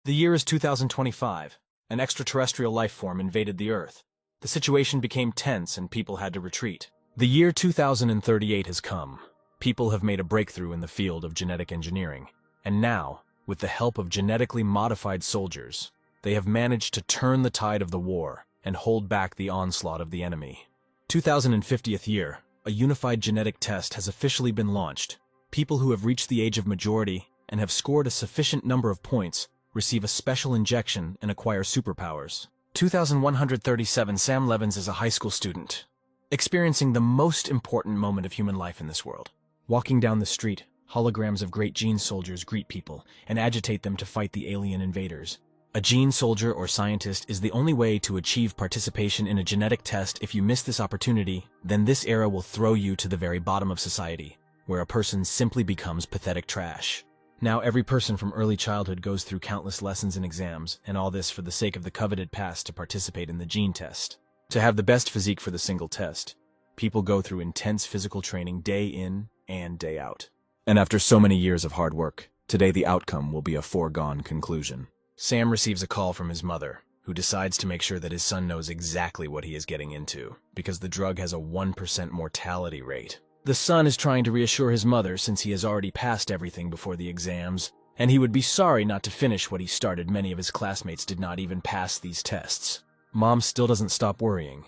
The year is 2025. An extraterrestrial life form invaded the Earth. The situation became tense and people had to retreat. The year 2038 has come. People have made a breakthrough in the field of genetic engineering. And now, with the help of genetically modified soldiers, they have managed to turn the tide of the war and hold back the onslaught of the enemy. 2050th year, a unified genetic test has officially been launched. People who have reached the age of majority and have scored a sufficient number of points receive a special injection and acquire superpowers. 2137 Sam Levins is a high school student, experiencing the most important moment of human life in this world. Walking down the street, holograms of great gene soldiers greet people and agitate them to fight the alien invaders. A gene soldier or scientist is the only way to achieve participation in a genetic test. If you miss this opportunity, then this era will throw you to the very bottom of society, where a person simply becomes pathetic trash. Now every person from early childhood goes through countless lessons and exams, and all this for the sake of the coveted pass to participate in the gene test. To have the best physique for the single test, people go through intense physical training day in and day out. And after so many years of hard work, today the outcome will be a foregone conclusion. Sam receives a call from his mother, who decides to make sure that his son knows exactly what he is getting into, because the drug has a 1% mortality rate. The son is trying to reassure his mother since he has already passed everything before the exams, and he would be sorry not to finish what he started. Many of his classmates did not even pass these tests. Mom still doesn't stop worrying,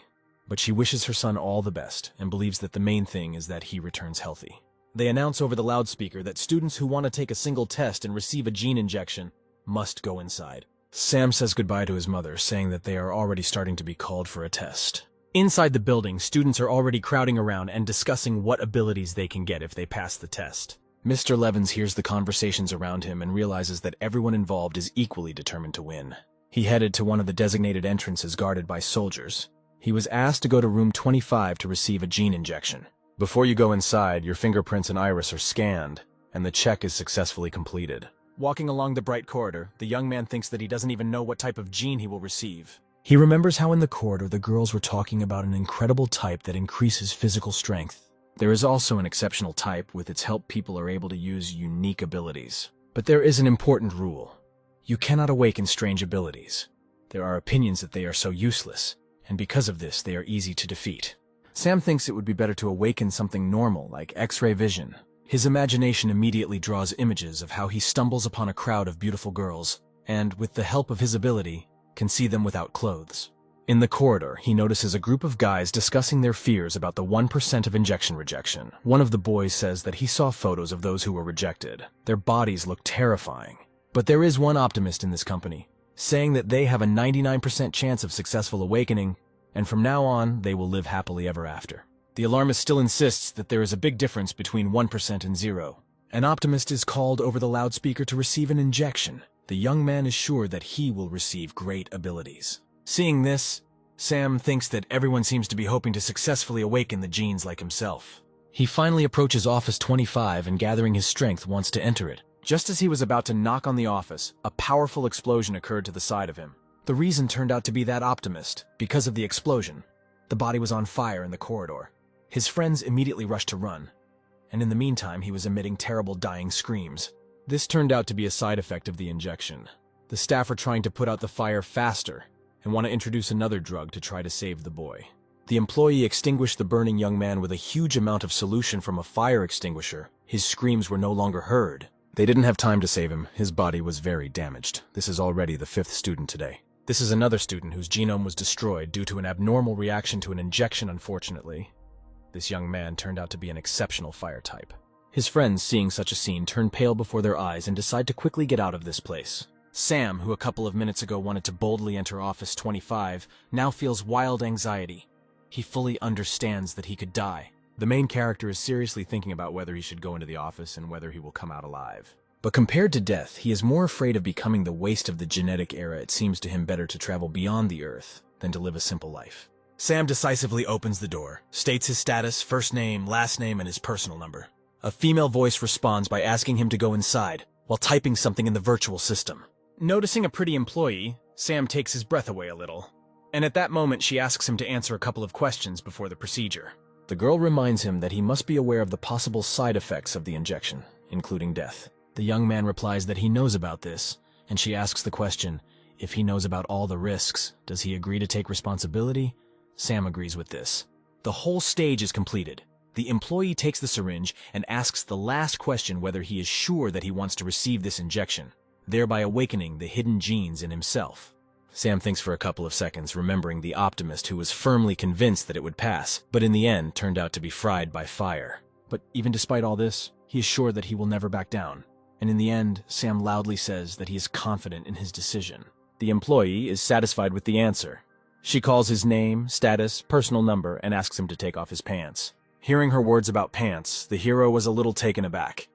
but she wishes her son all the best and believes that the main thing is that he returns healthy. They announce over the loudspeaker that students who want to take a single test and receive a gene injection must go inside. Sam says goodbye to his mother, saying that they are already starting to be called for a test. Inside the building, students are already crowding around and discussing what abilities they can get if they pass the test. Mr. Levins hears the conversations around him and realizes that everyone involved is equally determined to win. He headed to one of the designated entrances guarded by soldiers. He was asked to go to room 25 to receive a gene injection. Before you go inside, your fingerprints and iris are scanned, and the check is successfully completed. Walking along the bright corridor, the young man thinks that he doesn't even know what type of gene he will receive. He remembers how in the corridor the girls were talking about an incredible type that increases physical strength. There is also an exceptional type. With its help, people are able to use unique abilities. But there is an important rule. You cannot awaken strange abilities. There are opinions that they are so useless, and because of this, they are easy to defeat. Sam thinks it would be better to awaken something normal, like X-ray vision. His imagination immediately draws images of how he stumbles upon a crowd of beautiful girls, and, with the help of his ability, can see them without clothes. In the corridor, he notices a group of guys discussing their fears about the 1% of injection rejection. One of the boys says that he saw photos of those who were rejected. Their bodies look terrifying. But there is one optimist in this company, saying that they have a 99% chance of successful awakening, and from now on, they will live happily ever after. The alarmist still insists that there is a big difference between 1% and 0. An optimist is called over the loudspeaker to receive an injection. The young man is sure that he will receive great abilities. Seeing this, Sam thinks that everyone seems to be hoping to successfully awaken the genes like himself. He finally approaches Office 25 and, gathering his strength, wants to enter it. Just as he was about to knock on the office, a powerful explosion occurred to the side of him. The reason turned out to be that optimist. Because of the explosion, the body was on fire in the corridor. His friends immediately rushed to run, and in the meantime he was emitting terrible dying screams. This turned out to be a side effect of the injection. The staff are trying to put out the fire faster and want to introduce another drug to try to save the boy. The employee extinguished the burning young man with a huge amount of solution from a fire extinguisher. His screams were no longer heard. They didn't have time to save him. His body was very damaged. This is already the 5th student today. This is another student whose genome was destroyed due to an abnormal reaction to an injection, unfortunately. This young man turned out to be an exceptional fire type. His friends, seeing such a scene, turn pale before their eyes and decide to quickly get out of this place. Sam, who a couple of minutes ago wanted to boldly enter Office 25, now feels wild anxiety. He fully understands that he could die. The main character is seriously thinking about whether he should go into the office and whether he will come out alive. But compared to death, he is more afraid of becoming the waste of the genetic era. It seems to him better to travel beyond the Earth than to live a simple life. Sam decisively opens the door, states his status, first name, last name, and his personal number. A female voice responds by asking him to go inside, while typing something in the virtual system. Noticing a pretty employee, Sam takes his breath away a little, and at that moment she asks him to answer a couple of questions before the procedure. The girl reminds him that he must be aware of the possible side effects of the injection, including death. The young man replies that he knows about this, and she asks the question, if he knows about all the risks, does he agree to take responsibility? Sam agrees with this. The whole stage is completed. The employee takes the syringe and asks the last question whether he is sure that he wants to receive this injection, thereby awakening the hidden genes in himself. Sam thinks for a couple of seconds, remembering the optimist who was firmly convinced that it would pass, but in the end turned out to be fried by fire. But even despite all this, he is sure that he will never back down. And in the end, Sam loudly says that he is confident in his decision. The employee is satisfied with the answer. She calls his name, status, personal number, and asks him to take off his pants. Hearing her words about pants, the hero was a little taken aback.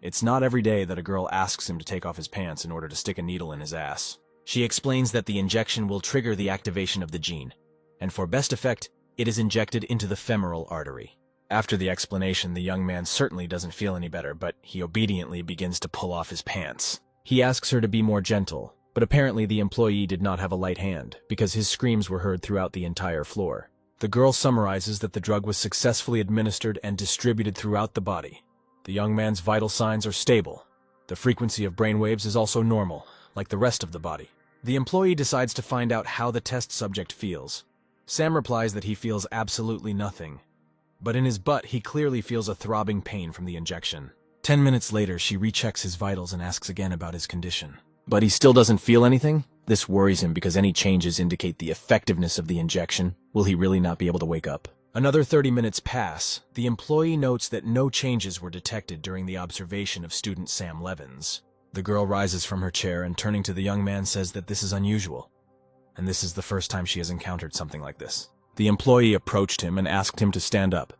It's not every day that a girl asks him to take off his pants in order to stick a needle in his ass. She explains that the injection will trigger the activation of the gene, and for best effect, it is injected into the femoral artery. After the explanation, the young man certainly doesn't feel any better, but he obediently begins to pull off his pants. He asks her to be more gentle, but apparently the employee did not have a light hand, because his screams were heard throughout the entire floor. The girl summarizes that the drug was successfully administered and distributed throughout the body. The young man's vital signs are stable. The frequency of brainwaves is also normal, like the rest of the body. The employee decides to find out how the test subject feels. Sam replies that he feels absolutely nothing, but in his butt he clearly feels a throbbing pain from the injection. 10 minutes later, she rechecks his vitals and asks again about his condition. But he still doesn't feel anything? This worries him because any changes indicate the effectiveness of the injection. Will he really not be able to wake up? Another 30 minutes pass. The employee notes that no changes were detected during the observation of student Sam Levins. The girl rises from her chair and, turning to the young man, says that this is unusual, and this is the first time she has encountered something like this. The employee approached him and asked him to stand up.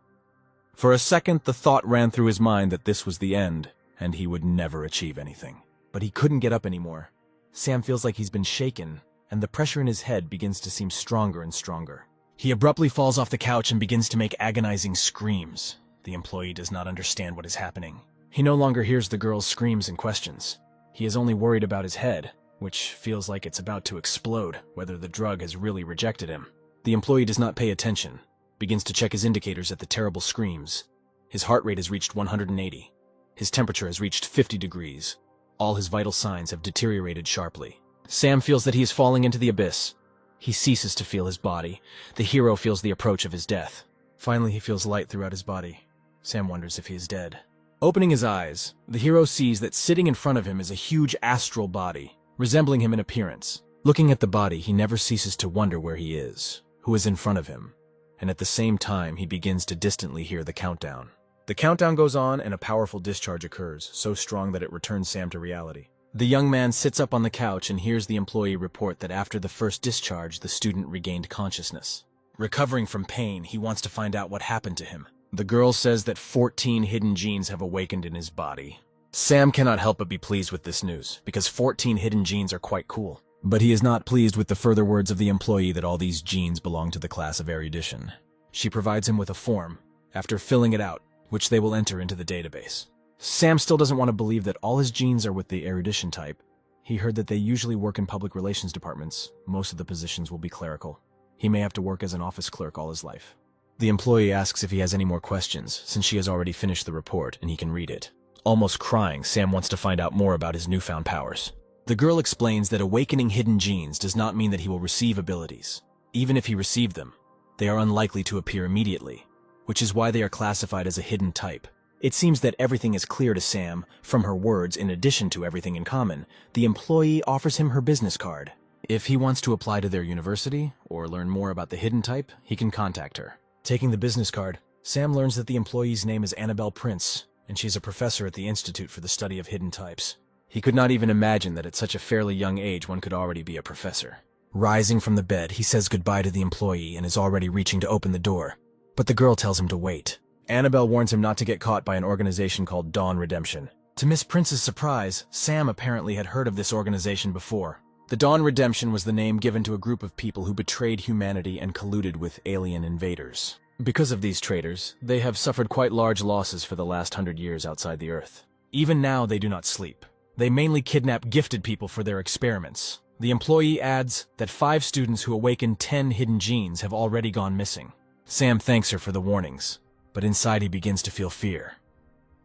For a second, the thought ran through his mind that this was the end, and he would never achieve anything. But he couldn't get up anymore. Sam feels like he's been shaken, and the pressure in his head begins to seem stronger and stronger. He abruptly falls off the couch and begins to make agonizing screams. The employee does not understand what is happening. He no longer hears the girl's screams and questions. He is only worried about his head, which feels like it's about to explode, whether the drug has really rejected him. The employee does not pay attention, begins to check his indicators at the terrible screams. His heart rate has reached 180. His temperature has reached 50 degrees. All his vital signs have deteriorated sharply. Sam feels that he is falling into the abyss. He ceases to feel his body. The hero feels the approach of his death. Finally, he feels light throughout his body. Sam wonders if he is dead. Opening his eyes, the hero sees that sitting in front of him is a huge astral body, resembling him in appearance. Looking at the body, he never ceases to wonder where he is, who is in front of him, and at the same time, he begins to distantly hear the countdown. The countdown goes on, and a powerful discharge occurs, so strong that it returns Sam to reality. The young man sits up on the couch and hears the employee report that after the first discharge, the student regained consciousness. Recovering from pain, he wants to find out what happened to him. The girl says that 14 hidden genes have awakened in his body. Sam cannot help but be pleased with this news, because 14 hidden genes are quite cool. But he is not pleased with the further words of the employee that all these genes belong to the class of erudition. She provides him with a form, after filling it out, which they will enter into the database. Sam still doesn't want to believe that all his genes are with the erudition type. He heard that they usually work in public relations departments. Most of the positions will be clerical. He may have to work as an office clerk all his life. The employee asks if he has any more questions, since she has already finished the report and he can read it. Almost crying, Sam wants to find out more about his newfound powers. The girl explains that awakening hidden genes does not mean that he will receive abilities. Even if he received them, they are unlikely to appear immediately, which is why they are classified as a hidden type. It seems that everything is clear to Sam from her words. In addition to everything in common, the employee offers him her business card. If he wants to apply to their university or learn more about the hidden type, he can contact her. Taking the business card, Sam learns that the employee's name is Annabelle Prince, and she's a professor at the Institute for the Study of Hidden Types. He could not even imagine that at such a fairly young age one could already be a professor. Rising from the bed, he says goodbye to the employee and is already reaching to open the door. But the girl tells him to wait. Annabelle warns him not to get caught by an organization called Dawn Redemption. To Miss Prince's surprise, Sam apparently had heard of this organization before. The Dawn Redemption was the name given to a group of people who betrayed humanity and colluded with alien invaders. Because of these traitors, they have suffered quite large losses for the last 100 years outside the Earth. Even now, they do not sleep. They mainly kidnap gifted people for their experiments. The employee adds that 5 students who awakened 10 hidden genes have already gone missing. Sam thanks her for the warnings, but inside he begins to feel fear.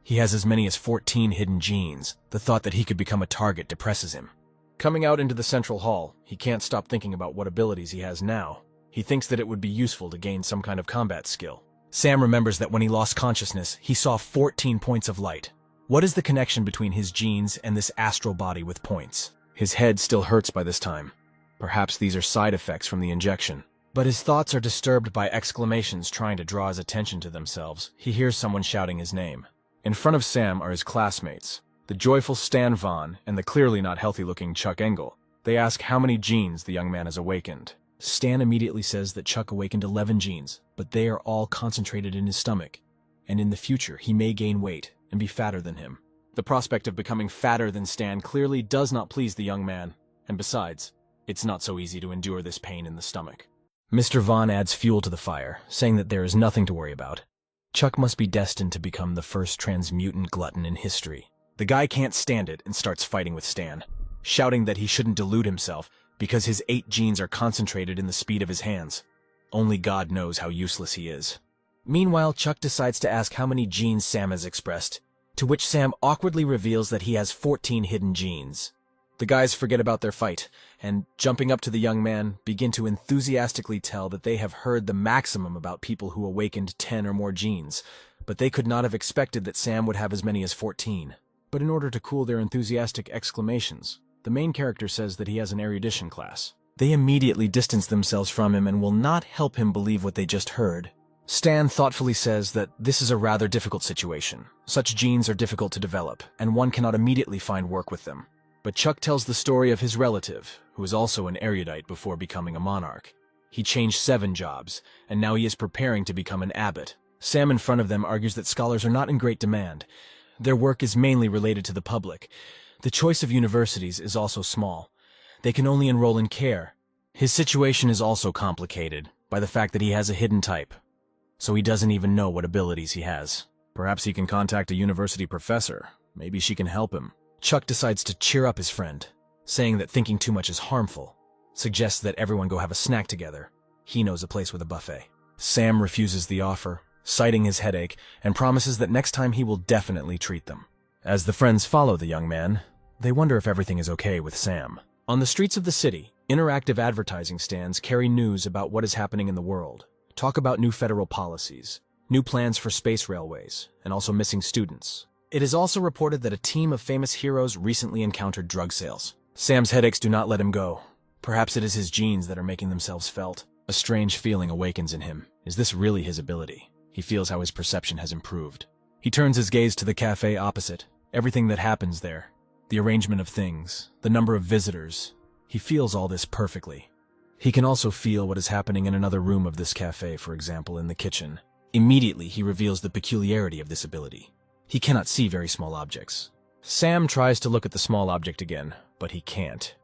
He has as many as 14 hidden genes. The thought that he could become a target depresses him. Coming out into the central hall, he can't stop thinking about what abilities he has now. He thinks that it would be useful to gain some kind of combat skill. Sam remembers that when he lost consciousness, he saw 14 points of light. What is the connection between his genes and this astral body with points? His head still hurts by this time. Perhaps these are side effects from the injection. But his thoughts are disturbed by exclamations trying to draw his attention to themselves. He hears someone shouting his name. In front of Sam are his classmates, the joyful Stan Vaughn and the clearly not healthy-looking Chuck Engel. They ask how many genes the young man has awakened. Stan immediately says that Chuck awakened 11 genes, but they are all concentrated in his stomach, and in the future he may gain weight and be fatter than him. The prospect of becoming fatter than Stan clearly does not please the young man, and besides, it's not so easy to endure this pain in the stomach. Mr. Vaughn adds fuel to the fire, saying that there is nothing to worry about. Chuck must be destined to become the first transmutant glutton in history. The guy can't stand it and starts fighting with Stan, shouting that he shouldn't delude himself because his 8 genes are concentrated in the speed of his hands. Only God knows how useless he is. Meanwhile, Chuck decides to ask how many genes Sam has expressed, to which Sam awkwardly reveals that he has 14 hidden genes. The guys forget about their fight, and, jumping up to the young man, begin to enthusiastically tell that they have heard the maximum about people who awakened 10 or more genes, but they could not have expected that Sam would have as many as 14. But in order to cool their enthusiastic exclamations, the main character says that he has an erudition class. They immediately distance themselves from him and will not help him believe what they just heard. Stan thoughtfully says that this is a rather difficult situation. Such genes are difficult to develop, and one cannot immediately find work with them. But Chuck tells the story of his relative, who is also an erudite before becoming a monarch. He changed 7 jobs, and now he is preparing to become an abbot. Sam in front of them argues that scholars are not in great demand. Their work is mainly related to the public. The choice of universities is also small. They can only enroll in care. His situation is also complicated by the fact that he has a hidden type, so he doesn't even know what abilities he has. Perhaps he can contact a university professor. Maybe she can help him. Chuck decides to cheer up his friend, saying that thinking too much is harmful, suggests that everyone go have a snack together. He knows a place with a buffet. Sam refuses the offer, citing his headache, and promises that next time he will definitely treat them. As the friends follow the young man, they wonder if everything is okay with Sam. On the streets of the city, interactive advertising stands carry news about what is happening in the world, talk about new federal policies, new plans for space railways, and also missing students. It is also reported that a team of famous heroes recently encountered drug sales. Sam's headaches do not let him go. Perhaps it is his genes that are making themselves felt. A strange feeling awakens in him. Is this really his ability? He feels how his perception has improved. He turns his gaze to the cafe opposite. Everything that happens there, the arrangement of things, the number of visitors. He feels all this perfectly. He can also feel what is happening in another room of this cafe, for example, in the kitchen. Immediately, he reveals the peculiarity of this ability. He cannot see very small objects. Sam tries to look at the small object again, but he can't.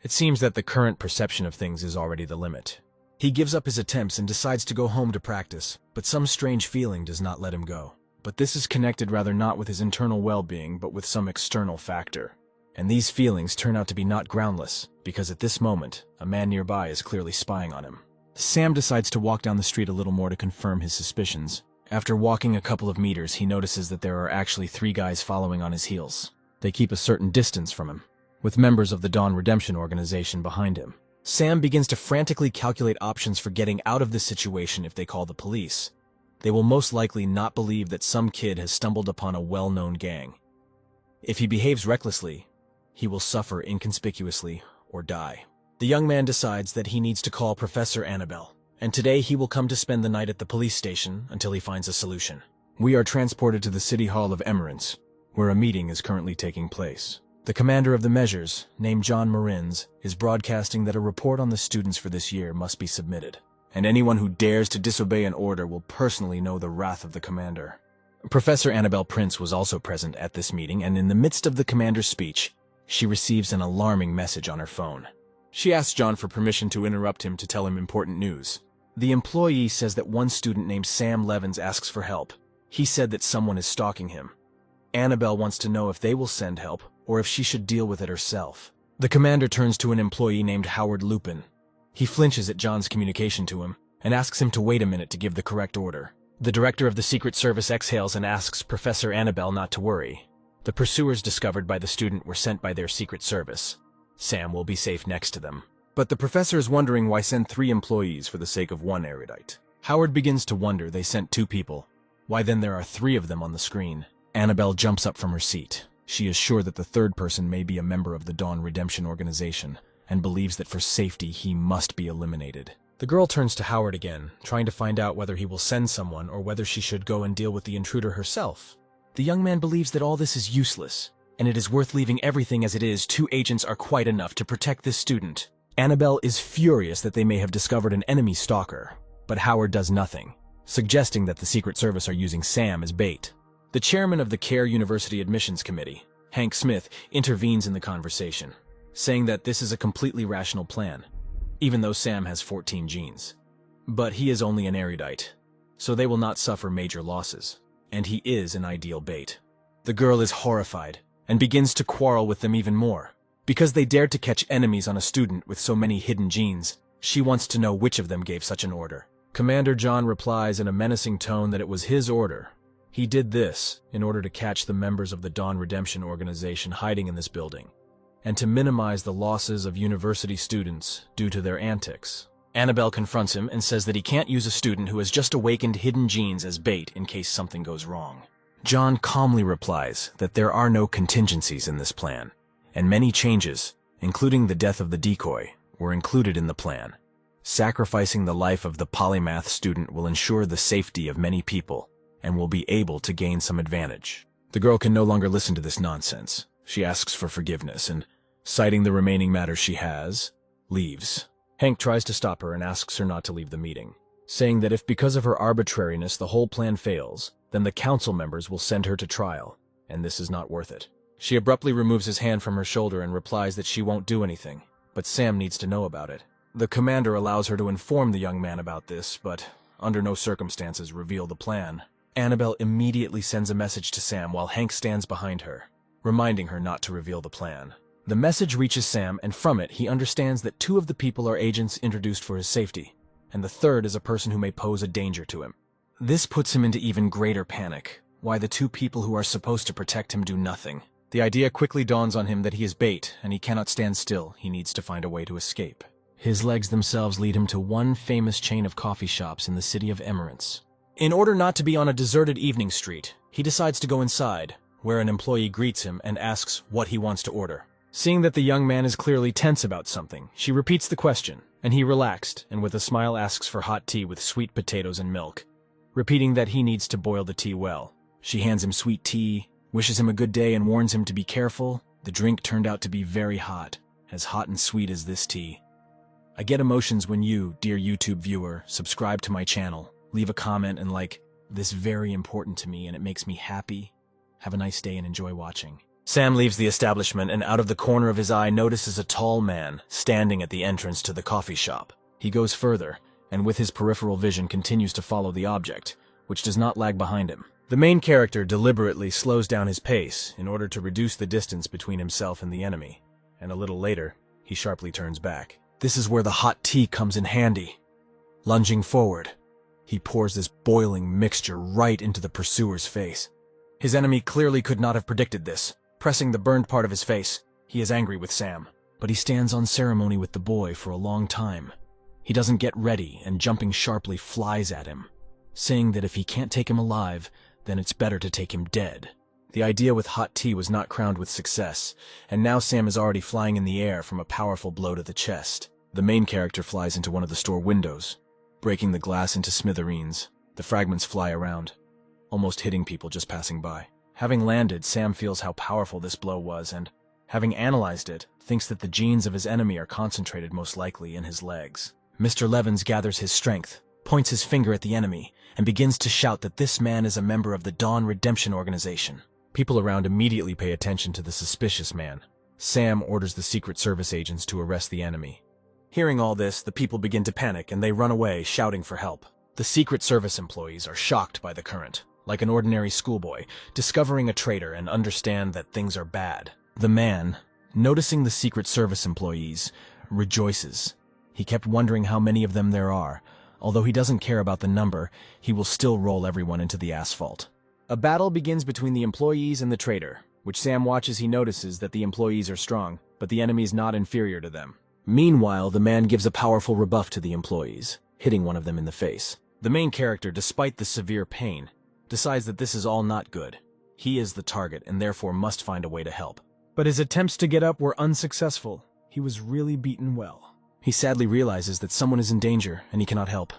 It seems that the current perception of things is already the limit. He gives up his attempts and decides to go home to practice, but some strange feeling does not let him go. But this is connected rather not with his internal well-being, but with some external factor. And these feelings turn out to be not groundless, because at this moment, a man nearby is clearly spying on him. Sam decides to walk down the street a little more to confirm his suspicions. After walking a couple of meters, he notices that there are actually 3 guys following on his heels. They keep a certain distance from him, with members of the Dawn Redemption organization behind him. Sam begins to frantically calculate options for getting out of this situation if they call the police. They will most likely not believe that some kid has stumbled upon a well-known gang. If he behaves recklessly, he will suffer inconspicuously or die. The young man decides that he needs to call Professor Annabelle, and today he will come to spend the night at the police station until he finds a solution. We are transported to the City Hall of Emerance, where a meeting is currently taking place. The commander of the measures, named John Marins, is broadcasting that a report on the students for this year must be submitted, and anyone who dares to disobey an order will personally know the wrath of the commander. Professor Annabelle Prince was also present at this meeting, and in the midst of the commander's speech, she receives an alarming message on her phone. She asks John for permission to interrupt him to tell him important news. The employee says that one student named Sam Levins asks for help. He said that someone is stalking him. Annabelle wants to know if they will send help, or if she should deal with it herself. The commander turns to an employee named Howard Lupin. He flinches at John's communication to him, and asks him to wait a minute to give the correct order. The director of the Secret Service exhales and asks Professor Annabelle not to worry. The pursuers discovered by the student were sent by their Secret Service. Sam will be safe next to them. But the professor is wondering why send 3 employees for the sake of 1 erudite. Howard begins to wonder they sent 2 people. Why then there are 3 of them on the screen? Annabelle jumps up from her seat. She is sure that the 3rd person may be a member of the Dawn Redemption Organization, and believes that for safety he must be eliminated. The girl turns to Howard again, trying to find out whether he will send someone or whether she should go and deal with the intruder herself. The young man believes that all this is useless, and it is worth leaving everything as it is. 2 agents are quite enough to protect this student. Annabelle is furious that they may have discovered an enemy stalker, but Howard does nothing, suggesting that the Secret Service are using Sam as bait. The chairman of the Care University Admissions Committee, Hank Smith, intervenes in the conversation, saying that this is a completely rational plan, even though Sam has 14 genes. But he is only an erudite, so they will not suffer major losses, and he is an ideal bait. The girl is horrified and begins to quarrel with them even more. Because they dared to catch enemies on a student with so many hidden genes, she wants to know which of them gave such an order. Commander John replies in a menacing tone that it was his order. He did this in order to catch the members of the Dawn Redemption Organization hiding in this building, and to minimize the losses of university students due to their antics. Annabelle confronts him and says that he can't use a student who has just awakened hidden genes as bait in case something goes wrong. John calmly replies that there are no contingencies in this plan, and many changes, including the death of the decoy, were included in the plan. Sacrificing the life of the polymath student will ensure the safety of many people and will be able to gain some advantage. The girl can no longer listen to this nonsense. She asks for forgiveness and, citing the remaining matters she has, leaves. Hank tries to stop her and asks her not to leave the meeting, saying that if because of her arbitrariness the whole plan fails, then the council members will send her to trial, and this is not worth it. She abruptly removes his hand from her shoulder and replies that she won't do anything, but Sam needs to know about it. The commander allows her to inform the young man about this, but under no circumstances reveal the plan. Annabelle immediately sends a message to Sam while Hank stands behind her, reminding her not to reveal the plan. The message reaches Sam, and from it he understands that 2 of the people are agents introduced for his safety, and the 3rd is a person who may pose a danger to him. This puts him into even greater panic, why the 2 people who are supposed to protect him do nothing. The idea quickly dawns on him that he is bait, and he cannot stand still. He needs to find a way to escape. His legs themselves lead him to one famous chain of coffee shops in the city of Emirates. In order not to be on a deserted evening street, he decides to go inside, where an employee greets him and asks what he wants to order. Seeing that the young man is clearly tense about something, she repeats the question, and he relaxed and with a smile asks for hot tea with sweet potatoes and milk, repeating that he needs to boil the tea well. She hands him sweet tea, wishes him a good day and warns him to be careful. The drink turned out to be very hot and sweet as this tea. I get emotions when you, dear YouTube viewer, subscribe to my channel, leave a comment and like. This very important to me and it makes me happy. Have a nice day and enjoy watching. Sam leaves the establishment and out of the corner of his eye notices a tall man standing at the entrance to the coffee shop. He goes further and with his peripheral vision continues to follow the object, which does not lag behind him. The main character deliberately slows down his pace in order to reduce the distance between himself and the enemy, and a little later, he sharply turns back. This is where the hot tea comes in handy. Lunging forward, he pours this boiling mixture right into the pursuer's face. His enemy clearly could not have predicted this. Pressing the burned part of his face, he is angry with Sam, but he stands on ceremony with the boy for a long time. He doesn't get ready and jumping sharply flies at him, saying that if he can't take him alive, then it's better to take him dead. The idea with hot tea was not crowned with success, and now Sam is already flying in the air from a powerful blow to the chest. The main character flies into one of the store windows, breaking the glass into smithereens. The fragments fly around, almost hitting people just passing by. Having landed, Sam feels how powerful this blow was and, having analyzed it, thinks that the genes of his enemy are concentrated most likely in his legs. Mr. Levins gathers his strength, points his finger at the enemy, and begins to shout that this man is a member of the Dawn Redemption Organization. People around immediately pay attention to the suspicious man. Sam orders the Secret Service agents to arrest the enemy. Hearing all this, the people begin to panic and they run away, shouting for help. The Secret Service employees are shocked by the current, like an ordinary schoolboy, discovering a traitor and understand that things are bad. The man, noticing the Secret Service employees, rejoices. He kept wondering how many of them there are. Although he doesn't care about the number, he will still roll everyone into the asphalt. A battle begins between the employees and the traitor, which Sam watches. He notices that the employees are strong, but the enemy is not inferior to them. Meanwhile, the man gives a powerful rebuff to the employees, hitting one of them in the face. The main character, despite the severe pain, decides that this is all not good. He is the target and therefore must find a way to help. But his attempts to get up were unsuccessful. He was really beaten well. He sadly realizes that someone is in danger and he cannot help.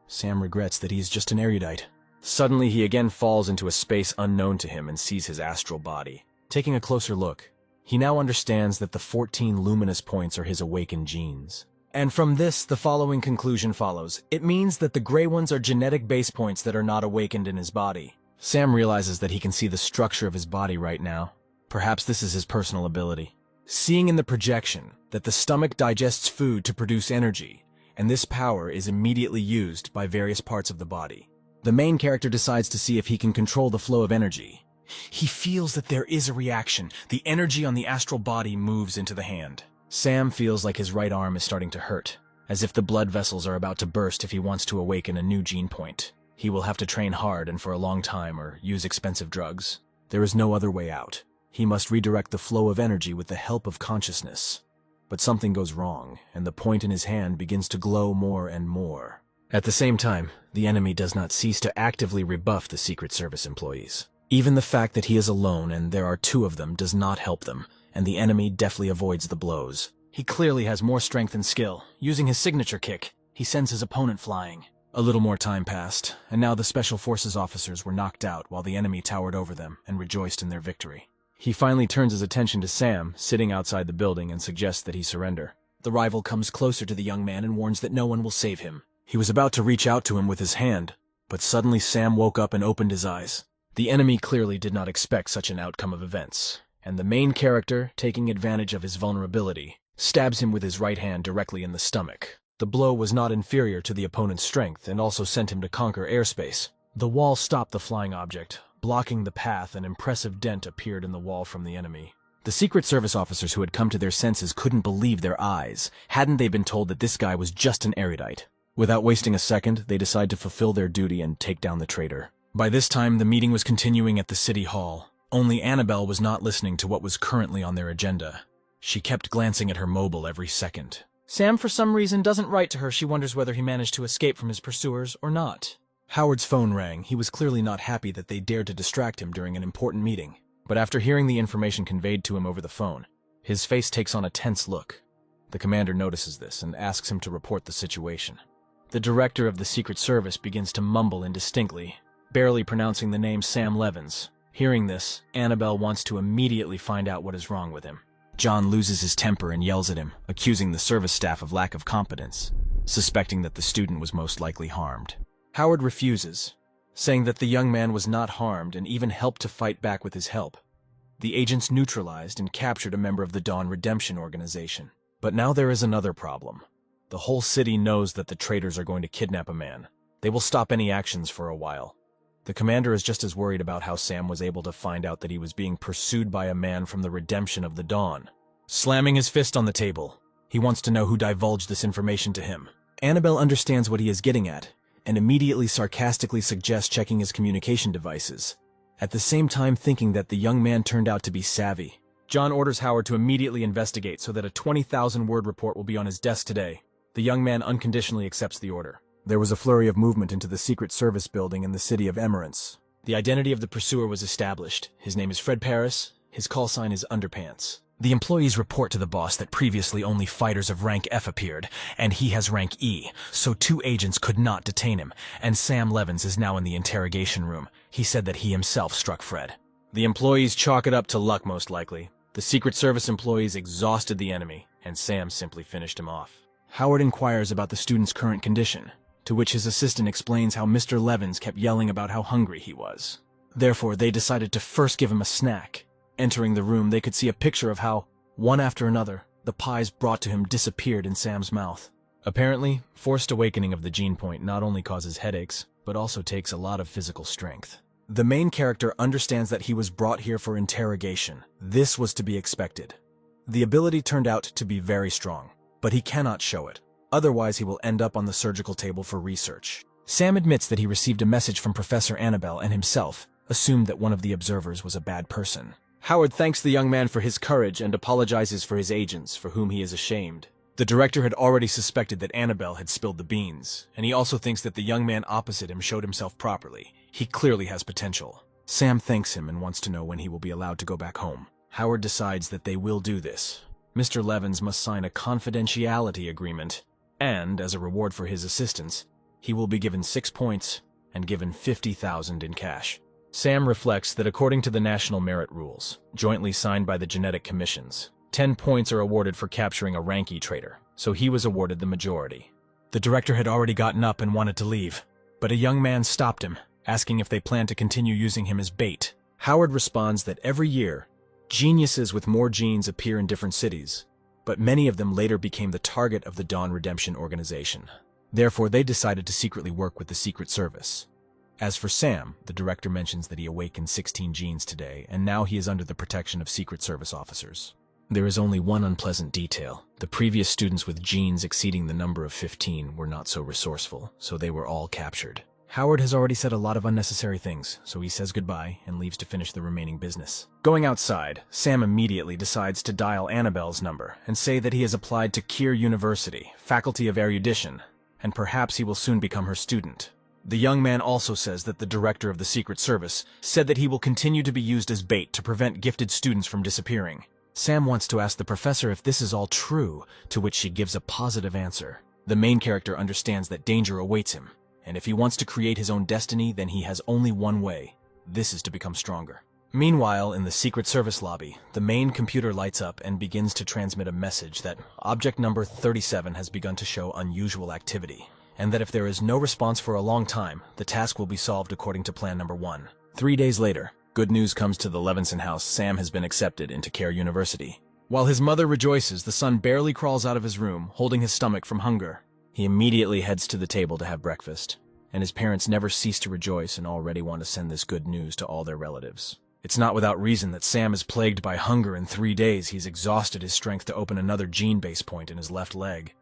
Sam regrets that he is just an erudite. Suddenly, he again falls into a space unknown to him and sees his astral body. Taking a closer look, he now understands that the 14 luminous points are his awakened genes. And from this, the following conclusion follows. It means that the gray ones are genetic base points that are not awakened in his body. Sam realizes that he can see the structure of his body right now. Perhaps this is his personal ability. Seeing in the projection that the stomach digests food to produce energy, and this power is immediately used by various parts of the body. The main character decides to see if he can control the flow of energy. He feels that there is a reaction. The energy on the astral body moves into the hand. Sam feels like his right arm is starting to hurt, as if the blood vessels are about to burst if he wants to awaken a new gene point. He will have to train hard and for a long time or use expensive drugs. There is no other way out. He must redirect the flow of energy with the help of consciousness. But something goes wrong, and the point in his hand begins to glow more and more. At the same time, the enemy does not cease to actively rebuff the Secret Service employees. Even the fact that he is alone and there are 2 of them does not help them, and the enemy deftly avoids the blows. He clearly has more strength and skill. Using his signature kick, he sends his opponent flying. A little more time passed, and now the Special Forces officers were knocked out while the enemy towered over them and rejoiced in their victory. He finally turns his attention to Sam, sitting outside the building, and suggests that he surrender. The rival comes closer to the young man and warns that no one will save him. He was about to reach out to him with his hand, but suddenly Sam woke up and opened his eyes. The enemy clearly did not expect such an outcome of events, and the main character, taking advantage of his vulnerability, stabs him with his right hand directly in the stomach. The blow was not inferior to the opponent's strength and also sent him to conquer airspace. The wall stopped the flying object. Blocking the path, an impressive dent appeared in the wall from the enemy. The Secret Service officers who had come to their senses couldn't believe their eyes. Hadn't they been told that this guy was just an erudite? Without wasting a second, they decide to fulfill their duty and take down the traitor. By this time, the meeting was continuing at the city hall. Only Annabelle was not listening to what was currently on their agenda. She kept glancing at her mobile every second. Sam, for some reason, doesn't write to her. She wonders whether he managed to escape from his pursuers or not. Howard's phone rang. He was clearly not happy that they dared to distract him during an important meeting. But after hearing the information conveyed to him over the phone, his face takes on a tense look. The commander notices this and asks him to report the situation. The director of the Secret Service begins to mumble indistinctly, barely pronouncing the name Sam Levins. Hearing this, Annabelle wants to immediately find out what is wrong with him. John loses his temper and yells at him, accusing the service staff of lack of competence, suspecting that the student was most likely harmed. Howard refuses, saying that the young man was not harmed and even helped to fight back with his help. The agents neutralized and captured a member of the Dawn Redemption Organization. But now there is another problem. The whole city knows that the traitors are going to kidnap a man. They will stop any actions for a while. The commander is just as worried about how Sam was able to find out that he was being pursued by a man from the Redemption of the Dawn. Slamming his fist on the table, he wants to know who divulged this information to him. Annabelle understands what he is getting at, and immediately sarcastically suggests checking his communication devices, at the same time thinking that the young man turned out to be savvy. John orders Howard to immediately investigate so that a 20,000-word report will be on his desk today. The young man unconditionally accepts the order. There was a flurry of movement into the Secret Service building in the city of Emerance. The identity of the pursuer was established. His name is Fred Paris. His call sign is Underpants. The employees report to the boss that previously only fighters of rank F appeared, and he has rank E, so 2 agents could not detain him, and Sam Levins is now in the interrogation room. He said that he himself struck Fred. The employees chalk it up to luck, most likely. The Secret Service employees exhausted the enemy, and Sam simply finished him off. Howard inquires about the student's current condition, to which his assistant explains how Mr. Levins kept yelling about how hungry he was. Therefore, they decided to first give him a snack. Entering the room, they could see a picture of how, one after another, the pies brought to him disappeared in Sam's mouth. Apparently, forced awakening of the gene point not only causes headaches, but also takes a lot of physical strength. The main character understands that he was brought here for interrogation. This was to be expected. The ability turned out to be very strong, but he cannot show it. Otherwise, he will end up on the surgical table for research. Sam admits that he received a message from Professor Annabelle and himself assumed that one of the observers was a bad person. Howard thanks the young man for his courage and apologizes for his agents, for whom he is ashamed. The director had already suspected that Annabelle had spilled the beans, and he also thinks that the young man opposite him showed himself properly. He clearly has potential. Sam thanks him and wants to know when he will be allowed to go back home. Howard decides that they will do this. Mr. Levins must sign a confidentiality agreement, and, as a reward for his assistance, he will be given 6 points and given $50,000 in cash. Sam reflects that according to the national merit rules, jointly signed by the genetic commissions, 10 points are awarded for capturing a Ranky traitor, so he was awarded the majority. The director had already gotten up and wanted to leave, but a young man stopped him, asking if they planned to continue using him as bait. Howard responds that every year, geniuses with more genes appear in different cities, but many of them later became the target of the Dawn Redemption organization. Therefore, they decided to secretly work with the Secret Service. As for Sam, the director mentions that he awakened 16 genes today, and now he is under the protection of Secret Service officers. There is only one unpleasant detail. The previous students with genes exceeding the number of 15 were not so resourceful, so they were all captured. Howard has already said a lot of unnecessary things, so he says goodbye and leaves to finish the remaining business. Going outside, Sam immediately decides to dial Annabelle's number and say that he has applied to Keir University, Faculty of Erudition, and perhaps he will soon become her student. The young man also says that the director of the Secret Service said that he will continue to be used as bait to prevent gifted students from disappearing. Sam wants to ask the professor if this is all true, to which she gives a positive answer. The main character understands that danger awaits him, and if he wants to create his own destiny, then he has only one way. This is to become stronger. Meanwhile, in the Secret Service lobby, the main computer lights up and begins to transmit a message that object number 37 has begun to show unusual activity, and that if there is no response for a long time, the task will be solved according to plan number 1. 3 days later, good news comes to the Levinson house. Sam has been accepted into Keir University. While his mother rejoices, the son barely crawls out of his room, holding his stomach from hunger. He immediately heads to the table to have breakfast, and his parents never cease to rejoice and already want to send this good news to all their relatives. It's not without reason that Sam is plagued by hunger. In 3 days, he's exhausted his strength to open another gene base point in his left leg.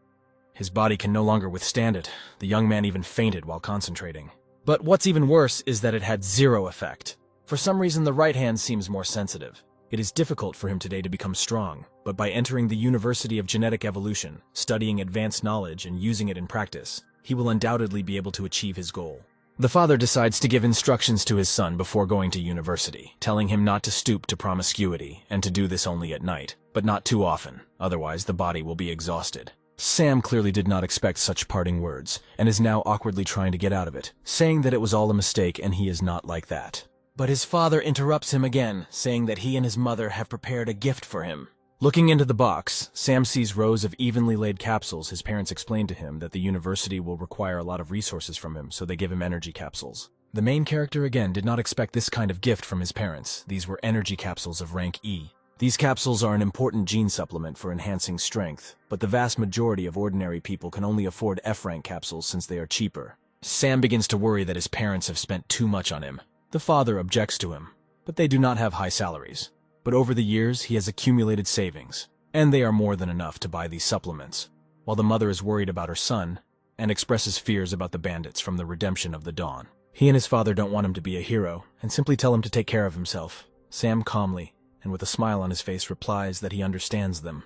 His body can no longer withstand it. The young man even fainted while concentrating. But what's even worse is that it had zero effect. For some reason, the right hand seems more sensitive. It is difficult for him today to become strong, but by entering the University of Genetic Evolution, studying advanced knowledge and using it in practice, he will undoubtedly be able to achieve his goal. The father decides to give instructions to his son before going to university, telling him not to stoop to promiscuity and to do this only at night, but not too often, otherwise the body will be exhausted. Sam clearly did not expect such parting words, and is now awkwardly trying to get out of it, saying that it was all a mistake and he is not like that. But his father interrupts him again, saying that he and his mother have prepared a gift for him. Looking into the box, Sam sees rows of evenly laid capsules. His parents explain to him that the university will require a lot of resources from him, so they give him energy capsules. The main character again did not expect this kind of gift from his parents. These were energy capsules of rank E. These capsules are an important gene supplement for enhancing strength, but the vast majority of ordinary people can only afford F-rank capsules since they are cheaper. Sam begins to worry that his parents have spent too much on him. The father objects to him, but they do not have high salaries. But over the years, he has accumulated savings, and they are more than enough to buy these supplements, while the mother is worried about her son and expresses fears about the bandits from the redemption of the Dawn. He and his father don't want him to be a hero and simply tell him to take care of himself. Sam calmly, and with a smile on his face, replies that he understands them.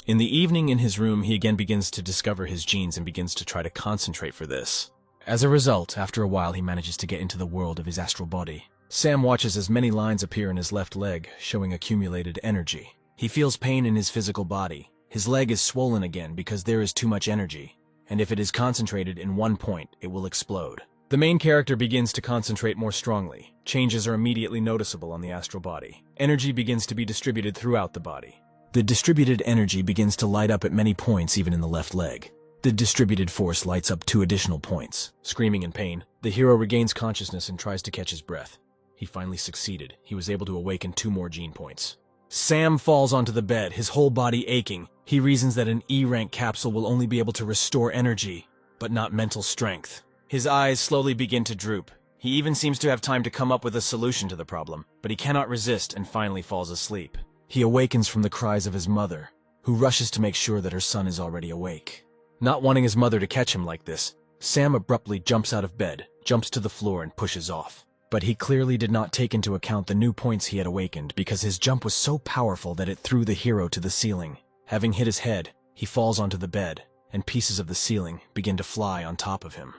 In the evening in his room, he again begins to discover his genes and begins to try to concentrate for this. As a result, after a while, he manages to get into the world of his astral body. Sam watches as many lines appear in his left leg, showing accumulated energy. He feels pain in his physical body. His leg is swollen again because there is too much energy, and if it is concentrated in one point, it will explode. The main character begins to concentrate more strongly. Changes are immediately noticeable on the astral body. Energy begins to be distributed throughout the body. The distributed energy begins to light up at many points, even in the left leg. The distributed force lights up 2 additional points. Screaming in pain, the hero regains consciousness and tries to catch his breath. He finally succeeded. He was able to awaken 2 more gene points. Sam falls onto the bed, his whole body aching. He reasons that an E-rank capsule will only be able to restore energy, but not mental strength. His eyes slowly begin to droop. He even seems to have time to come up with a solution to the problem, but he cannot resist and finally falls asleep. He awakens from the cries of his mother, who rushes to make sure that her son is already awake. Not wanting his mother to catch him like this, Sam abruptly jumps out of bed, jumps to the floor, and pushes off. But he clearly did not take into account the new points he had awakened because his jump was so powerful that it threw the hero to the ceiling. Having hit his head, he falls onto the bed, and pieces of the ceiling begin to fly on top of him.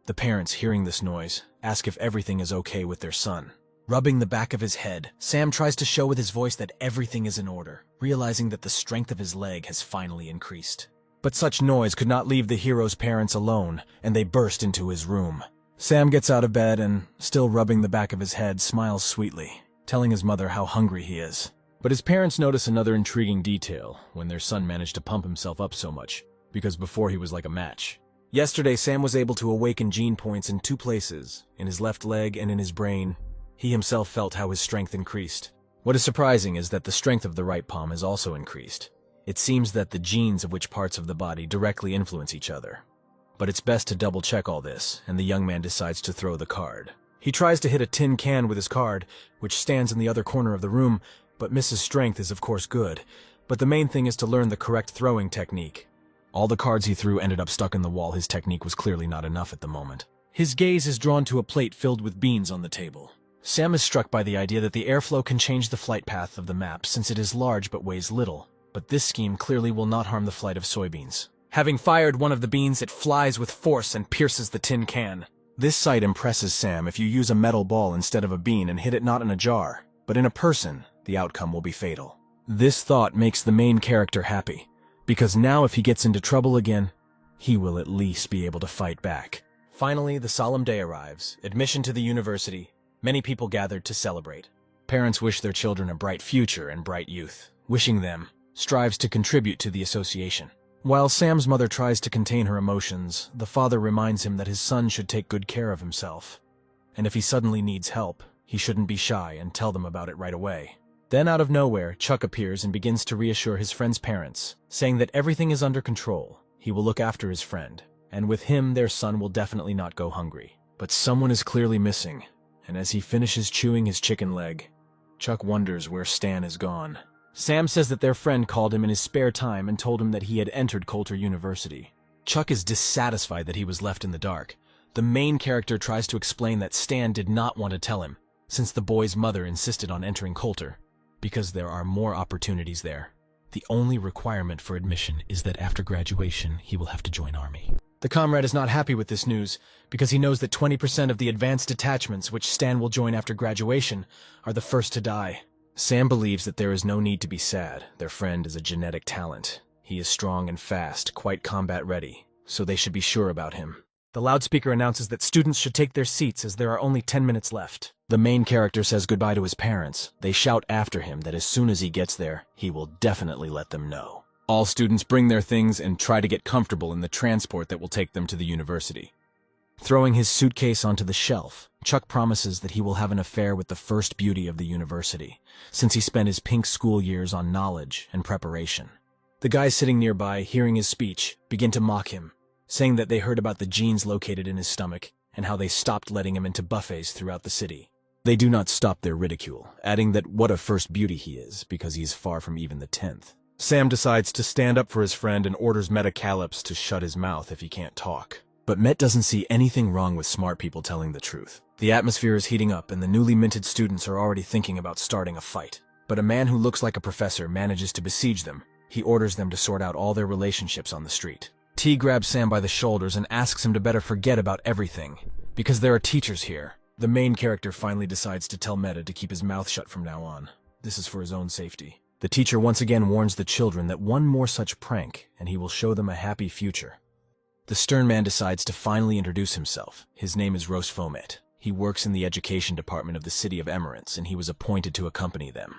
The parents, hearing this noise, ask if everything is okay with their son. Rubbing the back of his head, Sam tries to show with his voice that everything is in order, realizing that the strength of his leg has finally increased. But such noise could not leave the hero's parents alone, and they burst into his room. Sam gets out of bed and, still rubbing the back of his head, smiles sweetly, telling his mother how hungry he is. But his parents notice another intriguing detail when their son managed to pump himself up so much, because before he was like a match. Yesterday, Sam was able to awaken gene points in 2 places, in his left leg and in his brain. He himself felt how his strength increased. What is surprising is that the strength of the right palm has also increased. It seems that the genes of which parts of the body directly influence each other. But it's best to double-check all this, and the young man decides to throw the card. He tries to hit a tin can with his card, which stands in the other corner of the room, but Mrs. Strength is of course good. But the main thing is to learn the correct throwing technique. All the cards he threw ended up stuck in the wall. His technique was clearly not enough at the moment. His gaze is drawn to a plate filled with beans on the table. Sam is struck by the idea that the airflow can change the flight path of the map since it is large but weighs little. But this scheme clearly will not harm the flight of soybeans. Having fired one of the beans, it flies with force and pierces the tin can. This sight impresses Sam. If you use a metal ball instead of a bean and hit it not in a jar, but in a person, the outcome will be fatal. This thought makes the main character happy, because now if he gets into trouble again, he will at least be able to fight back. Finally, the solemn day arrives, admission to the university. Many people gathered to celebrate. Parents wish their children a bright future and bright youth. Wishing them strives to contribute to the association. While Sam's mother tries to contain her emotions, the father reminds him that his son should take good care of himself. And if he suddenly needs help, he shouldn't be shy and tell them about it right away. Then out of nowhere, Chuck appears and begins to reassure his friend's parents, saying that everything is under control. He will look after his friend, and with him their son will definitely not go hungry. But someone is clearly missing, and as he finishes chewing his chicken leg, Chuck wonders where Stan is gone. Sam says that their friend called him in his spare time and told him that he had entered Coulter University. Chuck is dissatisfied that he was left in the dark. The main character tries to explain that Stan did not want to tell him, since the boy's mother insisted on entering Coulter, because there are more opportunities there. The only requirement for admission is that after graduation, he will have to join Army. The comrade is not happy with this news, because he knows that 20% of the advanced detachments which Stan will join after graduation are the first to die. Sam believes that there is no need to be sad. Their friend is a genetic talent. He is strong and fast, quite combat ready, so they should be sure about him. The loudspeaker announces that students should take their seats as there are only 10 minutes left. The main character says goodbye to his parents. They shout after him that as soon as he gets there, he will definitely let them know. All students bring their things and try to get comfortable in the transport that will take them to the university. Throwing his suitcase onto the shelf, Chuck promises that he will have an affair with the first beauty of the university, since he spent his pink school years on knowledge and preparation. The guys sitting nearby, hearing his speech, begin to mock him, saying that they heard about the genes located in his stomach and how they stopped letting him into buffets throughout the city. They do not stop their ridicule, adding that what a first beauty he is, because he is far from even the 10th. Sam decides to stand up for his friend and orders Metacalypse to shut his mouth if he can't talk. But Met doesn't see anything wrong with smart people telling the truth. The atmosphere is heating up and the newly minted students are already thinking about starting a fight. But a man who looks like a professor manages to besiege them. He orders them to sort out all their relationships on the street. T grabs Sam by the shoulders and asks him to better forget about everything, because there are teachers here. The main character finally decides to tell Meta to keep his mouth shut from now on. This is for his own safety. The teacher once again warns the children that one more such prank and he will show them a happy future. The stern man decides to finally introduce himself. His name is Roast Fomet. He works in the education department of the city of Emerance, and he was appointed to accompany them.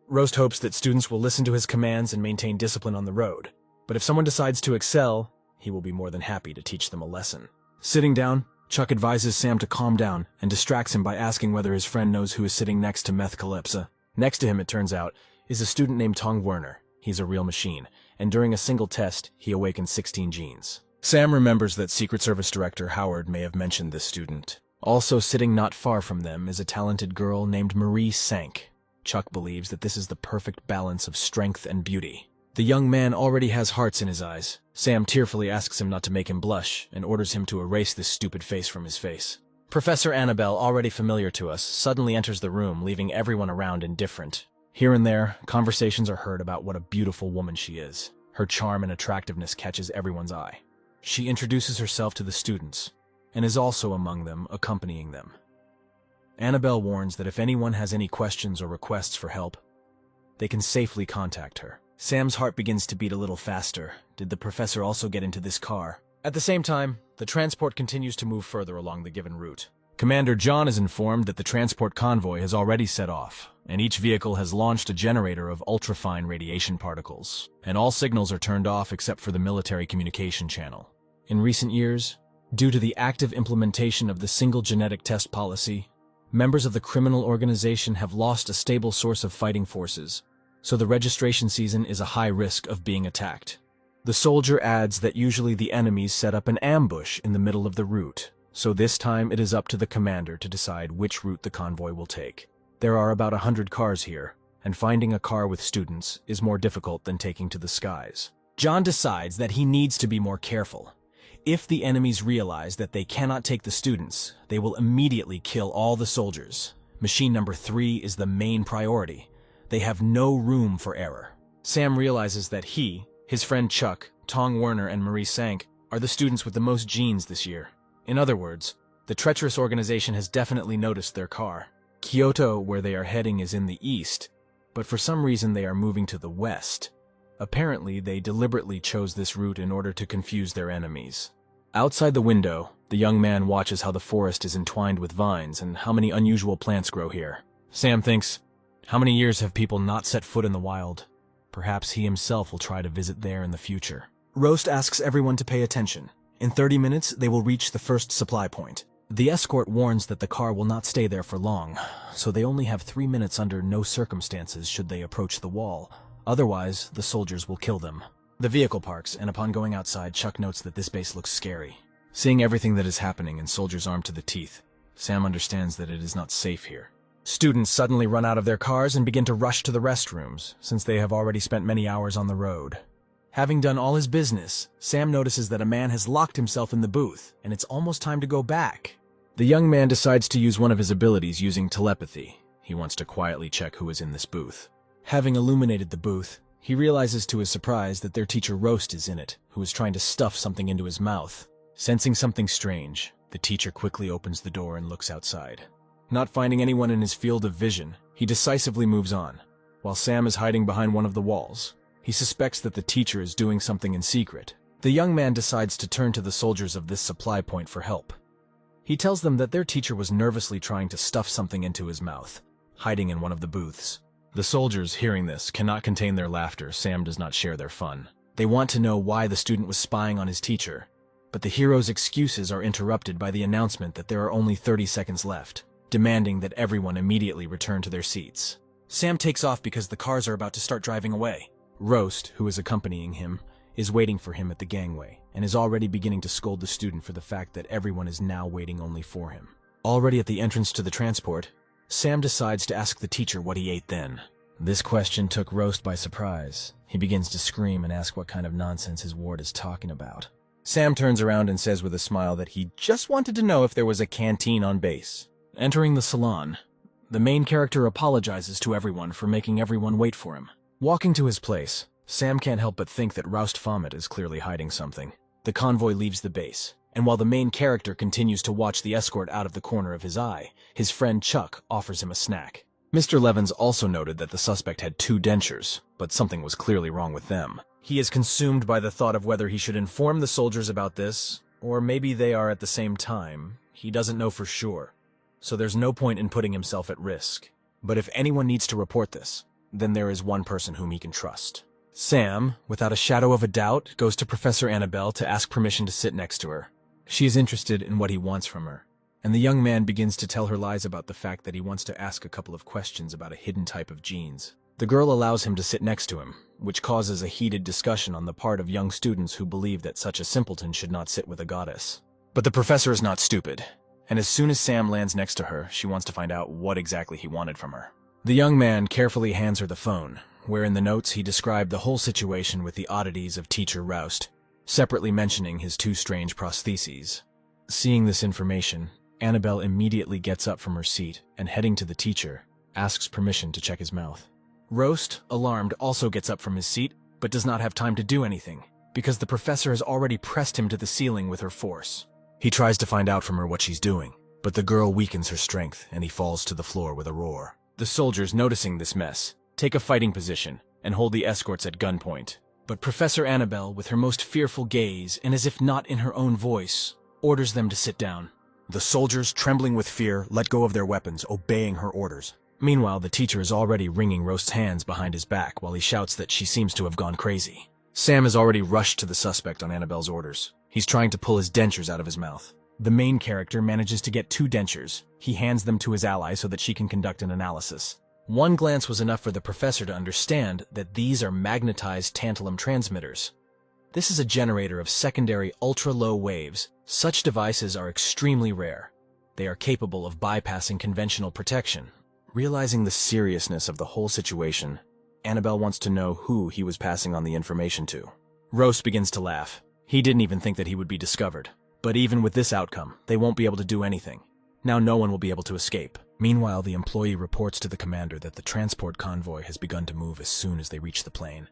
Roast hopes that students will listen to his commands and maintain discipline on the road. But if someone decides to excel, he will be more than happy to teach them a lesson. Sitting down, Chuck advises Sam to calm down and distracts him by asking whether his friend knows who is sitting next to Meth Calypsa. Next to him, it turns out, is a student named Tong Werner. He's a real machine, and during a single test, he awakens 16 genes. Sam remembers that Secret Service Director Howard may have mentioned this student. Also sitting not far from them is a talented girl named Marie Sank. Chuck believes that this is the perfect balance of strength and beauty. The young man already has hearts in his eyes. Sam tearfully asks him not to make him blush and orders him to erase this stupid face from his face. Professor Annabelle, already familiar to us, suddenly enters the room, leaving everyone around indifferent. Here and there, conversations are heard about what a beautiful woman she is. Her charm and attractiveness catches everyone's eye. She introduces herself to the students, and is also among them, accompanying them. Annabelle warns that if anyone has any questions or requests for help, they can safely contact her. Sam's heart begins to beat a little faster. Did the professor also get into this car? At the same time, the transport continues to move further along the given route. Commander John is informed that the transport convoy has already set off, and each vehicle has launched a generator of ultrafine radiation particles, and all signals are turned off except for the military communication channel. In recent years, due to the active implementation of the single genetic test policy, members of the criminal organization have lost a stable source of fighting forces, so the registration season is a high risk of being attacked. The soldier adds that usually the enemies set up an ambush in the middle of the route, so this time it is up to the commander to decide which route the convoy will take. There are about 100 cars here, and finding a car with students is more difficult than taking to the skies. John decides that he needs to be more careful. If the enemies realize that they cannot take the students, they will immediately kill all the soldiers. Machine number 3 is the main priority. They have no room for error. Sam realizes that he, his friend Chuck, Tong Werner, and Marie Sank are the students with the most genes this year. In other words, the treacherous organization has definitely noticed their car. Kyoto, where they are heading, is in the east, but for some reason they are moving to the west. Apparently, they deliberately chose this route in order to confuse their enemies. Outside the window, the young man watches how the forest is entwined with vines and how many unusual plants grow here. Sam thinks, how many years have people not set foot in the wild? Perhaps he himself will try to visit there in the future. Roast asks everyone to pay attention. In 30 minutes, they will reach the first supply point. The escort warns that the car will not stay there for long, so they only have 3 minutes under no circumstances should they approach the wall. Otherwise, the soldiers will kill them. The vehicle parks, and upon going outside, Chuck notes that this base looks scary. Seeing everything that is happening and soldiers armed to the teeth, Sam understands that it is not safe here. Students suddenly run out of their cars and begin to rush to the restrooms, since they have already spent many hours on the road. Having done all his business, Sam notices that a man has locked himself in the booth, and it's almost time to go back. The young man decides to use one of his abilities using telepathy. He wants to quietly check who is in this booth. Having illuminated the booth, he realizes to his surprise that their teacher Roast is in it, who is trying to stuff something into his mouth. Sensing something strange, the teacher quickly opens the door and looks outside. Not finding anyone in his field of vision, he decisively moves on, while Sam is hiding behind one of the walls. He suspects that the teacher is doing something in secret. The young man decides to turn to the soldiers of this supply point for help. He tells them that their teacher was nervously trying to stuff something into his mouth, hiding in one of the booths. The soldiers, hearing this, cannot contain their laughter. Sam does not share their fun. They want to know why the student was spying on his teacher, but the hero's excuses are interrupted by the announcement that there are only 30 seconds left, demanding that everyone immediately return to their seats. Sam takes off because the cars are about to start driving away. Roast, who is accompanying him, is waiting for him at the gangway, and is already beginning to scold the student for the fact that everyone is now waiting only for him. Already at the entrance to the transport, Sam decides to ask the teacher what he ate then. This question took Roast by surprise. He begins to scream and ask what kind of nonsense his ward is talking about. Sam turns around and says with a smile that he just wanted to know if there was a canteen on base. Entering the salon, the main character apologizes to everyone for making everyone wait for him. Walking to his place, Sam can't help but think that Roust Vomit is clearly hiding something. The convoy leaves the base, and while the main character continues to watch the escort out of the corner of his eye, his friend Chuck offers him a snack. Mr. Levins also noted that the suspect had 2 dentures, but something was clearly wrong with them. He is consumed by the thought of whether he should inform the soldiers about this, or maybe they are at the same time. He doesn't know for sure, so there's no point in putting himself at risk. But if anyone needs to report this, then there is one person whom he can trust. Sam, without a shadow of a doubt, goes to Professor Annabelle to ask permission to sit next to her. She is interested in what he wants from her, and the young man begins to tell her lies about the fact that he wants to ask a couple of questions about a hidden type of genes. The girl allows him to sit next to him, which causes a heated discussion on the part of young students who believe that such a simpleton should not sit with a goddess. But the professor is not stupid, and as soon as Sam lands next to her, she wants to find out what exactly he wanted from her. The young man carefully hands her the phone, where in the notes he described the whole situation with the oddities of Teacher Roust, separately mentioning his 2 strange prostheses. Seeing this information, Annabelle immediately gets up from her seat and, heading to the teacher, asks permission to check his mouth. Roast, alarmed, also gets up from his seat, but does not have time to do anything, because the professor has already pressed him to the ceiling with her force. He tries to find out from her what she's doing, but the girl weakens her strength and he falls to the floor with a roar. The soldiers, noticing this mess, take a fighting position and hold the escorts at gunpoint. But Professor Annabelle, with her most fearful gaze and as if not in her own voice, orders them to sit down. The soldiers, trembling with fear, let go of their weapons, obeying her orders. Meanwhile, the teacher is already wringing Roast's hands behind his back while he shouts that she seems to have gone crazy. Sam has already rushed to the suspect on Annabelle's orders. He's trying to pull his dentures out of his mouth. The main character manages to get 2 dentures. He hands them to his ally so that she can conduct an analysis. One glance was enough for the professor to understand that these are magnetized tantalum transmitters. This is a generator of secondary ultra-low waves. Such devices are extremely rare. They are capable of bypassing conventional protection. Realizing the seriousness of the whole situation, Annabelle wants to know who he was passing on the information to. Roast begins to laugh. He didn't even think that he would be discovered. But even with this outcome, they won't be able to do anything. Now no one will be able to escape. Meanwhile, the employee reports to the commander that the transport convoy has begun to move as soon as they reach the plane.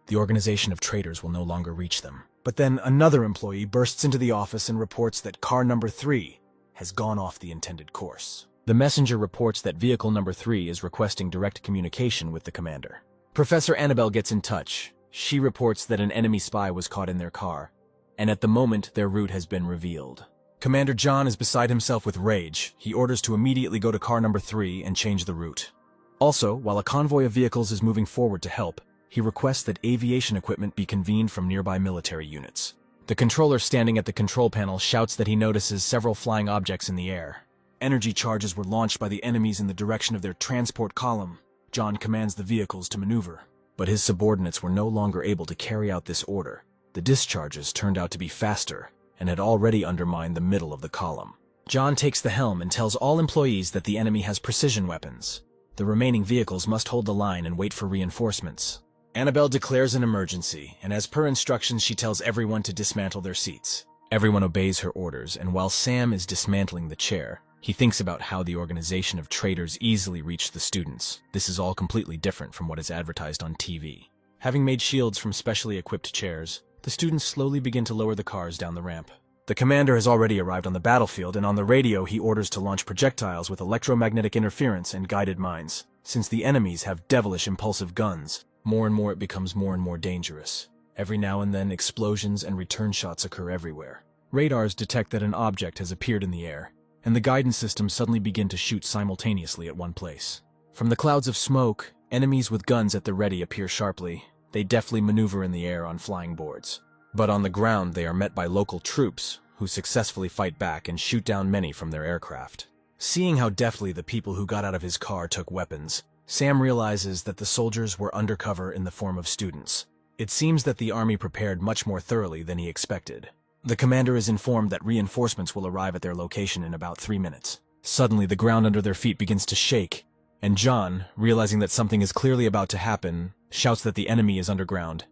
The organization of traitors will no longer reach them. But then another employee bursts into the office and reports that car number 3 has gone off the intended course. The messenger reports that vehicle number 3 is requesting direct communication with the commander. Professor Annabelle gets in touch. She reports that an enemy spy was caught in their car, and at the moment their route has been revealed. Commander John is beside himself with rage. He orders to immediately go to car number 3 and change the route. Also, while a convoy of vehicles is moving forward to help, he requests that aviation equipment be convened from nearby military units. The controller standing at the control panel shouts that he notices several flying objects in the air. Energy charges were launched by the enemies in the direction of their transport column. John commands the vehicles to maneuver, but his subordinates were no longer able to carry out this order. The discharges turned out to be faster and had already undermined the middle of the column. John takes the helm and tells all employees that the enemy has precision weapons. The remaining vehicles must hold the line and wait for reinforcements. Annabelle declares an emergency, and as per instructions she tells everyone to dismantle their seats. Everyone obeys her orders, and while Sam is dismantling the chair, he thinks about how the organization of traitors easily reached the students. This is all completely different from what is advertised on TV. Having made shields from specially equipped chairs, the students slowly begin to lower the cars down the ramp. The commander has already arrived on the battlefield, and on the radio he orders to launch projectiles with electromagnetic interference and guided mines. Since the enemies have devilish impulsive guns, more and more it becomes more and more dangerous. Every now and then explosions and return shots occur everywhere. Radars detect that an object has appeared in the air, and the guidance systems suddenly begin to shoot simultaneously at one place. From the clouds of smoke, enemies with guns at the ready appear sharply. They deftly maneuver in the air on flying boards. But on the ground they are met by local troops, who successfully fight back and shoot down many from their aircraft. Seeing how deftly the people who got out of his car took weapons, Sam realizes that the soldiers were undercover in the form of students. It seems that the army prepared much more thoroughly than he expected. The commander is informed that reinforcements will arrive at their location in about 3 minutes. Suddenly, the ground under their feet begins to shake, and John, realizing that something is clearly about to happen, shouts that the enemy is underground.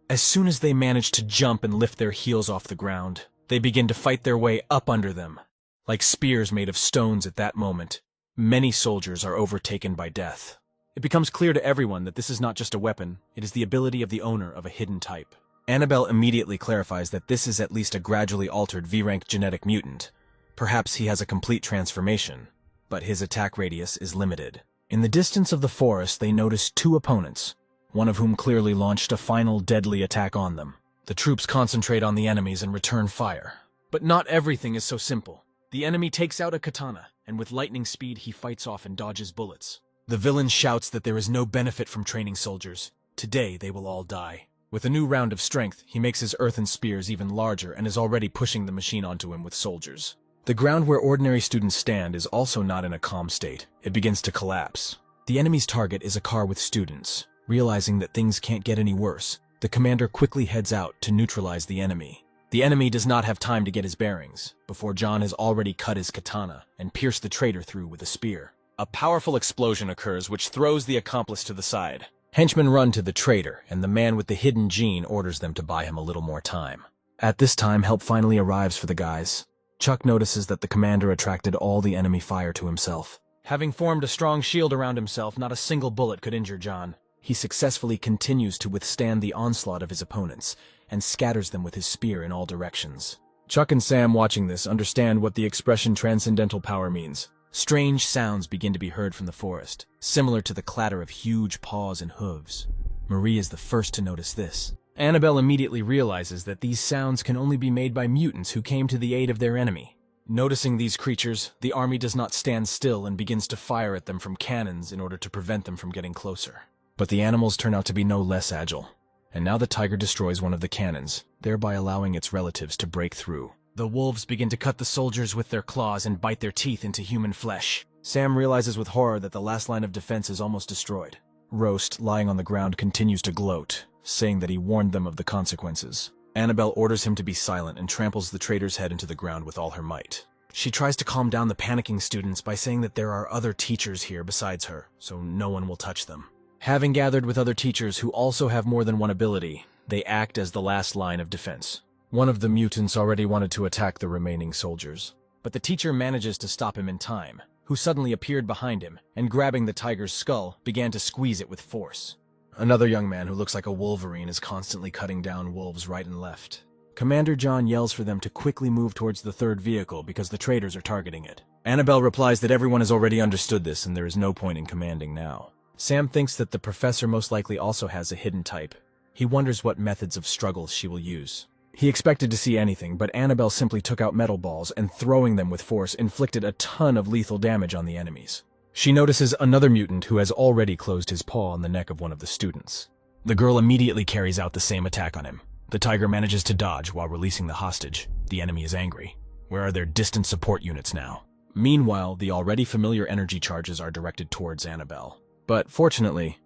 As soon as they manage to jump and lift their heels off the ground, they begin to fight their way up under them. Like spears made of stones at that moment, many soldiers are overtaken by death. It becomes clear to everyone that this is not just a weapon, it is the ability of the owner of a hidden type. Annabelle immediately clarifies that this is at least a gradually altered V-rank genetic mutant. Perhaps he has a complete transformation, but his attack radius is limited. In the distance of the forest, they notice 2 opponents, one of whom clearly launched a final deadly attack on them. The troops concentrate on the enemies and return fire. But not everything is so simple. The enemy takes out a katana, and with lightning speed he fights off and dodges bullets. The villain shouts that there is no benefit from training soldiers. Today they will all die. With a new round of strength, he makes his earthen spears even larger and is already pushing the machine onto him with soldiers. The ground where ordinary students stand is also not in a calm state. It begins to collapse. The enemy's target is a car with students. Realizing that things can't get any worse, the commander quickly heads out to neutralize the enemy. The enemy does not have time to get his bearings, before John has already cut his katana and pierced the traitor through with a spear. A powerful explosion occurs which throws the accomplice to the side. Henchmen run to the traitor, and the man with the hidden gene orders them to buy him a little more time. At this time, help finally arrives for the guys. Chuck notices that the commander attracted all the enemy fire to himself. Having formed a strong shield around himself, not a single bullet could injure John. He successfully continues to withstand the onslaught of his opponents, and scatters them with his spear in all directions. Chuck and Sam, watching this, understand what the expression transcendental power means. Strange sounds begin to be heard from the forest, similar to the clatter of huge paws and hooves. Marie is the first to notice this. Annabelle immediately realizes that these sounds can only be made by mutants who came to the aid of their enemy. Noticing these creatures, the army does not stand still and begins to fire at them from cannons in order to prevent them from getting closer. But the animals turn out to be no less agile, and now the tiger destroys one of the cannons, thereby allowing its relatives to break through. The wolves begin to cut the soldiers with their claws and bite their teeth into human flesh. Sam realizes with horror that the last line of defense is almost destroyed. Roast, lying on the ground, continues to gloat, saying that he warned them of the consequences. Annabelle orders him to be silent and tramples the traitor's head into the ground with all her might. She tries to calm down the panicking students by saying that there are other teachers here besides her, so no one will touch them. Having gathered with other teachers who also have more than one ability, they act as the last line of defense. One of the mutants already wanted to attack the remaining soldiers, but the teacher manages to stop him in time, who suddenly appeared behind him, and grabbing the tiger's skull, began to squeeze it with force. Another young man who looks like a wolverine is constantly cutting down wolves right and left. Commander John yells for them to quickly move towards the third vehicle because the traitors are targeting it. Annabelle replies that everyone has already understood this and there is no point in commanding now. Sam thinks that the professor most likely also has a hidden type. He wonders what methods of struggle she will use. He expected to see anything, but Annabelle simply took out metal balls and throwing them with force inflicted a ton of lethal damage on the enemies. She notices another mutant who has already closed his paw on the neck of one of the students. The girl immediately carries out the same attack on him. The tiger manages to dodge while releasing the hostage. The enemy is angry. Where are their distant support units now? Meanwhile, the already familiar energy charges are directed towards Annabelle. But fortunately,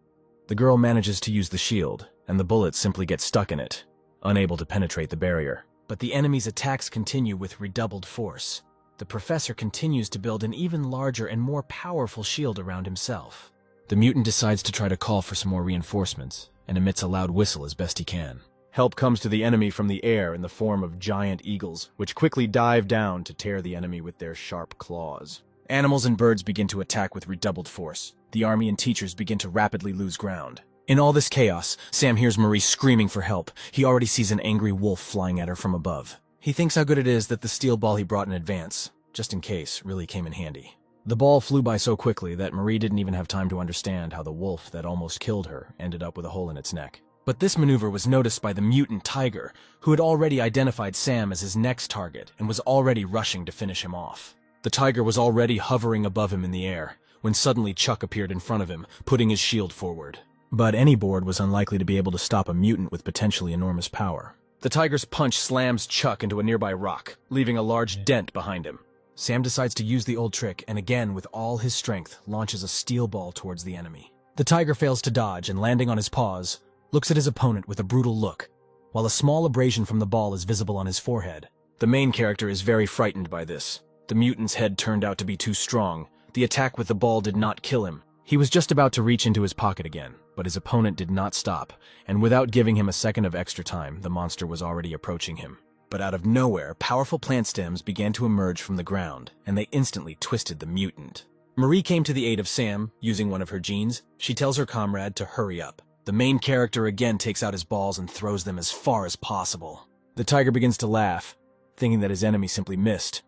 the girl manages to use the shield, and the bullets simply get stuck in it, unable to penetrate the barrier. But the enemy's attacks continue with redoubled force. The professor continues to build an even larger and more powerful shield around himself. The mutant decides to try to call for some more reinforcements, and emits a loud whistle as best he can. Help comes to the enemy from the air in the form of giant eagles, which quickly dive down to tear the enemy with their sharp claws. Animals and birds begin to attack with redoubled force. The army and teachers begin to rapidly lose ground. In all this chaos, Sam hears Marie screaming for help. He already sees an angry wolf flying at her from above. He thinks how good it is that the steel ball he brought in advance, just in case, really came in handy. The ball flew by so quickly that Marie didn't even have time to understand how the wolf that almost killed her ended up with a hole in its neck. But this maneuver was noticed by the mutant tiger, who had already identified Sam as his next target and was already rushing to finish him off. The tiger was already hovering above him in the air, when suddenly Chuck appeared in front of him, putting his shield forward. But any board was unlikely to be able to stop a mutant with potentially enormous power. The tiger's punch slams Chuck into a nearby rock, leaving a large dent behind him. Sam decides to use the old trick and again, with all his strength, launches a steel ball towards the enemy. The tiger fails to dodge and, landing on his paws, looks at his opponent with a brutal look, while a small abrasion from the ball is visible on his forehead. The main character is very frightened by this. The mutant's head turned out to be too strong. The attack with the ball did not kill him. He was just about to reach into his pocket again, but his opponent did not stop, and without giving him a second of extra time, the monster was already approaching him. But out of nowhere, powerful plant stems began to emerge from the ground, and they instantly twisted the mutant. Marie came to the aid of Sam, using one of her genes. She tells her comrade to hurry up. The main character again takes out his balls and throws them as far as possible. The tiger begins to laugh, thinking that his enemy simply missed,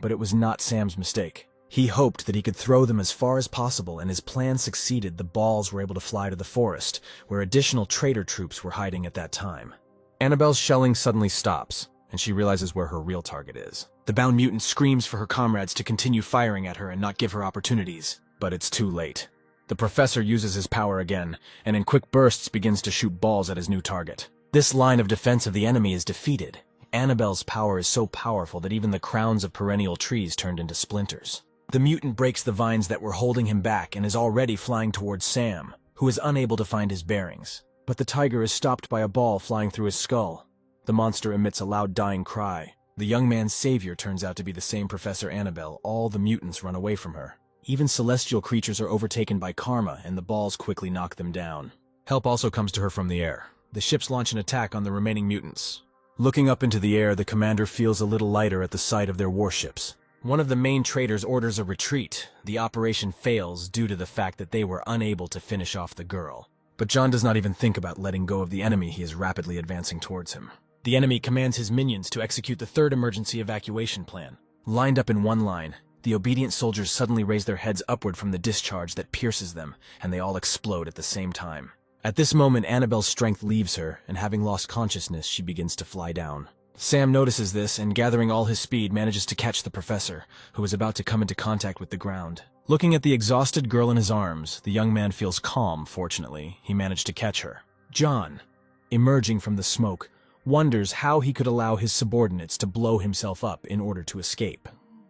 but it was not Sam's mistake. He hoped that he could throw them as far as possible, and his plan succeeded. The balls were able to fly to the forest, where additional traitor troops were hiding at that time. Annabelle's shelling suddenly stops, and she realizes where her real target is. The bound mutant screams for her comrades to continue firing at her and not give her opportunities, but it's too late. The professor uses his power again, and in quick bursts begins to shoot balls at his new target. This line of defense of the enemy is defeated. Annabelle's power is so powerful that even the crowns of perennial trees turned into splinters. The mutant breaks the vines that were holding him back and is already flying towards Sam, who is unable to find his bearings. But the tiger is stopped by a ball flying through his skull. The monster emits a loud dying cry. The young man's savior turns out to be the same Professor Annabelle. All the mutants run away from her. Even celestial creatures are overtaken by karma, and the balls quickly knock them down. Help also comes to her from the air. The ships launch an attack on the remaining mutants. Looking up into the air, the commander feels a little lighter at the sight of their warships. One of the main traitors orders a retreat. The operation fails due to the fact that they were unable to finish off the girl. But John does not even think about letting go of the enemy. He is rapidly advancing towards him. The enemy commands his minions to execute the third emergency evacuation plan. Lined up in one line, the obedient soldiers suddenly raise their heads upward from the discharge that pierces them, and they all explode at the same time. At this moment, Annabelle's strength leaves her, and having lost consciousness, she begins to fly down. Sam notices this and, gathering all his speed, manages to catch the professor, who is about to come into contact with the ground. Looking at the exhausted girl in his arms, the young man feels calm. Fortunately, he managed to catch her. John, emerging from the smoke, wonders how he could allow his subordinates to blow himself up in order to escape.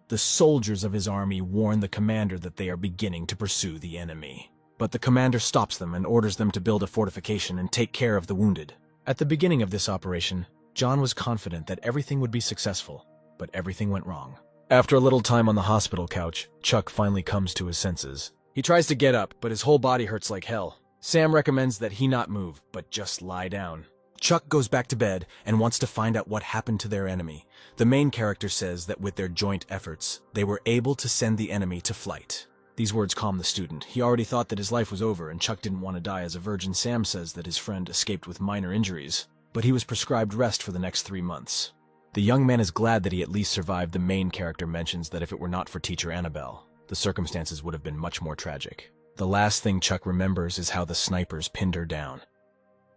The soldiers of his army warn the commander that they are beginning to pursue the enemy. But the commander stops them and orders them to build a fortification and take care of the wounded. At the beginning of this operation, John was confident that everything would be successful, but everything went wrong. After a little time on the hospital couch, Chuck finally comes to his senses. He tries to get up, but his whole body hurts like hell. Sam recommends that he not move, but just lie down. Chuck goes back to bed and wants to find out what happened to their enemy. The main character says that with their joint efforts, they were able to send the enemy to flight. These words calm the student. He already thought that his life was over, and Chuck didn't want to die as a virgin. Sam says that his friend escaped with minor injuries, but he was prescribed rest for the next 3 months. The young man is glad that he at least survived. The main character mentions that if it were not for teacher Annabelle, the circumstances would have been much more tragic. The last thing Chuck remembers is how the snipers pinned her down.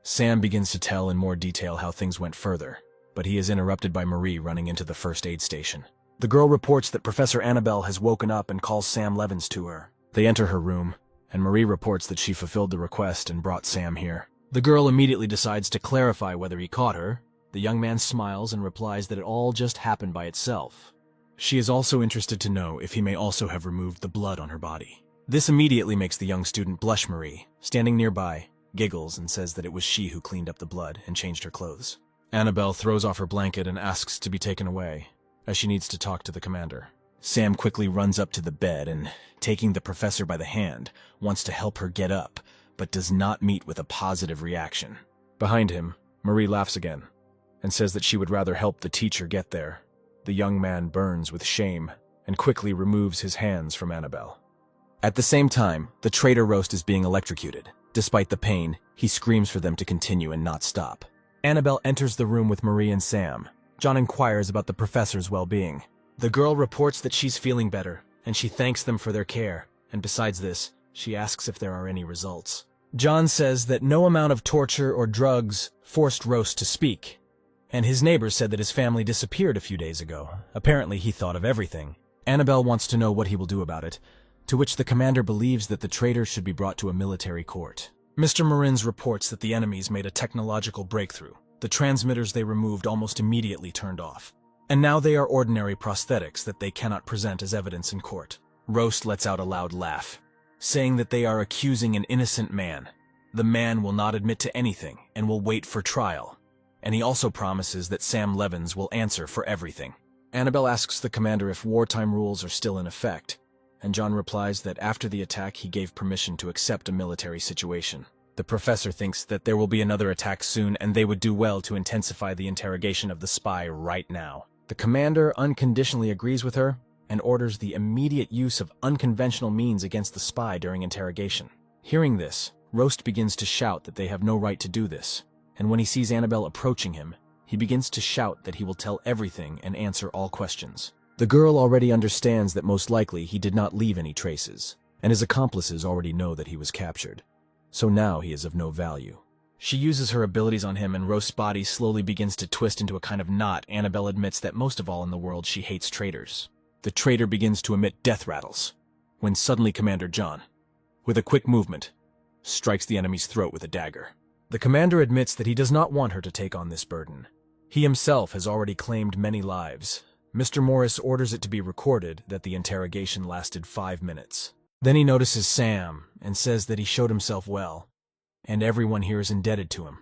Sam begins to tell in more detail how things went further, but he is interrupted by Marie running into the first aid station. The girl reports that Professor Annabelle has woken up and calls Sam Levins to her. They enter her room, and Marie reports that she fulfilled the request and brought Sam here. The girl immediately decides to clarify whether he caught her. The young man smiles and replies that it all just happened by itself. She is also interested to know if he may also have removed the blood on her body. This immediately makes the young student blush. Marie, standing nearby, giggles and says that it was she who cleaned up the blood and changed her clothes. Annabelle throws off her blanket and asks to be taken away, as she needs to talk to the commander. Sam quickly runs up to the bed and, taking the professor by the hand, wants to help her get up, but does not meet with a positive reaction. Behind him, Marie laughs again, and says that she would rather help the teacher get there. The young man burns with shame, and quickly removes his hands from Annabelle. At the same time, the traitor roast is being electrocuted. Despite the pain, he screams for them to continue and not stop. Annabelle enters the room with Marie and Sam. John inquires about the professor's well-being. The girl reports that she's feeling better, and she thanks them for their care, and besides this, she asks if there are any results. John says that no amount of torture or drugs forced Roast to speak, and his neighbors said that his family disappeared a few days ago. Apparently he thought of everything. Annabelle wants to know what he will do about it, to which the commander believes that the traitor should be brought to a military court. Mr. Marins reports that the enemies made a technological breakthrough. The transmitters they removed almost immediately turned off, and now they are ordinary prosthetics that they cannot present as evidence in court. Roast lets out a loud laugh, saying that they are accusing an innocent man. The man will not admit to anything and will wait for trial, and he also promises that Sam Levins will answer for everything. Annabelle asks the commander if wartime rules are still in effect, and John replies that after the attack he gave permission to accept a military situation. The professor thinks that there will be another attack soon and they would do well to intensify the interrogation of the spy right now. The commander unconditionally agrees with her and orders the immediate use of unconventional means against the spy during interrogation. Hearing this, Roast begins to shout that they have no right to do this, and when he sees Annabelle approaching him, he begins to shout that he will tell everything and answer all questions. The girl already understands that most likely he did not leave any traces, and his accomplices already know that he was captured. So now he is of no value. She uses her abilities on him and Roast's body slowly begins to twist into a kind of knot. Annabelle admits that most of all in the world she hates traitors. The traitor begins to emit death rattles, when suddenly Commander John, with a quick movement, strikes the enemy's throat with a dagger. The commander admits that he does not want her to take on this burden. He himself has already claimed many lives. Mr. Morris orders it to be recorded that the interrogation lasted 5 minutes. Then he notices Sam and says that he showed himself well, and everyone here is indebted to him.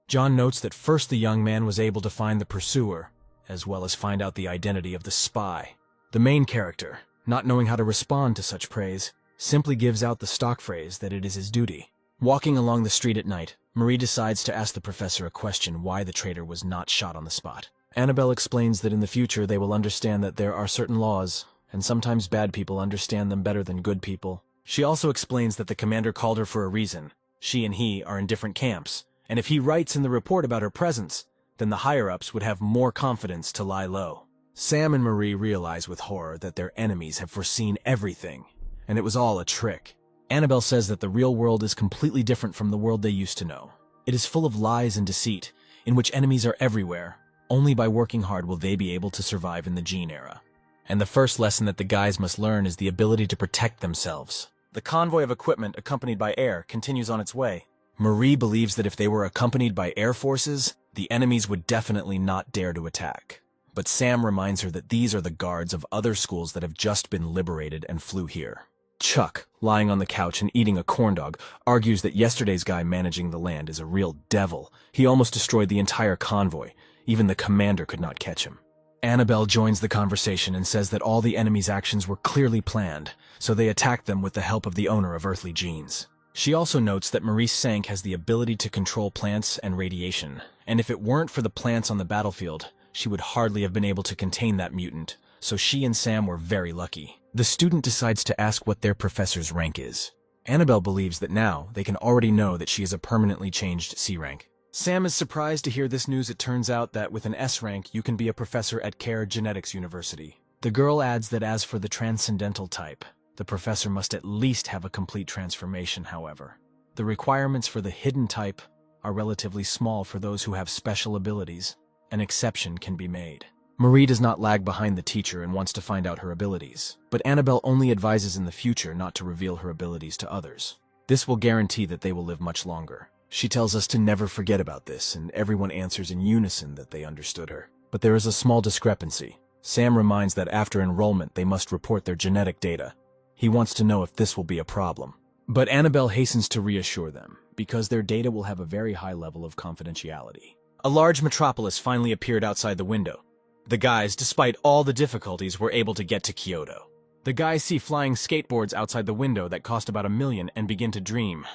John notes that first the young man was able to find the pursuer, as well as find out the identity of the spy. The main character, not knowing how to respond to such praise, simply gives out the stock phrase that it is his duty. Walking along the street at night, Marie decides to ask the professor a question why the traitor was not shot on the spot. Annabelle explains that in the future they will understand that there are certain laws, and sometimes bad people understand them better than good people. She also explains that the commander called her for a reason. She and he are in different camps, and if he writes in the report about her presence, then the higher-ups would have more confidence to lie low. Sam and Marie realize with horror that their enemies have foreseen everything, and it was all a trick. Annabelle says that the real world is completely different from the world they used to know. It is full of lies and deceit, in which enemies are everywhere. Only by working hard will they be able to survive in the Gene era. And the first lesson that the guys must learn is the ability to protect themselves. The convoy of equipment accompanied by air continues on its way. Marie believes that if they were accompanied by air forces, the enemies would definitely not dare to attack. But Sam reminds her that these are the guards of other schools that have just been liberated and flew here. Chuck, lying on the couch and eating a corn dog, argues that yesterday's guy managing the land is a real devil. He almost destroyed the entire convoy. Even the commander could not catch him. Annabelle joins the conversation and says that all the enemy's actions were clearly planned, so they attacked them with the help of the owner of earthly genes. She also notes that Maurice Sank has the ability to control plants and radiation, and if it weren't for the plants on the battlefield, she would hardly have been able to contain that mutant, so she and Sam were very lucky. The student decides to ask what their professor's rank is. Annabelle believes that now they can already know that she is a permanently changed C rank. Sam is surprised to hear this news. It turns out that with an S rank, you can be a professor at Care Genetics University. The girl adds that as for the transcendental type, the professor must at least have a complete transformation, however. The requirements for the hidden type are relatively small for those who have special abilities. An exception can be made. Marie does not lag behind the teacher and wants to find out her abilities, but Annabelle only advises in the future not to reveal her abilities to others. This will guarantee that they will live much longer. She tells us to never forget about this, and everyone answers in unison that they understood her. But there is a small discrepancy. Sam reminds that after enrollment they must report their genetic data. He wants to know if this will be a problem. But Annabelle hastens to reassure them, because their data will have a very high level of confidentiality. A large metropolis finally appeared outside the window. The guys, despite all the difficulties, were able to get to Kyoto. The guys see flying skateboards outside the window that cost about $1 million and begin to dream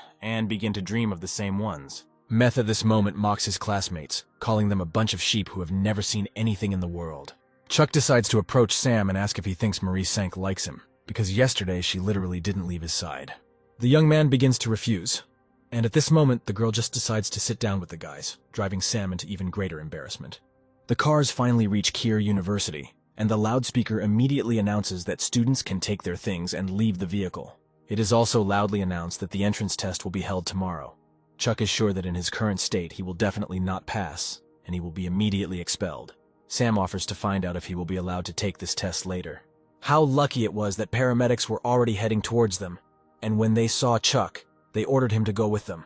of the same ones. Meth at this moment mocks his classmates, calling them a bunch of sheep who have never seen anything in the world. Chuck decides to approach Sam and ask if he thinks Maurice Sank likes him, because yesterday she literally didn't leave his side. The young man begins to refuse, and at this moment the girl just decides to sit down with the guys, driving Sam into even greater embarrassment. The cars finally reach Kier University, and the loudspeaker immediately announces that students can take their things and leave the vehicle. It is also loudly announced that the entrance test will be held tomorrow. Chuck is sure that in his current state he will definitely not pass, and he will be immediately expelled. Sam offers to find out if he will be allowed to take this test later. How lucky it was that paramedics were already heading towards them, and when they saw Chuck, they ordered him to go with them,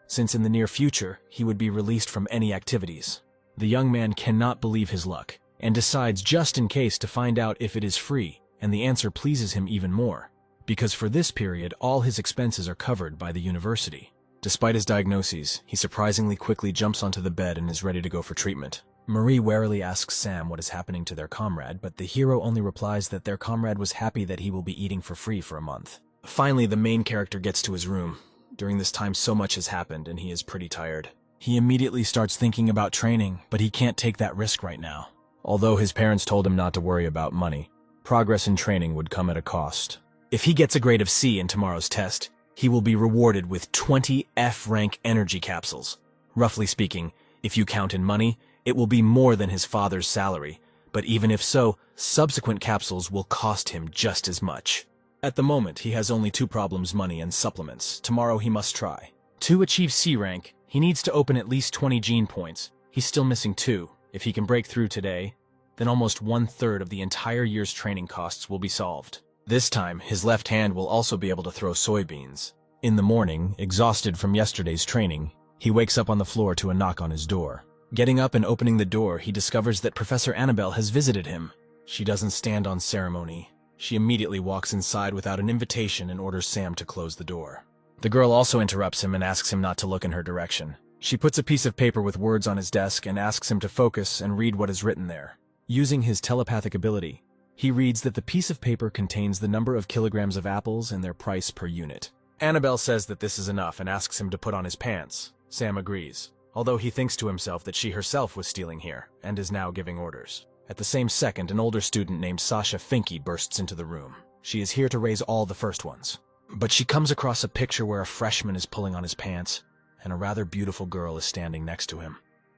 since in the near future he would be released from any activities. The young man cannot believe his luck, and decides just in case to find out if it is free, and the answer pleases him even more, because for this period all his expenses are covered by the university. Despite his diagnoses, he surprisingly quickly jumps onto the bed and is ready to go for treatment. Marie warily asks Sam what is happening to their comrade, but the hero only replies that their comrade was happy that he will be eating for free for a month. Finally, the main character gets to his room. During this time so much has happened and he is pretty tired. He immediately starts thinking about training, but he can't take that risk right now. Although his parents told him not to worry about money, progress in training would come at a cost. If he gets a grade of C in tomorrow's test, he will be rewarded with 20 F-rank energy capsules. Roughly speaking, if you count in money, it will be more than his father's salary, but even if so, subsequent capsules will cost him just as much. At the moment, he has only two problems: money and supplements. Tomorrow he must try. To achieve C rank, he needs to open at least 20 gene points. He's still missing 2. If he can break through today, then almost 1/3 of the entire year's training costs will be solved. This time, his left hand will also be able to throw soybeans. In the morning, exhausted from yesterday's training, he wakes up on the floor to a knock on his door. Getting up and opening the door, he discovers that Professor Annabelle has visited him. She doesn't stand on ceremony. She immediately walks inside without an invitation and orders Sam to close the door. The girl also interrupts him and asks him not to look in her direction. She puts a piece of paper with words on his desk and asks him to focus and read what is written there. Using his telepathic ability, he reads that the piece of paper contains the number of kilograms of apples and their price per unit. Annabelle says that this is enough and asks him to put on his pants. Sam agrees, although he thinks to himself that she herself was stealing here and is now giving orders. At the same second, an older student named Sasha Finke bursts into the room. She is here to raise all the first ones. But she comes across a picture where a freshman is pulling on his pants, and a rather beautiful girl is standing next to him.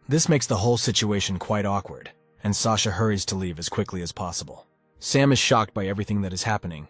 This makes the whole situation quite awkward, and Sasha hurries to leave as quickly as possible. Sam is shocked by everything that is happening,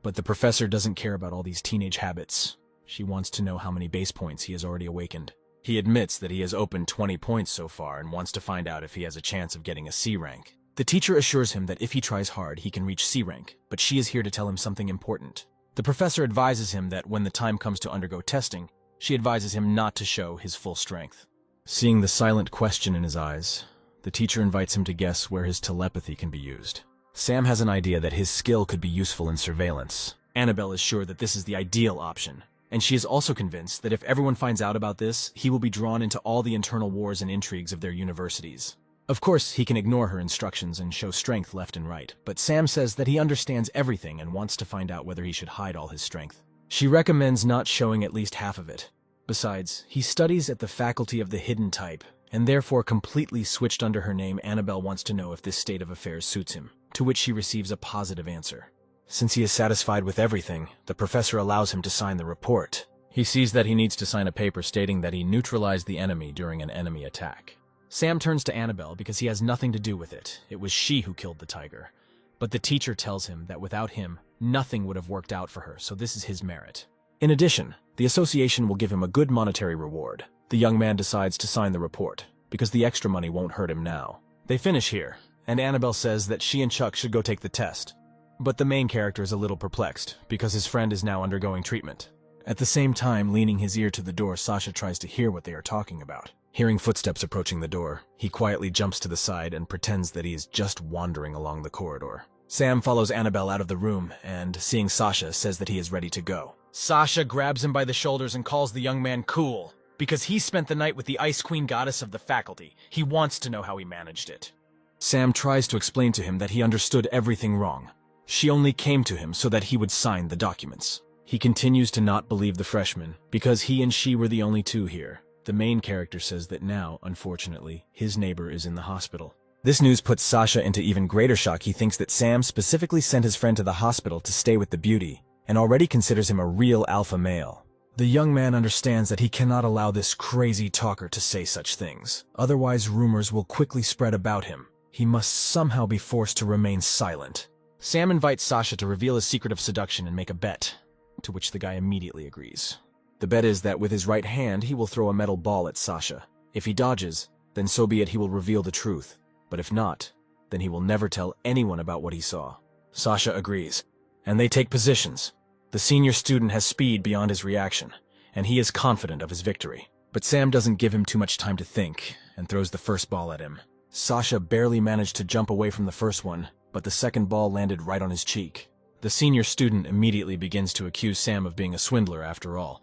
but the professor doesn't care about all these teenage habits. She wants to know how many base points he has already awakened. He admits that he has opened 20 points so far and wants to find out if he has a chance of getting a C rank. The teacher assures him that if he tries hard, he can reach C rank, but she is here to tell him something important. The professor advises him that when the time comes to undergo testing, she advises him not to show his full strength. Seeing the silent question in his eyes, the teacher invites him to guess where his telepathy can be used. Sam has an idea that his skill could be useful in surveillance. Annabelle is sure that this is the ideal option, and she is also convinced that if everyone finds out about this, he will be drawn into all the internal wars and intrigues of their universities. Of course, he can ignore her instructions and show strength left and right, but Sam says that he understands everything and wants to find out whether he should hide all his strength. She recommends not showing at least half of it. Besides, he studies at the Faculty of the Hidden Type, and therefore completely switched under her name. Annabelle wants to know if this state of affairs suits him, to which she receives a positive answer. Since he is satisfied with everything, the professor allows him to sign the report. He sees that he needs to sign a paper stating that he neutralized the enemy during an enemy attack. Sam turns to Annabelle because he has nothing to do with it. It was she who killed the tiger. But the teacher tells him that without him, nothing would have worked out for her, so this is his merit. In addition, the association will give him a good monetary reward. The young man decides to sign the report, because the extra money won't hurt him now. They finish here, and Annabelle says that she and Chuck should go take the test. But the main character is a little perplexed, because his friend is now undergoing treatment. At the same time, leaning his ear to the door, Sasha tries to hear what they are talking about. Hearing footsteps approaching the door, he quietly jumps to the side and pretends that he is just wandering along the corridor. Sam follows Annabelle out of the room, and seeing Sasha, says that he is ready to go. Sasha grabs him by the shoulders and calls the young man cool. Because he spent the night with the Ice Queen goddess of the faculty, he wants to know how he managed it. Sam tries to explain to him that he understood everything wrong. She only came to him so that he would sign the documents. He continues to not believe the freshman, because he and she were the only two here. The main character says that now, unfortunately, his neighbor is in the hospital. This news puts Sasha into even greater shock. He thinks that Sam specifically sent his friend to the hospital to stay with the beauty, and already considers him a real alpha male. The young man understands that he cannot allow this crazy talker to say such things. Otherwise, rumors will quickly spread about him. He must somehow be forced to remain silent. Sam invites Sasha to reveal his secret of seduction and make a bet, to which the guy immediately agrees. The bet is that with his right hand, he will throw a metal ball at Sasha. If he dodges, then so be it, he will reveal the truth. But if not, then he will never tell anyone about what he saw. Sasha agrees, and they take positions. The senior student has speed beyond his reaction, and he is confident of his victory. But Sam doesn't give him too much time to think, and throws the first ball at him. Sasha barely managed to jump away from the first one, but the second ball landed right on his cheek. The senior student immediately begins to accuse Sam of being a swindler after all.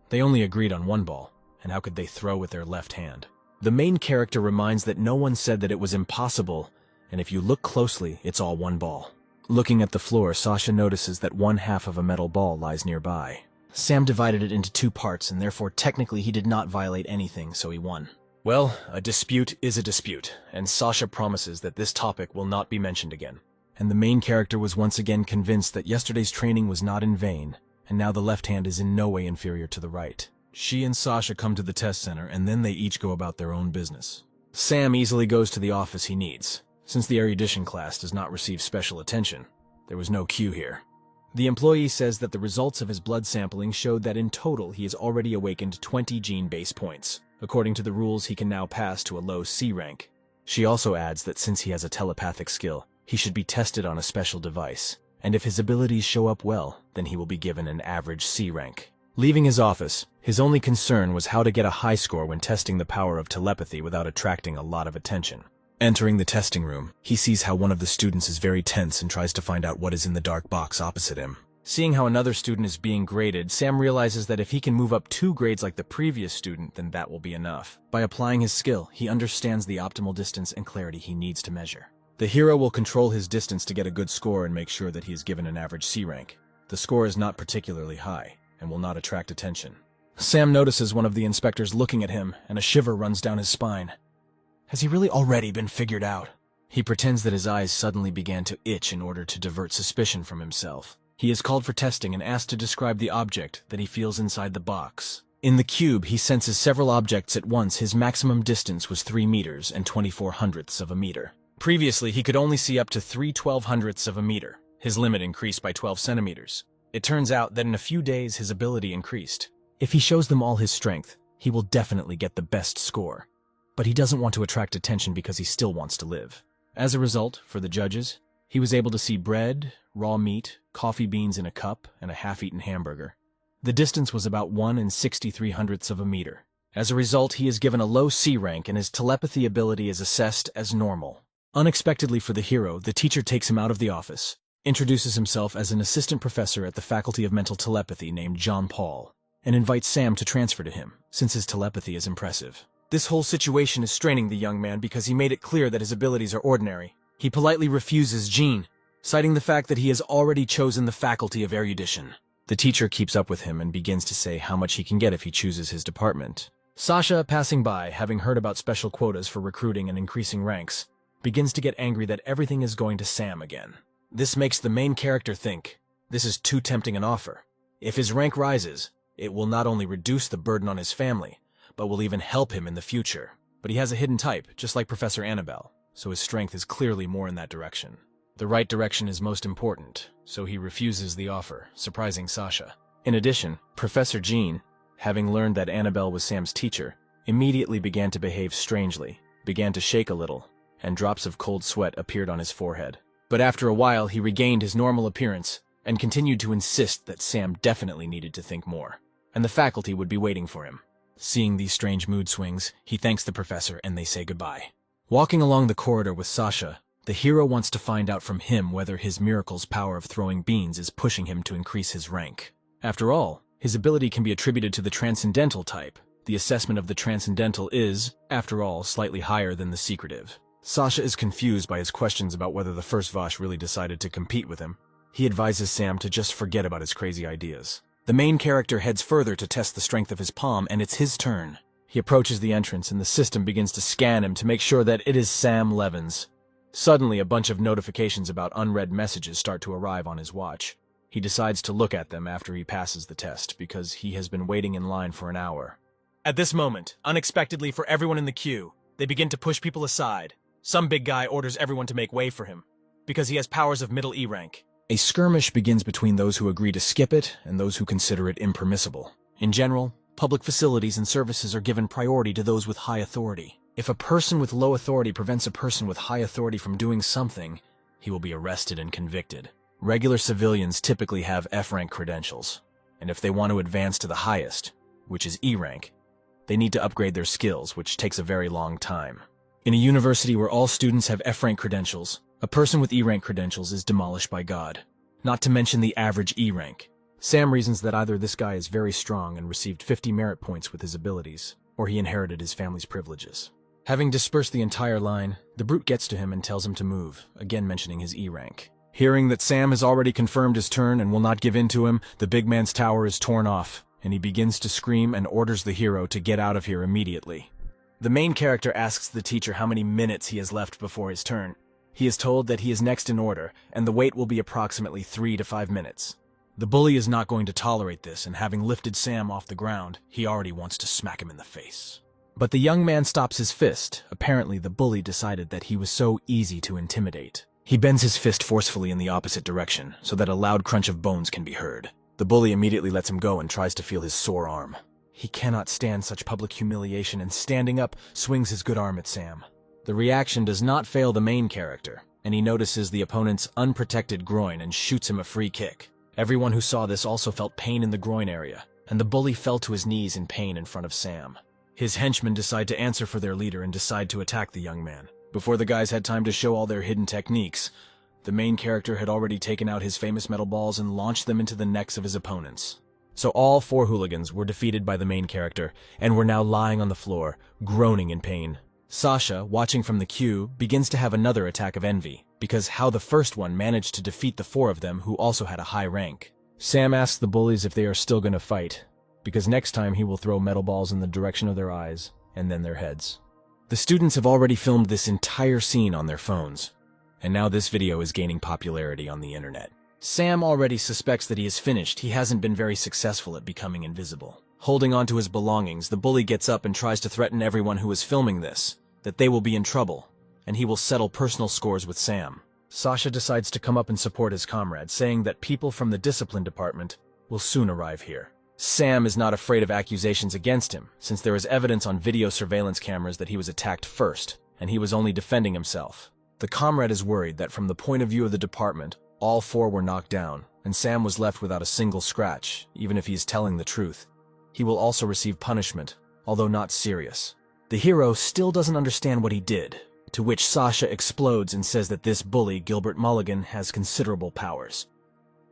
They only agreed on one ball, and how could they throw with their left hand? The main character reminds that no one said that it was impossible, and if you look closely, it's all one ball. Looking at the floor, Sasha notices that one half of a metal ball lies nearby. Sam divided it into two parts, and therefore technically he did not violate anything, so he won. Well, a dispute is a dispute, and Sasha promises that this topic will not be mentioned again. And the main character was once again convinced that yesterday's training was not in vain, and now the left hand is in no way inferior to the right. She and Sasha come to the test center, and then they each go about their own business. Sam easily goes to the office he needs. Since the erudition class does not receive special attention, there was no queue here. The employee says that the results of his blood sampling showed that in total he has already awakened 20 gene base points. According to the rules, he can now pass to a low C rank. She also adds that since he has a telepathic skill, he should be tested on a special device, and if his abilities show up well, then he will be given an average C rank. Leaving his office, his only concern was how to get a high score when testing the power of telepathy without attracting a lot of attention. Entering the testing room, he sees how one of the students is very tense and tries to find out what is in the dark box opposite him. Seeing how another student is being graded, Sam realizes that if he can move up 2 grades like the previous student, then that will be enough. By applying his skill, he understands the optimal distance and clarity he needs to measure. The hero will control his distance to get a good score and make sure that he is given an average C rank. The score is not particularly high and will not attract attention. Sam notices one of the inspectors looking at him, and a shiver runs down his spine. Has he really already been figured out? He pretends that his eyes suddenly began to itch in order to divert suspicion from himself. He is called for testing and asked to describe the object that he feels inside the box. In the cube, he senses several objects at once. His maximum distance was 3 meters and 24 hundredths of a meter. Previously, he could only see up to 3/12 hundredths of a meter. His limit increased by 12 centimeters. It turns out that in a few days, his ability increased. If he shows them all his strength, he will definitely get the best score. But he doesn't want to attract attention because he still wants to live. As a result, for the judges, he was able to see bread, raw meat, coffee beans in a cup, and a half-eaten hamburger. The distance was about 1 63 hundredths of a meter. As a result, he is given a low C rank and his telepathy ability is assessed as normal. Unexpectedly for the hero, the teacher takes him out of the office, introduces himself as an assistant professor at the Faculty of Mental Telepathy named John Paul, and invites Sam to transfer to him, since his telepathy is impressive. This whole situation is straining the young man because he made it clear that his abilities are ordinary. He politely refuses Jean, citing the fact that he has already chosen the Faculty of Erudition. The teacher keeps up with him and begins to say how much he can get if he chooses his department. Sasha, passing by, having heard about special quotas for recruiting and increasing ranks, begins to get angry that everything is going to Sam again. This makes the main character think, this is too tempting an offer. If his rank rises, it will not only reduce the burden on his family, but will even help him in the future. But he has a hidden type, just like Professor Annabelle, so his strength is clearly more in that direction. The right direction is most important, so he refuses the offer, surprising Sasha. In addition, Professor Jean, having learned that Annabelle was Sam's teacher, immediately began to behave strangely, began to shake a little, and drops of cold sweat appeared on his forehead. But after a while, he regained his normal appearance and continued to insist that Sam definitely needed to think more, and the faculty would be waiting for him. Seeing these strange mood swings, he thanks the professor and they say goodbye. Walking along the corridor with Sasha, the hero wants to find out from him whether his miracle's power of throwing beans is pushing him to increase his rank. After all, his ability can be attributed to the transcendental type. The assessment of the transcendental is, after all, slightly higher than the secretive. Sasha is confused by his questions about whether the first Vosh really decided to compete with him. He advises Sam to just forget about his crazy ideas. The main character heads further to test the strength of his palm, and it's his turn. He approaches the entrance, and the system begins to scan him to make sure that it is Sam Levins. Suddenly, a bunch of notifications about unread messages start to arrive on his watch. He decides to look at them after he passes the test, because he has been waiting in line for an hour. At this moment, unexpectedly for everyone in the queue, they begin to push people aside. Some big guy orders everyone to make way for him, because he has powers of middle E rank. A skirmish begins between those who agree to skip it and those who consider it impermissible. In general, public facilities and services are given priority to those with high authority. If a person with low authority prevents a person with high authority from doing something, he will be arrested and convicted. Regular civilians typically have F-rank credentials, and if they want to advance to the highest, which is E rank, they need to upgrade their skills, which takes a very long time. In a university where all students have F-rank credentials, a person with E-rank credentials is demolished by God. Not to mention the average E-rank. Sam reasons that either this guy is very strong and received 50 merit points with his abilities, or he inherited his family's privileges. Having dispersed the entire line, the brute gets to him and tells him to move, again mentioning his E-rank. Hearing that Sam has already confirmed his turn and will not give in to him, the big man's tower is torn off, and he begins to scream and orders the hero to get out of here immediately. The main character asks the teacher how many minutes he has left before his turn. He is told that he is next in order, and the wait will be approximately 3 to 5 minutes. The bully is not going to tolerate this, and having lifted Sam off the ground, he already wants to smack him in the face. But the young man stops his fist. Apparently, the bully decided that he was so easy to intimidate. He bends his fist forcefully in the opposite direction, so that a loud crunch of bones can be heard. The bully immediately lets him go and tries to feel his sore arm. He cannot stand such public humiliation, and standing up, swings his good arm at Sam. The reaction does not fail the main character, and he notices the opponent's unprotected groin and shoots him a free kick. Everyone who saw this also felt pain in the groin area, and the bully fell to his knees in pain in front of Sam. His henchmen decide to answer for their leader and decide to attack the young man. Before the guys had time to show all their hidden techniques, the main character had already taken out his famous metal balls and launched them into the necks of his opponents. So all 4 hooligans were defeated by the main character, and were now lying on the floor, groaning in pain. Sasha, watching from the queue, begins to have another attack of envy, because how the first one managed to defeat the 4 of them who also had a high rank. Sam asks the bullies if they are still going to fight, because next time he will throw metal balls in the direction of their eyes and then their heads. The students have already filmed this entire scene on their phones, and now this video is gaining popularity on the internet. Sam already suspects that he is finished. He hasn't been very successful at becoming invisible. Holding on to his belongings, the bully gets up and tries to threaten everyone who is filming this, that they will be in trouble, and he will settle personal scores with Sam. Sasha decides to come up and support his comrade, saying that people from the discipline department will soon arrive here. Sam is not afraid of accusations against him, since there is evidence on video surveillance cameras that he was attacked first, and he was only defending himself. The comrade is worried that from the point of view of the department, all 4 were knocked down, and Sam was left without a single scratch, even if he is telling the truth. He will also receive punishment, although not serious. The hero still doesn't understand what he did, to which Sasha explodes and says that this bully, Gilbert Mulligan, has considerable powers,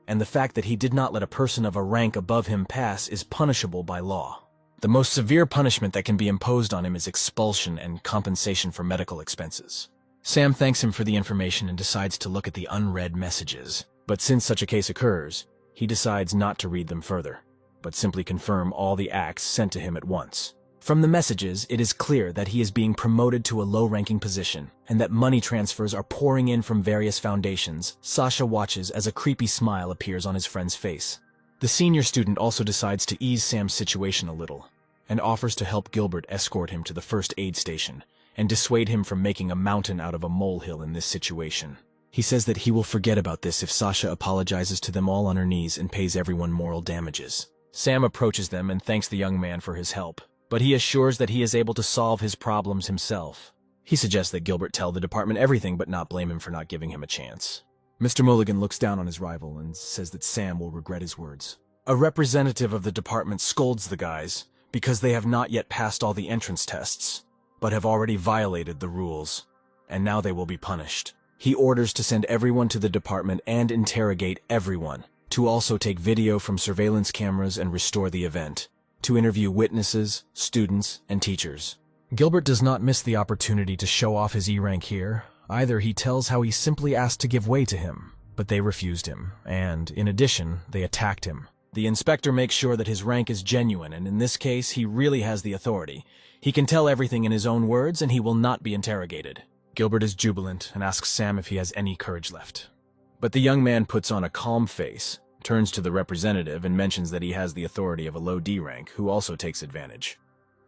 and the fact that he did not let a person of a rank above him pass is punishable by law. The most severe punishment that can be imposed on him is expulsion and compensation for medical expenses. Sam thanks him for the information and decides to look at the unread messages, but since such a case occurs, he decides not to read them further, but simply confirm all the acts sent to him at once. From the messages, it is clear that he is being promoted to a low-ranking position, and that money transfers are pouring in from various foundations. Sasha watches as a creepy smile appears on his friend's face. The senior student also decides to ease Sam's situation a little, and offers to help Gilbert escort him to the first aid station, and dissuade him from making a mountain out of a molehill in this situation. He says that he will forget about this if Sasha apologizes to them all on her knees and pays everyone moral damages. Sam approaches them and thanks the young man for his help, but he assures that he is able to solve his problems himself. He suggests that Gilbert tell the department everything but not blame him for not giving him a chance. Mr. Mulligan looks down on his rival and says that Sam will regret his words. A representative of the department scolds the guys because they have not yet passed all the entrance tests, but have already violated the rules, and now they will be punished. He orders to send everyone to the department and interrogate everyone, to also take video from surveillance cameras and restore the event, to interview witnesses, students, and teachers. Gilbert does not miss the opportunity to show off his E-rank here. Either he tells how he simply asked to give way to him, but they refused him, and, in addition, they attacked him. The inspector makes sure that his rank is genuine, and in this case, he really has the authority. He can tell everything in his own words, and he will not be interrogated. Gilbert is jubilant and asks Sam if he has any courage left. But the young man puts on a calm face, turns to the representative, and mentions that he has the authority of a low D rank, who also takes advantage.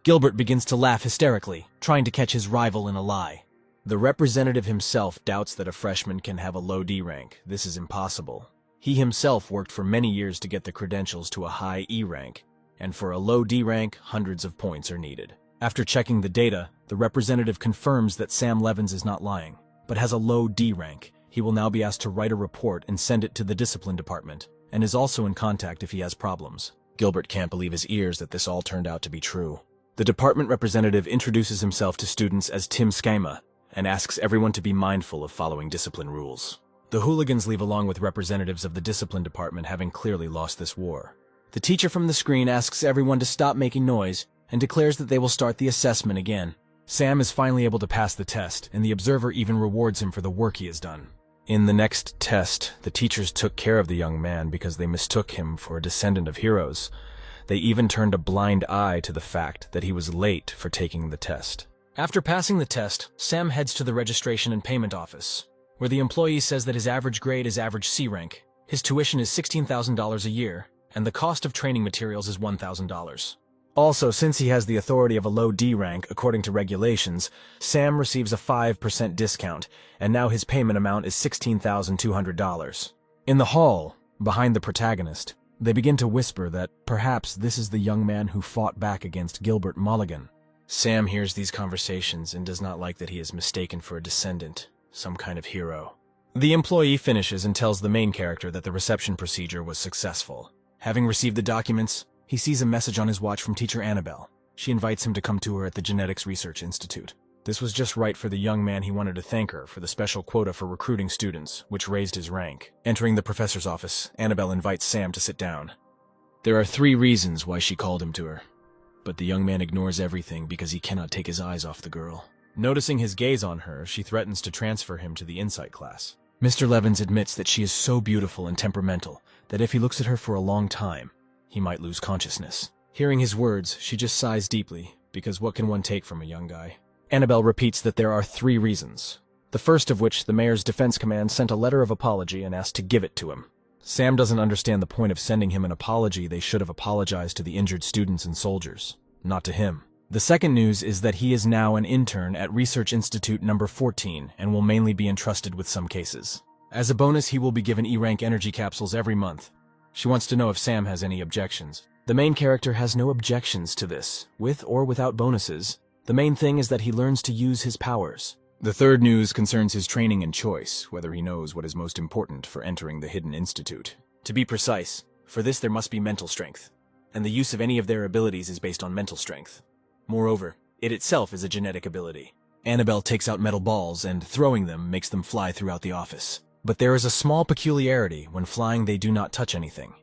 Gilbert begins to laugh hysterically, trying to catch his rival in a lie. The representative himself doubts that a freshman can have a low D rank. This is impossible. He himself worked for many years to get the credentials to a high E rank, and for a low D rank, hundreds of points are needed. After checking the data, the representative confirms that Sam Levins is not lying, but has a low D rank. He will now be asked to write a report and send it to the discipline department, and is also in contact if he has problems. Gilbert can't believe his ears that this all turned out to be true. The department representative introduces himself to students as Tim Schema, and asks everyone to be mindful of following discipline rules. The hooligans leave along with representatives of the discipline department, having clearly lost this war. The teacher from the screen asks everyone to stop making noise, and declares that they will start the assessment again. Sam is finally able to pass the test, and the observer even rewards him for the work he has done. In the next test, the teachers took care of the young man because they mistook him for a descendant of heroes. They even turned a blind eye to the fact that he was late for taking the test. After passing the test, Sam heads to the registration and payment office, where the employee says that his average grade is average C rank, his tuition is $16,000 a year, and the cost of training materials is $1,000. Also, since he has the authority of a low D rank, according to regulations, Sam receives a 5% discount, and now his payment amount is $16,200. In the hall, behind the protagonist, they begin to whisper that perhaps this is the young man who fought back against Gilbert Mulligan. Sam hears these conversations and does not like that he is mistaken for a descendant, some kind of hero. The employee finishes and tells the main character that the reception procedure was successful. Having received the documents, he sees a message on his watch from teacher Annabelle. She invites him to come to her at the Genetics Research Institute. This was just right for the young man. He wanted to thank her for the special quota for recruiting students, which raised his rank. Entering the professor's office, Annabelle invites Sam to sit down. There are 3 reasons why she called him to her, but the young man ignores everything because he cannot take his eyes off the girl. Noticing his gaze on her, she threatens to transfer him to the insight class. Mr. Levins admits that she is so beautiful and temperamental that if he looks at her for a long time, he might lose consciousness. Hearing his words, she just sighs deeply, because what can one take from a young guy? Annabelle repeats that there are 3 reasons. The first of which, the mayor's defense command sent a letter of apology and asked to give it to him. Sam doesn't understand the point of sending him an apology. They should have apologized to the injured students and soldiers, not to him. The second news is that he is now an intern at Research Institute number 14 and will mainly be entrusted with some cases. As a bonus, he will be given E-rank energy capsules every month. She wants to know if Sam has any objections. The main character has no objections to this, with or without bonuses. The main thing is that he learns to use his powers. The third news concerns his training and choice, whether he knows what is most important for entering the Hidden Institute. To be precise, for this there must be mental strength, and the use of any of their abilities is based on mental strength. Moreover, it itself is a genetic ability. Annabelle takes out metal balls and, throwing them, makes them fly throughout the office. But there is a small peculiarity: when flying they do not touch anything.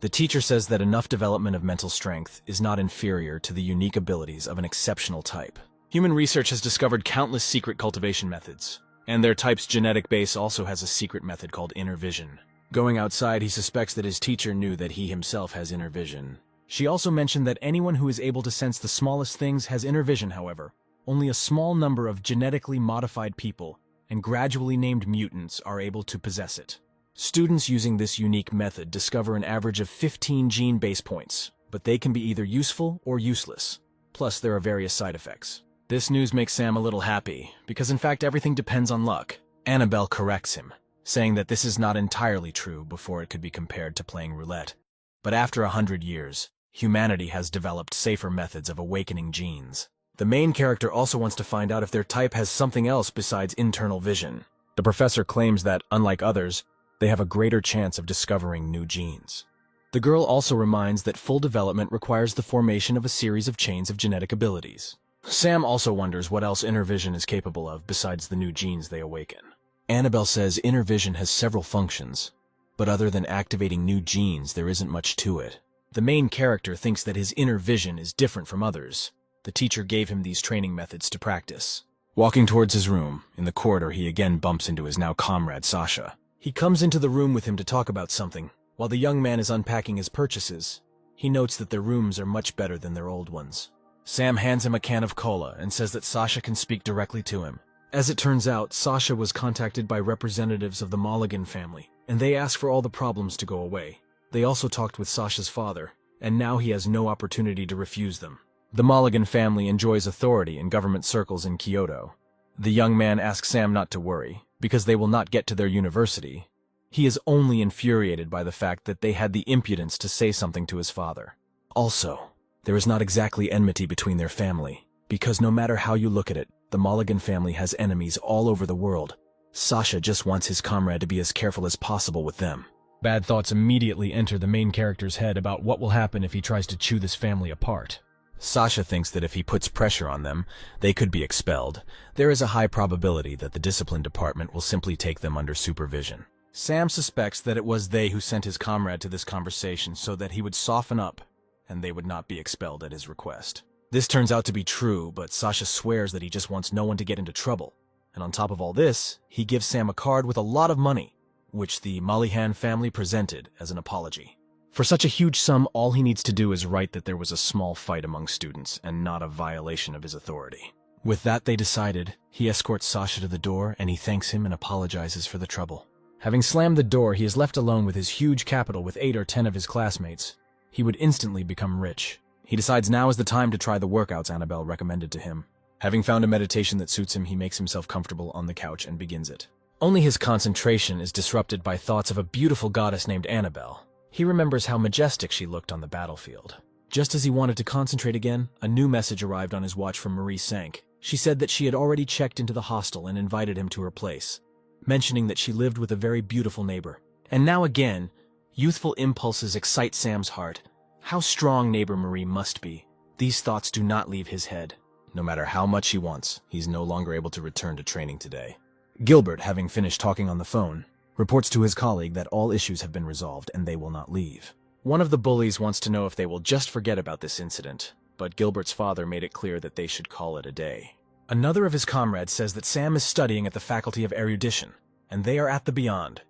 The teacher says that enough development of mental strength is not inferior to the unique abilities of an exceptional type. Human research has discovered countless secret cultivation methods, and their type's genetic base also has a secret method called inner vision. Going outside, he suspects that his teacher knew that he himself has inner vision. She also mentioned that anyone who is able to sense the smallest things has inner vision. However, only a small number of genetically modified people and gradually named mutants are able to possess it. Students using this unique method discover an average of 15 gene base points, but they can be either useful or useless. Plus, there are various side effects. This news makes Sam a little happy, because in fact everything depends on luck. Annabelle corrects him, saying that this is not entirely true before it could be compared to playing roulette. But after 100 years, humanity has developed safer methods of awakening genes. The main character also wants to find out if their type has something else besides internal vision. The professor claims that, unlike others, they have a greater chance of discovering new genes. The girl also reminds that full development requires the formation of a series of chains of genetic abilities. Sam also wonders what else inner vision is capable of besides the new genes they awaken. Annabelle says inner vision has several functions, but other than activating new genes, there isn't much to it. The main character thinks that his inner vision is different from others. The teacher gave him these training methods to practice. Walking towards his room, in the corridor he again bumps into his now comrade Sasha. He comes into the room with him to talk about something. While the young man is unpacking his purchases, he notes that their rooms are much better than their old ones. Sam hands him a can of cola and says that Sasha can speak directly to him. As it turns out, Sasha was contacted by representatives of the Mulligan family, and they asked for all the problems to go away. They also talked with Sasha's father, and now he has no opportunity to refuse them. The Mulligan family enjoys authority in government circles in Kyoto. The young man asks Sam not to worry, because they will not get to their university. He is only infuriated by the fact that they had the impudence to say something to his father. Also, there is not exactly enmity between their family, because no matter how you look at it, the Mulligan family has enemies all over the world. Sasha just wants his comrade to be as careful as possible with them. Bad thoughts immediately enter the main character's head about what will happen if he tries to chew this family apart. Sasha thinks that if he puts pressure on them, they could be expelled. There is a high probability that the discipline department will simply take them under supervision. Sam suspects that it was they who sent his comrade to this conversation so that he would soften up and they would not be expelled at his request. This turns out to be true, but Sasha swears that he just wants no one to get into trouble. And on top of all this, he gives Sam a card with a lot of money, which the Mulligan family presented as an apology. For such a huge sum, all he needs to do is write that there was a small fight among students and not a violation of his authority. With that, they decided. He escorts Sasha to the door and he thanks him and apologizes for the trouble. Having slammed the door, he is left alone with his huge capital with 8 or 10 of his classmates. He would instantly become rich. He decides now is the time to try the workouts Annabelle recommended to him. Having found a meditation that suits him, he makes himself comfortable on the couch and begins it. Only his concentration is disrupted by thoughts of a beautiful goddess named Annabelle. He remembers how majestic she looked on the battlefield. Just as he wanted to concentrate again, a new message arrived on his watch from Marie Sank. She said that she had already checked into the hostel and invited him to her place, mentioning that she lived with a very beautiful neighbor. And now again, youthful impulses excite Sam's heart. How strong neighbor Marie must be. These thoughts do not leave his head. No matter how much he wants, he's no longer able to return to training today. Gilbert, having finished talking on the phone, reports to his colleague that all issues have been resolved and they will not leave. One of the bullies wants to know if they will just forget about this incident, but Gilbert's father made it clear that they should call it a day. Another of his comrades says that Sam is studying at the Faculty of Erudition, and they are at the Beyond.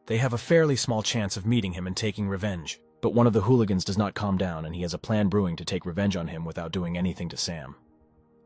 They have a fairly small chance of meeting him and taking revenge. But one of the hooligans does not calm down, and he has a plan brewing to take revenge on him without doing anything to Sam.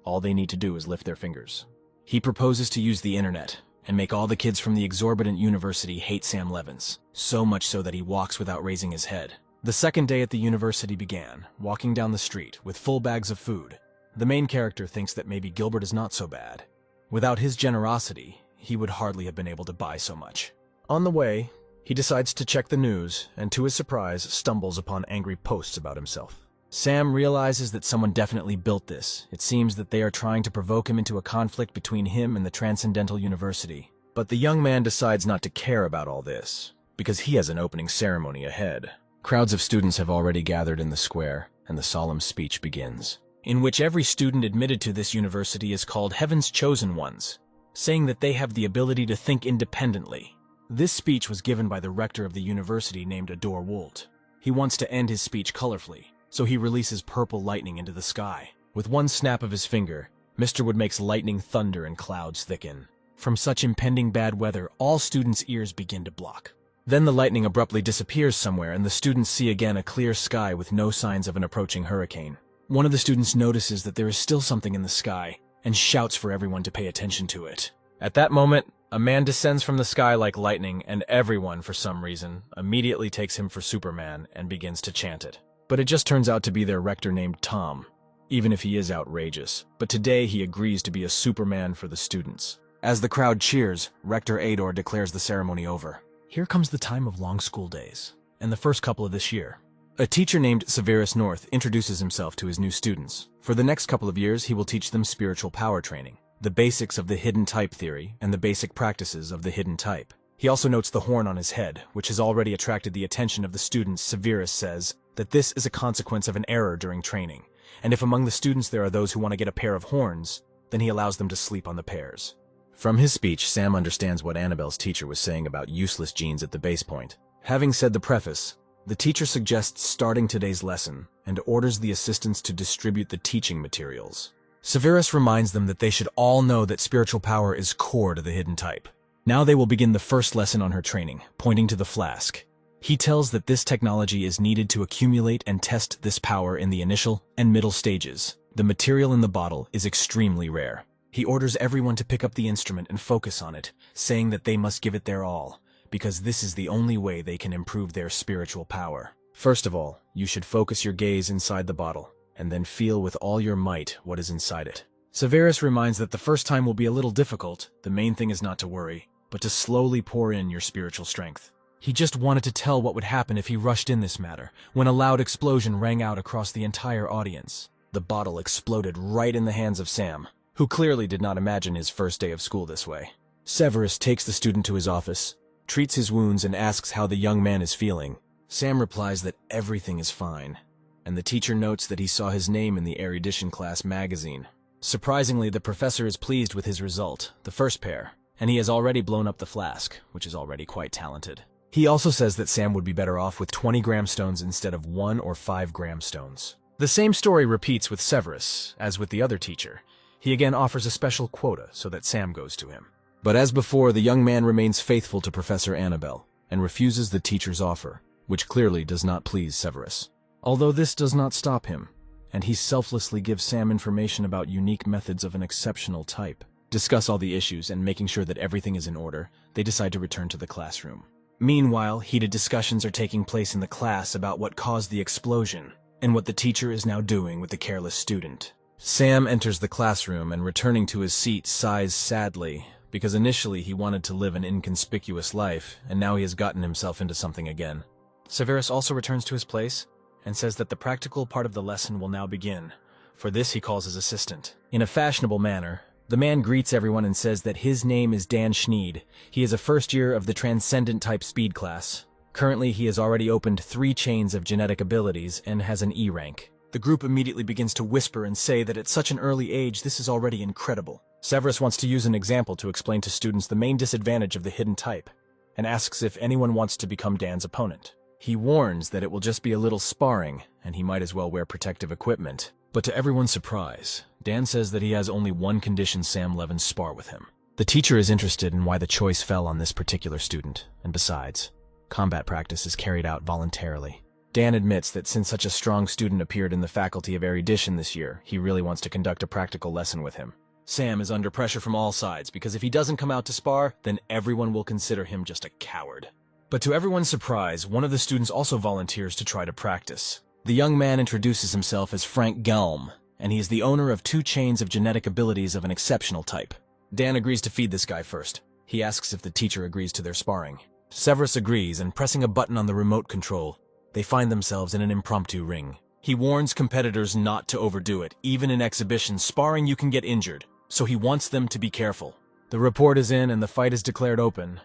All they need to do is lift their fingers. He proposes to use the internet and make all the kids from the exorbitant university hate Sam Levins, so much so that he walks without raising his head. The second day at the university began, walking down the street with full bags of food. The main character thinks that maybe Gilbert is not so bad. Without his generosity, he would hardly have been able to buy so much. On the way, he decides to check the news, and to his surprise, stumbles upon angry posts about himself. Sam realizes that someone definitely built this. It seems that they are trying to provoke him into a conflict between him and the Transcendental University. But the young man decides not to care about all this, because he has an opening ceremony ahead. Crowds of students have already gathered in the square, and the solemn speech begins, in which every student admitted to this university is called Heaven's Chosen Ones, saying that they have the ability to think independently. This speech was given by the rector of the university named Adore Wolt. He wants to end his speech colorfully, so he releases purple lightning into the sky. With one snap of his finger, Mr. Wood makes lightning thunder and clouds thicken. From such impending bad weather, all students' ears begin to block. Then the lightning abruptly disappears somewhere, and the students see again a clear sky with no signs of an approaching hurricane. One of the students notices that there is still something in the sky, and shouts for everyone to pay attention to it. At that moment, a man descends from the sky like lightning, and everyone, for some reason, immediately takes him for Superman and begins to chant it. But it just turns out to be their rector named Tom, even if he is outrageous. But today he agrees to be a Superman for the students. As the crowd cheers, Rector Ador declares the ceremony over. Here comes the time of long school days, and the first couple of this year. A teacher named Severus North introduces himself to his new students. For the next couple of years, he will teach them spiritual power training, the basics of the hidden type theory, and the basic practices of the hidden type. He also notes the horn on his head, which has already attracted the attention of the students. Severus says that this is a consequence of an error during training, and if among the students there are those who want to get a pair of horns, then he allows them to sleep on the pairs. From his speech, Sam understands what Annabelle's teacher was saying about useless genes at the base point. Having said the preface, the teacher suggests starting today's lesson and orders the assistants to distribute the teaching materials. Severus reminds them that they should all know that spiritual power is core to the hidden type. Now they will begin the first lesson on her training, pointing to the flask. He tells that this technology is needed to accumulate and test this power in the initial and middle stages. The material in the bottle is extremely rare. He orders everyone to pick up the instrument and focus on it, saying that they must give it their all, because this is the only way they can improve their spiritual power. First of all, you should focus your gaze inside the bottle, and then feel with all your might what is inside it. Severus reminds that the first time will be a little difficult. The main thing is not to worry, but to slowly pour in your spiritual strength. He just wanted to tell what would happen if he rushed in this matter, when a loud explosion rang out across the entire audience. The bottle exploded right in the hands of Sam, who clearly did not imagine his first day of school this way. Severus takes the student to his office, treats his wounds, and asks how the young man is feeling. Sam replies that everything is fine, and the teacher notes that he saw his name in the erudition class magazine. Surprisingly, the professor is pleased with his result, the first pair, and he has already blown up the flask, which is already quite talented. He also says that Sam would be better off with 20-gram stones instead of 1 or 5-gram stones. The same story repeats with Severus, as with the other teacher. He again offers a special quota so that Sam goes to him. But as before, the young man remains faithful to Professor Annabelle and refuses the teacher's offer, which clearly does not please Severus. Although this does not stop him, and he selflessly gives Sam information about unique methods of an exceptional type. Discuss all the issues, and making sure that everything is in order, they decide to return to the classroom. Meanwhile, heated discussions are taking place in the class about what caused the explosion, and what the teacher is now doing with the careless student. Sam enters the classroom and, returning to his seat, sighs sadly, because initially he wanted to live an inconspicuous life, and now he has gotten himself into something again. Severus also returns to his place, and says that the practical part of the lesson will now begin. For this he calls his assistant. In a fashionable manner, the man greets everyone and says that his name is Dan Schneed. He is a first year of the Transcendent Type Speed class. Currently, he has already opened 3 chains of genetic abilities and has an E rank. The group immediately begins to whisper and say that at such an early age, this is already incredible. Severus wants to use an example to explain to students the main disadvantage of the hidden type, and asks if anyone wants to become Dan's opponent. He warns that it will just be a little sparring, and he might as well wear protective equipment. But to everyone's surprise, Dan says that he has only one condition: Sam Levins spar with him. The teacher is interested in why the choice fell on this particular student, and besides, combat practice is carried out voluntarily. Dan admits that since such a strong student appeared in the Faculty of Erudition this year, he really wants to conduct a practical lesson with him. Sam is under pressure from all sides because if he doesn't come out to spar, then everyone will consider him just a coward. But to everyone's surprise, one of the students also volunteers to try to practice. The young man introduces himself as Frank Gelm, and he is the owner of 2 chains of genetic abilities of an exceptional type. Dan agrees to feed this guy first. He asks if the teacher agrees to their sparring. Severus agrees, and pressing a button on the remote control, they find themselves in an impromptu ring. He warns competitors not to overdo it. Even in exhibition sparring you can get injured, so he wants them to be careful. The report is in and the fight is declared open.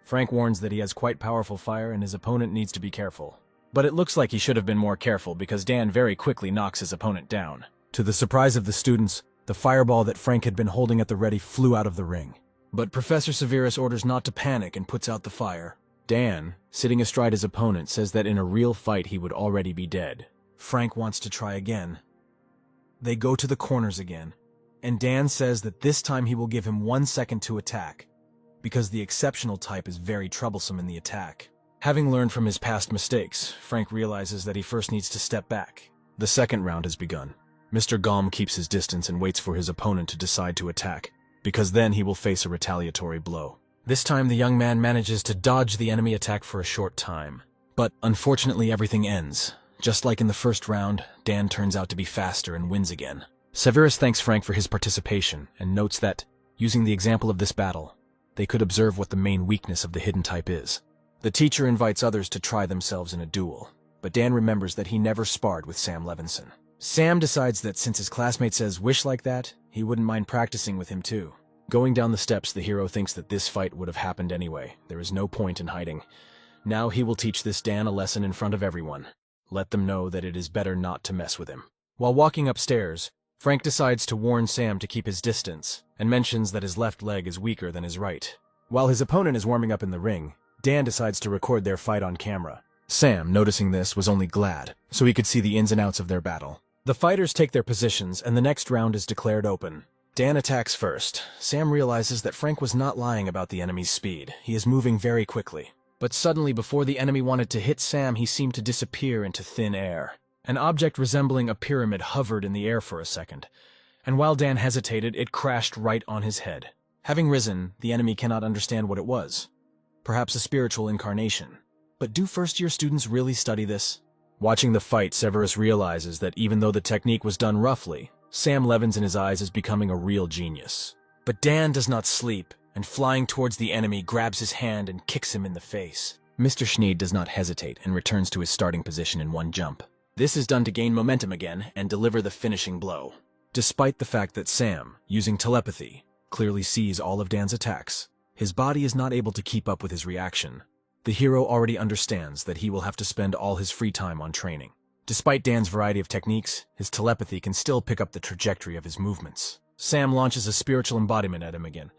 Frank warns that he has quite powerful fire and his opponent needs to be careful. But it looks like he should have been more careful because Dan very quickly knocks his opponent down. To the surprise of the students, the fireball that Frank had been holding at the ready flew out of the ring. But Professor Severus orders not to panic and puts out the fire. Dan, sitting astride his opponent, says that in a real fight he would already be dead. Frank wants to try again. They go to the corners again, and Dan says that this time he will give him 1 second to attack, because the exceptional type is very troublesome in the attack. Having learned from his past mistakes, Frank realizes that he first needs to step back. The second round has begun. Mr. Gom keeps his distance and waits for his opponent to decide to attack, because then he will face a retaliatory blow. This time the young man manages to dodge the enemy attack for a short time. But unfortunately everything ends. Just like in the first round, Dan turns out to be faster and wins again. Severus thanks Frank for his participation and notes that, using the example of this battle, they could observe what the main weakness of the hidden type is. The teacher invites others to try themselves in a duel, but Dan remembers that he never sparred with Sam Levinson. Sam decides that since his classmate says wish like that, he wouldn't mind practicing with him too. Going down the steps, the hero thinks that this fight would have happened anyway. There is no point in hiding. Now he will teach this Dan a lesson in front of everyone. Let them know that it is better not to mess with him. While walking upstairs, Frank decides to warn Sam to keep his distance, and mentions that his left leg is weaker than his right. While his opponent is warming up in the ring, Dan decides to record their fight on camera. Sam, noticing this, was only glad, so he could see the ins and outs of their battle. The fighters take their positions, and the next round is declared open. Dan attacks first. Sam realizes that Frank was not lying about the enemy's speed. He is moving very quickly. But suddenly, before the enemy wanted to hit Sam, he seemed to disappear into thin air. An object resembling a pyramid hovered in the air for a second, and while Dan hesitated, it crashed right on his head. Having risen, the enemy cannot understand what it was. Perhaps a spiritual incarnation. But do first-year students really study this? Watching the fight, Severus realizes that even though the technique was done roughly, Sam Levins in his eyes is becoming a real genius. But Dan does not sleep, and flying towards the enemy grabs his hand and kicks him in the face. Mr. Schneid does not hesitate and returns to his starting position in one jump. This is done to gain momentum again and deliver the finishing blow. Despite the fact that Sam, using telepathy, clearly sees all of Dan's attacks, his body is not able to keep up with his reaction. The hero already understands that he will have to spend all his free time on training. Despite Dan's variety of techniques, his telepathy can still pick up the trajectory of his movements. Sam launches a spiritual embodiment at him again.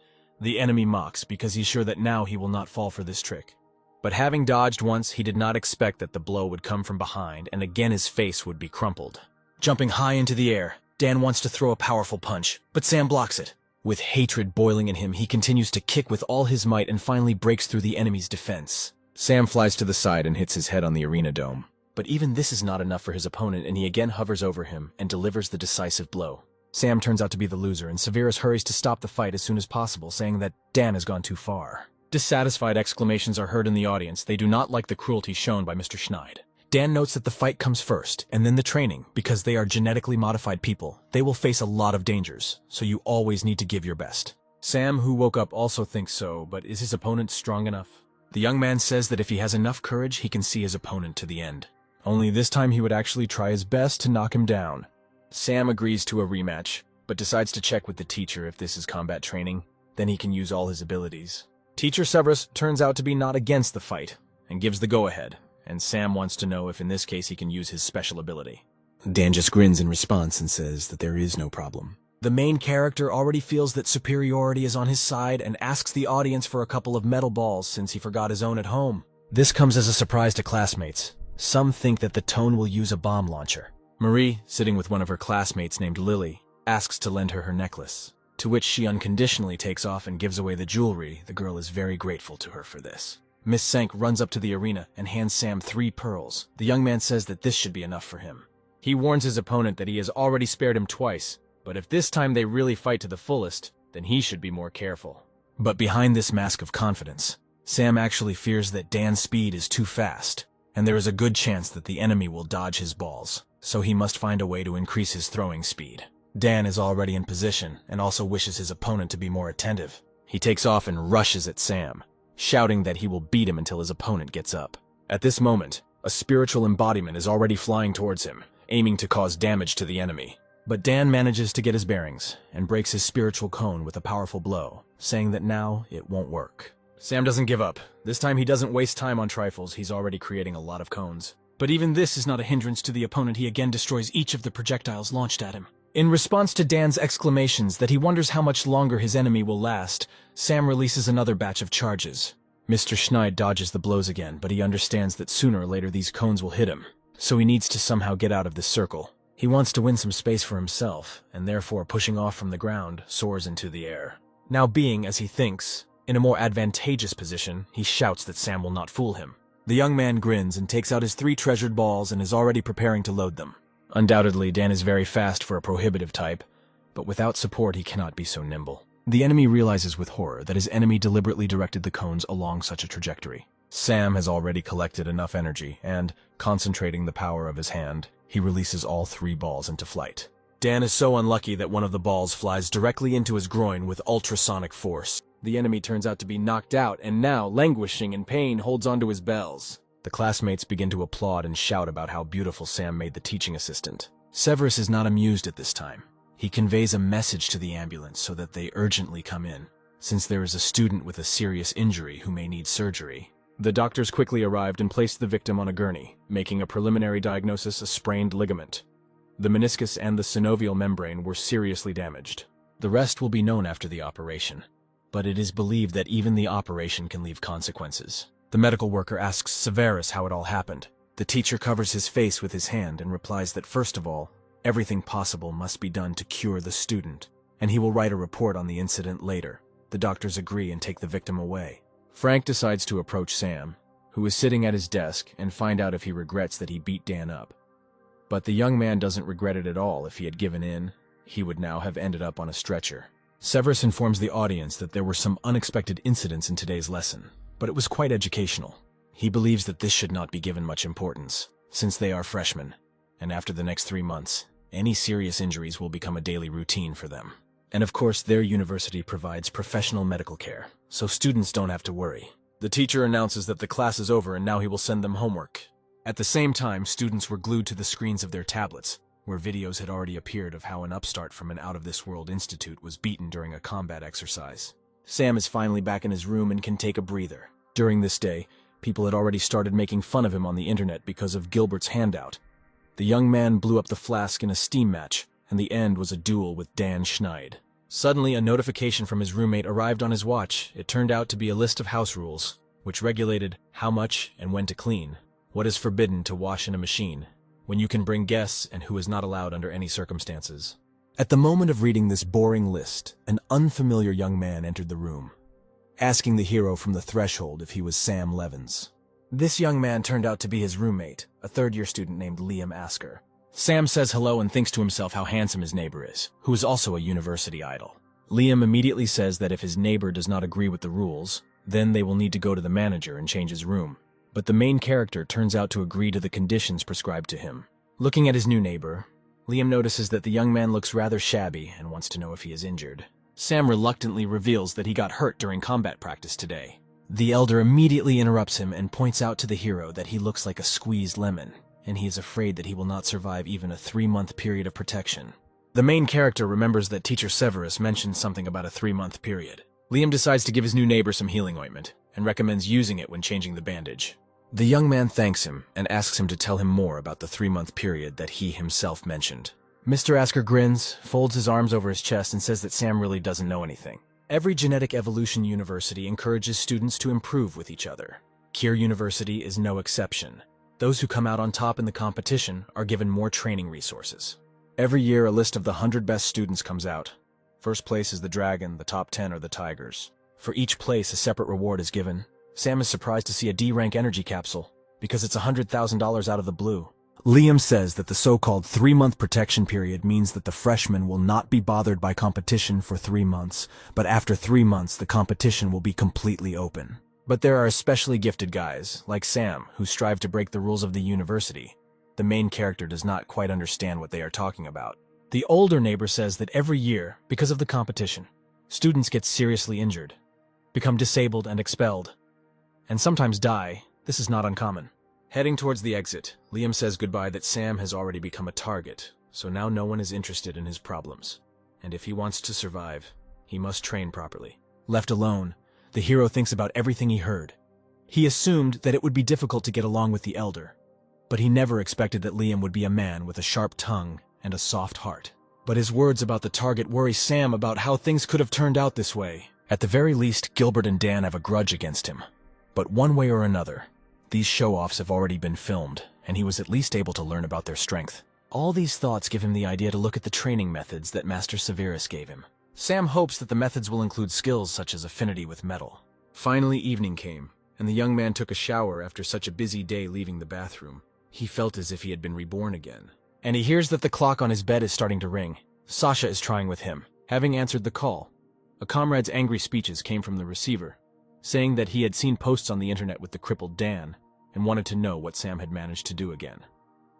The enemy mocks because he's sure that now he will not fall for this trick. But having dodged once, he did not expect that the blow would come from behind and again his face would be crumpled. Jumping high into the air, Dan wants to throw a powerful punch, but Sam blocks it. With hatred boiling in him, he continues to kick with all his might and finally breaks through the enemy's defense. Sam flies to the side and hits his head on the arena dome. But even this is not enough for his opponent, and he again hovers over him and delivers the decisive blow. Sam turns out to be the loser, and Severus hurries to stop the fight as soon as possible, saying that Dan has gone too far. Dissatisfied exclamations are heard in the audience. They do not like the cruelty shown by Mr. Schneid. Dan notes that the fight comes first, and then the training. Because they are genetically modified people, they will face a lot of dangers, so you always need to give your best. Sam, who woke up, also thinks so, but is his opponent strong enough? The young man says that if he has enough courage, he can see his opponent to the end. Only this time he would actually try his best to knock him down. Sam agrees to a rematch, but decides to check with the teacher if this is combat training. Then he can use all his abilities. Teacher Severus turns out to be not against the fight, and gives the go-ahead, and Sam wants to know if in this case he can use his special ability. Dan just grins in response and says that there is no problem. The main character already feels that superiority is on his side and asks the audience for a couple of metal balls since he forgot his own at home. This comes as a surprise to classmates. Some think that the tone will use a bomb launcher. Marie, sitting with one of her classmates named Lily, asks to lend her necklace, to which she unconditionally takes off and gives away the jewelry. The girl is very grateful to her for this. Miss Sank runs up to the arena and hands Sam 3 pearls. The young man says that this should be enough for him. He warns his opponent that he has already spared him twice, but if this time they really fight to the fullest, then he should be more careful. But behind this mask of confidence, Sam actually fears that Dan's speed is too fast, and there is a good chance that the enemy will dodge his balls, so he must find a way to increase his throwing speed. Dan is already in position and also wishes his opponent to be more attentive. He takes off and rushes at Sam, shouting that he will beat him until his opponent gets up. At this moment, a spiritual embodiment is already flying towards him, aiming to cause damage to the enemy. But Dan manages to get his bearings and breaks his spiritual cone with a powerful blow, saying that now it won't work. Sam doesn't give up. This time he doesn't waste time on trifles, he's already creating a lot of cones. But even this is not a hindrance to the opponent. He again destroys each of the projectiles launched at him. In response to Dan's exclamations that he wonders how much longer his enemy will last, Sam releases another batch of charges. Mr. Schneid dodges the blows again, but he understands that sooner or later these cones will hit him, so he needs to somehow get out of this circle. He wants to win some space for himself, and therefore pushing off from the ground, soars into the air. Now being, as he thinks, in a more advantageous position, he shouts that Sam will not fool him. The young man grins and takes out his 3 treasured balls and is already preparing to load them. Undoubtedly, Dan is very fast for a prohibitive type, but without support he cannot be so nimble. The enemy realizes with horror that his enemy deliberately directed the cones along such a trajectory. Sam has already collected enough energy, and, concentrating the power of his hand, he releases all 3 balls into flight. Dan is so unlucky that one of the balls flies directly into his groin with ultrasonic force. The enemy turns out to be knocked out, and now, languishing in pain, holds onto his bells. The classmates begin to applaud and shout about how beautiful Sam made the teaching assistant. Severus is not amused at this time. He conveys a message to the ambulance so that they urgently come in, since there is a student with a serious injury who may need surgery. The doctors quickly arrived and placed the victim on a gurney, making a preliminary diagnosis a sprained ligament. The meniscus and the synovial membrane were seriously damaged. The rest will be known after the operation, but it is believed that even the operation can leave consequences. The medical worker asks Severus how it all happened. The teacher covers his face with his hand and replies that first of all, everything possible must be done to cure the student, and he will write a report on the incident later. The doctors agree and take the victim away. Frank decides to approach Sam, who is sitting at his desk, and find out if he regrets that he beat Dan up. But the young man doesn't regret it at all. If he had given in, he would now have ended up on a stretcher. Severus informs the audience that there were some unexpected incidents in today's lesson, but it was quite educational. He believes that this should not be given much importance, since they are freshmen, and after the next 3 months, any serious injuries will become a daily routine for them. And of course, their university provides professional medical care, so students don't have to worry. The teacher announces that the class is over and now he will send them homework. At the same time, students were glued to the screens of their tablets, where videos had already appeared of how an upstart from an out-of-this-world institute was beaten during a combat exercise. Sam is finally back in his room and can take a breather. During this day, people had already started making fun of him on the internet because of Gilbert's handout. The young man blew up the flask in a steam match, and the end was a duel with Dan Schneid. Suddenly, a notification from his roommate arrived on his watch. It turned out to be a list of house rules, which regulated how much and when to clean, what is forbidden to wash in a machine, when you can bring guests and who is not allowed under any circumstances. At the moment of reading this boring list, an unfamiliar young man entered the room, asking the hero from the threshold if he was Sam Levins. This young man turned out to be his roommate, a third-year student named Liam Asker. Sam says hello and thinks to himself how handsome his neighbor is, who is also a university idol. Liam immediately says that if his neighbor does not agree with the rules, then they will need to go to the manager and change his room. But the main character turns out to agree to the conditions prescribed to him. Looking at his new neighbor, Liam notices that the young man looks rather shabby and wants to know if he is injured. Sam reluctantly reveals that he got hurt during combat practice today. The elder immediately interrupts him and points out to the hero that he looks like a squeezed lemon, and he is afraid that he will not survive even a 3-month period of protection. The main character remembers that teacher Severus mentioned something about a 3-month period. Liam decides to give his new neighbor some healing ointment, and recommends using it when changing the bandage. The young man thanks him and asks him to tell him more about the 3-month period that he himself mentioned. Mr. Asker grins, folds his arms over his chest, and says that Sam really doesn't know anything. Every genetic evolution university encourages students to improve with each other. Kier University is no exception. Those who come out on top in the competition are given more training resources. Every year, a list of the 100 best students comes out. First place is the dragon, the top 10 are the tigers. For each place, a separate reward is given. Sam is surprised to see a D-rank energy capsule, because it's $100,000 out of the blue. Liam says that the so-called 3-month protection period means that the freshmen will not be bothered by competition for 3 months, but after 3 months the competition will be completely open. But there are especially gifted guys, like Sam, who strive to break the rules of the university. The main character does not quite understand what they are talking about. The older neighbor says that every year, because of the competition, students get seriously injured, become disabled and expelled, and sometimes die. This is not uncommon. Heading towards the exit, Liam says goodbye that Sam has already become a target, so now no one is interested in his problems. And if he wants to survive, he must train properly. Left alone, the hero thinks about everything he heard. He assumed that it would be difficult to get along with the elder, but he never expected that Liam would be a man with a sharp tongue and a soft heart. But his words about the target worry Sam about how things could have turned out this way. At the very least, Gilbert and Dan have a grudge against him. But one way or another, these show-offs have already been filmed, and he was at least able to learn about their strength. All these thoughts give him the idea to look at the training methods that Master Severus gave him. Sam hopes that the methods will include skills such as affinity with metal. Finally, evening came, and the young man took a shower after such a busy day leaving the bathroom. He felt as if he had been reborn again. And he hears that the clock on his bed is starting to ring. Sasha is trying with him. Having answered the call, a comrade's angry speeches came from the receiver, saying that he had seen posts on the internet with the crippled Dan, and wanted to know what Sam had managed to do again.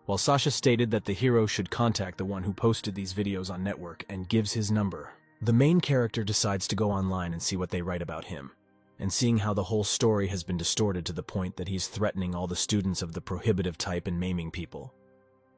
While Sasha stated that the hero should contact the one who posted these videos on network and gives his number, the main character decides to go online and see what they write about him, and seeing how the whole story has been distorted to the point that he's threatening all the students of the prohibitive type and maiming people.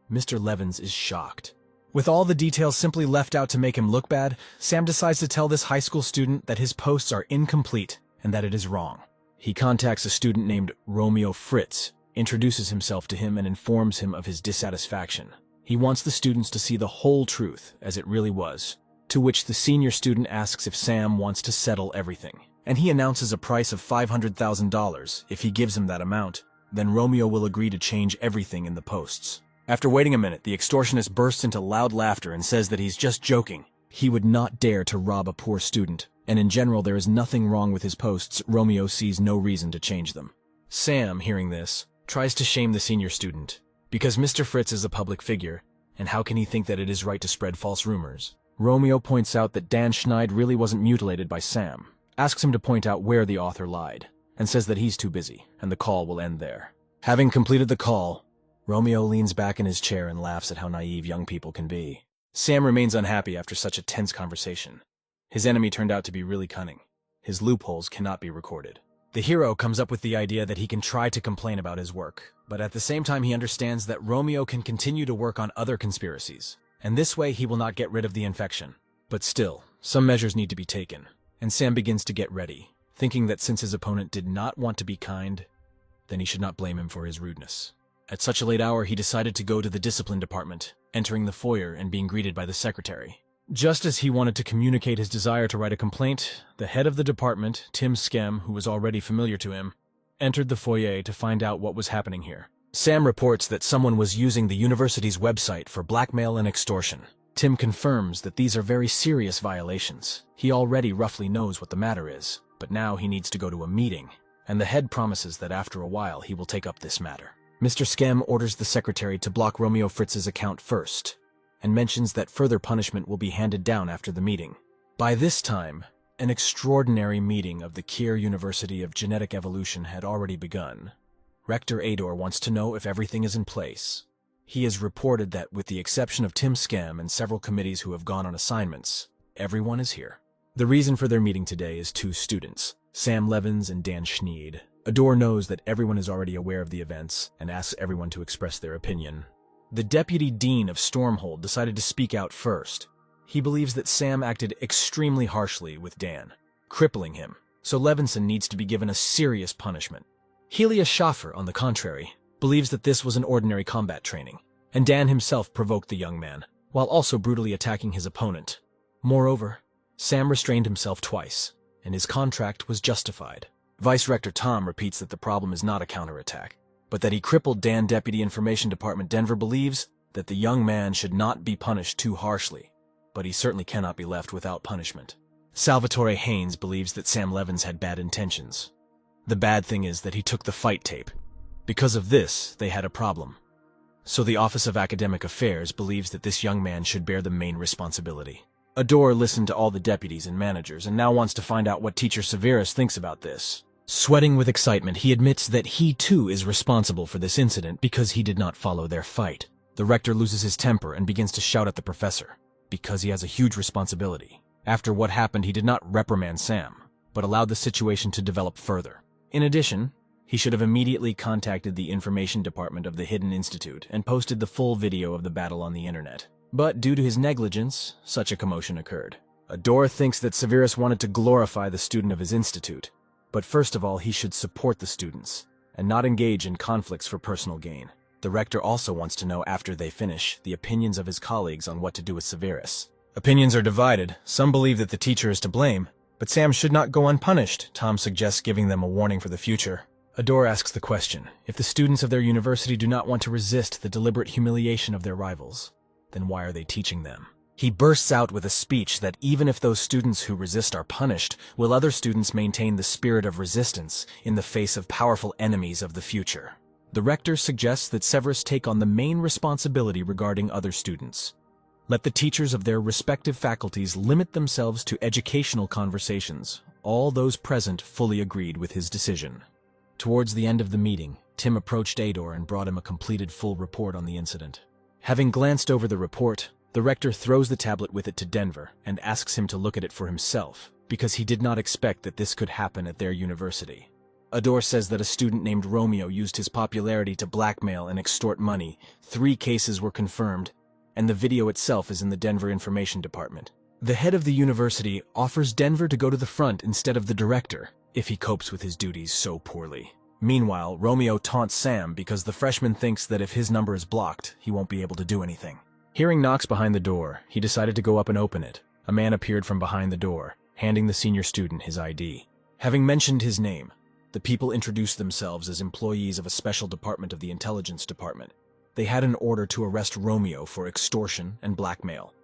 Mr. Levins is shocked. With all the details simply left out to make him look bad, Sam decides to tell this high school student that his posts are incomplete and that it is wrong. He contacts a student named Romeo Fritz, introduces himself to him and informs him of his dissatisfaction. He wants the students to see the whole truth as it really was, to which the senior student asks if Sam wants to settle everything. And he announces a price of $500,000. If he gives him that amount, then Romeo will agree to change everything in the posts. After waiting a minute, the extortionist bursts into loud laughter and says that he's just joking. He would not dare to rob a poor student, and in general there is nothing wrong with his posts. Romeo sees no reason to change them. Sam, hearing this, tries to shame the senior student, because Mr. Fritz is a public figure, and how can he think that it is right to spread false rumors? Romeo points out that Dan Schneid really wasn't mutilated by Sam, asks him to point out where the author lied, and says that he's too busy, and the call will end there. Having completed the call, Romeo leans back in his chair and laughs at how naive young people can be. Sam remains unhappy after such a tense conversation. His enemy turned out to be really cunning. His loopholes cannot be recorded. The hero comes up with the idea that he can try to complain about his work, but at the same time he understands that Romeo can continue to work on other conspiracies, and this way he will not get rid of the infection. But still, some measures need to be taken, and Sam begins to get ready, thinking that since his opponent did not want to be kind, then he should not blame him for his rudeness. At such a late hour, he decided to go to the discipline department, entering the foyer and being greeted by the secretary. Just as he wanted to communicate his desire to write a complaint, the head of the department, Tim Skem, who was already familiar to him, entered the foyer to find out what was happening here. Sam reports that someone was using the university's website for blackmail and extortion. Tim confirms that these are very serious violations. He already roughly knows what the matter is, but now he needs to go to a meeting, and the head promises that after a while he will take up this matter. Mr. Skem orders the secretary to block Romeo Fritz's account first, and mentions that further punishment will be handed down after the meeting. By this time, an extraordinary meeting of the Kier University of Genetic Evolution had already begun. Rector Ador wants to know if everything is in place. He has reported that, with the exception of Tim Skem and several committees who have gone on assignments, everyone is here. The reason for their meeting today is 2 students, Sam Levins and Dan Schneid. Ador knows that everyone is already aware of the events and asks everyone to express their opinion. The deputy dean of Stormhold decided to speak out first. He believes that Sam acted extremely harshly with Dan, crippling him, so Levinson needs to be given a serious punishment. Helia Schaffer, on the contrary, believes that this was an ordinary combat training, and Dan himself provoked the young man, while also brutally attacking his opponent. Moreover, Sam restrained himself twice, and his contract was justified. Vice Rector Tom repeats that the problem is not a counterattack, but that he crippled Dan. Deputy Information Department Denver believes that the young man should not be punished too harshly, but he certainly cannot be left without punishment. Salvatore Haynes believes that Sam Levins had bad intentions, The bad thing is that he took the fight tape. Because of this, they had a problem. So the Office of Academic Affairs believes that this young man should bear the main responsibility. Adore listened to all the deputies and managers and now wants to find out what Teacher Severus thinks about this. Sweating with excitement, he admits that he too is responsible for this incident because he did not follow their fight. The rector loses his temper and begins to shout at the professor, because he has a huge responsibility. After what happened, he did not reprimand Sam, but allowed the situation to develop further. In addition, he should have immediately contacted the information department of the Hidden Institute and posted the full video of the battle on the internet. But due to his negligence, such a commotion occurred. Adore thinks that Severus wanted to glorify the student of his institute, but first of all he should support the students, and not engage in conflicts for personal gain. The rector also wants to know after they finish the opinions of his colleagues on what to do with Severus. Opinions are divided. Some believe that the teacher is to blame, but Sam should not go unpunished. Tom suggests giving them a warning for the future. Adore asks the question, if the students of their university do not want to resist the deliberate humiliation of their rivals, then why are they teaching them? He bursts out with a speech that even if those students who resist are punished, will other students maintain the spirit of resistance in the face of powerful enemies of the future? The rector suggests that Severus take on the main responsibility regarding other students. Let the teachers of their respective faculties limit themselves to educational conversations. All those present fully agreed with his decision. Towards the end of the meeting, Tim approached Adore and brought him a completed full report on the incident. Having glanced over the report, the rector throws the tablet with it to Denver and asks him to look at it for himself, because he did not expect that this could happen at their university. Adore says that a student named Romeo used his popularity to blackmail and extort money. 3 cases were confirmed, and the video itself is in the Denver Information Department. The head of the university offers Denver to go to the front instead of the director, if he copes with his duties so poorly. Meanwhile, Romeo taunts Sam because the freshman thinks that if his number is blocked, he won't be able to do anything. Hearing knocks behind the door, he decided to go up and open it. A man appeared from behind the door, handing the senior student his ID. Having mentioned his name, the people introduced themselves as employees of a special department of the intelligence department. They had an order to arrest Romeo for extortion and blackmail,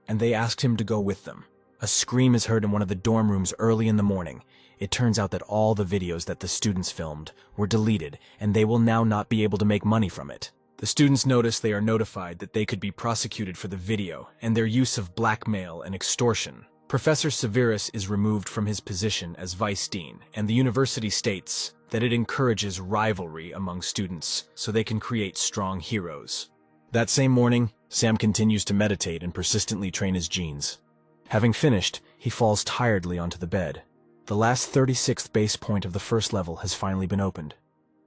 and they asked him to go with them. A scream is heard in one of the dorm rooms early in the morning. It turns out that all the videos that the students filmed were deleted, and they will now not be able to make money from it. The students notice they are notified that they could be prosecuted for the video and their use of blackmail and extortion. Professor Severus is removed from his position as vice dean, and the university states that it encourages rivalry among students so they can create strong heroes. That same morning, Sam continues to meditate and persistently train his genes. Having finished, he falls tiredly onto the bed. The last 36th base point of the first level has finally been opened.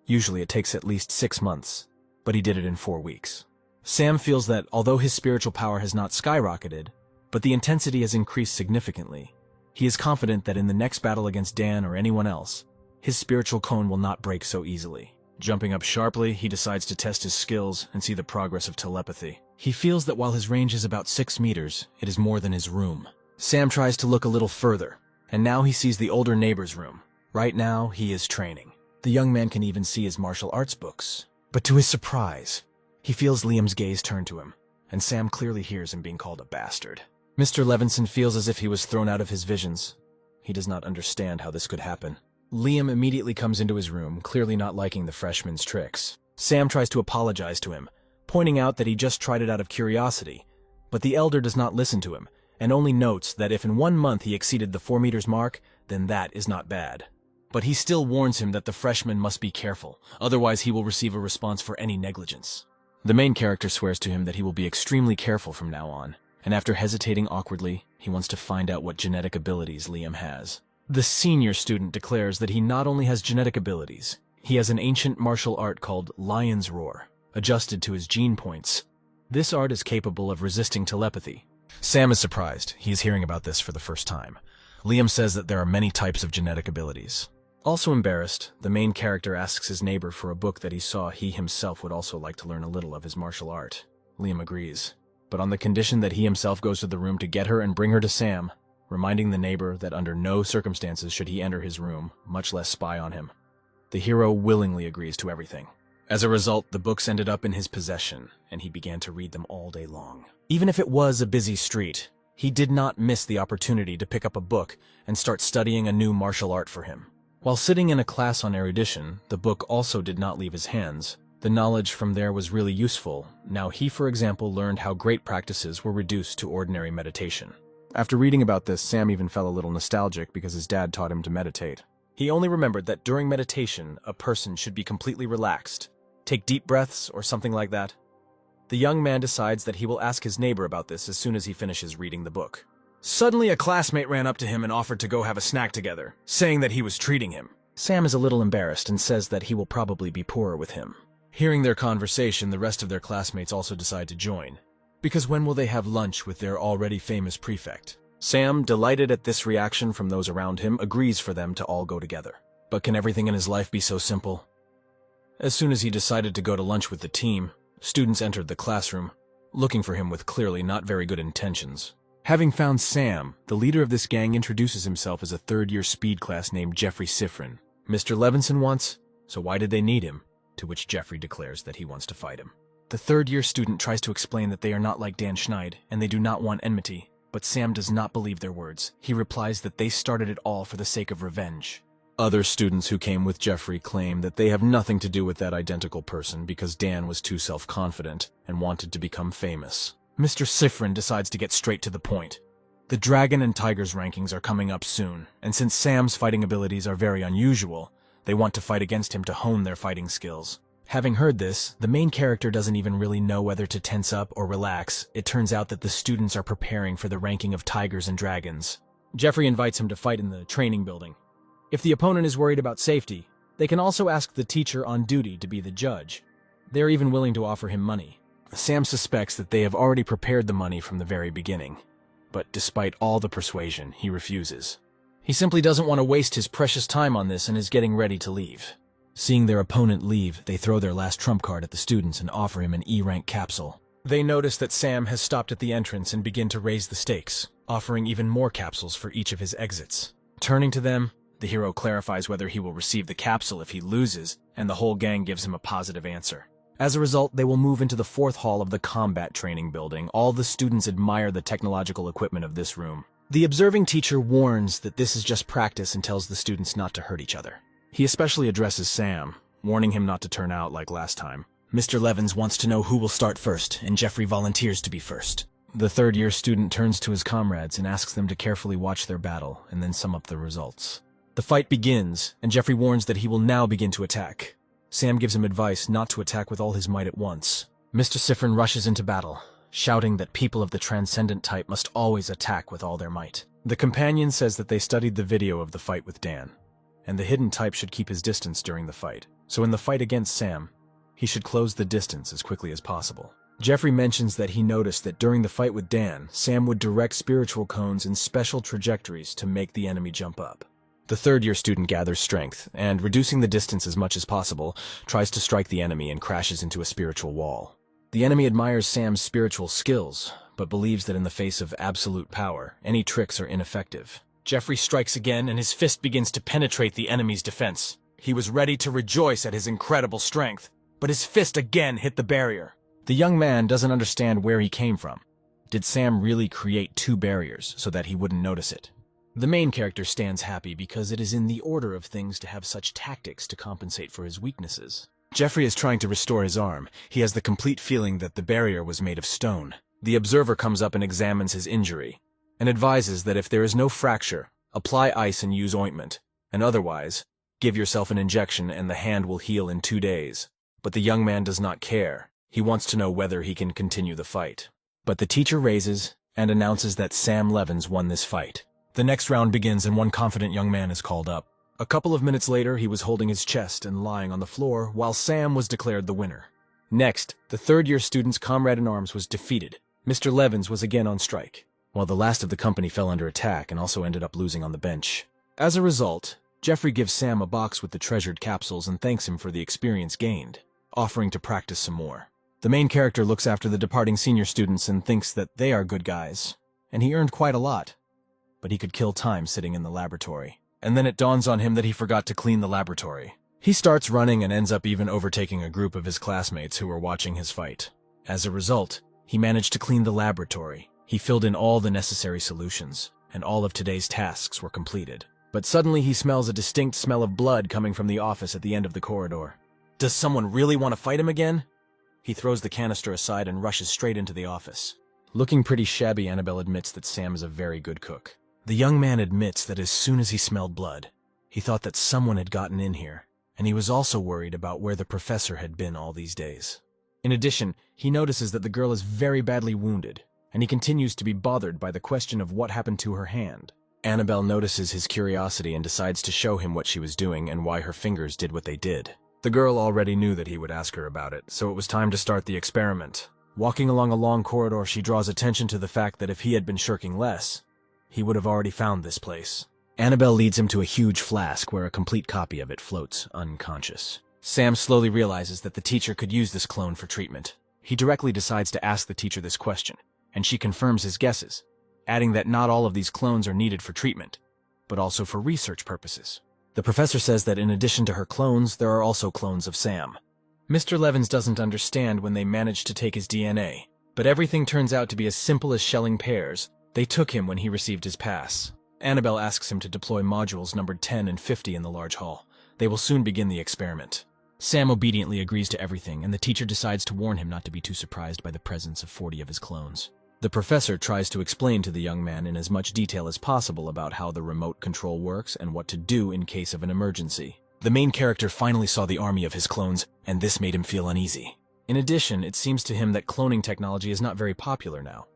Usually it takes at least 6 months, but he did it in 4 weeks. Sam feels that although his spiritual power has not skyrocketed, but the intensity has increased significantly, he is confident that in the next battle against Dan or anyone else, his spiritual cone will not break so easily. Jumping up sharply, he decides to test his skills and see the progress of telepathy. He feels that while his range is about 6 meters, it is more than his room. Sam tries to look a little further, and now he sees the older neighbor's room. Right now, he is training. The young man can even see his martial arts books. But to his surprise, he feels Liam's gaze turn to him, and Sam clearly hears him being called a bastard. Mr. Levinson feels as if he was thrown out of his visions. He does not understand how this could happen. Liam immediately comes into his room, clearly not liking the freshman's tricks. Sam tries to apologize to him, pointing out that he just tried it out of curiosity, but the elder does not listen to him, and only notes that if in 1 month he exceeded the 4 meters mark, then that is not bad. But he still warns him that the freshman must be careful, otherwise he will receive a response for any negligence. The main character swears to him that he will be extremely careful from now on, and after hesitating awkwardly, he wants to find out what genetic abilities Liam has. The senior student declares that he not only has genetic abilities, he has an ancient martial art called Lion's Roar, adjusted to his gene points. This art is capable of resisting telepathy. Sam is surprised. He is hearing about this for the first time. Liam says that there are many types of genetic abilities. Also embarrassed, the main character asks his neighbor for a book that he saw he himself would also like to learn a little of his martial art. Liam agrees, but on the condition that he himself goes to the room to get her and bring her to Sam, reminding the neighbor that under no circumstances should he enter his room, much less spy on him. The hero willingly agrees to everything. As a result, the books ended up in his possession, and he began to read them all day long. Even if it was a busy street, he did not miss the opportunity to pick up a book and start studying a new martial art for him. While sitting in a class on erudition, the book also did not leave his hands. The knowledge from there was really useful. Now he, for example, learned how great practices were reduced to ordinary meditation. After reading about this, Sam even felt a little nostalgic because his dad taught him to meditate. He only remembered that during meditation, a person should be completely relaxed, take deep breaths or something like that. The young man decides that he will ask his neighbor about this as soon as he finishes reading the book. Suddenly, a classmate ran up to him and offered to go have a snack together, saying that he was treating him. Sam is a little embarrassed and says that he will probably be poorer with him. Hearing their conversation, the rest of their classmates also decide to join. Because when will they have lunch with their already famous prefect? Sam, delighted at this reaction from those around him, agrees for them to all go together. But can everything in his life be so simple? As soon as he decided to go to lunch with the team, students entered the classroom, looking for him with clearly not very good intentions. Having found Sam, the leader of this gang introduces himself as a third-year speed class named Jeffrey Sifrin. Mr. Levinson wants, so why did they need him? To which Jeffrey declares that he wants to fight him. The third-year student tries to explain that they are not like Dan Schneid, and they do not want enmity, but Sam does not believe their words. He replies that they started it all for the sake of revenge. Other students who came with Jeffrey claim that they have nothing to do with that identical person because Dan was too self-confident and wanted to become famous. Mr. Sifrin decides to get straight to the point. The Dragon and Tigers rankings are coming up soon, and since Sam's fighting abilities are very unusual, they want to fight against him to hone their fighting skills. Having heard this, the main character doesn't even really know whether to tense up or relax. It turns out that the students are preparing for the ranking of Tigers and Dragons. Jeffrey invites him to fight in the training building. If the opponent is worried about safety, they can also ask the teacher on duty to be the judge. They are even willing to offer him money. Sam suspects that they have already prepared the money from the very beginning, but despite all the persuasion, he refuses. He simply doesn't want to waste his precious time on this and is getting ready to leave. Seeing their opponent leave, they throw their last trump card at the students and offer him an E-rank capsule. They notice that Sam has stopped at the entrance and begin to raise the stakes, offering even more capsules for each of his exits. Turning to them, the hero clarifies whether he will receive the capsule if he loses, and the whole gang gives him a positive answer. As a result, they will move into the fourth hall of the combat training building. All the students admire the technological equipment of this room. The observing teacher warns that this is just practice and tells the students not to hurt each other. He especially addresses Sam, warning him not to turn out like last time. Mr. Levins wants to know who will start first, and Jeffrey volunteers to be first. The third-year student turns to his comrades and asks them to carefully watch their battle and then sum up the results. The fight begins, and Jeffrey warns that he will now begin to attack. Sam gives him advice not to attack with all his might at once. Mr. Sifrin rushes into battle, shouting that people of the transcendent type must always attack with all their might. The companion says that they studied the video of the fight with Dan, and the hidden type should keep his distance during the fight. So in the fight against Sam, he should close the distance as quickly as possible. Jeffrey mentions that he noticed that during the fight with Dan, Sam would direct spiritual cones in special trajectories to make the enemy jump up. The third-year student gathers strength, and reducing the distance as much as possible, tries to strike the enemy and crashes into a spiritual wall. The enemy admires Sam's spiritual skills, but believes that in the face of absolute power, any tricks are ineffective. Jeffrey strikes again, and his fist begins to penetrate the enemy's defense. He was ready to rejoice at his incredible strength, but his fist again hit the barrier. The young man doesn't understand where he came from. Did Sam really create two barriers so that he wouldn't notice it? The main character stands happy because it is in the order of things to have such tactics to compensate for his weaknesses. Jeffrey is trying to restore his arm. He has the complete feeling that the barrier was made of stone. The observer comes up and examines his injury, and advises that if there is no fracture, apply ice and use ointment, and otherwise, give yourself an injection and the hand will heal in 2 days. But the young man does not care. He wants to know whether he can continue the fight. But the teacher raises and announces that Sam Levins won this fight. The next round begins and one confident young man is called up. A couple of minutes later, he was holding his chest and lying on the floor while Sam was declared the winner. Next, the third-year student's comrade-in-arms was defeated. Mr. Levins was again on strike, while the last of the company fell under attack and also ended up losing on the bench. As a result, Jeffrey gives Sam a box with the treasured capsules and thanks him for the experience gained, offering to practice some more. The main character looks after the departing senior students and thinks that they are good guys, and he earned quite a lot. But he could kill time sitting in the laboratory. And then it dawns on him that he forgot to clean the laboratory. He starts running and ends up even overtaking a group of his classmates who were watching his fight. As a result, he managed to clean the laboratory. He filled in all the necessary solutions, and all of today's tasks were completed. But suddenly he smells a distinct smell of blood coming from the office at the end of the corridor. Does someone really want to fight him again? He throws the canister aside and rushes straight into the office. Looking pretty shabby, Annabelle admits that Sam is a very good cook. The young man admits that as soon as he smelled blood, he thought that someone had gotten in here, and he was also worried about where the professor had been all these days. In addition, he notices that the girl is very badly wounded, and he continues to be bothered by the question of what happened to her hand. Annabelle notices his curiosity and decides to show him what she was doing and why her fingers did what they did. The girl already knew that he would ask her about it, so it was time to start the experiment. Walking along a long corridor, she draws attention to the fact that if he had been shirking less, he would have already found this place. Annabelle leads him to a huge flask where a complete copy of it floats unconscious. Sam slowly realizes that the teacher could use this clone for treatment. He directly decides to ask the teacher this question, and she confirms his guesses, adding that not all of these clones are needed for treatment, but also for research purposes. The professor says that in addition to her clones, there are also clones of Sam. Mr. Levins doesn't understand when they manage to take his DNA, but everything turns out to be as simple as shelling pears. They took him when he received his pass. Annabelle asks him to deploy modules numbered 10 and 50 in the large hall. They will soon begin the experiment. Sam obediently agrees to everything, and the teacher decides to warn him not to be too surprised by the presence of 40 of his clones. The professor tries to explain to the young man in as much detail as possible about how the remote control works and what to do in case of an emergency. The main character finally saw the army of his clones, and this made him feel uneasy. In addition, it seems to him that cloning technology is not very popular now.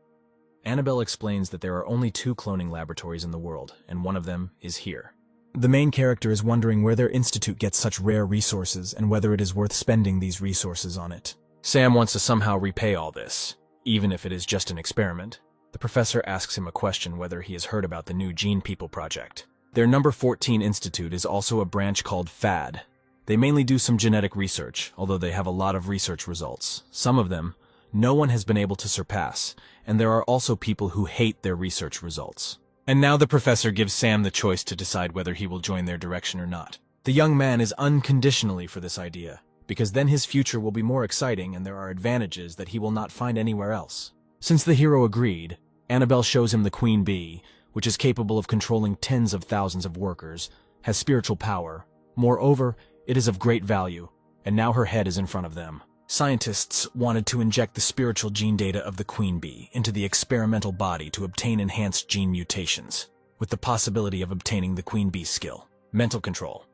Annabelle explains that there are only 2 cloning laboratories in the world, and one of them is here. The main character is wondering where their institute gets such rare resources and whether it is worth spending these resources on it. Sam wants to somehow repay all this, even if it is just an experiment. The professor asks him a question whether he has heard about the new Gene People project. Their number 14 institute is also a branch called FAD. They mainly do some genetic research, although they have a lot of research results. Some of them, no one has been able to surpass, and there are also people who hate their research results. And now the professor gives Sam the choice to decide whether he will join their direction or not. The young man is unconditionally for this idea, because then his future will be more exciting and there are advantages that he will not find anywhere else. Since the hero agreed, Annabelle shows him the queen bee, which is capable of controlling tens of thousands of workers, has spiritual power. Moreover, it is of great value, and now her head is in front of them. Scientists wanted to inject the spiritual gene data of the queen bee into the experimental body to obtain enhanced gene mutations, with the possibility of obtaining the queen bee skill, mental control.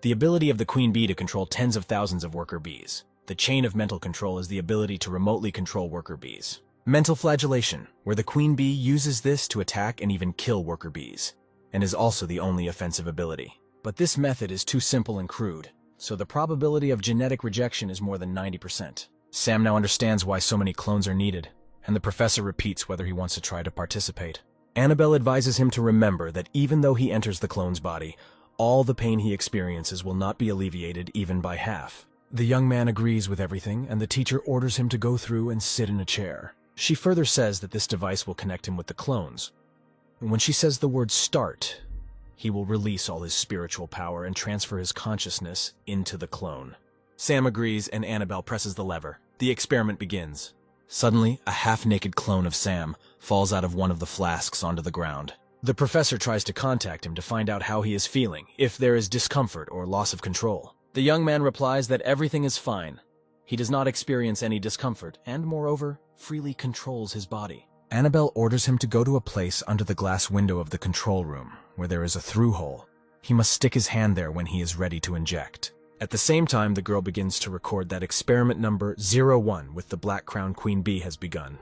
The ability of the queen bee to control tens of thousands of worker bees. The chain of mental control is the ability to remotely control worker bees. Mental flagellation, where the queen bee uses this to attack and even kill worker bees, and is also the only offensive ability. But this method is too simple and crude, so the probability of genetic rejection is more than 90%. Sam now understands why so many clones are needed, and the professor repeats whether he wants to try to participate. Annabelle advises him to remember that even though he enters the clone's body, all the pain he experiences will not be alleviated even by half. The young man agrees with everything, and the teacher orders him to go through and sit in a chair. She further says that this device will connect him with the clones. And when she says the word start, he will release all his spiritual power and transfer his consciousness into the clone. Sam agrees, and Annabelle presses the lever. The experiment begins. Suddenly, a half-naked clone of Sam falls out of one of the flasks onto the ground. The professor tries to contact him to find out how he is feeling, if there is discomfort or loss of control. The young man replies that everything is fine. He does not experience any discomfort, and moreover, freely controls his body. Annabelle orders him to go to a place under the glass window of the control room, where there is a through-hole. He must stick his hand there when he is ready to inject. At the same time, the girl begins to record that experiment number 01 with the black crown queen bee has begun.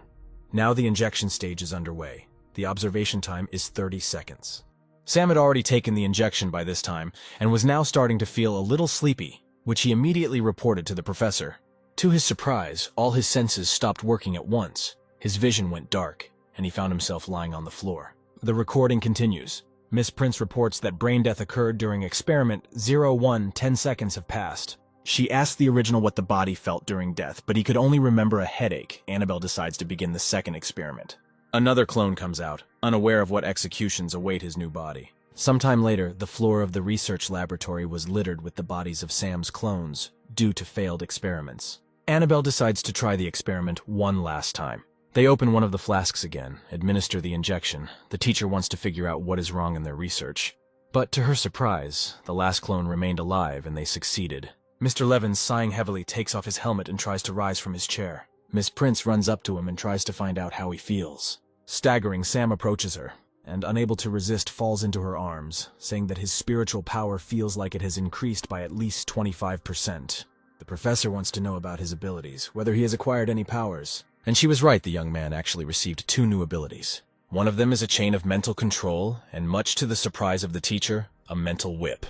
Now the injection stage is underway. The observation time is 30 seconds. Sam had already taken the injection by this time, and was now starting to feel a little sleepy, which he immediately reported to the professor. To his surprise, all his senses stopped working at once. His vision went dark, and he found himself lying on the floor. The recording continues. Miss Prince reports that brain death occurred during experiment 01. 10 seconds have passed. She asked the original what the body felt during death, but he could only remember a headache. Annabelle decides to begin the second experiment. Another clone comes out, unaware of what executions await his new body. Sometime later, the floor of the research laboratory was littered with the bodies of Sam's clones, due to failed experiments. Annabelle decides to try the experiment one last time. They open one of the flasks again, administer the injection. The teacher wants to figure out what is wrong in their research. But to her surprise, the last clone remained alive and they succeeded. Mr. Levins, sighing heavily, takes off his helmet and tries to rise from his chair. Miss Prince runs up to him and tries to find out how he feels. Staggering, Sam approaches her, and unable to resist, falls into her arms, saying that his spiritual power feels like it has increased by at least 25%. The professor wants to know about his abilities, whether he has acquired any powers. And she was right, the young man actually received 2 new abilities. One of them is a chain of mental control, and much to the surprise of the teacher, a mental whip.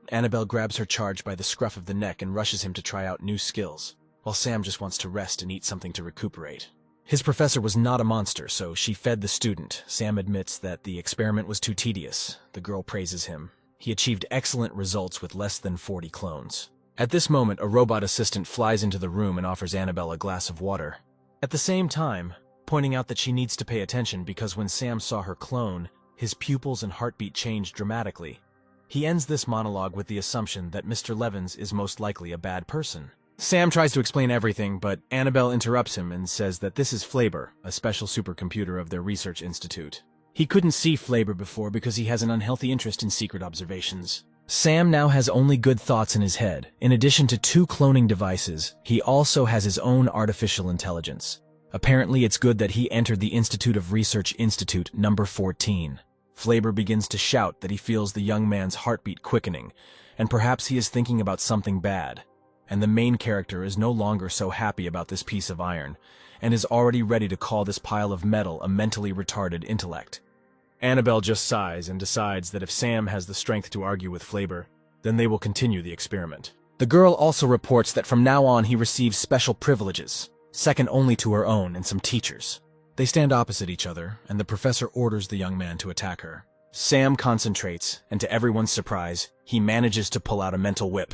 Annabelle grabs her charge by the scruff of the neck and rushes him to try out new skills, while Sam just wants to rest and eat something to recuperate. His professor was not a monster, so she fed the student. Sam admits that the experiment was too tedious. The girl praises him. He achieved excellent results with less than 40 clones. At this moment, a robot assistant flies into the room and offers Annabelle a glass of water. At the same time, pointing out that she needs to pay attention because when Sam saw her clone, his pupils and heartbeat changed dramatically. He ends this monologue with the assumption that Mr. Levins is most likely a bad person. Sam tries to explain everything, but Annabelle interrupts him and says that this is Flaber, a special supercomputer of their research institute. He couldn't see Flaber before because he has an unhealthy interest in secret observations. Sam now has only good thoughts in his head. In addition to 2 cloning devices, he also has his own artificial intelligence. Apparently, it's good that he entered the Institute of Research Institute number 14. Flaber begins to shout that he feels the young man's heartbeat quickening, and perhaps he is thinking about something bad. And the main character is no longer so happy about this piece of iron, and is already ready to call this pile of metal a mentally retarded intellect. Annabelle just sighs and decides that if Sam has the strength to argue with Flaber, then they will continue the experiment. The girl also reports that from now on he receives special privileges, second only to her own and some teachers. They stand opposite each other, and the professor orders the young man to attack her. Sam concentrates, and to everyone's surprise, he manages to pull out a mental whip.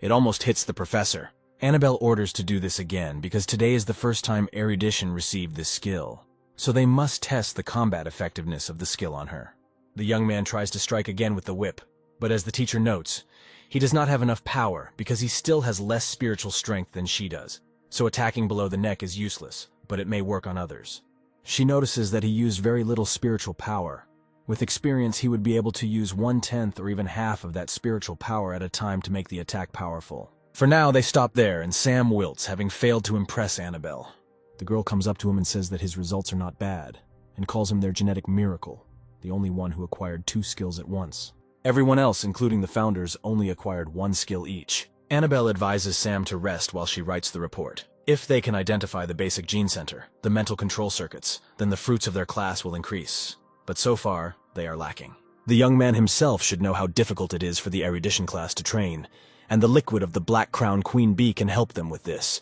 It almost hits the professor. Annabelle orders to do this again because today is the first time erudition received this skill. So they must test the combat effectiveness of the skill on her. The young man tries to strike again with the whip, but as the teacher notes, he does not have enough power because he still has less spiritual strength than she does, so attacking below the neck is useless, but it may work on others. She notices that he used very little spiritual power. With experience, he would be able to use 1/10 or even half of that spiritual power at a time to make the attack powerful. For now, they stop there, and Sam wilts, having failed to impress Annabelle. The girl comes up to him and says that his results are not bad, and calls him their genetic miracle, the only one who acquired 2 skills at once. Everyone else, including the founders, only acquired 1 skill each. Annabelle advises Sam to rest while she writes the report. If they can identify the basic gene center, the mental control circuits, then the fruits of their class will increase. But so far, they are lacking. The young man himself should know how difficult it is for the erudition class to train, and the liquid of the black crown queen bee can help them with this.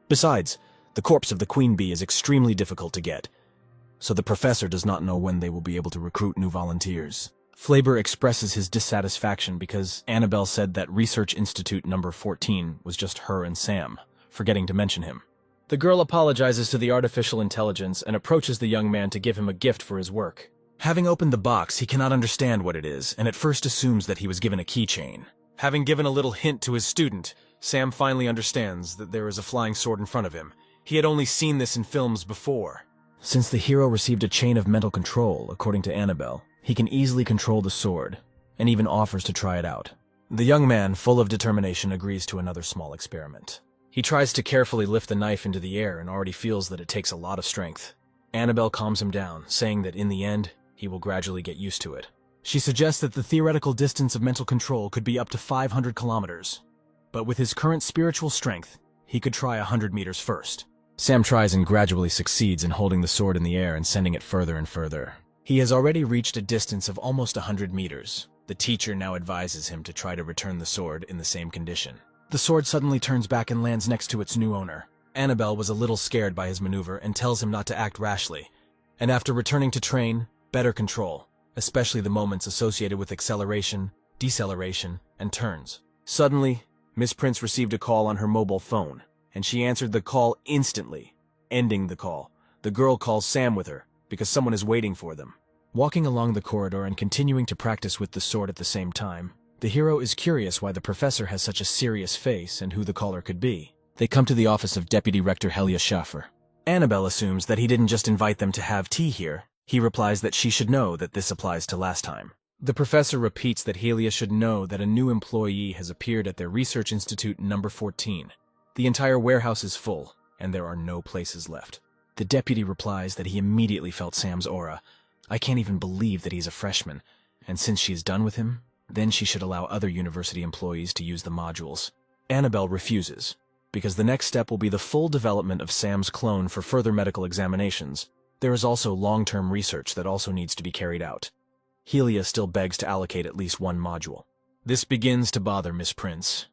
Besides, the corpse of the queen bee is extremely difficult to get, so the professor does not know when they will be able to recruit new volunteers. Flaber expresses his dissatisfaction because Annabelle said that Research Institute number 14 was just her and Sam, forgetting to mention him. The girl apologizes to the artificial intelligence and approaches the young man to give him a gift for his work. Having opened the box, he cannot understand what it is, and at first assumes that he was given a keychain. Having given a little hint to his student, Sam finally understands that there is a flying sword in front of him. He had only seen this in films before. Since the hero received a chain of mental control, according to Annabelle, he can easily control the sword, and even offers to try it out. The young man, full of determination, agrees to another small experiment. He tries to carefully lift the knife into the air and already feels that it takes a lot of strength. Annabelle calms him down, saying that in the end, he will gradually get used to it. She suggests that the theoretical distance of mental control could be up to 500 kilometers. But with his current spiritual strength, he could try 100 meters first. Sam tries and gradually succeeds in holding the sword in the air and sending it further and further. He has already reached a distance of almost 100 meters. The teacher now advises him to try to return the sword in the same condition. The sword suddenly turns back and lands next to its new owner. Annabelle was a little scared by his maneuver and tells him not to act rashly. And after returning to train, better control, especially the moments associated with acceleration, deceleration, and turns. Suddenly, Miss Prince received a call on her mobile phone, and she answered the call instantly, ending the call. The girl calls Sam with her, because someone is waiting for them. Walking along the corridor and continuing to practice with the sword at the same time, the hero is curious why the professor has such a serious face and who the caller could be. They come to the office of Deputy Rector Helia Schaffer. Annabelle assumes that he didn't just invite them to have tea here. He replies that she should know that this applies to last time. The professor repeats that Helia should know that a new employee has appeared at their research institute number 14. The entire warehouse is full, and there are no places left. The deputy replies that he immediately felt Sam's aura. I can't even believe that he's a freshman, and since she is done with him, then she should allow other university employees to use the modules. Annabelle refuses, because the next step will be the full development of Sam's clone for further medical examinations. There is also long-term research that also needs to be carried out. Helia still begs to allocate at least one module. This begins to bother Miss Prince,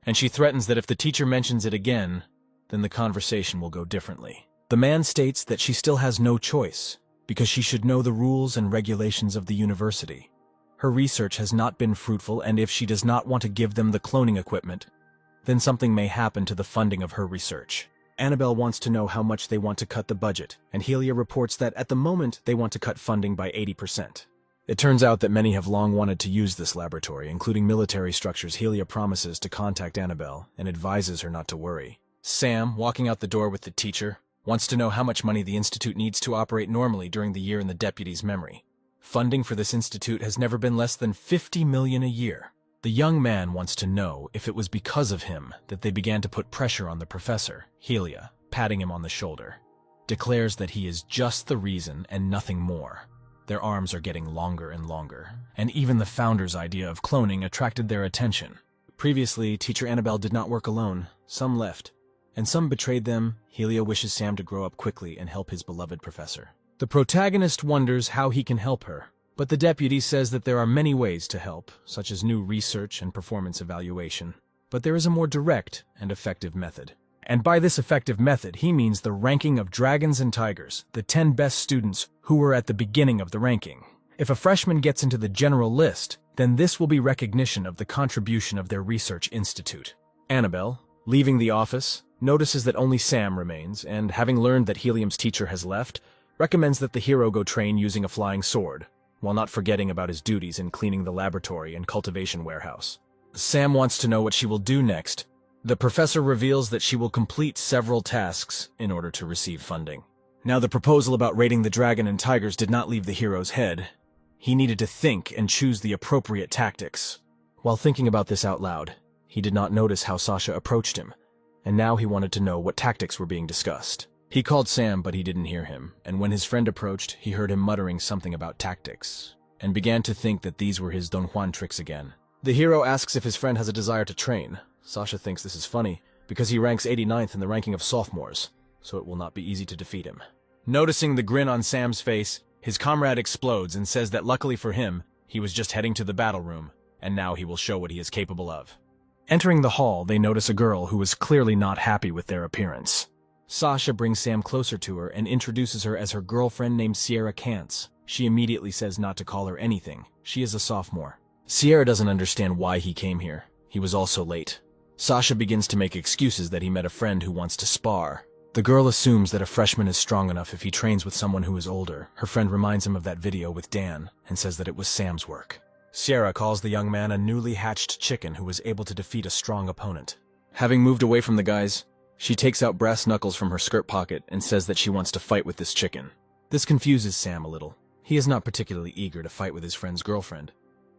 and she threatens that if the teacher mentions it again, then the conversation will go differently. The man states that she still has no choice, because she should know the rules and regulations of the university. Her research has not been fruitful, and if she does not want to give them the cloning equipment, then something may happen to the funding of her research. Annabelle wants to know how much they want to cut the budget, and Helia reports that at the moment they want to cut funding by 80%. It turns out that many have long wanted to use this laboratory, including military structures. Helia promises to contact Annabelle and advises her not to worry. Sam, walking out the door with the teacher, wants to know how much money the institute needs to operate normally during the year in the deputy's memory. Funding for this institute has never been less than $50 million a year. The young man wants to know if it was because of him that they began to put pressure on the professor. Helia, patting him on the shoulder, declares that he is just the reason and nothing more. Their arms are getting longer and longer, and even the founder's idea of cloning attracted their attention. Previously, Teacher Annabelle did not work alone. Some left, and some betrayed them. Helia wishes Sam to grow up quickly and help his beloved professor. The protagonist wonders how he can help her, but the deputy says that there are many ways to help, such as new research and performance evaluation. But there is a more direct and effective method. And by this effective method, he means the ranking of dragons and tigers, the 10 best students who were at the beginning of the ranking. If a freshman gets into the general list, then this will be recognition of the contribution of their research institute. Annabelle, leaving the office, notices that only Sam remains, and having learned that Helium's teacher has left, recommends that the hero go train using a flying sword, while not forgetting about his duties in cleaning the laboratory and cultivation warehouse. Sam wants to know what she will do next. The professor reveals that she will complete several tasks in order to receive funding. Now, the proposal about raiding the dragon and tigers did not leave the hero's head. He needed to think and choose the appropriate tactics. While thinking about this out loud, he did not notice how Sasha approached him, and now he wanted to know what tactics were being discussed. He called Sam, but he didn't hear him, and when his friend approached, he heard him muttering something about tactics, and began to think that these were his Don Juan tricks again. The hero asks if his friend has a desire to train. Sasha thinks this is funny, because he ranks 89th in the ranking of sophomores, so it will not be easy to defeat him. Noticing the grin on Sam's face, his comrade explodes and says that luckily for him, he was just heading to the battle room, and now he will show what he is capable of. Entering the hall, they notice a girl who is clearly not happy with their appearance. Sasha brings Sam closer to her and introduces her as her girlfriend named Sierra Kantz. She immediately says not to call her anything. She is a sophomore. Sierra doesn't understand why he came here. He was also late. Sasha begins to make excuses that he met a friend who wants to spar. The girl assumes that a freshman is strong enough if he trains with someone who is older. Her friend reminds him of that video with Dan and says that it was Sam's work. Sierra calls the young man a newly hatched chicken who was able to defeat a strong opponent. Having moved away from the guys, she takes out brass knuckles from her skirt pocket and says that she wants to fight with this chicken. This confuses Sam a little. He is not particularly eager to fight with his friend's girlfriend.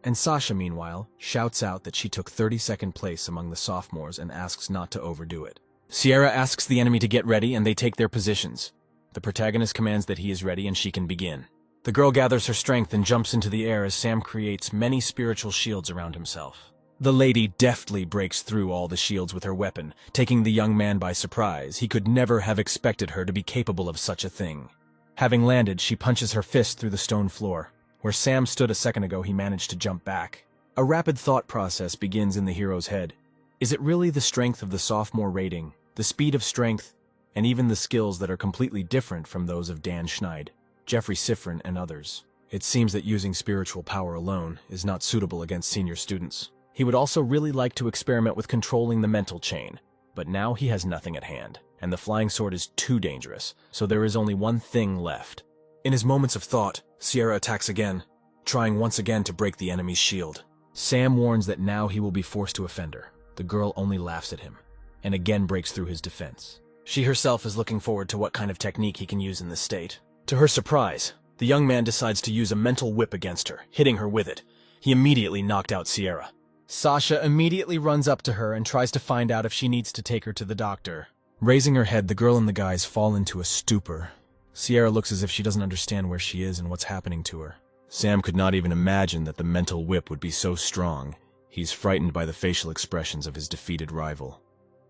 And Sasha, meanwhile, shouts out that she took 32nd place among the sophomores and asks not to overdo it. Sierra asks the enemy to get ready and they take their positions. The protagonist commands that he is ready and she can begin. The girl gathers her strength and jumps into the air as Sam creates many spiritual shields around himself. The lady deftly breaks through all the shields with her weapon, taking the young man by surprise. He could never have expected her to be capable of such a thing. Having landed, she punches her fist through the stone floor. Where Sam stood a second ago, he managed to jump back. A rapid thought process begins in the hero's head. Is it really the strength of the sophomore rating, the speed of strength, and even the skills that are completely different from those of Dan Schneid, Jeffrey Sifrin, and others? It seems that using spiritual power alone is not suitable against senior students. He would also really like to experiment with controlling the mental chain, but now he has nothing at hand, and the flying sword is too dangerous, so there is only one thing left. In his moments of thought, Sierra attacks again, trying once again to break the enemy's shield. Sam warns that now he will be forced to offend her. The girl only laughs at him, and again breaks through his defense. She herself is looking forward to what kind of technique he can use in this state. To her surprise, the young man decides to use a mental whip against her, hitting her with it. He immediately knocked out Sierra. Sasha immediately runs up to her and tries to find out if she needs to take her to the doctor. Raising her head, the girl and the guys fall into a stupor. Sierra looks as if she doesn't understand where she is and what's happening to her. Sam could not even imagine that the mental whip would be so strong. He's frightened by the facial expressions of his defeated rival.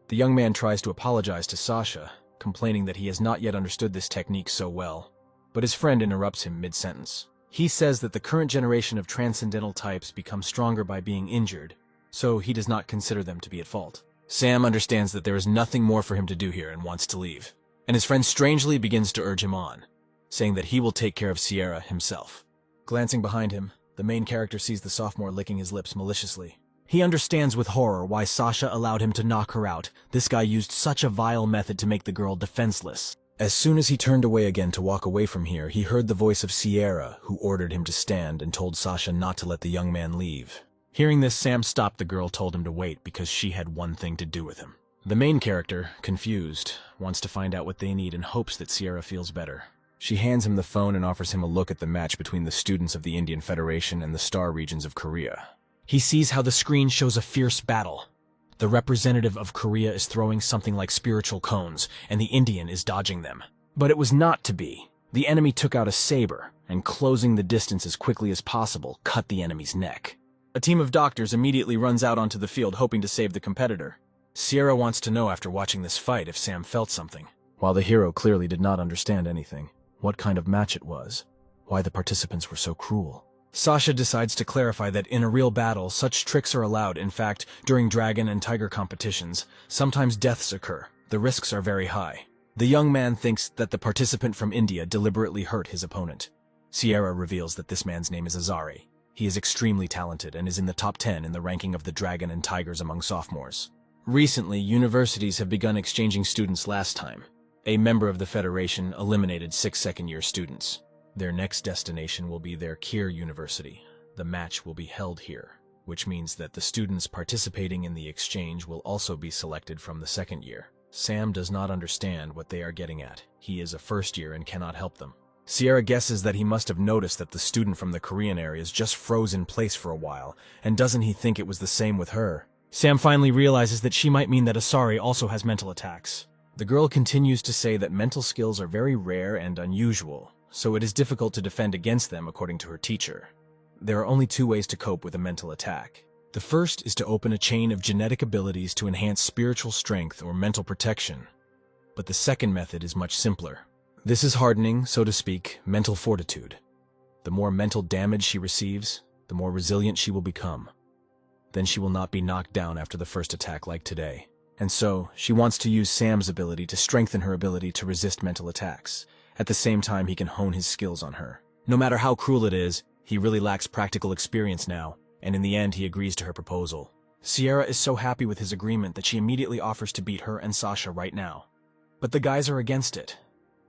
The young man tries to apologize to Sasha, complaining that he has not yet understood this technique so well. But his friend interrupts him mid-sentence. He says that the current generation of transcendental types become stronger by being injured, so he does not consider them to be at fault. Sam understands that there is nothing more for him to do here and wants to leave. And his friend strangely begins to urge him on, saying that he will take care of Sierra himself. Glancing behind him, the main character sees the sophomore licking his lips maliciously. He understands with horror why Sasha allowed him to knock her out. This guy used such a vile method to make the girl defenseless. As soon as he turned away again to walk away from here, he heard the voice of Sierra, who ordered him to stand and told Sasha not to let the young man leave. Hearing this, Sam stopped the girl, told him to wait because she had one thing to do with him. The main character, confused, wants to find out what they need and hopes that Sierra feels better. She hands him the phone and offers him a look at the match between the students of the Indian Federation and the Star regions of Korea. He sees how the screen shows a fierce battle. The representative of Korea is throwing something like spiritual cones, and the Indian is dodging them. But it was not to be. The enemy took out a saber, and closing the distance as quickly as possible, cut the enemy's neck. A team of doctors immediately runs out onto the field hoping to save the competitor. Sierra wants to know after watching this fight if Sam felt something, while the hero clearly did not understand anything, what kind of match it was, why the participants were so cruel. Sasha decides to clarify that in a real battle, such tricks are allowed. In fact, during dragon and tiger competitions, sometimes deaths occur. The risks are very high. The young man thinks that the participant from India deliberately hurt his opponent. Sierra reveals that this man's name is Azari. He is extremely talented and is in the top 10 in the ranking of the dragon and tigers among sophomores. Recently, universities have begun exchanging students last time. A member of the Federation eliminated 6 second-year students. Their next destination will be their Kir University. The match will be held here, which means that the students participating in the exchange will also be selected from the second year. Sam does not understand what they are getting at. He is a first year and cannot help them. Sierra guesses that he must have noticed that the student from the Korean areas just froze in place for a while, and doesn't he think it was the same with her? Sam finally realizes that she might mean that Asari also has mental attacks. The girl continues to say that mental skills are very rare and unusual, so it is difficult to defend against them according to her teacher. There are only 2 ways to cope with a mental attack. The first is to open a chain of genetic abilities to enhance spiritual strength or mental protection. But the second method is much simpler. This is hardening, so to speak, mental fortitude. The more mental damage she receives, the more resilient she will become. Then she will not be knocked down after the first attack like today. And so, she wants to use Sam's ability to strengthen her ability to resist mental attacks. At the same time, he can hone his skills on her. No matter how cruel it is, he really lacks practical experience now, and in the end he agrees to her proposal. Sierra is so happy with his agreement that she immediately offers to beat her and Sasha right now. But the guys are against it.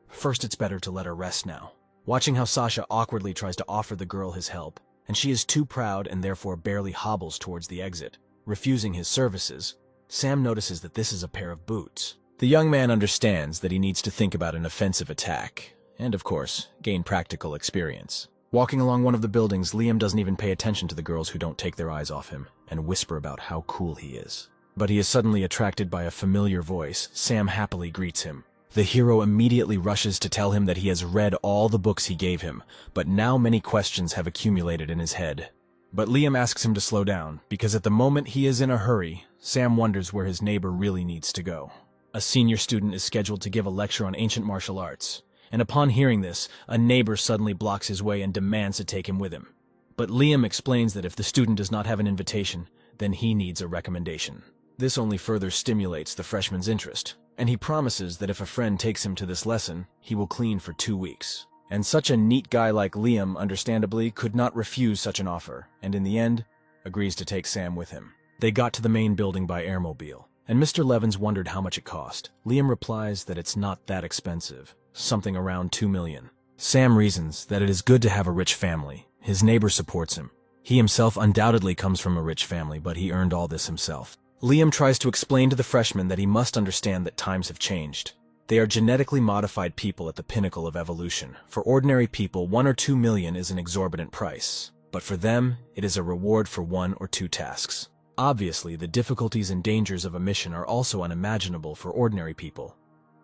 First, it's better to let her rest now. Watching how Sasha awkwardly tries to offer the girl his help, and she is too proud and therefore barely hobbles towards the exit, refusing his services, Sam notices that this is a pair of boots. The young man understands that he needs to think about an offensive attack, and of course, gain practical experience. Walking along one of the buildings, Liam doesn't even pay attention to the girls who don't take their eyes off him, and whisper about how cool he is. But he is suddenly attracted by a familiar voice. Sam happily greets him. The hero immediately rushes to tell him that he has read all the books he gave him, but now many questions have accumulated in his head. But Liam asks him to slow down, because at the moment he is in a hurry, Sam wonders where his neighbor really needs to go. A senior student is scheduled to give a lecture on ancient martial arts, and upon hearing this, a neighbor suddenly blocks his way and demands to take him with him. But Liam explains that if the student does not have an invitation, then he needs a recommendation. This only further stimulates the freshman's interest, and he promises that if a friend takes him to this lesson, he will clean for 2 weeks. And such a neat guy like Liam, understandably, could not refuse such an offer, and in the end, agrees to take Sam with him. They got to the main building by airmobile, and Mr. Levins wondered how much it cost. Liam replies that it's not that expensive, something around 2 million. Sam reasons that it is good to have a rich family. His neighbor supports him. He himself undoubtedly comes from a rich family, but he earned all this himself. Liam tries to explain to the freshman that he must understand that times have changed. They are genetically modified people at the pinnacle of evolution. For ordinary people, 1 or 2 million is an exorbitant price. but for them, it is a reward for 1 or 2 tasks. Obviously, the difficulties and dangers of a mission are also unimaginable for ordinary people.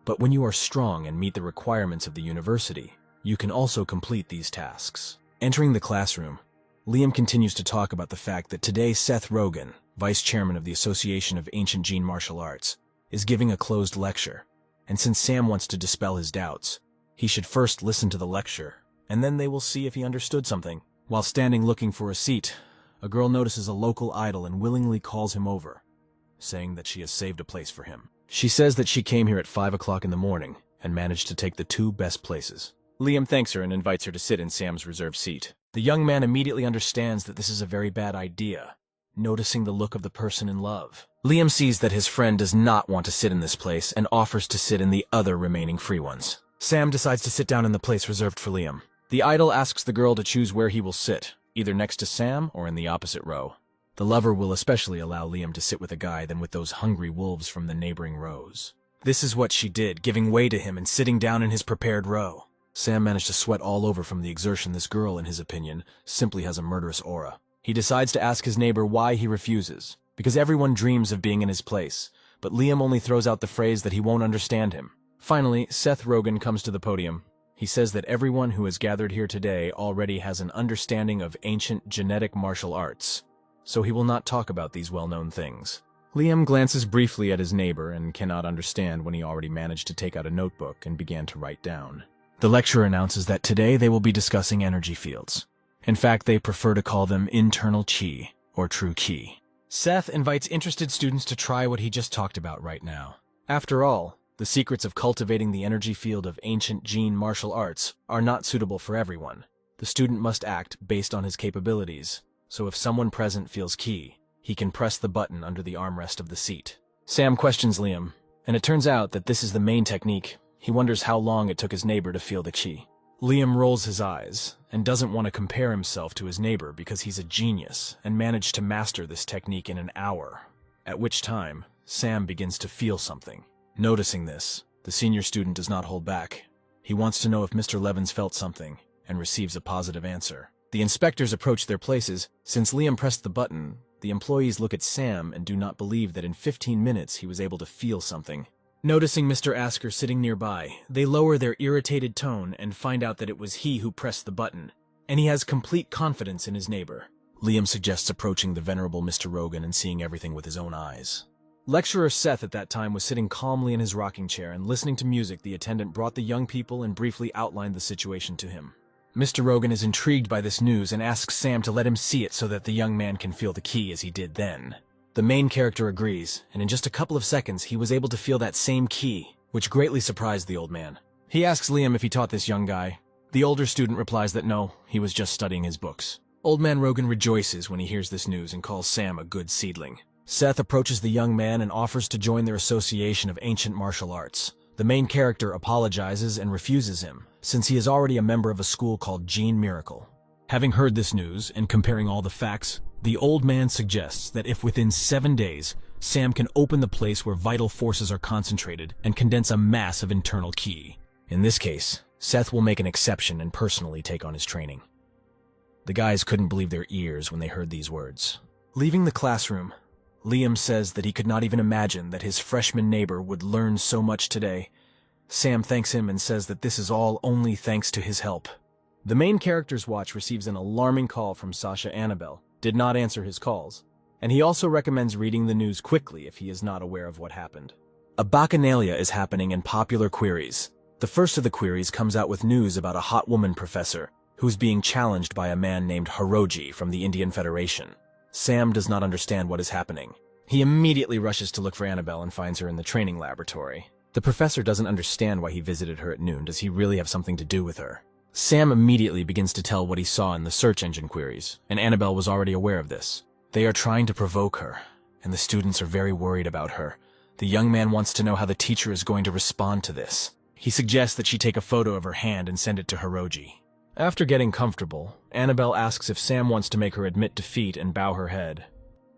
But when you are strong and meet the requirements of the university, you can also complete these tasks. Entering the classroom, Liam continues to talk about the fact that today Seth Rogen, vice chairman of the Association of Ancient Gene Martial Arts, is giving a closed lecture, and since Sam wants to dispel his doubts, he should first listen to the lecture, and then they will see if he understood something. While standing looking for a seat, a girl notices a local idol and willingly calls him over, saying that she has saved a place for him. She says that she came here at 5 o'clock in the morning and managed to take the 2 best places. Liam thanks her and invites her to sit in Sam's reserved seat. The young man immediately understands that this is a very bad idea, noticing the look of the person in love. Liam sees that his friend does not want to sit in this place and offers to sit in the other remaining free ones. Sam decides to sit down in the place reserved for Liam. The idol asks the girl to choose where he will sit, either next to Sam or in the opposite row. The lover will especially allow Liam to sit with a guy than with those hungry wolves from the neighboring rows. This is what she did, giving way to him and sitting down in his prepared row. Sam managed to sweat all over from the exertion. This girl, in his opinion, simply has a murderous aura. He decides to ask his neighbor why he refuses, because everyone dreams of being in his place, but Liam only throws out the phrase that he won't understand him. Finally, Seth Rogen comes to the podium. He says that everyone who has gathered here today already has an understanding of ancient genetic martial arts, so he will not talk about these well-known things. Liam glances briefly at his neighbor and cannot understand when he already managed to take out a notebook and began to write down. The lecturer announces that today they will be discussing energy fields. In fact, they prefer to call them internal chi, or true ki. Seth invites interested students to try what he just talked about right now. After all, the secrets of cultivating the energy field of ancient gene martial arts are not suitable for everyone. The student must act based on his capabilities, so if someone present feels ki, he can press the button under the armrest of the seat. Sam questions Liam, and it turns out that this is the main technique. He wonders how long it took his neighbor to feel the chi. Liam rolls his eyes and doesn't want to compare himself to his neighbor because he's a genius and managed to master this technique in an hour, at which time Sam begins to feel something. Noticing this, the senior student does not hold back. He wants to know if Mr. Levins felt something and receives a positive answer. The inspectors approach their places. Since Liam pressed the button, the employees look at Sam and do not believe that in 15 minutes he was able to feel something. Noticing Mr. Asker sitting nearby, they lower their irritated tone and find out that it was he who pressed the button, and he has complete confidence in his neighbor. Liam suggests approaching the venerable Mr. Rogen and seeing everything with his own eyes. Lecturer Seth at that time was sitting calmly in his rocking chair and listening to music. The attendant brought the young people and briefly outlined the situation to him. Mr. Rogen is intrigued by this news and asks Sam to let him see it so that the young man can feel the ki as he did then. The main character agrees, and in just a couple of seconds he was able to feel that same ki, which greatly surprised the old man. He asks Liam if he taught this young guy. The older student replies that no, he was just studying his books. Old man Rogen rejoices when he hears this news and calls Sam a good seedling. Seth approaches the young man and offers to join their association of ancient martial arts. The main character apologizes and refuses him, since he is already a member of a school called Gene Miracle. Having heard this news and comparing all the facts, the old man suggests that if within 7 days, Sam can open the place where vital forces are concentrated and condense a mass of internal ki. In this case, Seth will make an exception and personally take on his training. The guys couldn't believe their ears when they heard these words. Leaving the classroom, Liam says that he could not even imagine that his freshman neighbor would learn so much today. Sam thanks him and says that this is all only thanks to his help. The main character's watch receives an alarming call from Sasha Annabelle, did not answer his calls, and he also recommends reading the news quickly if he is not aware of what happened. A bacchanalia is happening in popular queries. The first of the queries comes out with news about a hot woman professor who's being challenged by a man named Hiroji from the Indian Federation. Sam does not understand what is happening. He immediately rushes to look for Annabelle and finds her in the training laboratory. The professor doesn't understand why he visited her at noon. Does he really have something to do with her? Sam immediately begins to tell what he saw in the search engine queries, and Annabelle was already aware of this. They are trying to provoke her, and the students are very worried about her. The young man wants to know how the teacher is going to respond to this. He suggests that she take a photo of her hand and send it to Hiroji. After getting comfortable, Annabelle asks if Sam wants to make her admit defeat and bow her head.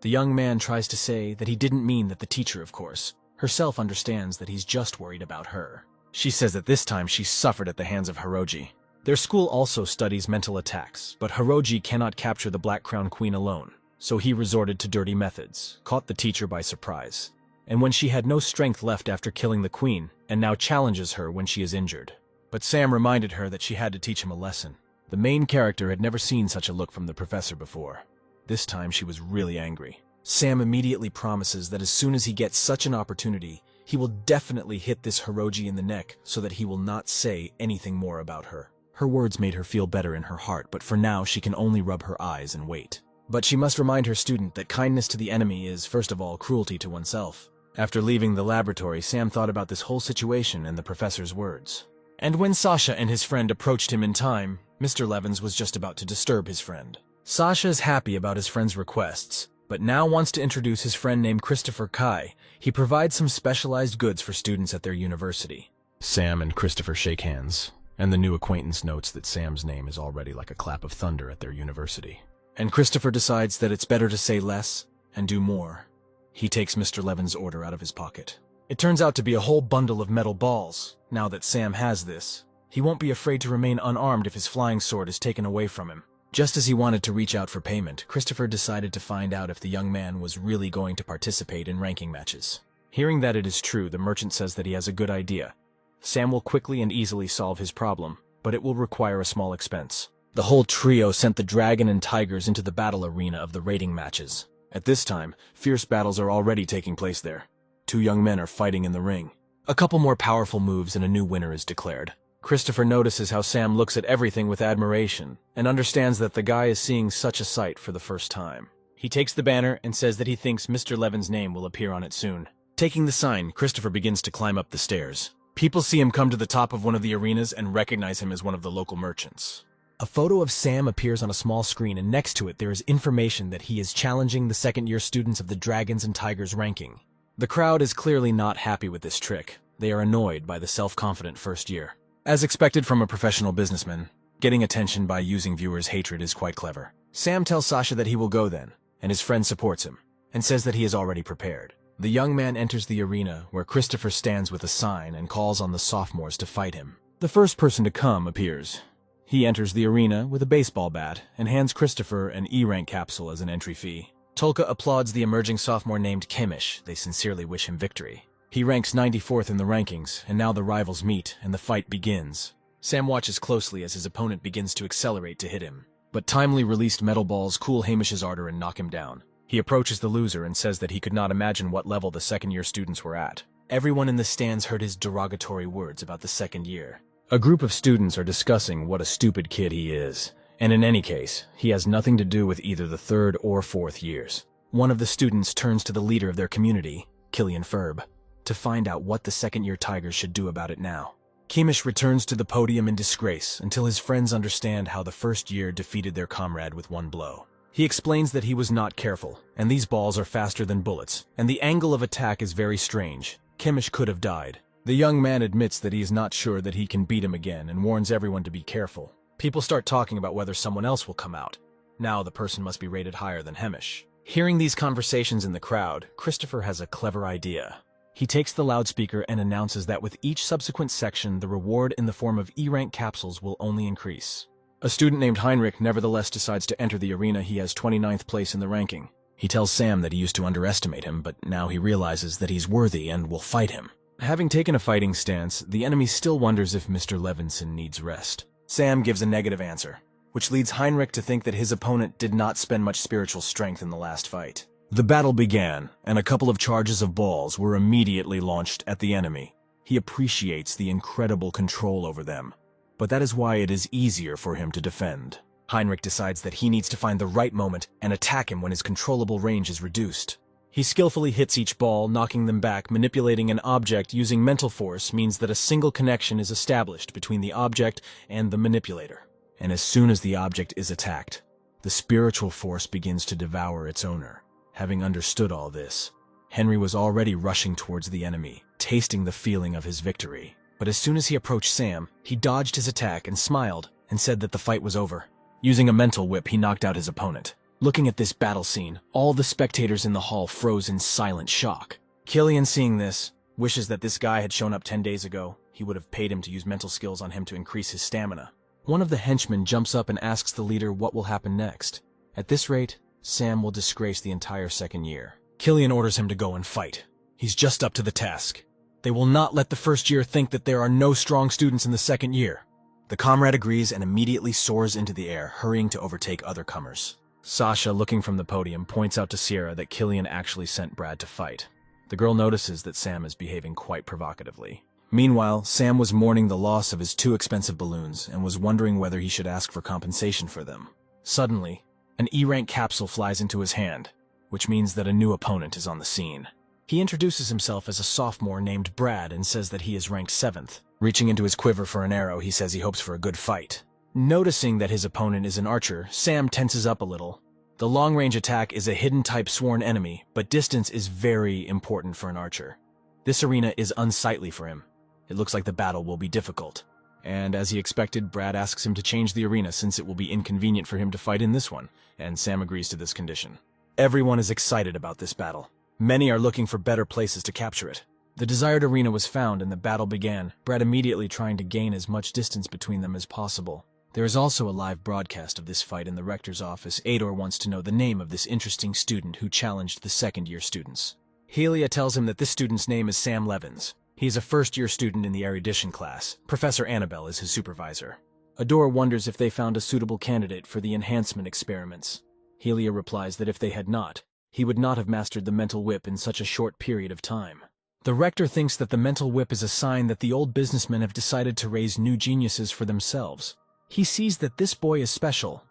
The young man tries to say that he didn't mean that the teacher, of course, herself understands that he's just worried about her. She says that this time she suffered at the hands of Hiroji. Their school also studies mental attacks, but Hiroji cannot capture the Black Crown Queen alone, so he resorted to dirty methods, caught the teacher by surprise. And when she had no strength left after killing the queen, and now challenges her when she is injured. But Sam reminded her that she had to teach him a lesson. The main character had never seen such a look from the professor before. This time she was really angry. Sam immediately promises that as soon as he gets such an opportunity, he will definitely hit this Hiroji in the neck so that he will not say anything more about her. Her words made her feel better in her heart, but for now she can only rub her eyes and wait. But she must remind her student that kindness to the enemy is, first of all, cruelty to oneself. After leaving the laboratory, Sam thought about this whole situation and the professor's words. And when Sasha and his friend approached him in time, Mr. Levins was just about to disturb his friend. Sasha is happy about his friend's requests, but now wants to introduce his friend named Christopher Kai. He provides some specialized goods for students at their university. Sam and Christopher shake hands, and the new acquaintance notes that Sam's name is already like a clap of thunder at their university. And Christopher decides that it's better to say less and do more. He takes Mr. Levin's order out of his pocket. It turns out to be a whole bundle of metal balls. Now that Sam has this, he won't be afraid to remain unarmed if his flying sword is taken away from him. Just as he wanted to reach out for payment, Christopher decided to find out if the young man was really going to participate in ranking matches. Hearing that it is true, the merchant says that he has a good idea. Sam will quickly and easily solve his problem, but it will require a small expense. The whole trio sent the dragon and tigers into the battle arena of the rating matches. At this time, fierce battles are already taking place there. Two young men are fighting in the ring. A couple more powerful moves and a new winner is declared. Christopher notices how Sam looks at everything with admiration and understands that the guy is seeing such a sight for the first time. He takes the banner and says that he thinks Mr. Levin's name will appear on it soon. Taking the sign, Christopher begins to climb up the stairs. People see him come to the top of one of the arenas and recognize him as one of the local merchants. A photo of Sam appears on a small screen, and next to it there is information that he is challenging the second-year students of the Dragons and Tigers ranking. The crowd is clearly not happy with this trick. They are annoyed by the self-confident first year. As expected from a professional businessman, getting attention by using viewers' hatred is quite clever. Sam tells Sasha that he will go then, and his friend supports him, and says that he is already prepared. The young man enters the arena, where Christopher stands with a sign and calls on the sophomores to fight him. The first person to come appears. He enters the arena with a baseball bat and hands Christopher an E-rank capsule as an entry fee. Tolka applauds the emerging sophomore named Kimish. They sincerely wish him victory. He ranks 94th in the rankings, and now the rivals meet and the fight begins. Sam watches closely as his opponent begins to accelerate to hit him. But timely released metal balls cool Hamish's ardor and knock him down. He approaches the loser and says that he could not imagine what level the second-year students were at. Everyone in the stands heard his derogatory words about the second year. A group of students are discussing what a stupid kid he is, and in any case, he has nothing to do with either the third or fourth years. One of the students turns to the leader of their community, Killian Ferb, to find out what the second-year Tigers should do about it now. Kimish returns to the podium in disgrace until his friends understand how the first year defeated their comrade with one blow. He explains that he was not careful, and these balls are faster than bullets, and the angle of attack is very strange. Kimish could have died. The young man admits that he is not sure that he can beat him again and warns everyone to be careful. People start talking about whether someone else will come out. Now the person must be rated higher than Hemish. Hearing these conversations in the crowd, Christopher has a clever idea. He takes the loudspeaker and announces that with each subsequent section, the reward in the form of E-rank capsules will only increase. A student named Heinrich nevertheless decides to enter the arena. He has 29th place in the ranking. He tells Sam that he used to underestimate him, but now he realizes that he's worthy and will fight him. Having taken a fighting stance, the enemy still wonders if Mr. Levinson needs rest. Sam gives a negative answer, which leads Heinrich to think that his opponent did not spend much spiritual strength in the last fight. The battle began, and a couple of charges of balls were immediately launched at the enemy. He appreciates the incredible control over them, but that is why it is easier for him to defend. Heinrich decides that he needs to find the right moment and attack him when his controllable range is reduced. He skillfully hits each ball, knocking them back. Manipulating an object using mental force means that a single connection is established between the object and the manipulator. And as soon as the object is attacked, the spiritual force begins to devour its owner. Having understood all this, Henry was already rushing towards the enemy, tasting the feeling of his victory. But as soon as he approached Sam, he dodged his attack and smiled and said that the fight was over. Using a mental whip, he knocked out his opponent. Looking at this battle scene, all the spectators in the hall froze in silent shock. Killian, seeing this, wishes that this guy had shown up 10 days ago. He would have paid him to use mental skills on him to increase his stamina. One of the henchmen jumps up and asks the leader what will happen next. At this rate, Sam will disgrace the entire second year. Killian orders him to go and fight. He's just up to the task. They will not let the first year think that there are no strong students in the second year. The comrade agrees and immediately soars into the air, hurrying to overtake other comers. Sasha, looking from the podium, points out to Sierra that Killian actually sent Brad to fight. The girl notices that Sam is behaving quite provocatively. Meanwhile, Sam was mourning the loss of his 2 expensive balloons and was wondering whether he should ask for compensation for them. Suddenly, an E-rank capsule flies into his hand, which means that a new opponent is on the scene. He introduces himself as a sophomore named Brad and says that he is ranked 7th. Reaching into his quiver for an arrow, he says he hopes for a good fight. Noticing that his opponent is an archer, Sam tenses up a little. The long-range attack is a hidden-type sworn enemy, but distance is very important for an archer. This arena is unsightly for him. It looks like the battle will be difficult. And as he expected, Brad asks him to change the arena since it will be inconvenient for him to fight in this one, and Sam agrees to this condition. Everyone is excited about this battle. Many are looking for better places to capture it. The desired arena was found and the battle began, Brad immediately trying to gain as much distance between them as possible. There is also a live broadcast of this fight in the rector's office. Ador wants to know the name of this interesting student who challenged the second-year students. Helia tells him that this student's name is Sam Levins. He is a first-year student in the erudition class. Professor Annabelle is his supervisor. Ador wonders if they found a suitable candidate for the enhancement experiments. Helia replies that if they had not, he would not have mastered the mental whip in such a short period of time. The rector thinks that the mental whip is a sign that the old businessmen have decided to raise new geniuses for themselves. He sees that this boy is special.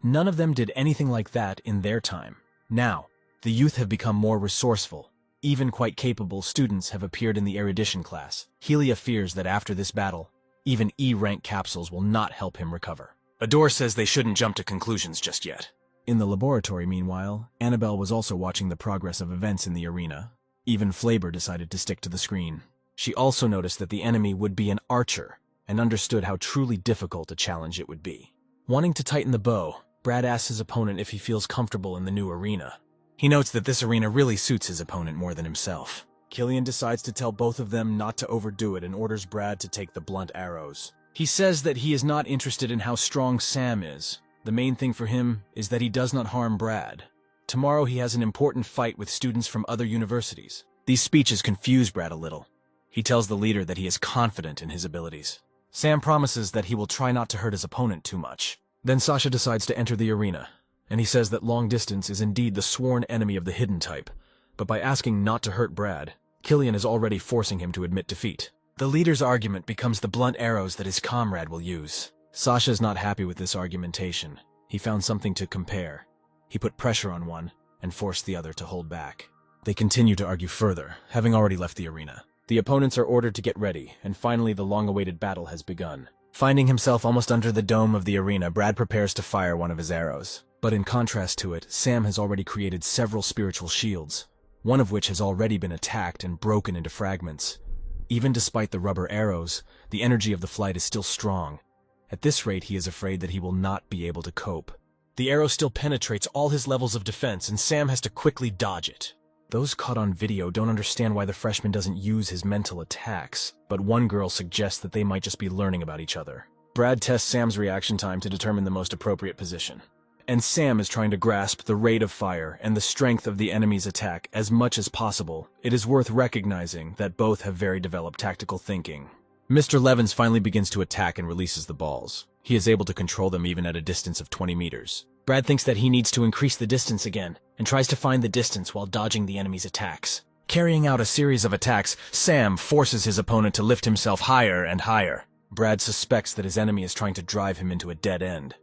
None of them did anything like that in their time. Now, the youth have become more resourceful. Even quite capable students have appeared in the erudition class. Helia fears that after this battle, even E-rank capsules will not help him recover. Ador says they shouldn't jump to conclusions just yet. In the laboratory, meanwhile, Annabelle was also watching the progress of events in the arena. Even Flaber decided to stick to the screen. She also noticed that the enemy would be an archer, and understood how truly difficult a challenge it would be. Wanting to tighten the bow, Brad asks his opponent if he feels comfortable in the new arena. He notes that this arena really suits his opponent more than himself. Killian decides to tell both of them not to overdo it and orders Brad to take the blunt arrows. He says that he is not interested in how strong Sam is. The main thing for him is that he does not harm Brad. Tomorrow he has an important fight with students from other universities. These speeches confuse Brad a little. He tells the leader that he is confident in his abilities. Sam promises that he will try not to hurt his opponent too much. Then Sasha decides to enter the arena, and he says that long distance is indeed the sworn enemy of the hidden type, but by asking not to hurt Brad, Killian is already forcing him to admit defeat. The leader's argument becomes the blunt arrows that his comrade will use. Sasha is not happy with this argumentation. He found something to compare. He put pressure on one and forced the other to hold back. They continue to argue further, having already left the arena. The opponents are ordered to get ready, and finally the long-awaited battle has begun. Finding himself almost under the dome of the arena, Brad prepares to fire one of his arrows. But in contrast to it, Sam has already created several spiritual shields, one of which has already been attacked and broken into fragments. Even despite the rubber arrows, the energy of the flight is still strong. At this rate, he is afraid that he will not be able to cope. The arrow still penetrates all his levels of defense, and Sam has to quickly dodge it. Those caught on video don't understand why the freshman doesn't use his mental attacks, but one girl suggests that they might just be learning about each other. Brad tests Sam's reaction time to determine the most appropriate position. And Sam is trying to grasp the rate of fire and the strength of the enemy's attack as much as possible. It is worth recognizing that both have very developed tactical thinking. Mr. Levins finally begins to attack and releases the balls. He is able to control them even at a distance of 20 meters. Brad thinks that he needs to increase the distance again, and tries to find the distance while dodging the enemy's attacks. Carrying out a series of attacks, Sam forces his opponent to lift himself higher and higher. Brad suspects that his enemy is trying to drive him into a dead end.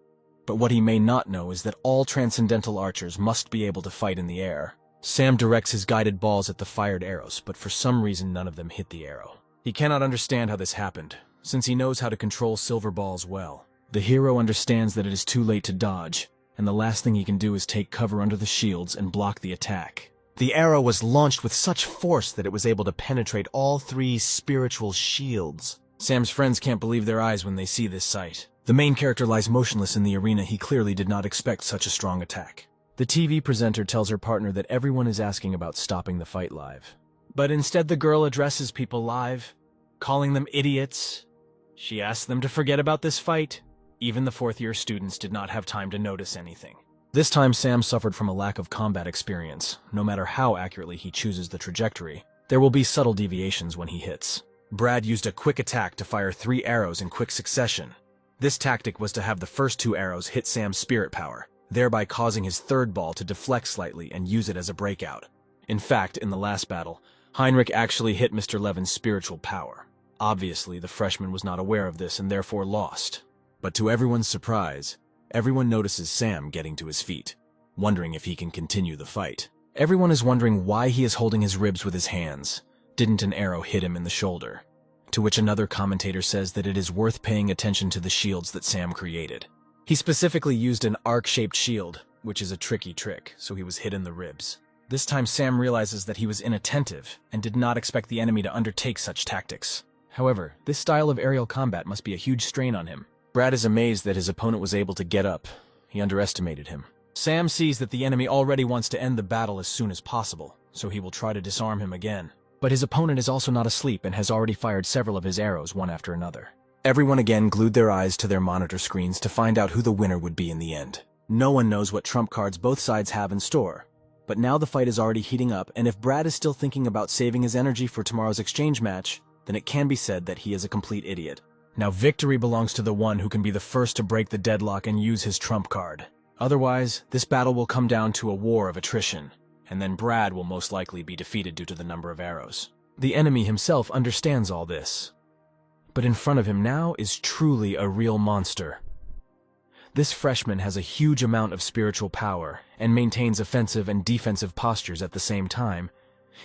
But what he may not know is that all transcendental archers must be able to fight in the air. Sam directs his guided balls at the fired arrows, but for some reason none of them hit the arrow. He cannot understand how this happened, since he knows how to control silver balls well. The hero understands that it is too late to dodge, and the last thing he can do is take cover under the shields and block the attack. The arrow was launched with such force that it was able to penetrate all 3 spiritual shields. Sam's friends can't believe their eyes when they see this sight. The main character lies motionless in the arena. He clearly did not expect such a strong attack. The TV presenter tells her partner that everyone is asking about stopping the fight live. But instead the girl addresses people live, calling them idiots. She asks them to forget about this fight. Even the fourth-year students did not have time to notice anything. This time, Sam suffered from a lack of combat experience. No matter how accurately he chooses the trajectory, there will be subtle deviations when he hits. Brad used a quick attack to fire 3 arrows in quick succession. This tactic was to have the first 2 arrows hit Sam's spirit power, thereby causing his third ball to deflect slightly and use it as a breakout. In fact, in the last battle, Heinrich actually hit Mr. Levin's spiritual power. Obviously, the freshman was not aware of this and therefore lost. But to everyone's surprise, everyone notices Sam getting to his feet, wondering if he can continue the fight. Everyone is wondering why he is holding his ribs with his hands. Didn't an arrow hit him in the shoulder? To which another commentator says that it is worth paying attention to the shields that Sam created. He specifically used an arc-shaped shield, which is a tricky trick, so he was hit in the ribs. This time Sam realizes that he was inattentive and did not expect the enemy to undertake such tactics. However, this style of aerial combat must be a huge strain on him. Brad is amazed that his opponent was able to get up. He underestimated him. Sam sees that the enemy already wants to end the battle as soon as possible, so he will try to disarm him again. But his opponent is also not asleep and has already fired several of his arrows one after another. Everyone again glued their eyes to their monitor screens to find out who the winner would be in the end. No one knows what trump cards both sides have in store. But now the fight is already heating up, and if Brad is still thinking about saving his energy for tomorrow's exchange match, then it can be said that he is a complete idiot. Now victory belongs to the one who can be the first to break the deadlock and use his trump card. Otherwise, this battle will come down to a war of attrition, and then Brad will most likely be defeated due to the number of arrows. The enemy himself understands all this. But in front of him now is truly a real monster. This freshman has a huge amount of spiritual power and maintains offensive and defensive postures at the same time.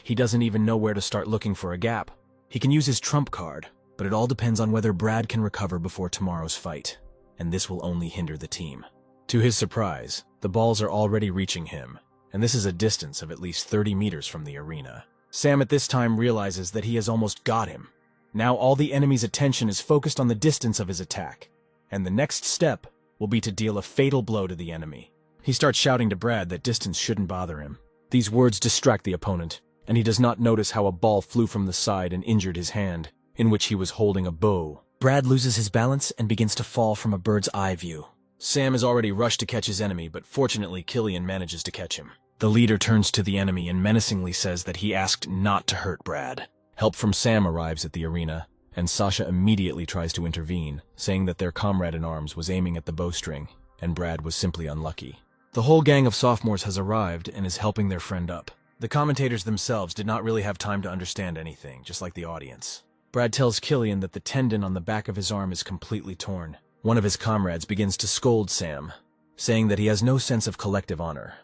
He doesn't even know where to start looking for a gap. He can use his trump card, but it all depends on whether Brad can recover before tomorrow's fight, and this will only hinder the team. To his surprise, the balls are already reaching him, and this is a distance of at least 30 meters from the arena. Sam at this time realizes that he has almost got him. Now all the enemy's attention is focused on the distance of his attack, and the next step will be to deal a fatal blow to the enemy. He starts shouting to Brad that distance shouldn't bother him. These words distract the opponent, and he does not notice how a ball flew from the side and injured his hand, in which he was holding a bow. Brad loses his balance and begins to fall from a bird's eye view. Sam has already rushed to catch his enemy, but fortunately Killian manages to catch him. The leader turns to the enemy and menacingly says that he asked not to hurt Brad. Help from Sam arrives at the arena, and Sasha immediately tries to intervene, saying that their comrade-in-arms was aiming at the bowstring, and Brad was simply unlucky. The whole gang of sophomores has arrived and is helping their friend up. The commentators themselves did not really have time to understand anything, just like the audience. Brad tells Killian that the tendon on the back of his arm is completely torn. One of his comrades begins to scold Sam, saying that he has no sense of collective honor,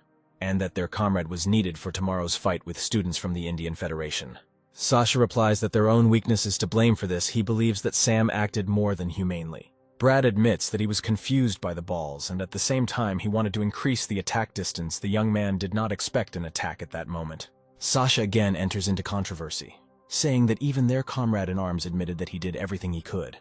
and that their comrade was needed for tomorrow's fight with students from the Indian Federation. Sasha replies that their own weakness is to blame for this. He believes that Sam acted more than humanely. Brad admits that he was confused by the balls, and at the same time he wanted to increase the attack distance. The young man did not expect an attack at that moment. Sasha again enters into controversy, saying that even their comrade-in-arms admitted that he did everything he could.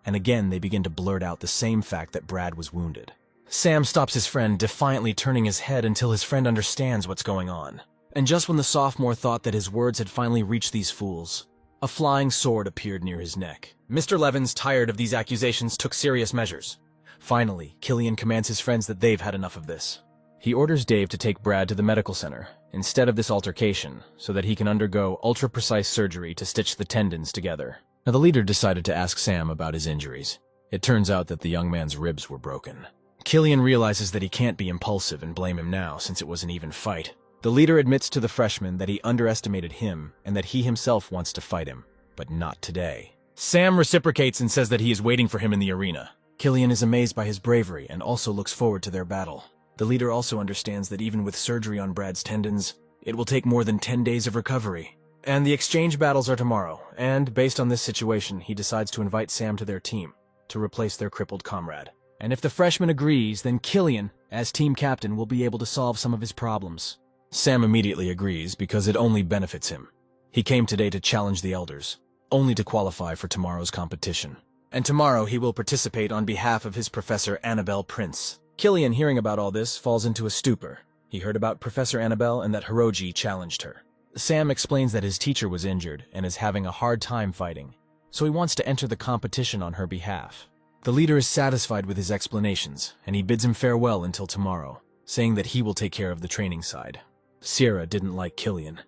And again they begin to blurt out the same fact that Brad was wounded. Sam stops his friend, defiantly turning his head until his friend understands what's going on. And just when the sophomore thought that his words had finally reached these fools, a flying sword appeared near his neck. Mr. Levins, tired of these accusations, took serious measures. Finally, Killian commands his friends that they've had enough of this. He orders Dave to take Brad to the medical center instead of this altercation so that he can undergo ultra-precise surgery to stitch the tendons together. Now, the leader decided to ask Sam about his injuries. It turns out that the young man's ribs were broken. Killian realizes that he can't be impulsive and blame him now since it was an even fight. The leader admits to the freshman that he underestimated him and that he himself wants to fight him, but not today. Sam reciprocates and says that he is waiting for him in the arena. Killian is amazed by his bravery and also looks forward to their battle. The leader also understands that even with surgery on Brad's tendons, it will take more than 10 days of recovery. And the exchange battles are tomorrow, and based on this situation, he decides to invite Sam to their team to replace their crippled comrade. And if the freshman agrees, then Killian, as team captain, will be able to solve some of his problems. Sam immediately agrees because it only benefits him. He came today to challenge the elders, only to qualify for tomorrow's competition. And tomorrow he will participate on behalf of his professor Annabelle Prince. Killian, hearing about all this, falls into a stupor. He heard about Professor Annabelle and that Hiroji challenged her. Sam explains that his teacher was injured and is having a hard time fighting, so he wants to enter the competition on her behalf. The leader is satisfied with his explanations, and he bids him farewell until tomorrow, saying that he will take care of the training side. Sierra didn't like Killian,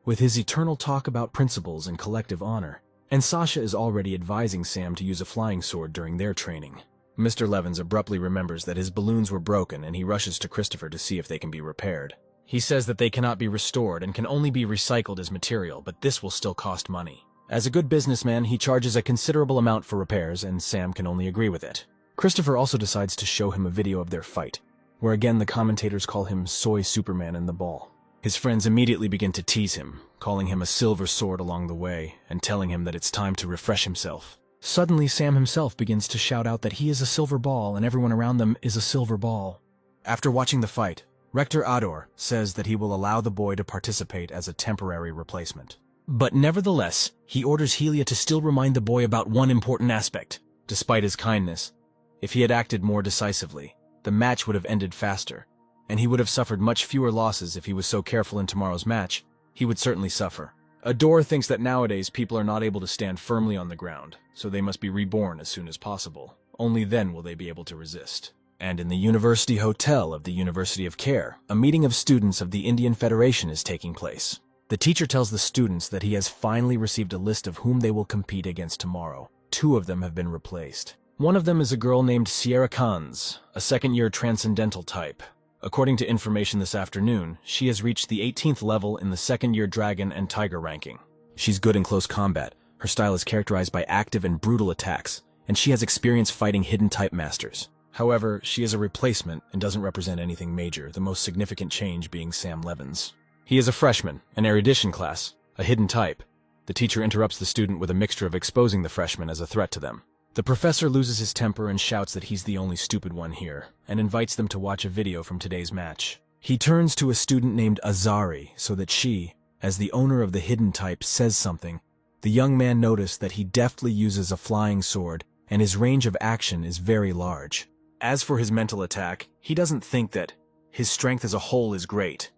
with his eternal talk about principles and collective honor, and Sasha is already advising Sam to use a flying sword during their training. Mr. Levins abruptly remembers that his balloons were broken and he rushes to Christopher to see if they can be repaired. He says that they cannot be restored and can only be recycled as material, but this will still cost money. As a good businessman, he charges a considerable amount for repairs, and Sam can only agree with it. Christopher also decides to show him a video of their fight, where again the commentators call him Soy Superman in the ball. His friends immediately begin to tease him, calling him a silver sword along the way, and telling him that it's time to refresh himself. Suddenly, Sam himself begins to shout out that he is a silver ball and everyone around them is a silver ball. After watching the fight, Rector Ador says that he will allow the boy to participate as a temporary replacement. But nevertheless, he orders Helia to still remind the boy about one important aspect. Despite his kindness, if he had acted more decisively, the match would have ended faster, and he would have suffered much fewer losses if he was so careful in tomorrow's match. He would certainly suffer. Ador thinks that nowadays people are not able to stand firmly on the ground, so they must be reborn as soon as possible. Only then will they be able to resist. And in the University Hotel of the University of Care, a meeting of students of the Indian Federation is taking place. The teacher tells the students that he has finally received a list of whom they will compete against tomorrow. 2 of them have been replaced. One of them is a girl named Sierra Khanz, a second-year transcendental type. According to information this afternoon, she has reached the 18th level in the second-year Dragon and Tiger ranking. She's good in close combat, her style is characterized by active and brutal attacks, and she has experience fighting hidden type masters. However, she is a replacement and doesn't represent anything major, the most significant change being Sam Levins. He is a freshman, an erudition class, a hidden type. The teacher interrupts the student with a mixture of exposing the freshman as a threat to them. The professor loses his temper and shouts that he's the only stupid one here, and invites them to watch a video from today's match. He turns to a student named Azari so that she, as the owner of the hidden type, says something. The young man noticed that he deftly uses a flying sword, and his range of action is very large. As for his mental attack, he doesn't think that his strength as a whole is great.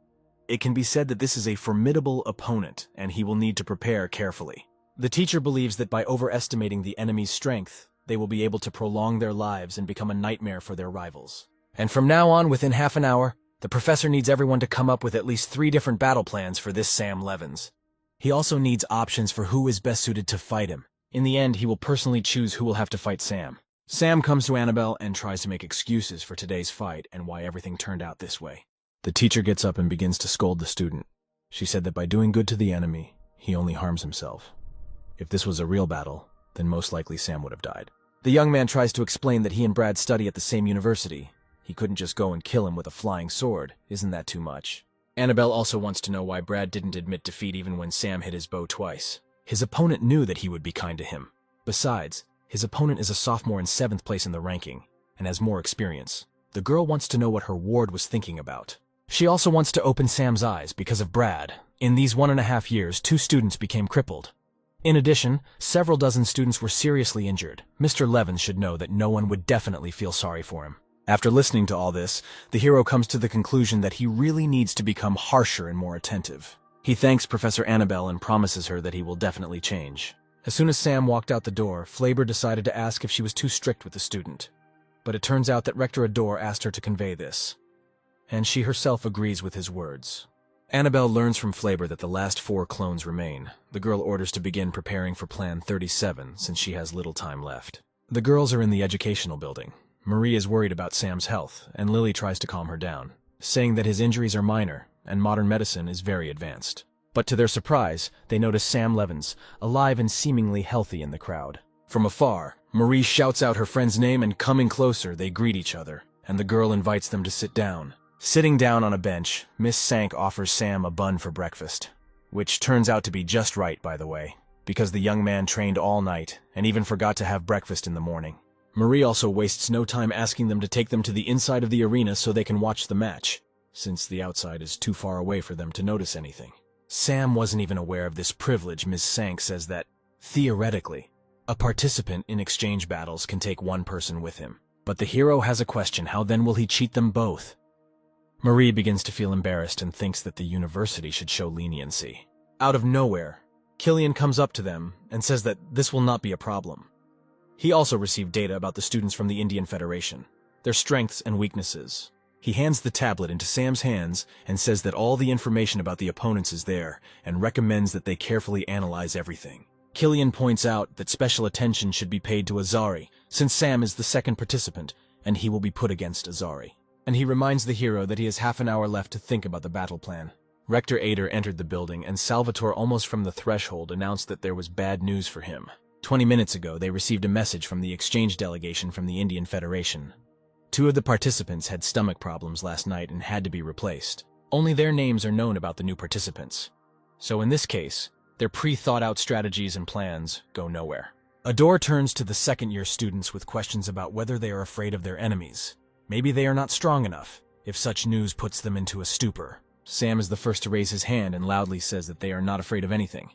It can be said that this is a formidable opponent, and he will need to prepare carefully. The teacher believes that by overestimating the enemy's strength, they will be able to prolong their lives and become a nightmare for their rivals. And from now on, within half an hour, the professor needs everyone to come up with at least 3 different battle plans for this Sam Levins. He also needs options for who is best suited to fight him. In the end, he will personally choose who will have to fight Sam. Sam comes to Annabelle and tries to make excuses for today's fight and why everything turned out this way. The teacher gets up and begins to scold the student. She said that by doing good to the enemy, he only harms himself. If this was a real battle, then most likely Sam would have died. The young man tries to explain that he and Brad study at the same university. He couldn't just go and kill him with a flying sword. Isn't that too much? Annabelle also wants to know why Brad didn't admit defeat even when Sam hit his bow twice. His opponent knew that he would be kind to him. Besides, his opponent is a sophomore in 7th place in the ranking, and has more experience. The girl wants to know what her ward was thinking about. She also wants to open Sam's eyes because of Brad. In these 1.5 years, 2 students became crippled. In addition, several dozen students were seriously injured. Mr. Levins should know that no one would definitely feel sorry for him. After listening to all this, the hero comes to the conclusion that he really needs to become harsher and more attentive. He thanks Professor Annabelle and promises her that he will definitely change. As soon as Sam walked out the door, Flaber decided to ask if she was too strict with the student. But it turns out that Rector Ador asked her to convey this, and she herself agrees with his words. Annabelle learns from Flaber that the last 4 clones remain. The girl orders to begin preparing for Plan 37 since she has little time left. The girls are in the educational building. Marie is worried about Sam's health, and Lily tries to calm her down, saying that his injuries are minor and modern medicine is very advanced. But to their surprise, they notice Sam Levins, alive and seemingly healthy in the crowd. From afar, Marie shouts out her friend's name, and coming closer, they greet each other, and the girl invites them to sit down. Sitting down on a bench, Miss Sank offers Sam a bun for breakfast, which turns out to be just right, by the way, because the young man trained all night and even forgot to have breakfast in the morning. Marie also wastes no time asking them to take them to the inside of the arena so they can watch the match, since the outside is too far away for them to notice anything. Sam wasn't even aware of this privilege. Miss Sank says that, theoretically, a participant in exchange battles can take 1 person with him. But the hero has a question: how then will he cheat them both? Marie begins to feel embarrassed and thinks that the university should show leniency. Out of nowhere, Killian comes up to them and says that this will not be a problem. He also received data about the students from the Indian Federation, their strengths and weaknesses. He hands the tablet into Sam's hands and says that all the information about the opponents is there and recommends that they carefully analyze everything. Killian points out that special attention should be paid to Azari, since Sam is the second participant, and he will be put against Azari. And he reminds the hero that he has half an hour left to think about the battle plan. Rector Ader entered the building, and Salvatore, almost from the threshold, announced that there was bad news for him. 20 minutes ago, they received a message from the exchange delegation from the Indian Federation. 2 of the participants had stomach problems last night and had to be replaced. Only their names are known about the new participants. So in this case, their pre-thought-out strategies and plans go nowhere. Adore turns to the second-year students with questions about whether they are afraid of their enemies. Maybe they are not strong enough, if such news puts them into a stupor. Sam is the first to raise his hand and loudly says that they are not afraid of anything,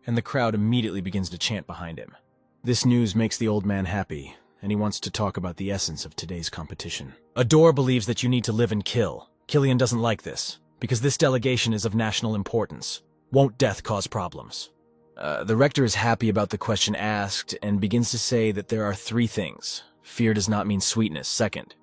and the crowd immediately begins to chant behind him. This news makes the old man happy, and he wants to talk about the essence of today's competition. Adore believes that you need to live and kill. Killian doesn't like this, because this delegation is of national importance. Won't death cause problems? The rector is happy about the question asked and begins to say that there are 3 things. Fear does not mean sweetness. Second,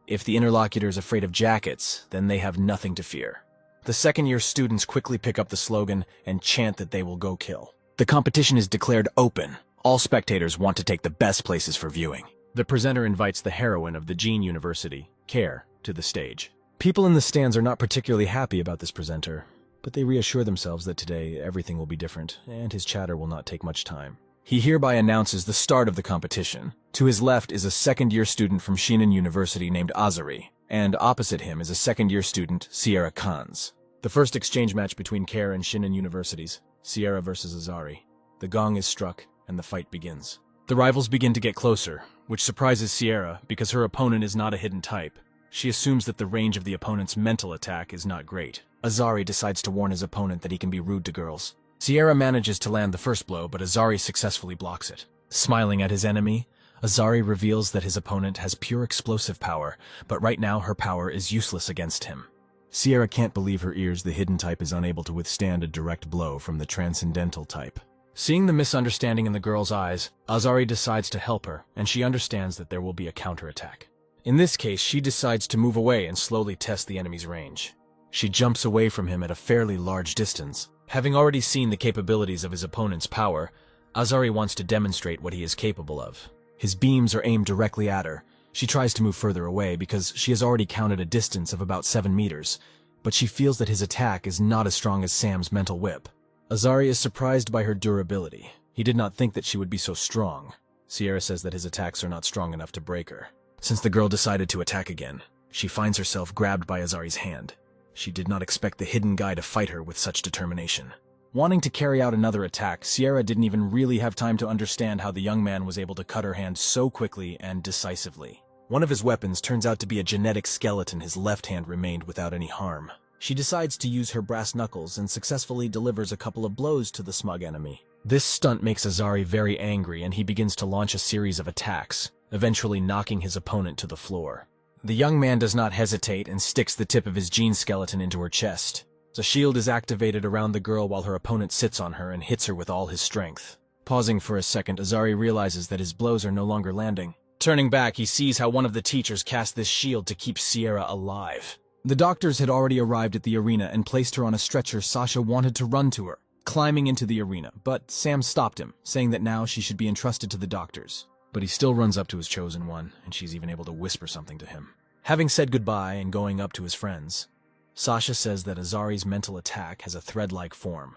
if the interlocutor is afraid of jackets, then they have nothing to fear. The second-year students quickly pick up the slogan and chant that they will go kill. The competition is declared open. All spectators want to take the best places for viewing. The presenter invites the heroine of the Gene University, Care, to the stage. People in the stands are not particularly happy about this presenter, but they reassure themselves that today everything will be different, and his chatter will not take much time. He hereby announces the start of the competition. To his left is a second-year student from Shinan University named Azari, and opposite him is a second-year student, Sierra Khan's. The first exchange match between Care and Shinan Universities, Sierra versus Azari. The gong is struck, and the fight begins. The rivals begin to get closer, which surprises Sierra because her opponent is not a hidden type. She assumes that the range of the opponent's mental attack is not great. Azari decides to warn his opponent that he can be rude to girls. Sierra manages to land the first blow, but Azari successfully blocks it. Smiling at his enemy, Azari reveals that his opponent has pure explosive power, but right now her power is useless against him. Sierra can't believe her ears. The hidden type is unable to withstand a direct blow from the transcendental type. Seeing the misunderstanding in the girl's eyes, Azari decides to help her, and she understands that there will be a counterattack. In this case, she decides to move away and slowly test the enemy's range. She jumps away from him at a fairly large distance. Having already seen the capabilities of his opponent's power, Azari wants to demonstrate what he is capable of. His beams are aimed directly at her. She tries to move further away because she has already counted a distance of about 7 meters, but she feels that his attack is not as strong as Sam's mental whip. Azari is surprised by her durability. He did not think that she would be so strong. Sierra says that his attacks are not strong enough to break her. Since the girl decided to attack again, she finds herself grabbed by Azari's hand. She did not expect the hidden guy to fight her with such determination. Wanting to carry out another attack, Sierra didn't even really have time to understand how the young man was able to cut her hand so quickly and decisively. One of his weapons turns out to be a genetic skeleton. His left hand remained without any harm. She decides to use her brass knuckles and successfully delivers a couple of blows to the smug enemy. This stunt makes Azari very angry, and he begins to launch a series of attacks, eventually knocking his opponent to the floor. The young man does not hesitate and sticks the tip of his gene skeleton into her chest. The shield is activated around the girl while her opponent sits on her and hits her with all his strength. Pausing for a second, Azari realizes that his blows are no longer landing. Turning back, he sees how one of the teachers cast this shield to keep Sierra alive. The doctors had already arrived at the arena and placed her on a stretcher. Sasha wanted to run to her, climbing into the arena, but Sam stopped him, saying that now she should be entrusted to the doctors. But he still runs up to his chosen one, and she's even able to whisper something to him. Having said goodbye and going up to his friends, Sasha says that Azari's mental attack has a thread-like form,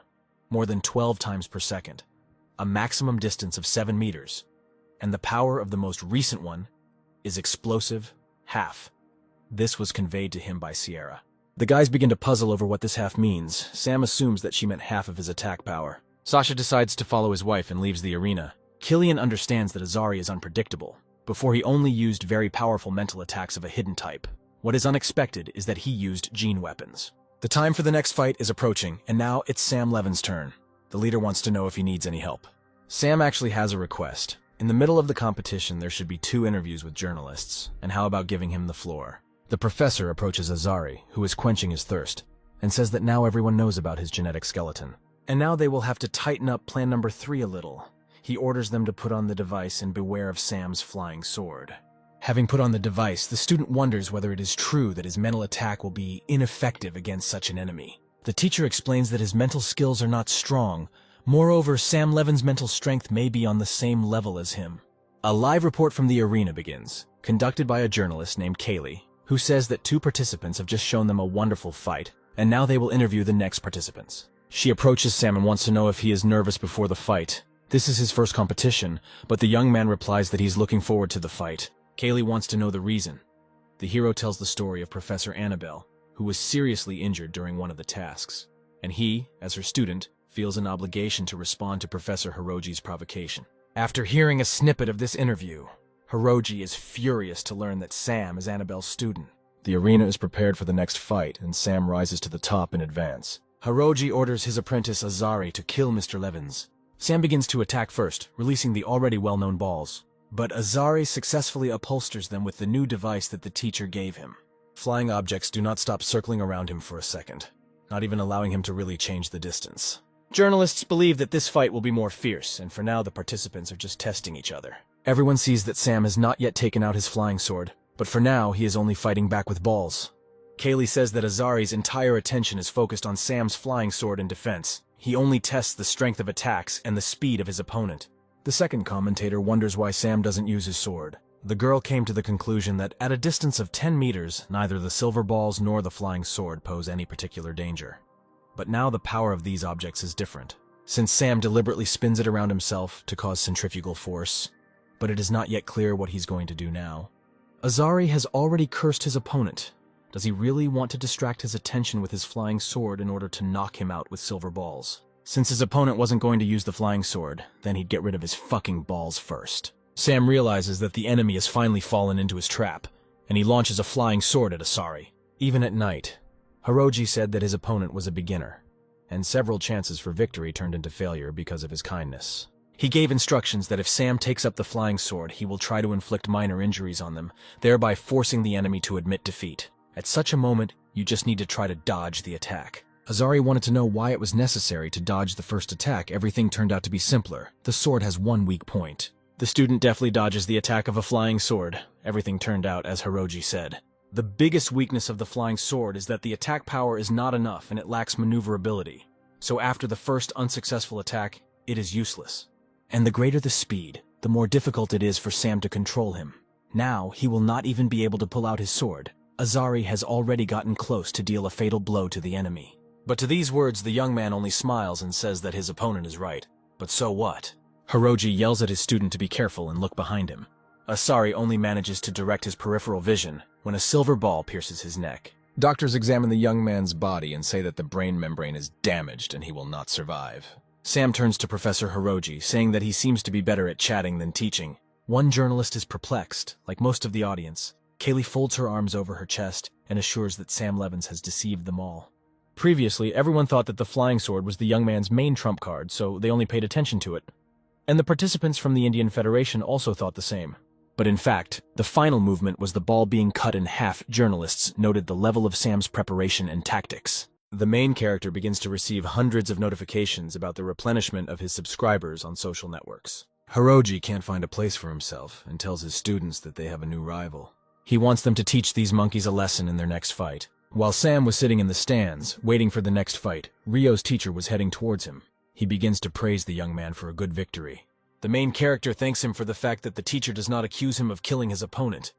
more than 12 times per second, a maximum distance of 7 meters, and the power of the most recent one is explosive half. This was conveyed to him by Sierra. The guys begin to puzzle over what this half means. Sam assumes that she meant half of his attack power. Sasha decides to follow his wife and leaves the arena. Killian understands that Azari is unpredictable. Before, he only used very powerful mental attacks of a hidden type. What is unexpected is that he used gene weapons. The time for the next fight is approaching, and now it's Sam Levin's turn. The leader wants to know if he needs any help. Sam actually has a request. In the middle of the competition, there should be 2 interviews with journalists, and how about giving him the floor? The professor approaches Azari, who is quenching his thirst, and says that now everyone knows about his genetic skeleton. And now they will have to tighten up plan number 3 a little. He orders them to put on the device and beware of Sam's flying sword. Having put on the device, the student wonders whether it is true that his mental attack will be ineffective against such an enemy. The teacher explains that his mental skills are not strong. Moreover, Sam Levin's mental strength may be on the same level as him. A live report from the arena begins, conducted by a journalist named Kaylee, who says that 2 participants have just shown them a wonderful fight, and now they will interview the next participants. She approaches Sam and wants to know if he is nervous before the fight. This is his first competition, but the young man replies that he's looking forward to the fight. Kaylee wants to know the reason. The hero tells the story of Professor Annabelle, who was seriously injured during one of the tasks, and he, as her student, feels an obligation to respond to Professor Hiroji's provocation. After hearing a snippet of this interview, Hiroji is furious to learn that Sam is Annabelle's student. The arena is prepared for the next fight, and Sam rises to the top in advance. Hiroji orders his apprentice Azari to kill Mr. Levins. Sam begins to attack first, releasing the already well-known balls. But Azari successfully upholsters them with the new device that the teacher gave him. Flying objects do not stop circling around him for a second, not even allowing him to really change the distance. Journalists believe that this fight will be more fierce, and for now the participants are just testing each other. Everyone sees that Sam has not yet taken out his flying sword, but for now he is only fighting back with balls. Kaylee says that Azari's entire attention is focused on Sam's flying sword in defense. He only tests the strength of attacks and the speed of his opponent. The second commentator wonders why Sam doesn't use his sword. The girl came to the conclusion that at a distance of 10 meters, neither the silver balls nor the flying sword pose any particular danger. But now the power of these objects is different, since Sam deliberately spins it around himself to cause centrifugal force, but it is not yet clear what he's going to do now. Azari has already cursed his opponent. Does he really want to distract his attention with his flying sword in order to knock him out with silver balls? Since his opponent wasn't going to use the flying sword, then he'd get rid of his fucking balls first. Sam realizes that the enemy has finally fallen into his trap, and he launches a flying sword at Azari. Even at night, Hiroji said that his opponent was a beginner, and several chances for victory turned into failure because of his kindness. He gave instructions that if Sam takes up the flying sword, he will try to inflict minor injuries on them, thereby forcing the enemy to admit defeat. At such a moment, you just need to try to dodge the attack. Azari wanted to know why it was necessary to dodge the first attack. Everything turned out to be simpler. The sword has one weak point. The student deftly dodges the attack of a flying sword. Everything turned out as Hiroji said. The biggest weakness of the flying sword is that the attack power is not enough and it lacks maneuverability. So after the first unsuccessful attack, it is useless. And the greater the speed, the more difficult it is for Sam to control him. Now, he will not even be able to pull out his sword. Azari has already gotten close to deal a fatal blow to the enemy. But to these words, the young man only smiles and says that his opponent is right. But so what? Hiroji yells at his student to be careful and look behind him. Azari only manages to direct his peripheral vision when a silver ball pierces his neck. Doctors examine the young man's body and say that the brain membrane is damaged and he will not survive. Sam turns to Professor Hiroji, saying that he seems to be better at chatting than teaching. One journalist is perplexed, like most of the audience. Kaylee folds her arms over her chest and assures that Sam Levins has deceived them all. Previously, everyone thought that the flying sword was the young man's main trump card, so they only paid attention to it. And the participants from the Indian Federation also thought the same. But in fact, the final movement was the ball being cut in half. Journalists noted the level of Sam's preparation and tactics. The main character begins to receive hundreds of notifications about the replenishment of his subscribers on social networks. Hiroji can't find a place for himself and tells his students that they have a new rival. He wants them to teach these monkeys a lesson in their next fight. While Sam was sitting in the stands, waiting for the next fight, Ryo's teacher was heading towards him. He begins to praise the young man for a good victory. The main character thanks him for the fact that the teacher does not accuse him of killing his opponent.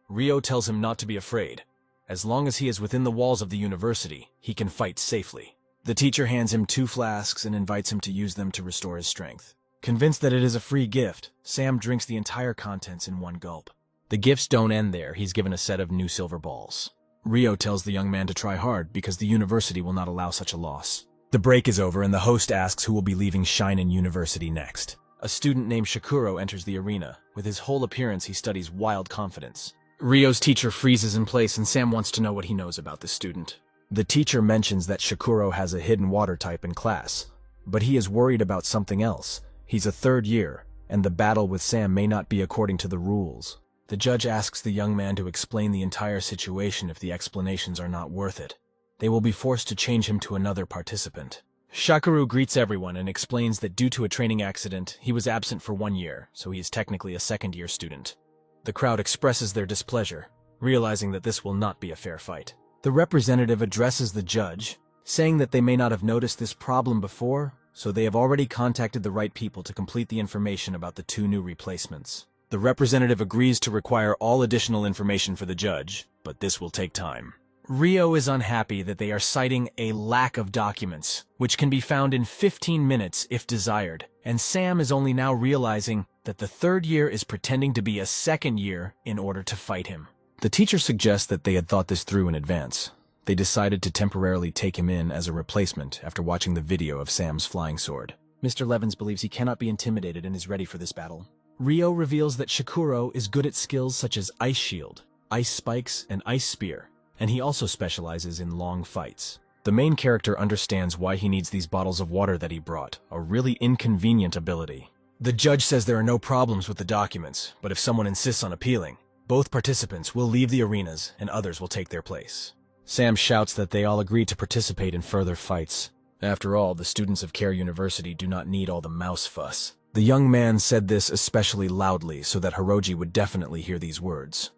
Ryo tells him not to be afraid. As long as he is within the walls of the university, he can fight safely. The teacher hands him 2 flasks and invites him to use them to restore his strength. Convinced that it is a free gift, Sam drinks the entire contents in one gulp. The gifts don't end there. He's given a set of new silver balls. Ryo tells the young man to try hard because the university will not allow such a loss. The break is over and the host asks who will be leaving Shinen University next. A student named Shakuro enters the arena. With his whole appearance, he studies wild confidence. Ryo's teacher freezes in place and Sam wants to know what he knows about the student. The teacher mentions that Shakuro has a hidden water type in class, but he is worried about something else. He's a 3rd year, and the battle with Sam may not be according to the rules. The judge asks the young man to explain the entire situation if the explanations are not worth it. They will be forced to change him to another participant. Shakaru greets everyone and explains that due to a training accident, he was absent for 1 year, so he is technically a second-year student. The crowd expresses their displeasure, realizing that this will not be a fair fight. The representative addresses the judge, saying that they may not have noticed this problem before, so they have already contacted the right people to complete the information about the 2 new replacements. The representative agrees to require all additional information for the judge, but this will take time. Rio is unhappy that they are citing a lack of documents, which can be found in 15 minutes if desired, and Sam is only now realizing that the 3rd year is pretending to be a 2nd year in order to fight him. The teacher suggests that they had thought this through in advance. They decided to temporarily take him in as a replacement after watching the video of Sam's flying sword. Mr. Levins believes he cannot be intimidated and is ready for this battle. Rio reveals that Shakuro is good at skills such as Ice Shield, Ice Spikes, and Ice Spear, and he also specializes in long fights. The main character understands why he needs these bottles of water that he brought, a really inconvenient ability. The judge says there are no problems with the documents, but if someone insists on appealing, both participants will leave the arenas and others will take their place. Sam shouts that they all agree to participate in further fights. After all, the students of Care University do not need all the mouse fuss. The young man said this especially loudly so that Hiroji would definitely hear these words.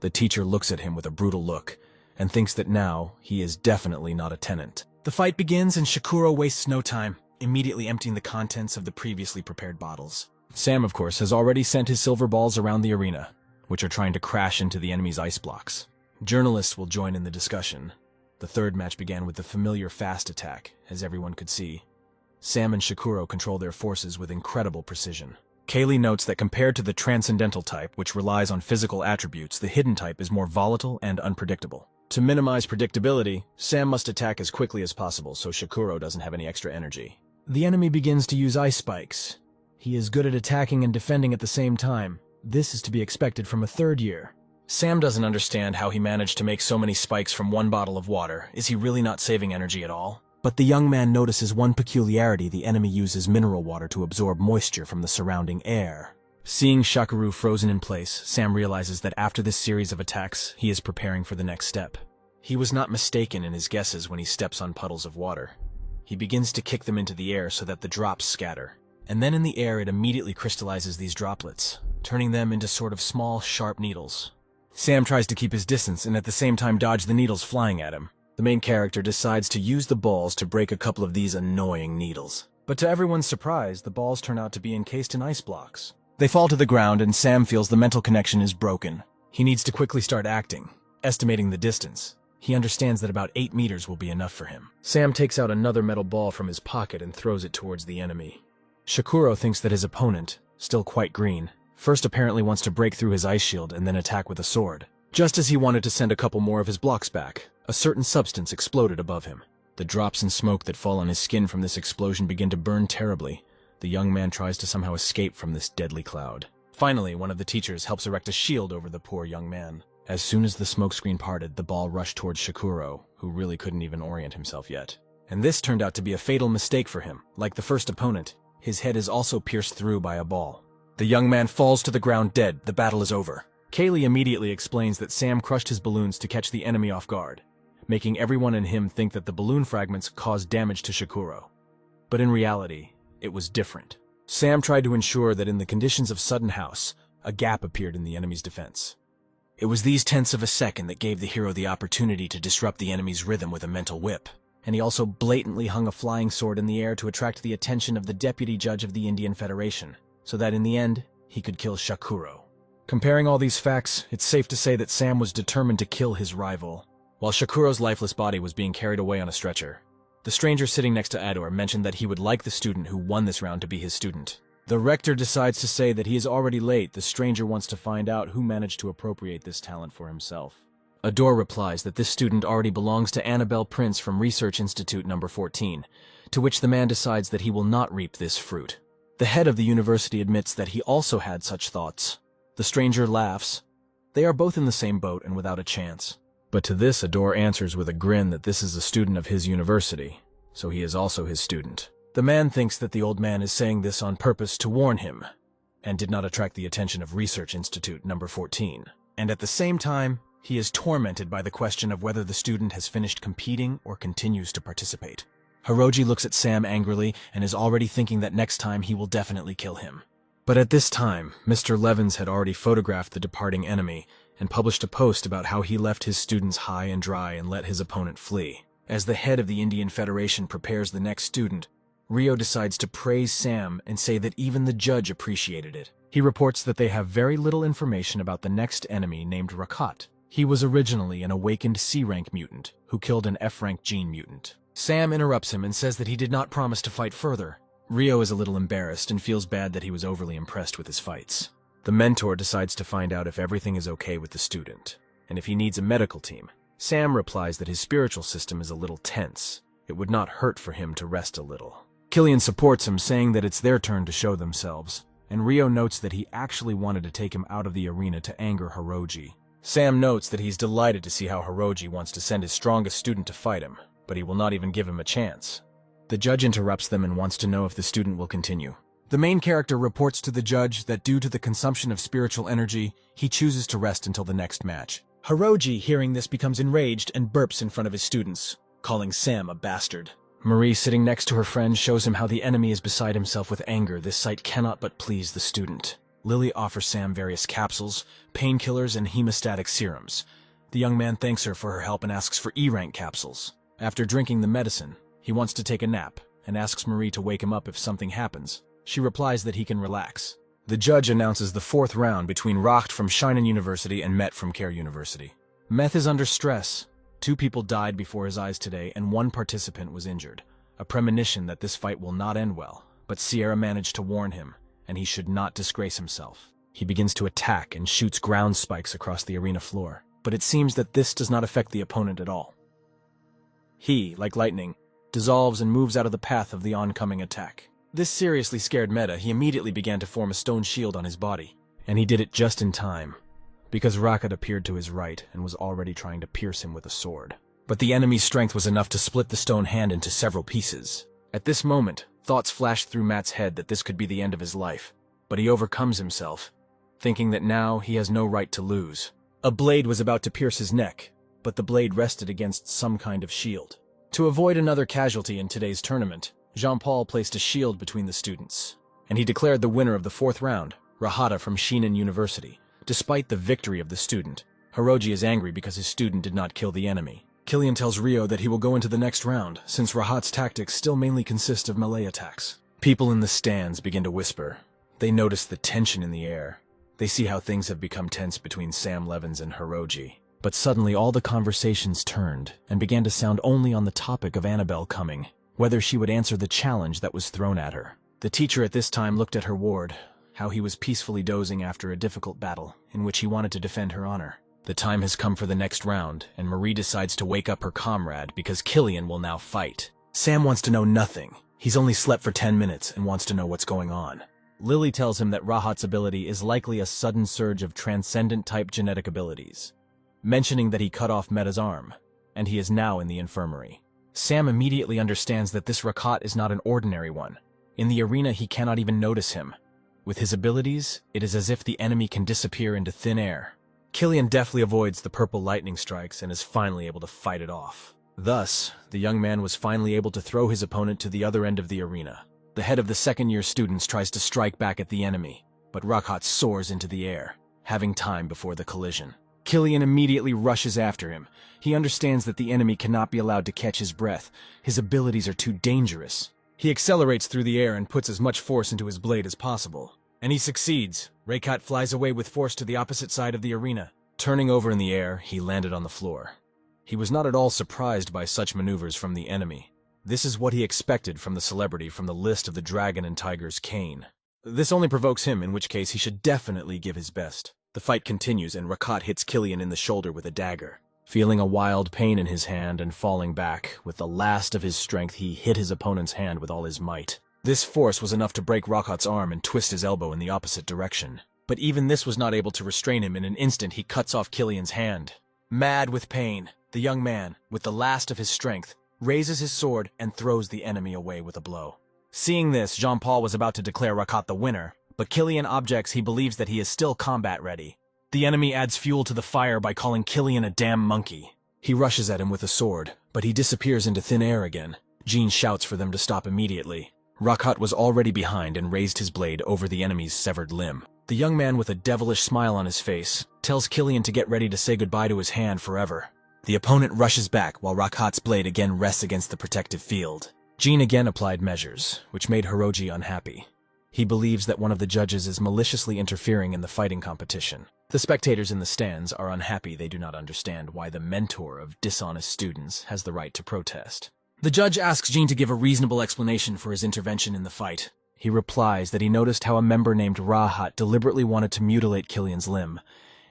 The teacher looks at him with a brutal look and thinks that now he is definitely not a tenant. The fight begins and Shakuro wastes no time, immediately emptying the contents of the previously prepared bottles. Sam, of course, has already sent his silver balls around the arena, which are trying to crash into the enemy's ice blocks. Journalists will join in the discussion. The 3rd match began with the familiar fast attack, as everyone could see. Sam and Shakuro control their forces with incredible precision. Kaylee notes that compared to the transcendental type, which relies on physical attributes, the hidden type is more volatile and unpredictable. To minimize predictability, Sam must attack as quickly as possible so Shakuro doesn't have any extra energy. The enemy begins to use ice spikes. He is good at attacking and defending at the same time. This is to be expected from a 3rd year. Sam doesn't understand how he managed to make so many spikes from 1 bottle of water. Is he really not saving energy at all? But the young man notices one peculiarity: the enemy uses mineral water to absorb moisture from the surrounding air. Seeing Shakaru frozen in place, Sam realizes that after this series of attacks, he is preparing for the next step. He was not mistaken in his guesses when he steps on puddles of water. He begins to kick them into the air so that the drops scatter. And then in the air it immediately crystallizes these droplets, turning them into sort of small, sharp needles. Sam tries to keep his distance and at the same time dodge the needles flying at him. The main character decides to use the balls to break a couple of these annoying needles. But to everyone's surprise, the balls turn out to be encased in ice blocks. They fall to the ground and Sam feels the mental connection is broken. He needs to quickly start acting, estimating the distance. He understands that about 8 meters will be enough for him. Sam takes out another metal ball from his pocket and throws it towards the enemy. Shakuro thinks that his opponent, still quite green, first apparently wants to break through his ice shield and then attack with a sword. Just as he wanted to send a couple more of his blocks back, a certain substance exploded above him. The drops and smoke that fall on his skin from this explosion begin to burn terribly. The young man tries to somehow escape from this deadly cloud. Finally, one of the teachers helps erect a shield over the poor young man. As soon as the smokescreen parted, the ball rushed towards Shakuro, who really couldn't even orient himself yet. And this turned out to be a fatal mistake for him. Like the first opponent, his head is also pierced through by a ball. The young man falls to the ground dead. The battle is over. Kaylee immediately explains that Sam crushed his balloons to catch the enemy off guard, making everyone and him think that the balloon fragments caused damage to Shakuro. But in reality, it was different. Sam tried to ensure that in the conditions of sudden house, a gap appeared in the enemy's defense. It was these tenths of a second that gave the hero the opportunity to disrupt the enemy's rhythm with a mental whip. And he also blatantly hung a flying sword in the air to attract the attention of the deputy judge of the Indian Federation, so that in the end, he could kill Shakuro. Comparing all these facts, it's safe to say that Sam was determined to kill his rival. While Shakuro's lifeless body was being carried away on a stretcher, the stranger sitting next to Ador mentioned that he would like the student who won this round to be his student. The rector decides to say that he is already late. The stranger wants to find out who managed to appropriate this talent for himself. Ador replies that this student already belongs to Annabelle Prince from Research Institute number 14, to which the man decides that he will not reap this fruit. The head of the university admits that he also had such thoughts. The stranger laughs. They are both in the same boat and without a chance. But to this, Ador answers with a grin that this is a student of his university, so he is also his student. The man thinks that the old man is saying this on purpose to warn him, and did not attract the attention of Research Institute number 14. And at the same time, he is tormented by the question of whether the student has finished competing or continues to participate. Hiroji looks at Sam angrily and is already thinking that next time he will definitely kill him. But at this time, Mr. Levins had already photographed the departing enemy and published a post about how he left his students high and dry and let his opponent flee. As the head of the Indian Federation prepares the next student, Rio decides to praise Sam and say that even the judge appreciated it. He reports that they have very little information about the next enemy named Rakat. He was originally an awakened C-rank mutant who killed an F-rank gene mutant. Sam interrupts him and says that he did not promise to fight further. Rio is a little embarrassed and feels bad that he was overly impressed with his fights. The mentor decides to find out if everything is okay with the student, and if he needs a medical team. Sam replies that his spiritual system is a little tense. It would not hurt for him to rest a little. Killian supports him, saying that it's their turn to show themselves, and Rio notes that he actually wanted to take him out of the arena to anger Hiroji. Sam notes that he's delighted to see how Hiroji wants to send his strongest student to fight him, but he will not even give him a chance. The judge interrupts them and wants to know if the student will continue. The main character reports to the judge that due to the consumption of spiritual energy, he chooses to rest until the next match. Hiroji, hearing this, becomes enraged and burps in front of his students, calling Sam a bastard. Marie, sitting next to her friend, shows him how the enemy is beside himself with anger. This sight cannot but please the student. Lily offers Sam various capsules, painkillers, and hemostatic serums. The young man thanks her for her help and asks for E-rank capsules. After drinking the medicine, he wants to take a nap and asks Marie to wake him up if something happens. She replies that he can relax. The judge announces the fourth round between Racht from Shinen University and Met from Care University. Meth is under stress. 2 people died before his eyes today and 1 participant was injured. A premonition that this fight will not end well, but Sierra managed to warn him, and he should not disgrace himself. He begins to attack and shoots ground spikes across the arena floor, but it seems that this does not affect the opponent at all. He, like lightning, dissolves and moves out of the path of the oncoming attack. This seriously scared Meta. He immediately began to form a stone shield on his body, and he did it just in time, because Rakat appeared to his right and was already trying to pierce him with a sword. But the enemy's strength was enough to split the stone hand into several pieces. At this moment, thoughts flashed through Matt's head that this could be the end of his life, but he overcomes himself, thinking that now he has no right to lose. A blade was about to pierce his neck, but the blade rested against some kind of shield. To avoid another casualty in today's tournament, Jean-Paul placed a shield between the students, and he declared the winner of the 4th round, Rahata from Shinen University. Despite the victory of the student, Hiroji is angry because his student did not kill the enemy. Killian tells Rio that he will go into the next round, since Rahat's tactics still mainly consist of melee attacks. People in the stands begin to whisper. They notice the tension in the air. They see how things have become tense between Sam Levins and Hiroji. But suddenly all the conversations turned and began to sound only on the topic of Annabelle coming, whether she would answer the challenge that was thrown at her. The teacher at this time looked at her ward, how he was peacefully dozing after a difficult battle in which he wanted to defend her honor. The time has come for the next round, and Marie decides to wake up her comrade because Killian will now fight. Sam wants to know nothing. He's only slept for 10 minutes and wants to know what's going on. Lily tells him that Rahat's ability is likely a sudden surge of transcendent-type genetic abilities, mentioning that he cut off Meta's arm, and he is now in the infirmary. Sam immediately understands that this Rakat is not an ordinary one. In the arena, he cannot even notice him. With his abilities, it is as if the enemy can disappear into thin air. Killian deftly avoids the purple lightning strikes and is finally able to fight it off. Thus, the young man was finally able to throw his opponent to the other end of the arena. The head of the second-year students tries to strike back at the enemy, but Rakat soars into the air, having time before the collision. Killian immediately rushes after him. He understands that the enemy cannot be allowed to catch his breath. His abilities are too dangerous. He accelerates through the air and puts as much force into his blade as possible. And he succeeds. Rakat flies away with force to the opposite side of the arena. Turning over in the air, he landed on the floor. He was not at all surprised by such maneuvers from the enemy. This is what he expected from the celebrity from the list of the Dragon and Tiger's Kane. This only provokes him, in which case he should definitely give his best. The fight continues, and Rakat hits Killian in the shoulder with a dagger. Feeling a wild pain in his hand and falling back, with the last of his strength he hit his opponent's hand with all his might. This force was enough to break Rakat's arm and twist his elbow in the opposite direction. But even this was not able to restrain him. In an instant he cuts off Killian's hand. Mad with pain, the young man, with the last of his strength, raises his sword and throws the enemy away with a blow. Seeing this, Jean-Paul was about to declare Rakat the winner, but Killian objects. He believes that he is still combat ready. The enemy adds fuel to the fire by calling Killian a damn monkey. He rushes at him with a sword, but he disappears into thin air again. Jean shouts for them to stop immediately. Rakat was already behind and raised his blade over the enemy's severed limb. The young man, with a devilish smile on his face, tells Killian to get ready to say goodbye to his hand forever. The opponent rushes back while Rakat's blade again rests against the protective field. Jean again applied measures, which made Hiroji unhappy. He believes that one of the judges is maliciously interfering in the fighting competition. The spectators in the stands are unhappy. They do not understand why the mentor of dishonest students has the right to protest. The judge asks Jean to give a reasonable explanation for his intervention in the fight. He replies that he noticed how a member named Rahat deliberately wanted to mutilate Killian's limb,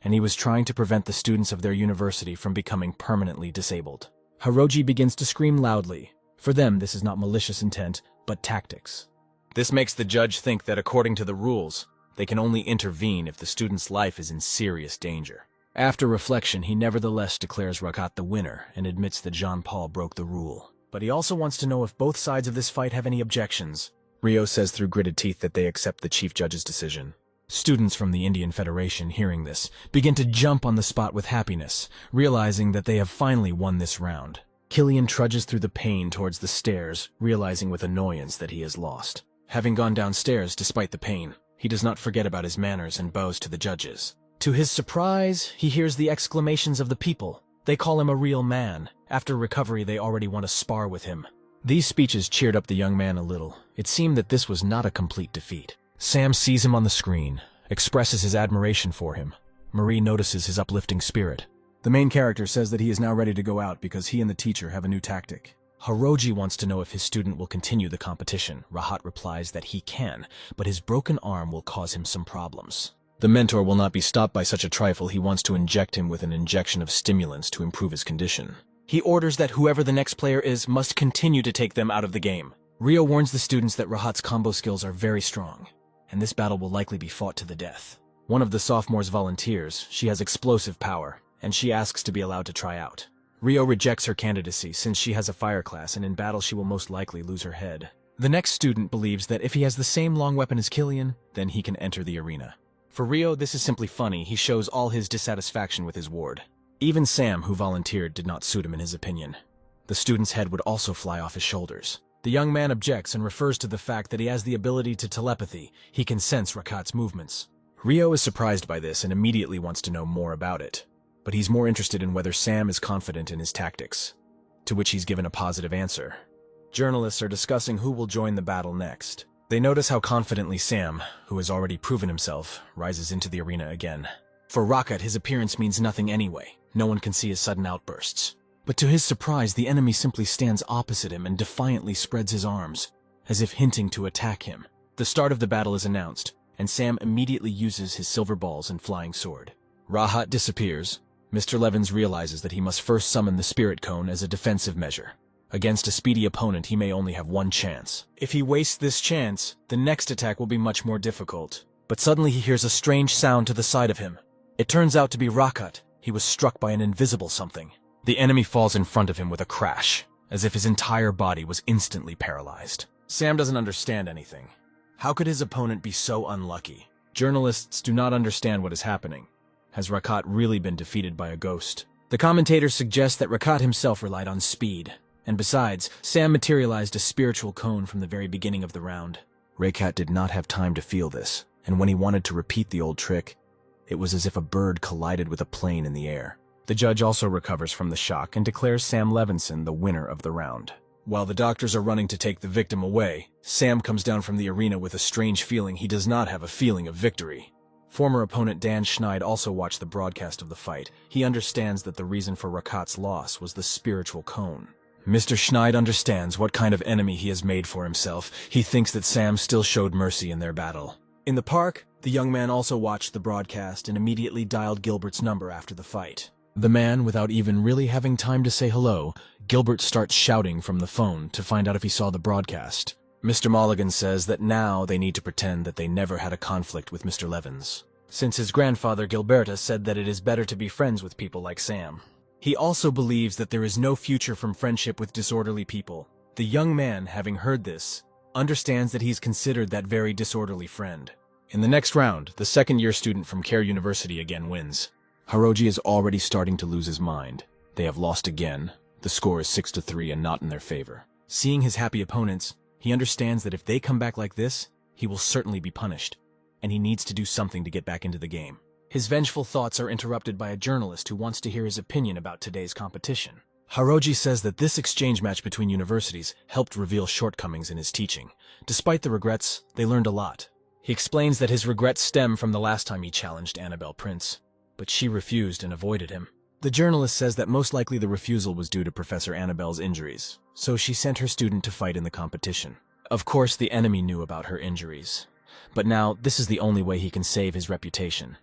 and he was trying to prevent the students of their university from becoming permanently disabled. Hiroji begins to scream loudly. For them, this is not malicious intent, but tactics. This makes the judge think that according to the rules, they can only intervene if the student's life is in serious danger. After reflection, he nevertheless declares Rakat the winner and admits that Jean-Paul broke the rule. But he also wants to know if both sides of this fight have any objections. Rio says through gritted teeth that they accept the chief judge's decision. Students from the Indian Federation, hearing this, begin to jump on the spot with happiness, realizing that they have finally won this round. Killian trudges through the pain towards the stairs, realizing with annoyance that he has lost. Having gone downstairs despite the pain, he does not forget about his manners and bows to the judges. To his surprise, he hears the exclamations of the people. They call him a real man. After recovery, they already want to spar with him. These speeches cheered up the young man a little. It seemed that this was not a complete defeat. Sam sees him on the screen, expresses his admiration for him. Marie notices his uplifting spirit. The main character says that he is now ready to go out because he and the teacher have a new tactic. Hiroji wants to know if his student will continue the competition. Rahat replies that he can, but his broken arm will cause him some problems. The mentor will not be stopped by such a trifle. He wants to inject him with an injection of stimulants to improve his condition. He orders that whoever the next player is must continue to take them out of the game. Rio warns the students that Rahat's combo skills are very strong, and this battle will likely be fought to the death. One of the sophomores volunteers. She has explosive power, and she asks to be allowed to try out. Rio rejects her candidacy since she has a fire class, and in battle she will most likely lose her head. The next student believes that if he has the same long weapon as Killian, then he can enter the arena. For Rio, this is simply funny. He shows all his dissatisfaction with his ward. Even Sam, who volunteered, did not suit him in his opinion. The student's head would also fly off his shoulders. The young man objects and refers to the fact that he has the ability to telepathy. He can sense Rakat's movements. Rio is surprised by this and immediately wants to know more about it. But he's more interested in whether Sam is confident in his tactics, to which he's given a positive answer. Journalists are discussing who will join the battle next. They notice how confidently Sam, who has already proven himself, rises into the arena again. For Rakat, his appearance means nothing anyway. No one can see his sudden outbursts. But to his surprise, the enemy simply stands opposite him and defiantly spreads his arms, as if hinting to attack him. The start of the battle is announced, and Sam immediately uses his silver balls and flying sword. Rahat disappears. Mr. Levins realizes that he must first summon the spirit cone as a defensive measure. Against a speedy opponent, he may only have one chance. If he wastes this chance, the next attack will be much more difficult. But suddenly he hears a strange sound to the side of him. It turns out to be Rakat. He was struck by an invisible something. The enemy falls in front of him with a crash, as if his entire body was instantly paralyzed. Sam doesn't understand anything. How could his opponent be so unlucky? Journalists do not understand what is happening. Has Rakat really been defeated by a ghost? The commentators suggest that Rakat himself relied on speed. And besides, Sam materialized a spiritual cone from the very beginning of the round. Rakat did not have time to feel this, and when he wanted to repeat the old trick, it was as if a bird collided with a plane in the air. The judge also recovers from the shock and declares Sam Levinson the winner of the round. While the doctors are running to take the victim away, Sam comes down from the arena with a strange feeling. He does not have a feeling of victory. Former opponent Dan Schneid also watched the broadcast of the fight. He understands that the reason for Rakat's loss was the spiritual cone. Mr. Schneid understands what kind of enemy he has made for himself. He thinks that Sam still showed mercy in their battle. In the park, the young man also watched the broadcast and immediately dialed Gilbert's number after the fight. The man, without even really having time to say hello, Gilbert starts shouting from the phone to find out if he saw the broadcast. Mr. Mulligan says that now they need to pretend that they never had a conflict with Mr. Levins, since his grandfather Gilberta said that it is better to be friends with people like Sam. He also believes that there is no future from friendship with disorderly people. The young man, having heard this, understands that he's considered that very disorderly friend. In the next round, the second-year student from Care University again wins. Hiroji is already starting to lose his mind. They have lost again. The score is 6-3 and not in their favor. Seeing his happy opponents, he understands that if they come back like this, he will certainly be punished, and he needs to do something to get back into the game. His vengeful thoughts are interrupted by a journalist who wants to hear his opinion about today's competition. Hiroji says that this exchange match between universities helped reveal shortcomings in his teaching. Despite the regrets, they learned a lot. He explains that his regrets stem from the last time he challenged Annabelle Prince, but she refused and avoided him. The journalist says that most likely the refusal was due to Professor Annabelle's injuries, so she sent her student to fight in the competition. Of course, the enemy knew about her injuries, but now this is the only way he can save his reputation.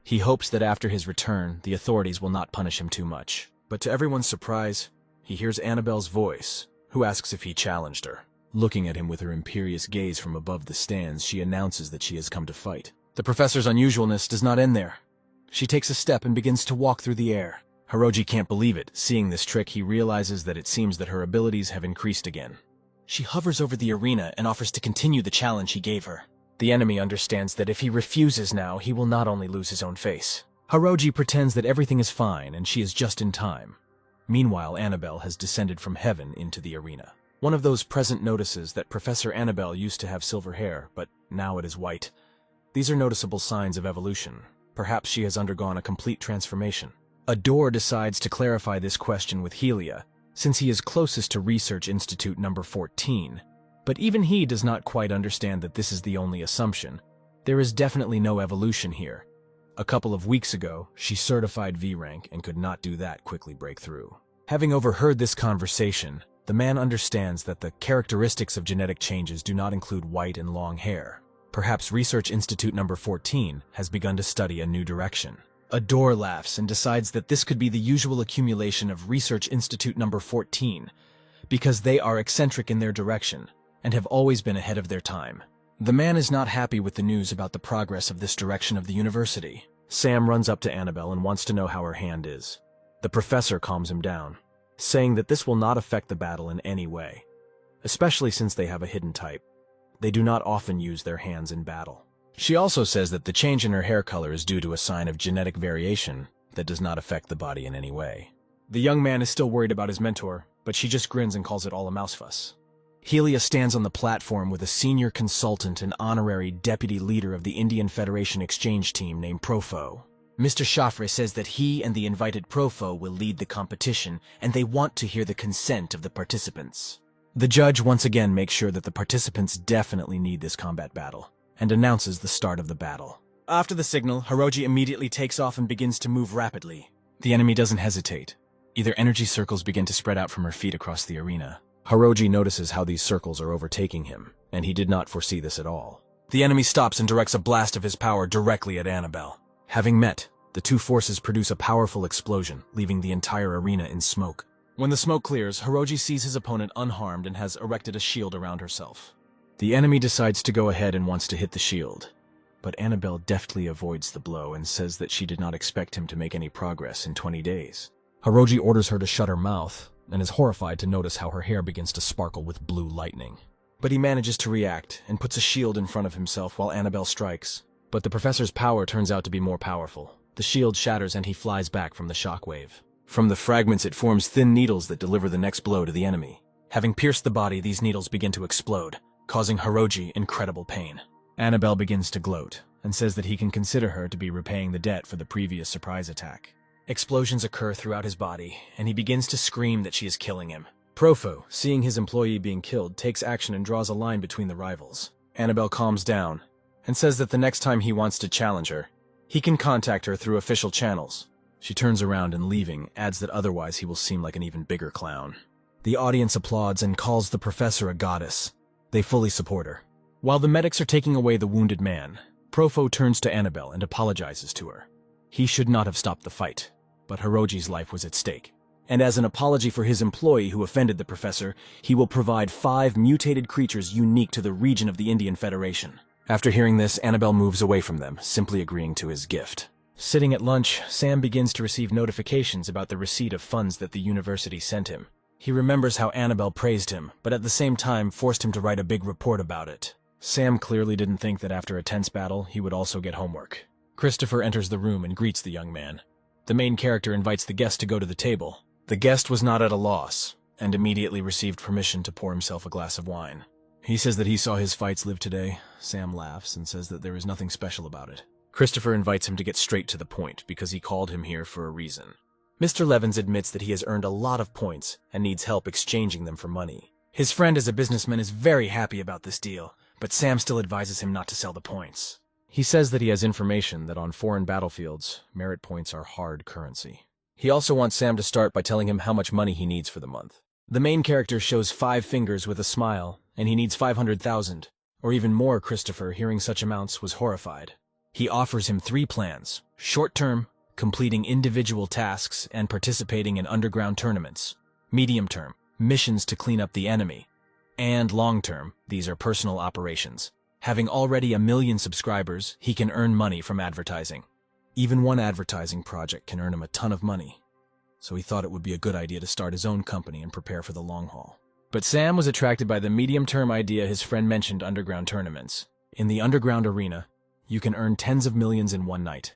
He hopes that after his return, the authorities will not punish him too much. But to everyone's surprise, he hears Annabelle's voice, who asks if he challenged her. Looking at him with her imperious gaze from above the stands, she announces that she has come to fight. The professor's unusualness does not end there. She takes a step and begins to walk through the air. Hiroji can't believe it. Seeing this trick, he realizes that it seems that her abilities have increased again. She hovers over the arena and offers to continue the challenge he gave her. The enemy understands that if he refuses now, he will not only lose his own face. Hiroji pretends that everything is fine and she is just in time. Meanwhile, Annabelle has descended from heaven into the arena. One of those present notices that Professor Annabelle used to have silver hair, but now it is white. These are noticeable signs of evolution. Perhaps she has undergone a complete transformation. Adore decides to clarify this question with Helia, since he is closest to Research Institute number 14. But even he does not quite understand that this is the only assumption. There is definitely no evolution here. A couple of weeks ago, she certified V rank and could not do that quickly break through. Having overheard this conversation, the man understands that the characteristics of genetic changes do not include white and long hair. Perhaps Research Institute number 14 has begun to study a new direction. Adore laughs and decides that this could be the usual accumulation of Research Institute number 14, because they are eccentric in their direction and have always been ahead of their time. The man is not happy with the news about the progress of this direction of the university. Sam runs up to Annabelle and wants to know how her hand is. The professor calms him down, saying that this will not affect the battle in any way, especially since they have a hidden type. They do not often use their hands in battle. She also says that the change in her hair color is due to a sign of genetic variation that does not affect the body in any way. The young man is still worried about his mentor, but she just grins and calls it all a mousefuss. Helia stands on the platform with a senior consultant and honorary deputy leader of the Indian Federation exchange team named Profo. Mr. Shafre says that he and the invited Profo will lead the competition, and they want to hear the consent of the participants. The judge once again makes sure that the participants definitely need this combat battle, and announces the start of the battle. After the signal, Hiroji immediately takes off and begins to move rapidly. The enemy doesn't hesitate. Either energy circles begin to spread out from her feet across the arena. Hiroji notices how these circles are overtaking him, and he did not foresee this at all. The enemy stops and directs a blast of his power directly at Annabelle. Having met, the two forces produce a powerful explosion, leaving the entire arena in smoke. When the smoke clears, Hiroji sees his opponent unharmed and has erected a shield around herself. The enemy decides to go ahead and wants to hit the shield, but Annabelle deftly avoids the blow and says that she did not expect him to make any progress in 20 days. Hiroji orders her to shut her mouth, and is horrified to notice how her hair begins to sparkle with blue lightning. But he manages to react and puts a shield in front of himself while Annabelle strikes. But the professor's power turns out to be more powerful. The shield shatters and he flies back from the shockwave. From the fragments it forms thin needles that deliver the next blow to the enemy. Having pierced the body, these needles begin to explode, causing Hiroji incredible pain. Annabelle begins to gloat and says that he can consider her to be repaying the debt for the previous surprise attack. Explosions occur throughout his body, and he begins to scream that she is killing him. Profo, seeing his employee being killed, takes action and draws a line between the rivals. Annabelle calms down and says that the next time he wants to challenge her, he can contact her through official channels. She turns around and leaving, adds that otherwise he will seem like an even bigger clown. The audience applauds and calls the professor a goddess. They fully support her. While the medics are taking away the wounded man, Profo turns to Annabelle and apologizes to her. He should not have stopped the fight, but Hiroji's life was at stake. And as an apology for his employee who offended the professor, he will provide 5 mutated creatures unique to the region of the Indian Federation. After hearing this, Annabelle moves away from them, simply agreeing to his gift. Sitting at lunch, Sam begins to receive notifications about the receipt of funds that the university sent him. He remembers how Annabelle praised him, but at the same time forced him to write a big report about it. Sam clearly didn't think that after a tense battle, he would also get homework. Christopher enters the room and greets the young man. The main character invites the guest to go to the table. The guest was not at a loss, and immediately received permission to pour himself a glass of wine. He says that he saw his fights live today. Sam laughs and says that there is nothing special about it. Christopher invites him to get straight to the point because he called him here for a reason. Mr. Levins admits that he has earned a lot of points and needs help exchanging them for money. His friend as a businessman is very happy about this deal, but Sam still advises him not to sell the points. He says that he has information that on foreign battlefields, merit points are hard currency. He also wants Sam to start by telling him how much money he needs for the month. The main character shows 5 fingers with a smile, and he needs 500,000, or even more. Christopher, hearing such amounts, was horrified. He offers him 3 plans: short-term, completing individual tasks and participating in underground tournaments; medium-term, missions to clean up the enemy; and long-term, these are personal operations. Having already 1 million subscribers, he can earn money from advertising. Even one advertising project can earn him a ton of money, so he thought it would be a good idea to start his own company and prepare for the long haul. But Sam was attracted by the medium-term idea his friend mentioned: underground tournaments. In the underground arena, you can earn tens of millions in one night.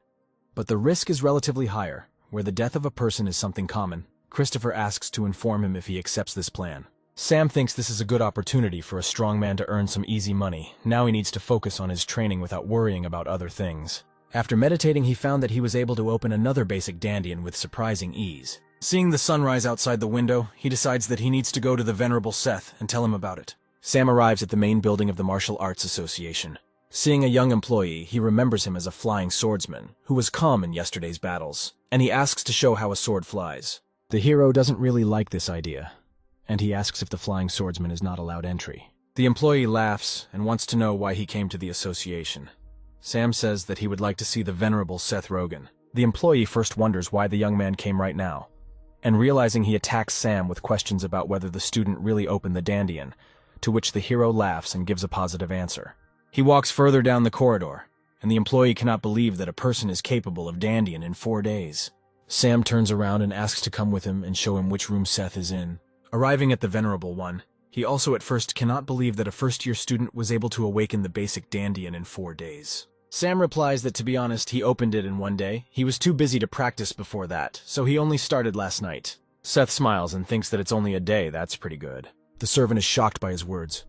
But the risk is relatively higher, where the death of a person is something common. Christopher asks to inform him if he accepts this plan. Sam thinks this is a good opportunity for a strong man to earn some easy money. Now he needs to focus on his training without worrying about other things. After meditating, he found that he was able to open another basic dandian with surprising ease. Seeing the sunrise outside the window, he decides that he needs to go to the Venerable Seth and tell him about it. Sam arrives at the main building of the Martial Arts Association. Seeing a young employee, he remembers him as a flying swordsman who was calm in yesterday's battles, and he asks to show how a sword flies. The hero doesn't really like this idea, and he asks if the flying swordsman is not allowed entry. The employee laughs and wants to know why he came to the association. Sam says that he would like to see the Venerable Seth Rogen. The employee first wonders why the young man came right now, and realizing, he attacks Sam with questions about whether the student really opened the dandian, to which the hero laughs and gives a positive answer. He walks further down the corridor, and the employee cannot believe that a person is capable of dandian in 4 days. Sam turns around and asks to come with him and show him which room Seth is in. Arriving at the Venerable One, he also at first cannot believe that a first-year student was able to awaken the basic dandian in 4 days. Sam replies that, to be honest, he opened it in 1 day. He was too busy to practice before that, so he only started last night. Seth smiles and thinks that it's only a day. That's pretty good. The servant is shocked by his words.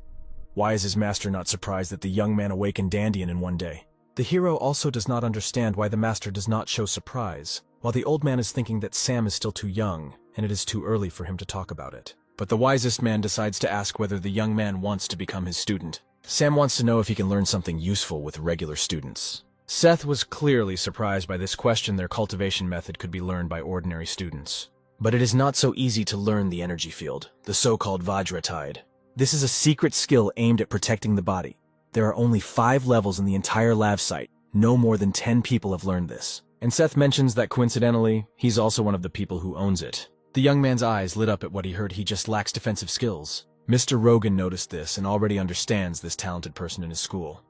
Why is his master not surprised that the young man awakened dandian in 1 day? The hero also does not understand why the master does not show surprise, while the old man is thinking that Sam is still too young, and it is too early for him to talk about it. But the wisest man decides to ask whether the young man wants to become his student. Sam wants to know if he can learn something useful with regular students. Seth was clearly surprised by this question. Their cultivation method could be learned by ordinary students. But it is not so easy to learn the energy field, the so-called Vajra tide. This is a secret skill aimed at protecting the body. There are only 5 levels in the entire lab site. No more than 10 people have learned this. And Seth mentions that coincidentally, he's also one of the people who owns it. The young man's eyes lit up at what he heard. He just lacks defensive skills. Mr. Rogen noticed this and already understands this talented person in his school.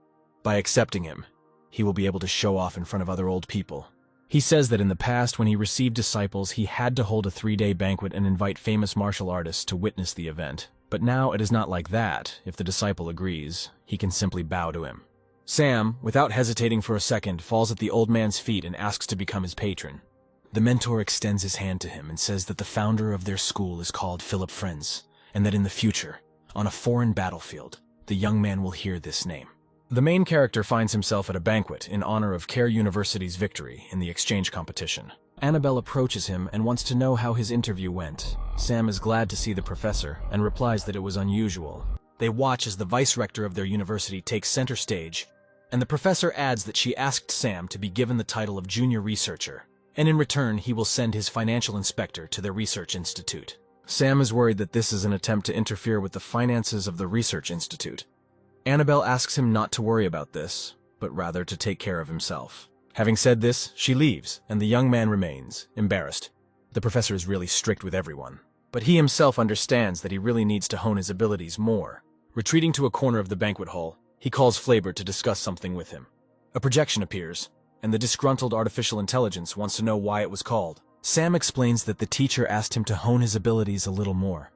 By accepting him, he will be able to show off in front of other old people. He says that in the past, when he received disciples, he had to hold a 3-day banquet and invite famous martial artists to witness the event. But now it is not like that. If the disciple agrees, he can simply bow to him. Sam, without hesitating for a second, falls at the old man's feet and asks to become his patron. The mentor extends his hand to him and says that the founder of their school is called Philip Friends, and that in the future, on a foreign battlefield, the young man will hear this name. The main character finds himself at a banquet in honor of Care University's victory in the exchange competition. Annabelle approaches him and wants to know how his interview went. Sam is glad to see the professor and replies that it was unusual. They watch as the vice-rector of their university takes center stage, and the professor adds that she asked Sam to be given the title of junior researcher, and in return he will send his financial inspector to their research institute. Sam is worried that this is an attempt to interfere with the finances of the research institute. Annabelle asks him not to worry about this, but rather to take care of himself. Having said this, she leaves, and the young man remains, embarrassed. The professor is really strict with everyone, but he himself understands that he really needs to hone his abilities more. Retreating to a corner of the banquet hall, he calls Flaber to discuss something with him. A projection appears, and the disgruntled artificial intelligence wants to know why it was called. Sam explains that the teacher asked him to hone his abilities a little more.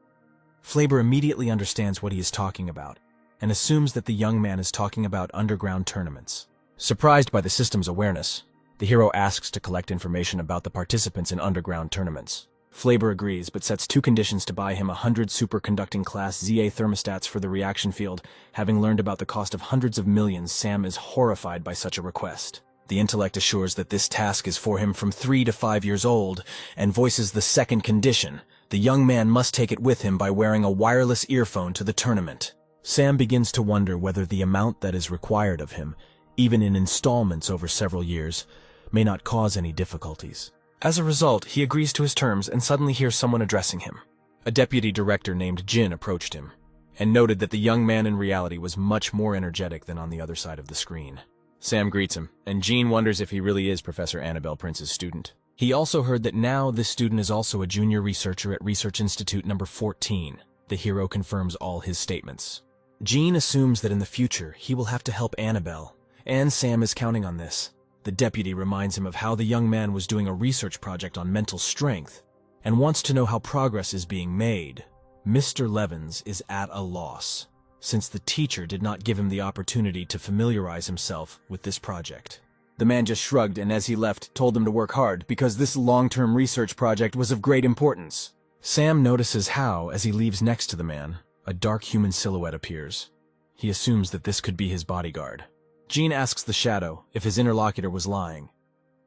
Flaber immediately understands what he is talking about, and assumes that the young man is talking about underground tournaments. Surprised by the system's awareness, the hero asks to collect information about the participants in underground tournaments. Flaber agrees, but sets two conditions to buy him 100 superconducting class ZA thermostats for the reaction field. Having learned about the cost of hundreds of millions, Sam is horrified by such a request. The intellect assures that this task is for him from 3 to 5 years old, and voices the second condition. The young man must take it with him by wearing a wireless earphone to the tournament. Sam begins to wonder whether the amount that is required of him, even in installments over several years, may not cause any difficulties. As a result, he agrees to his terms and suddenly hears someone addressing him. A deputy director named Jin approached him, and noted that the young man in reality was much more energetic than on the other side of the screen. Sam greets him, and Jin wonders if he really is Professor Annabelle Prince's student. He also heard that now this student is also a junior researcher at Research Institute number 14. The hero confirms all his statements. Jin assumes that in the future he will have to help Annabelle, and Sam is counting on this. The deputy reminds him of how the young man was doing a research project on mental strength, and wants to know how progress is being made. Mr. Levins is at a loss, since the teacher did not give him the opportunity to familiarize himself with this project. The man just shrugged and as he left, told them to work hard because this long-term research project was of great importance. Sam notices how, as he leaves next to the man, a dark human silhouette appears. He assumes that this could be his bodyguard. Jin asks the Shadow if his interlocutor was lying.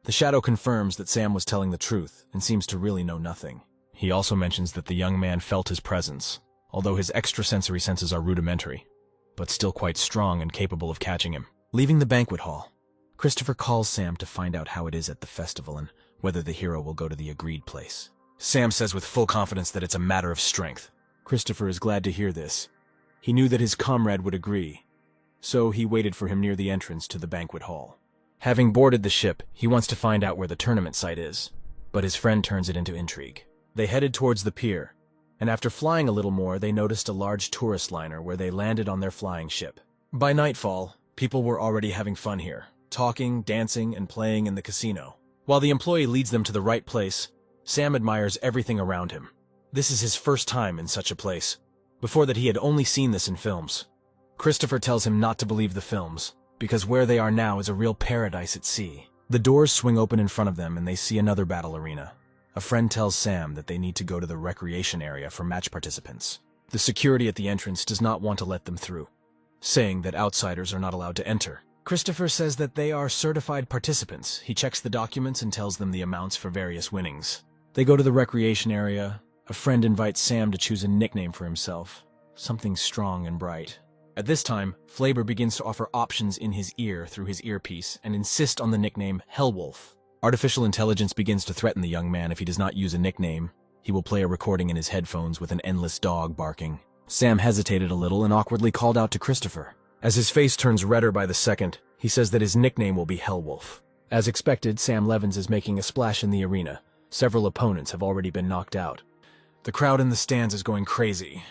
The Shadow confirms that Sam was telling the truth and seems to really know nothing. He also mentions that the young man felt his presence, although his extrasensory senses are rudimentary, but still quite strong and capable of catching him. Leaving the banquet hall, Christopher calls Sam to find out how it is at the festival and whether the hero will go to the agreed place. Sam says with full confidence that it's a matter of strength. Christopher is glad to hear this. He knew that his comrade would agree, so he waited for him near the entrance to the banquet hall. Having boarded the ship, he wants to find out where the tournament site is, but his friend turns it into intrigue. They headed towards the pier, and after flying a little more, they noticed a large tourist liner where they landed on their flying ship. By nightfall, people were already having fun here, talking, dancing, and playing in the casino. While the employee leads them to the right place, Sam admires everything around him. This is his first time in such a place. Before that, he had only seen this in films. Christopher tells him not to believe the films, because where they are now is a real paradise at sea. The doors swing open in front of them and they see another battle arena. A friend tells Sam that they need to go to the recreation area for match participants. The security at the entrance does not want to let them through, saying that outsiders are not allowed to enter. Christopher says that they are certified participants. He checks the documents and tells them the amounts for various winnings. They go to the recreation area. A friend invites Sam to choose a nickname for himself, something strong and bright. At this time, Flaber begins to offer options in his ear through his earpiece and insist on the nickname Hellwolf. Artificial intelligence begins to threaten the young man if he does not use a nickname. He will play a recording in his headphones with an endless dog barking. Sam hesitated a little and awkwardly called out to Christopher. As his face turns redder by the second, he says that his nickname will be Hellwolf. As expected, Sam Levins is making a splash in the arena. Several opponents have already been knocked out. The crowd in the stands is going crazy.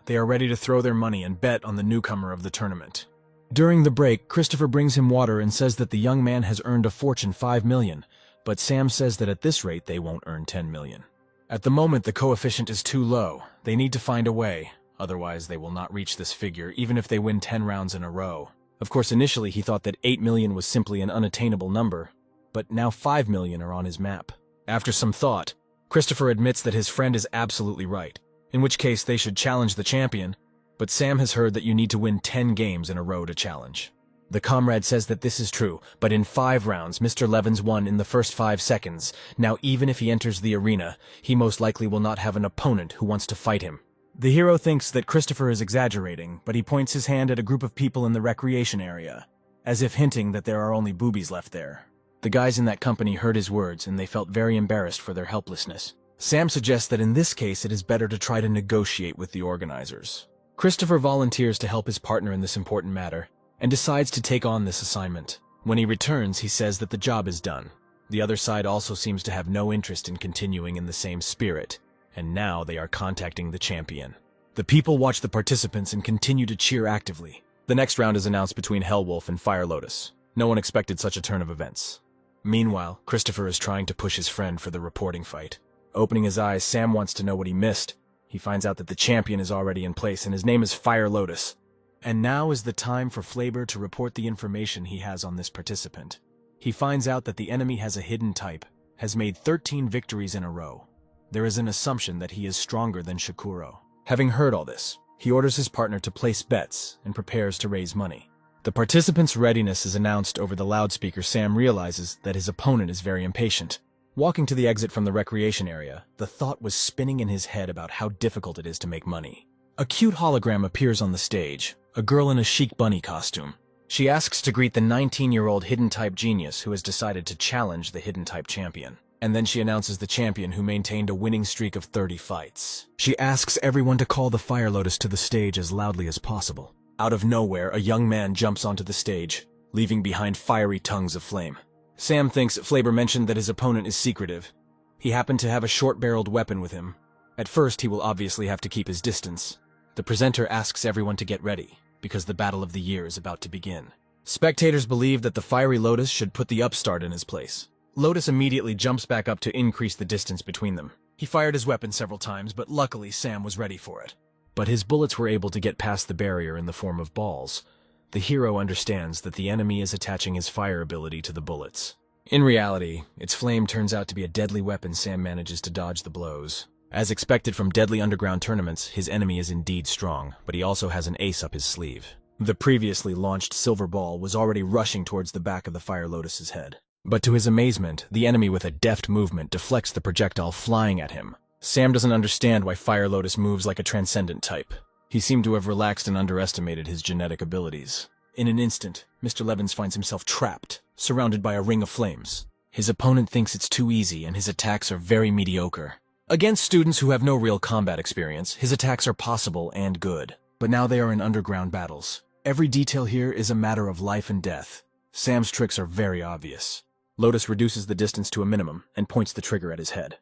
They are ready to throw their money and bet on the newcomer of the tournament. During the break, Christopher brings him water and says that the young man has earned a fortune 5 million, but Sam says that at this rate they won't earn 10 million. At the moment, the coefficient is too low. They need to find a way, otherwise they will not reach this figure even if they win 10 rounds in a row. Of course, initially he thought that 8 million was simply an unattainable number, but now 5 million are on his map. After some thought, Christopher admits that his friend is absolutely right, in which case they should challenge the champion, but Sam has heard that you need to win 10 games in a row to challenge. The comrade says that this is true, but in 5 rounds, Mr. Levins won in the first 5 seconds. Now, even if he enters the arena, he most likely will not have an opponent who wants to fight him. The hero thinks that Christopher is exaggerating, but he points his hand at a group of people in the recreation area, as if hinting that there are only boobies left there. The guys in that company heard his words, and they felt very embarrassed for their helplessness. Sam suggests that in this case it is better to try to negotiate with the organizers. Christopher volunteers to help his partner in this important matter, and decides to take on this assignment. When he returns, he says that the job is done. The other side also seems to have no interest in continuing in the same spirit, and now they are contacting the champion. The people watch the participants and continue to cheer actively. The next round is announced between Hellwolf and Fire Lotus. No one expected such a turn of events. Meanwhile, Christopher is trying to push his friend for the reporting fight. Opening his eyes, Sam wants to know what he missed. He finds out that the champion is already in place, and his name is Fire Lotus. And now is the time for Flaber to report the information he has on this participant. He finds out that the enemy has a hidden type, has made 13 victories in a row. There is an assumption that he is stronger than Shakuro. Having heard all this, he orders his partner to place bets and prepares to raise money. The participants' readiness is announced over the loudspeaker. Sam realizes that his opponent is very impatient. Walking to the exit from the recreation area, the thought was spinning in his head about how difficult it is to make money. A cute hologram appears on the stage, a girl in a chic bunny costume. She asks to greet the 19-year-old hidden type genius who has decided to challenge the hidden type champion. And then she announces the champion who maintained a winning streak of 30 fights. She asks everyone to call the Fire Lotus to the stage as loudly as possible. Out of nowhere, a young man jumps onto the stage, leaving behind fiery tongues of flame. Sam thinks Flaber mentioned that his opponent is secretive. He happened to have a short-barreled weapon with him. At first, he will obviously have to keep his distance. The presenter asks everyone to get ready, because the battle of the year is about to begin. Spectators believe that the fiery Lotus should put the upstart in his place. Lotus immediately jumps back up to increase the distance between them. He fired his weapon several times, but luckily Sam was ready for it. But his bullets were able to get past the barrier in the form of balls. The hero understands that the enemy is attaching his fire ability to the bullets. In reality, its flame turns out to be a deadly weapon. Sam manages to dodge the blows. As expected from deadly underground tournaments, his enemy is indeed strong, but he also has an ace up his sleeve. The previously launched silver ball was already rushing towards the back of the Fire Lotus's head. But to his amazement, the enemy with a deft movement deflects the projectile flying at him. Sam doesn't understand why Fire Lotus moves like a transcendent type. He seemed to have relaxed and underestimated his genetic abilities. In an instant, Mr. Levins finds himself trapped, surrounded by a ring of flames. His opponent thinks it's too easy and his attacks are very mediocre. Against students who have no real combat experience, his attacks are possible and good. But now they are in underground battles. Every detail here is a matter of life and death. Sam's tricks are very obvious. Lotus reduces the distance to a minimum and points the trigger at his head.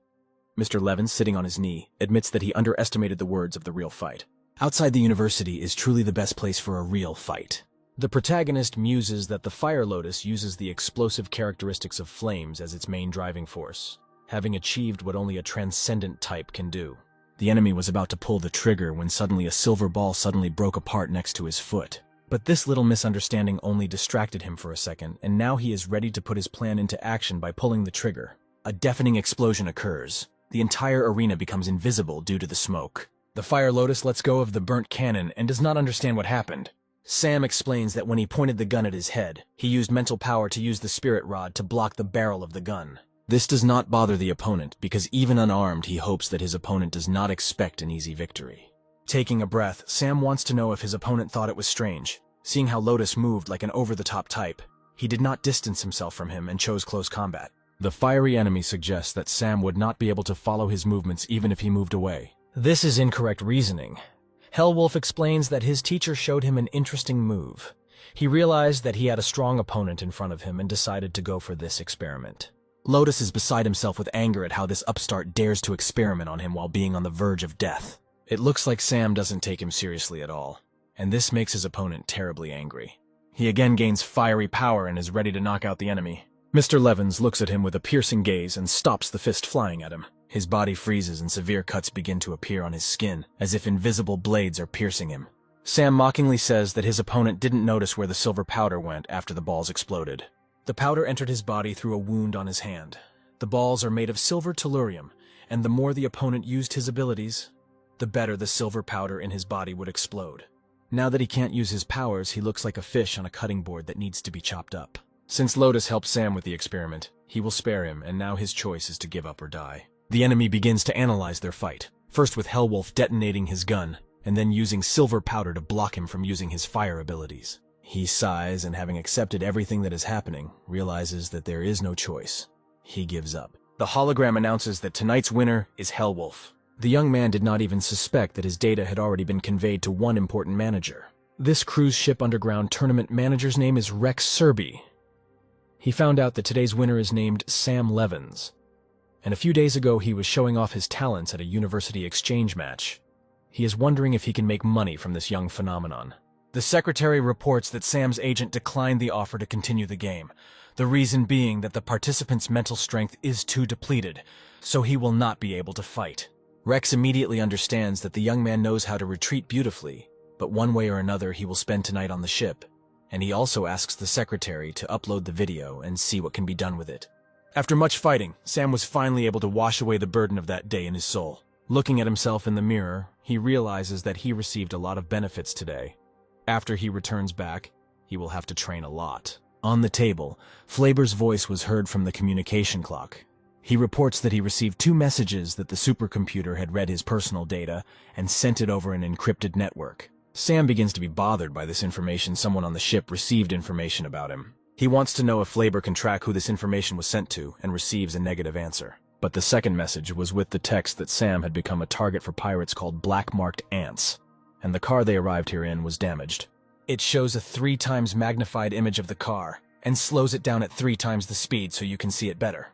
Mr. Levins, sitting on his knee, admits that he underestimated the words of the real fight. Outside the university is truly the best place for a real fight. The protagonist muses that the Fire Lotus uses the explosive characteristics of flames as its main driving force, having achieved what only a transcendent type can do. The enemy was about to pull the trigger when suddenly a silver ball suddenly broke apart next to his foot. But this little misunderstanding only distracted him for a second, and now he is ready to put his plan into action by pulling the trigger. A deafening explosion occurs. The entire arena becomes invisible due to the smoke. The Fire Lotus lets go of the burnt cannon and does not understand what happened. Sam explains that when he pointed the gun at his head, he used mental power to use the spirit rod to block the barrel of the gun. This does not bother the opponent, because even unarmed, he hopes that his opponent does not expect an easy victory. Taking a breath, Sam wants to know if his opponent thought it was strange. Seeing how Lotus moved like an over-the-top type, he did not distance himself from him and chose close combat. The fiery enemy suggests that Sam would not be able to follow his movements even if he moved away. This is incorrect reasoning. Hellwolf explains that his teacher showed him an interesting move. He realized that he had a strong opponent in front of him and decided to go for this experiment. Lotus is beside himself with anger at how this upstart dares to experiment on him while being on the verge of death. It looks like Sam doesn't take him seriously at all, and this makes his opponent terribly angry. He again gains fiery power and is ready to knock out the enemy. Mr. Levins looks at him with a piercing gaze and stops the fist flying at him. His body freezes and severe cuts begin to appear on his skin, as if invisible blades are piercing him. Sam mockingly says that his opponent didn't notice where the silver powder went after the balls exploded. The powder entered his body through a wound on his hand. The balls are made of silver tellurium, and the more the opponent used his abilities, the better the silver powder in his body would explode. Now that he can't use his powers, he looks like a fish on a cutting board that needs to be chopped up. Since Lotus helped Sam with the experiment, he will spare him, and now his choice is to give up or die. The enemy begins to analyze their fight, first with Hellwolf detonating his gun, and then using silver powder to block him from using his fire abilities. He sighs and, having accepted everything that is happening, realizes that there is no choice. He gives up. The hologram announces that tonight's winner is Hellwolf. The young man did not even suspect that his data had already been conveyed to one important manager. This cruise ship underground tournament manager's name is Rex Serby. He found out that today's winner is named Sam Levins, and a few days ago he was showing off his talents at a university exchange match. He is wondering if he can make money from this young phenomenon. The secretary reports that Sam's agent declined the offer to continue the game, the reason being that the participant's mental strength is too depleted, so he will not be able to fight. Rex immediately understands that the young man knows how to retreat beautifully, but one way or another he will spend tonight on the ship, and he also asks the secretary to upload the video and see what can be done with it. After much fighting, Sam was finally able to wash away the burden of that day in his soul. Looking at himself in the mirror, he realizes that he received a lot of benefits today. After he returns back, he will have to train a lot. On the table, Flaber's voice was heard from the communication clock. He reports that he received 2 messages that the supercomputer had read his personal data and sent it over an encrypted network. Sam begins to be bothered by this information. Someone on the ship received information about him. He wants to know if Flaber can track who this information was sent to and receives a negative answer. But the second message was with the text that Sam had become a target for pirates called black-marked ants, and the car they arrived here in was damaged. It shows a 3 times magnified image of the car and slows it down at 3 times the speed so you can see it better.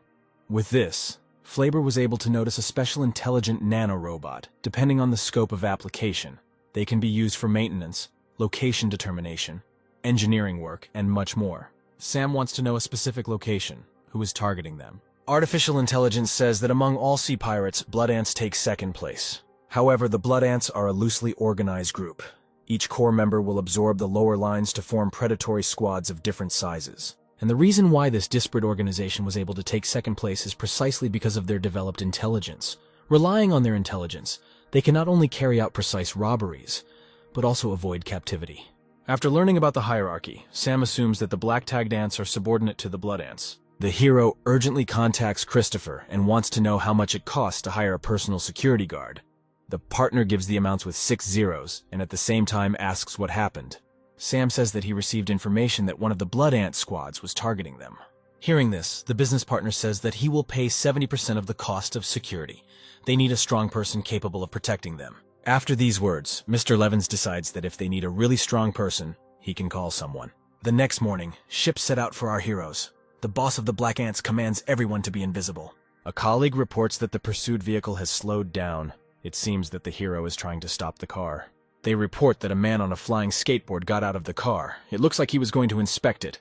With this, Flaber was able to notice a special intelligent nanorobot. Depending on the scope of application, they can be used for maintenance, location determination, engineering work, and much more. Sam wants to know a specific location, who is targeting them. Artificial intelligence says that among all sea pirates, blood ants take second place. However, the blood ants are a loosely organized group. Each core member will absorb the lower lines to form predatory squads of different sizes. And the reason why this disparate organization was able to take second place is precisely because of their developed intelligence. Relying on their intelligence, they can not only carry out precise robberies, but also avoid captivity. After learning about the hierarchy, Sam assumes that the black-tagged ants are subordinate to the blood ants. The hero urgently contacts Christopher and wants to know how much it costs to hire a personal security guard. The partner gives the amounts with 6 zeros and at the same time asks what happened. Sam says that he received information that one of the blood ant squads was targeting them. Hearing this, the business partner says that he will pay 70% of the cost of security. They need a strong person capable of protecting them. After these words, Mr. Levins decides that if they need a really strong person, he can call someone. The next morning, ships set out for our heroes. The boss of the Black Ants commands everyone to be invisible. A colleague reports that the pursued vehicle has slowed down. It seems that the hero is trying to stop the car. They report that a man on a flying skateboard got out of the car. It looks like he was going to inspect it.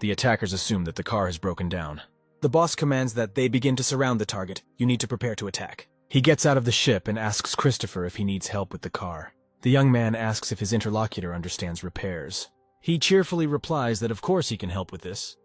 The attackers assume that the car has broken down. The boss commands that they begin to surround the target. You need to prepare to attack. He gets out of the ship and asks Christopher if he needs help with the car. The young man asks if his interlocutor understands repairs. He cheerfully replies that of course he can help with this.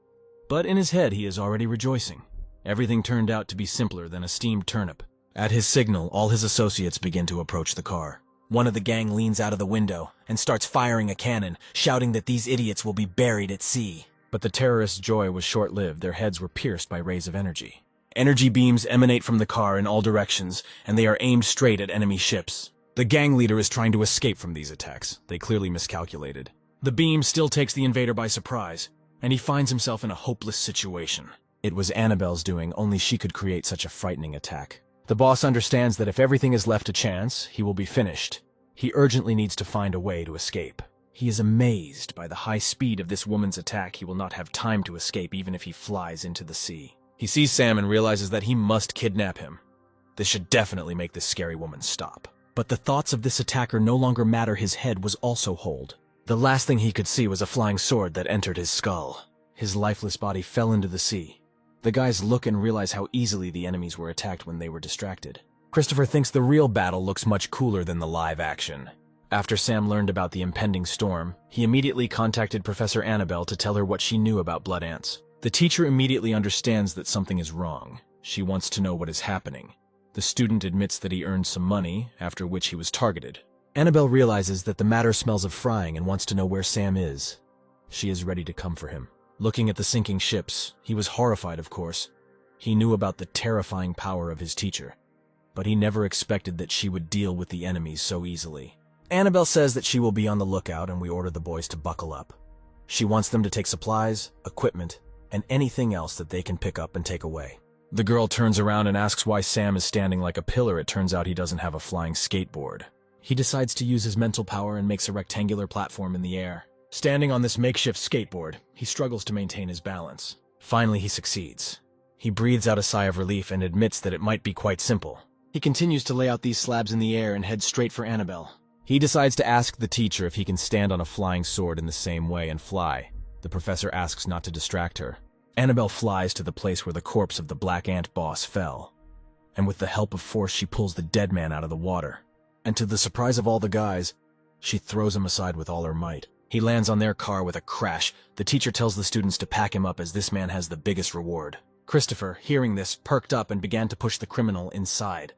But in his head he is already rejoicing. Everything turned out to be simpler than a steamed turnip. At his signal, all his associates begin to approach the car. One of the gang leans out of the window and starts firing a cannon, shouting that these idiots will be buried at sea. But the terrorists' joy was short-lived. Their heads were pierced by rays of energy. Energy beams emanate from the car in all directions, and they are aimed straight at enemy ships. The gang leader is trying to escape from these attacks. They clearly miscalculated. The beam still takes the invader by surprise, and he finds himself in a hopeless situation. It was Annabelle's doing, only she could create such a frightening attack. The boss understands that if everything is left to chance, he will be finished. He urgently needs to find a way to escape. He is amazed by the high speed of this woman's attack. He will not have time to escape even if he flies into the sea. He sees Sam and realizes that he must kidnap him. This should definitely make this scary woman stop. But the thoughts of this attacker no longer matter. His head was also holed. The last thing he could see was a flying sword that entered his skull. His lifeless body fell into the sea. The guys look and realize how easily the enemies were attacked when they were distracted. Christopher thinks the real battle looks much cooler than the live action. After Sam learned about the impending storm, he immediately contacted Professor Annabelle to tell her what she knew about blood ants. The teacher immediately understands that something is wrong. She wants to know what is happening. The student admits that he earned some money, after which he was targeted. Annabelle realizes that the matter smells of frying and wants to know where Sam is. She is ready to come for him. Looking at the sinking ships, he was horrified, of course. He knew about the terrifying power of his teacher, but he never expected that she would deal with the enemies so easily. Annabelle says that she will be on the lookout, and we order the boys to buckle up. She wants them to take supplies, equipment, and anything else that they can pick up and take away. The girl turns around and asks why Sam is standing like a pillar. It turns out he doesn't have a flying skateboard. He decides to use his mental power and makes a rectangular platform in the air. Standing on this makeshift skateboard, he struggles to maintain his balance. Finally, he succeeds. He breathes out a sigh of relief and admits that it might be quite simple. He continues to lay out these slabs in the air and heads straight for Annabelle. He decides to ask the teacher if he can stand on a flying sword in the same way and fly. The professor asks not to distract her. Annabelle flies to the place where the corpse of the Black Ant boss fell, and with the help of force she pulls the dead man out of the water. And to the surprise of all the guys, she throws him aside with all her might. He lands on their car with a crash. The teacher tells the students to pack him up as this man has the biggest reward. Christopher, hearing this, perked up and began to push the criminal inside.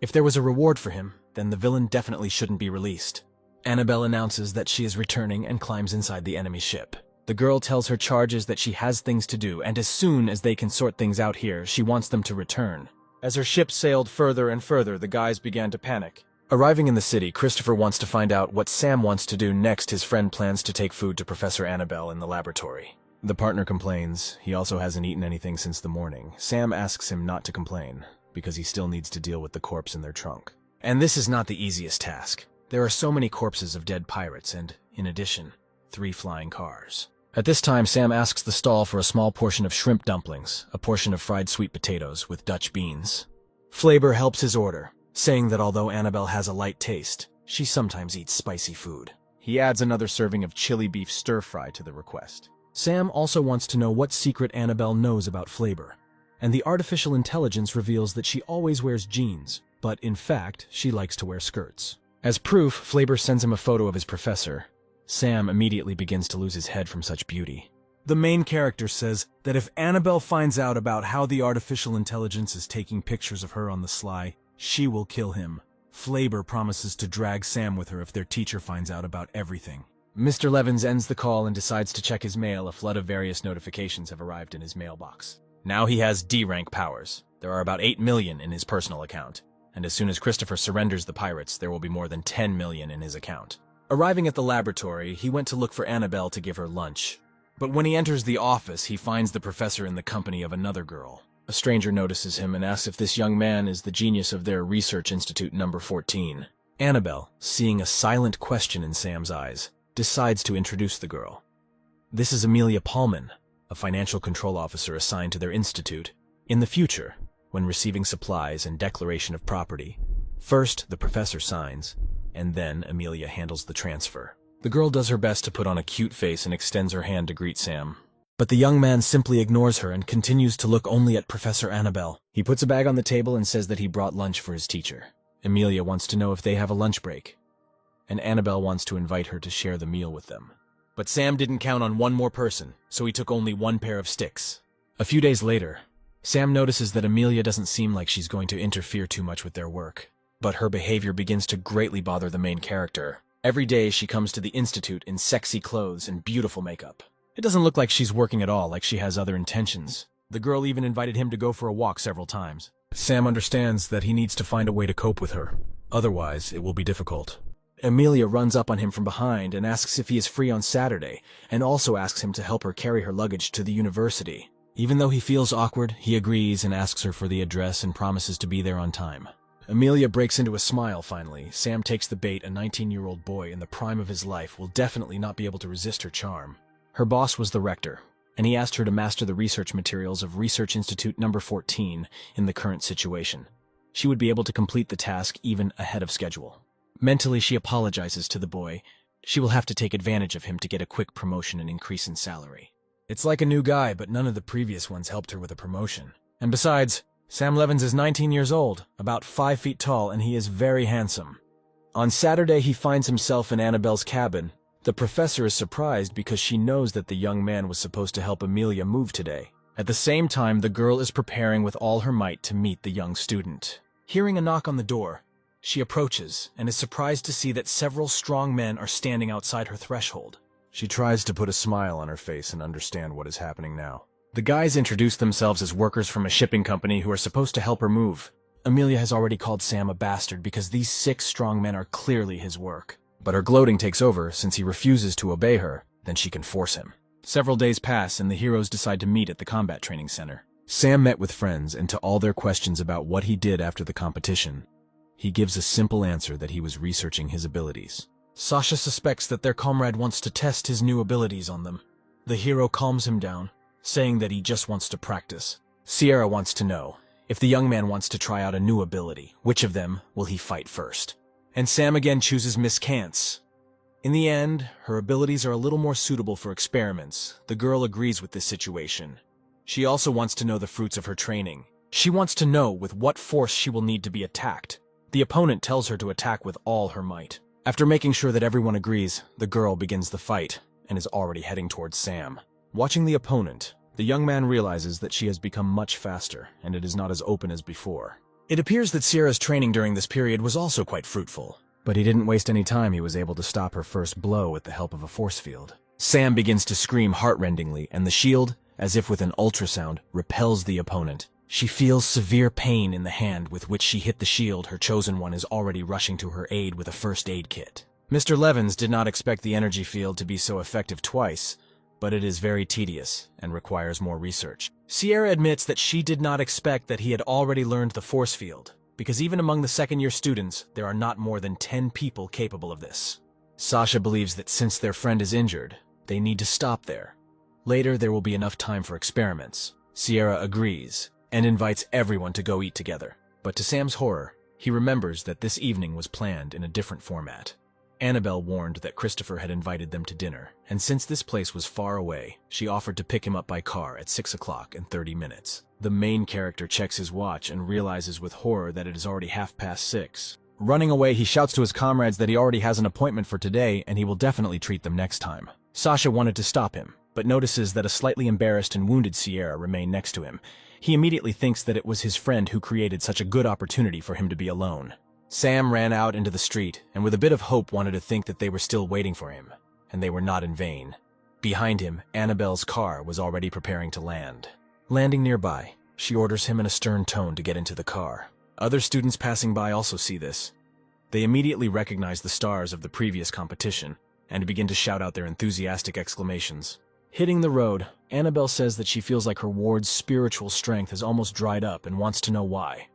If there was a reward for him, then the villain definitely shouldn't be released. Annabelle announces that she is returning and climbs inside the enemy ship. The girl tells her charges that she has things to do, and as soon as they can sort things out here, she wants them to return. As her ship sailed further and further, the guys began to panic. Arriving in the city, Christopher wants to find out what Sam wants to do next. His friend plans to take food to Professor Annabelle in the laboratory. The partner complains. He also hasn't eaten anything since the morning. Sam asks him not to complain, because he still needs to deal with the corpse in their trunk. And this is not the easiest task. There are so many corpses of dead pirates and, in addition, 3 flying cars. At this time, Sam asks the stall for a small portion of shrimp dumplings, a portion of fried sweet potatoes with Dutch beans. Flavor helps his order, saying that although Annabelle has a light taste, she sometimes eats spicy food. He adds another serving of chili beef stir-fry to the request. Sam also wants to know what secret Annabelle knows about Flavor, and the artificial intelligence reveals that she always wears jeans, but in fact, she likes to wear skirts. As proof, Flavor sends him a photo of his professor. Sam immediately begins to lose his head from such beauty. The main character says that if Annabelle finds out about how the artificial intelligence is taking pictures of her on the sly, she will kill him. Flavor promises to drag Sam with her if their teacher finds out about everything. Mr. Levins ends the call and decides to check his mail. A flood of various notifications have arrived in his mailbox. Now he has D-rank powers. There are about 8 million in his personal account. And as soon as Christopher surrenders the pirates, there will be more than 10 million in his account. Arriving at the laboratory, he went to look for Annabelle to give her lunch. But when he enters the office, he finds the professor in the company of another girl. A stranger notices him and asks if this young man is the genius of their research institute number 14. Annabelle, seeing a silent question in Sam's eyes, decides to introduce the girl. This is Amelia Paulman, a financial control officer assigned to their institute. In the future, when receiving supplies and declaration of property, first the professor signs, and then Amelia handles the transfer. The girl does her best to put on a cute face and extends her hand to greet Sam. But the young man simply ignores her and continues to look only at Professor Annabelle. He puts a bag on the table and says that he brought lunch for his teacher. Amelia wants to know if they have a lunch break, and Annabelle wants to invite her to share the meal with them. But Sam didn't count on one more person, so he took only 1 pair of sticks. A few days later, Sam notices that Amelia doesn't seem like she's going to interfere too much with their work, but her behavior begins to greatly bother the main character. Every day she comes to the institute in sexy clothes and beautiful makeup. It doesn't look like she's working at all, like she has other intentions. The girl even invited him to go for a walk several times. Sam understands that he needs to find a way to cope with her. Otherwise, it will be difficult. Amelia runs up on him from behind and asks if he is free on Saturday, and also asks him to help her carry her luggage to the university. Even though he feels awkward, he agrees and asks her for the address and promises to be there on time. Amelia breaks into a smile finally. Sam takes the bait. A 19-year-old boy in the prime of his life will definitely not be able to resist her charm. Her boss was the rector, and he asked her to master the research materials of Research Institute number 14 in the current situation. She would be able to complete the task even ahead of schedule. Mentally, she apologizes to the boy. She will have to take advantage of him to get a quick promotion and increase in salary. It's like a new guy, but none of the previous ones helped her with a promotion. And besides, Sam Levins is 19 years old, about 5 feet tall, and he is very handsome. On Saturday, he finds himself in Annabelle's cabin. The professor is surprised because she knows that the young man was supposed to help Amelia move today. At the same time, the girl is preparing with all her might to meet the young student. Hearing a knock on the door, she approaches and is surprised to see that several strong men are standing outside her threshold. She tries to put a smile on her face and understand what is happening now. The guys introduce themselves as workers from a shipping company who are supposed to help her move. Amelia has already called Sam a bastard because these 6 strong men are clearly his work. But her gloating takes over since he refuses to obey her, then she can force him. Several days pass and the heroes decide to meet at the combat training center. Sam met with friends, and to all their questions about what he did after the competition, he gives a simple answer that he was researching his abilities. Sasha suspects that their comrade wants to test his new abilities on them. The hero calms him down, saying that he just wants to practice. Sierra wants to know, if the young man wants to try out a new ability, which of them will he fight first? And Sam again chooses Miss Kantz. In the end, her abilities are a little more suitable for experiments. The girl agrees with this situation. She also wants to know the fruits of her training. She wants to know with what force she will need to be attacked. The opponent tells her to attack with all her might. After making sure that everyone agrees, the girl begins the fight and is already heading towards Sam. Watching the opponent, The young man realizes that she has become much faster, and it is not as open as before. It appears that Sierra's training during this period was also quite fruitful, but he didn't waste any time. He was able to stop her first blow with the help of a force field. Sam begins to scream heart-rendingly, and the shield, as if with an ultrasound, repels the opponent. She feels severe pain in the hand with which she hit the shield. Her chosen one is already rushing to her aid with a first aid kit. Mr. Levins did not expect the energy field to be so effective twice, but it is very tedious and requires more research. Sierra admits that she did not expect that he had already learned the force field, because even among the second-year students, there are not more than 10 people capable of this. Sasha believes that since their friend is injured, they need to stop there. Later, there will be enough time for experiments. Sierra agrees and invites everyone to go eat together. But to Sam's horror, he remembers that this evening was planned in a different format. Annabelle warned that Christopher had invited them to dinner, and since this place was far away, she offered to pick him up by car at 6 o'clock in 30 minutes. The main character checks his watch and realizes with horror that it is already 6:30. Running away, he shouts to his comrades that he already has an appointment for today and he will definitely treat them next time. Sasha wanted to stop him, but notices that a slightly embarrassed and wounded Sierra remained next to him. He immediately thinks that it was his friend who created such a good opportunity for him to be alone. Sam ran out into the street and with a bit of hope wanted to think that they were still waiting for him, and they were not in vain. Behind him, Annabelle's car was already preparing to land. Landing nearby, she orders him in a stern tone to get into the car. Other students passing by also see this. They immediately recognize the stars of the previous competition and begin to shout out their enthusiastic exclamations. Hitting the road, Annabelle says that she feels like her ward's spiritual strength has almost dried up and wants to know why.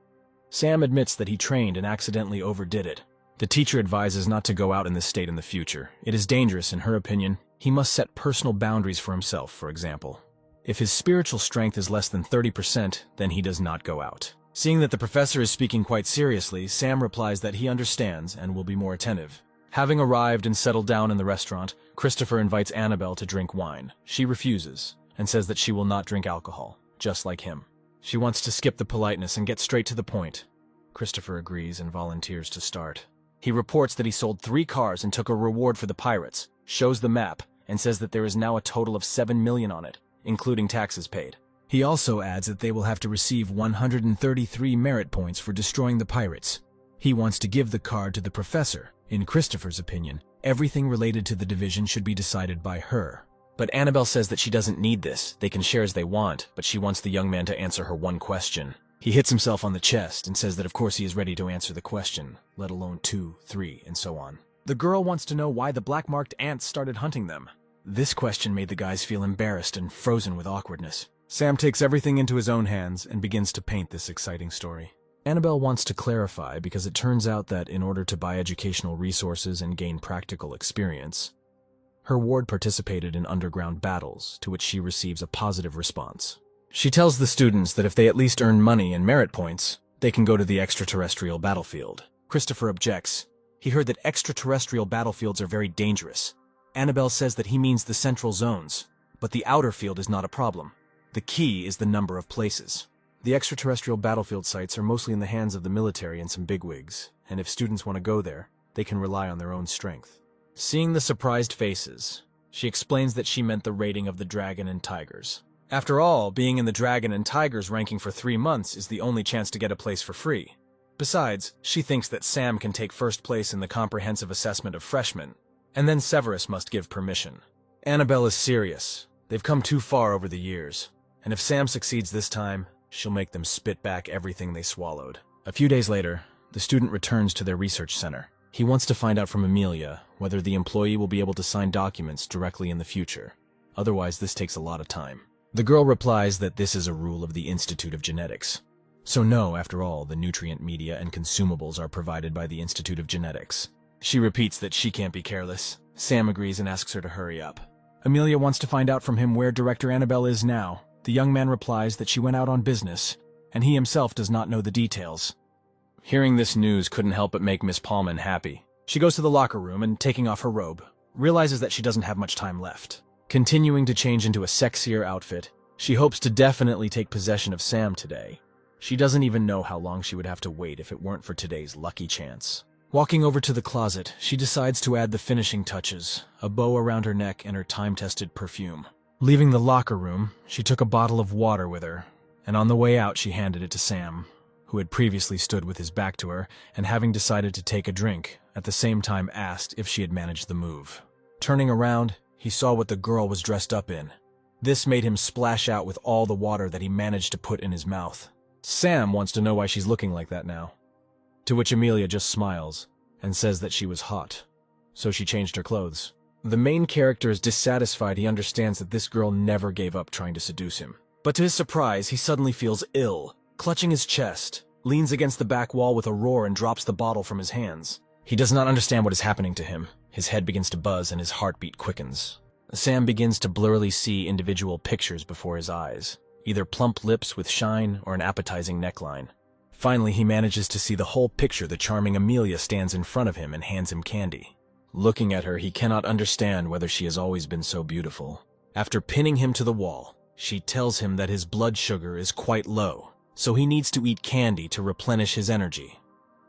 Sam admits that he trained and accidentally overdid it. The teacher advises not to go out in this state in the future. It is dangerous, in her opinion. He must set personal boundaries for himself, for example. If his spiritual strength is less than 30%, then he does not go out. Seeing that the professor is speaking quite seriously, Sam replies that he understands and will be more attentive. Having arrived and settled down in the restaurant, Christopher invites Annabelle to drink wine. She refuses and says that she will not drink alcohol, just like him. She wants to skip the politeness and get straight to the point. Christopher agrees and volunteers to start. He reports that he sold 3 cars and took a reward for the pirates, shows the map, and says that there is now a total of 7 million on it, including taxes paid. He also adds that they will have to receive 133 merit points for destroying the pirates. He wants to give the card to the professor. In Christopher's opinion, everything related to the division should be decided by her. But Annabelle says that she doesn't need this. They can share as they want, but she wants the young man to answer her one question. He hits himself on the chest and says that of course he is ready to answer the question, let alone 2, 3, and so on. The girl wants to know why the black-marked ants started hunting them. This question made the guys feel embarrassed and frozen with awkwardness. Sam takes everything into his own hands and begins to paint this exciting story. Annabelle wants to clarify because it turns out that in order to buy educational resources and gain practical experience, her ward participated in underground battles, to which she receives a positive response. She tells the students that if they at least earn money and merit points, they can go to the extraterrestrial battlefield. Christopher objects. He heard that extraterrestrial battlefields are very dangerous. Annabelle says that he means the central zones, but the outer field is not a problem. The key is the number of places. The extraterrestrial battlefield sites are mostly in the hands of the military and some bigwigs, and if students want to go there, they can rely on their own strength. Seeing the surprised faces, she explains that she meant the rating of the Dragon and Tigers. After all, being in the Dragon and Tigers ranking for 3 months is the only chance to get a place for free. Besides, she thinks that Sam can take first place in the comprehensive assessment of freshmen, and then Severus must give permission. Annabelle is serious. They've come too far over the years, and if Sam succeeds this time, she'll make them spit back everything they swallowed. A few days later, the student returns to their research center. He wants to find out from Amelia whether the employee will be able to sign documents directly in the future. Otherwise, this takes a lot of time. The girl replies that this is a rule of the Institute of Genetics. So no, after all, the nutrient media and consumables are provided by the Institute of Genetics. She repeats that she can't be careless. Sam agrees and asks her to hurry up. Amelia wants to find out from him where Director Annabelle is now. The young man replies that she went out on business, and he himself does not know the details. Hearing this news couldn't help but make Miss Paulman happy. She goes to the locker room and, taking off her robe, realizes that she doesn't have much time left. Continuing to change into a sexier outfit, she hopes to definitely take possession of Sam today. She doesn't even know how long she would have to wait if it weren't for today's lucky chance. Walking over to the closet, she decides to add the finishing touches, a bow around her neck and her time-tested perfume. Leaving the locker room, she took a bottle of water with her, and on the way out she handed it to Sam, who had previously stood with his back to her and, having decided to take a drink, at the same time asked if she had managed the move. Turning around, he saw what the girl was dressed up in. This made him splash out with all the water that he managed to put in his mouth. Sam wants to know why she's looking like that now. To which Amelia just smiles and says that she was hot, so she changed her clothes. The main character is dissatisfied. He understands that this girl never gave up trying to seduce him. But to his surprise, he suddenly feels ill. Clutching his chest, leans against the back wall with a roar and drops the bottle from his hands. He does not understand what is happening to him. His head begins to buzz and his heartbeat quickens. Sam begins to blurrily see individual pictures before his eyes, either plump lips with shine or an appetizing neckline. Finally, he manages to see the whole picture. The charming Amelia stands in front of him and hands him candy. Looking at her, he cannot understand whether she has always been so beautiful. After pinning him to the wall, she tells him that his blood sugar is quite low, so he needs to eat candy to replenish his energy.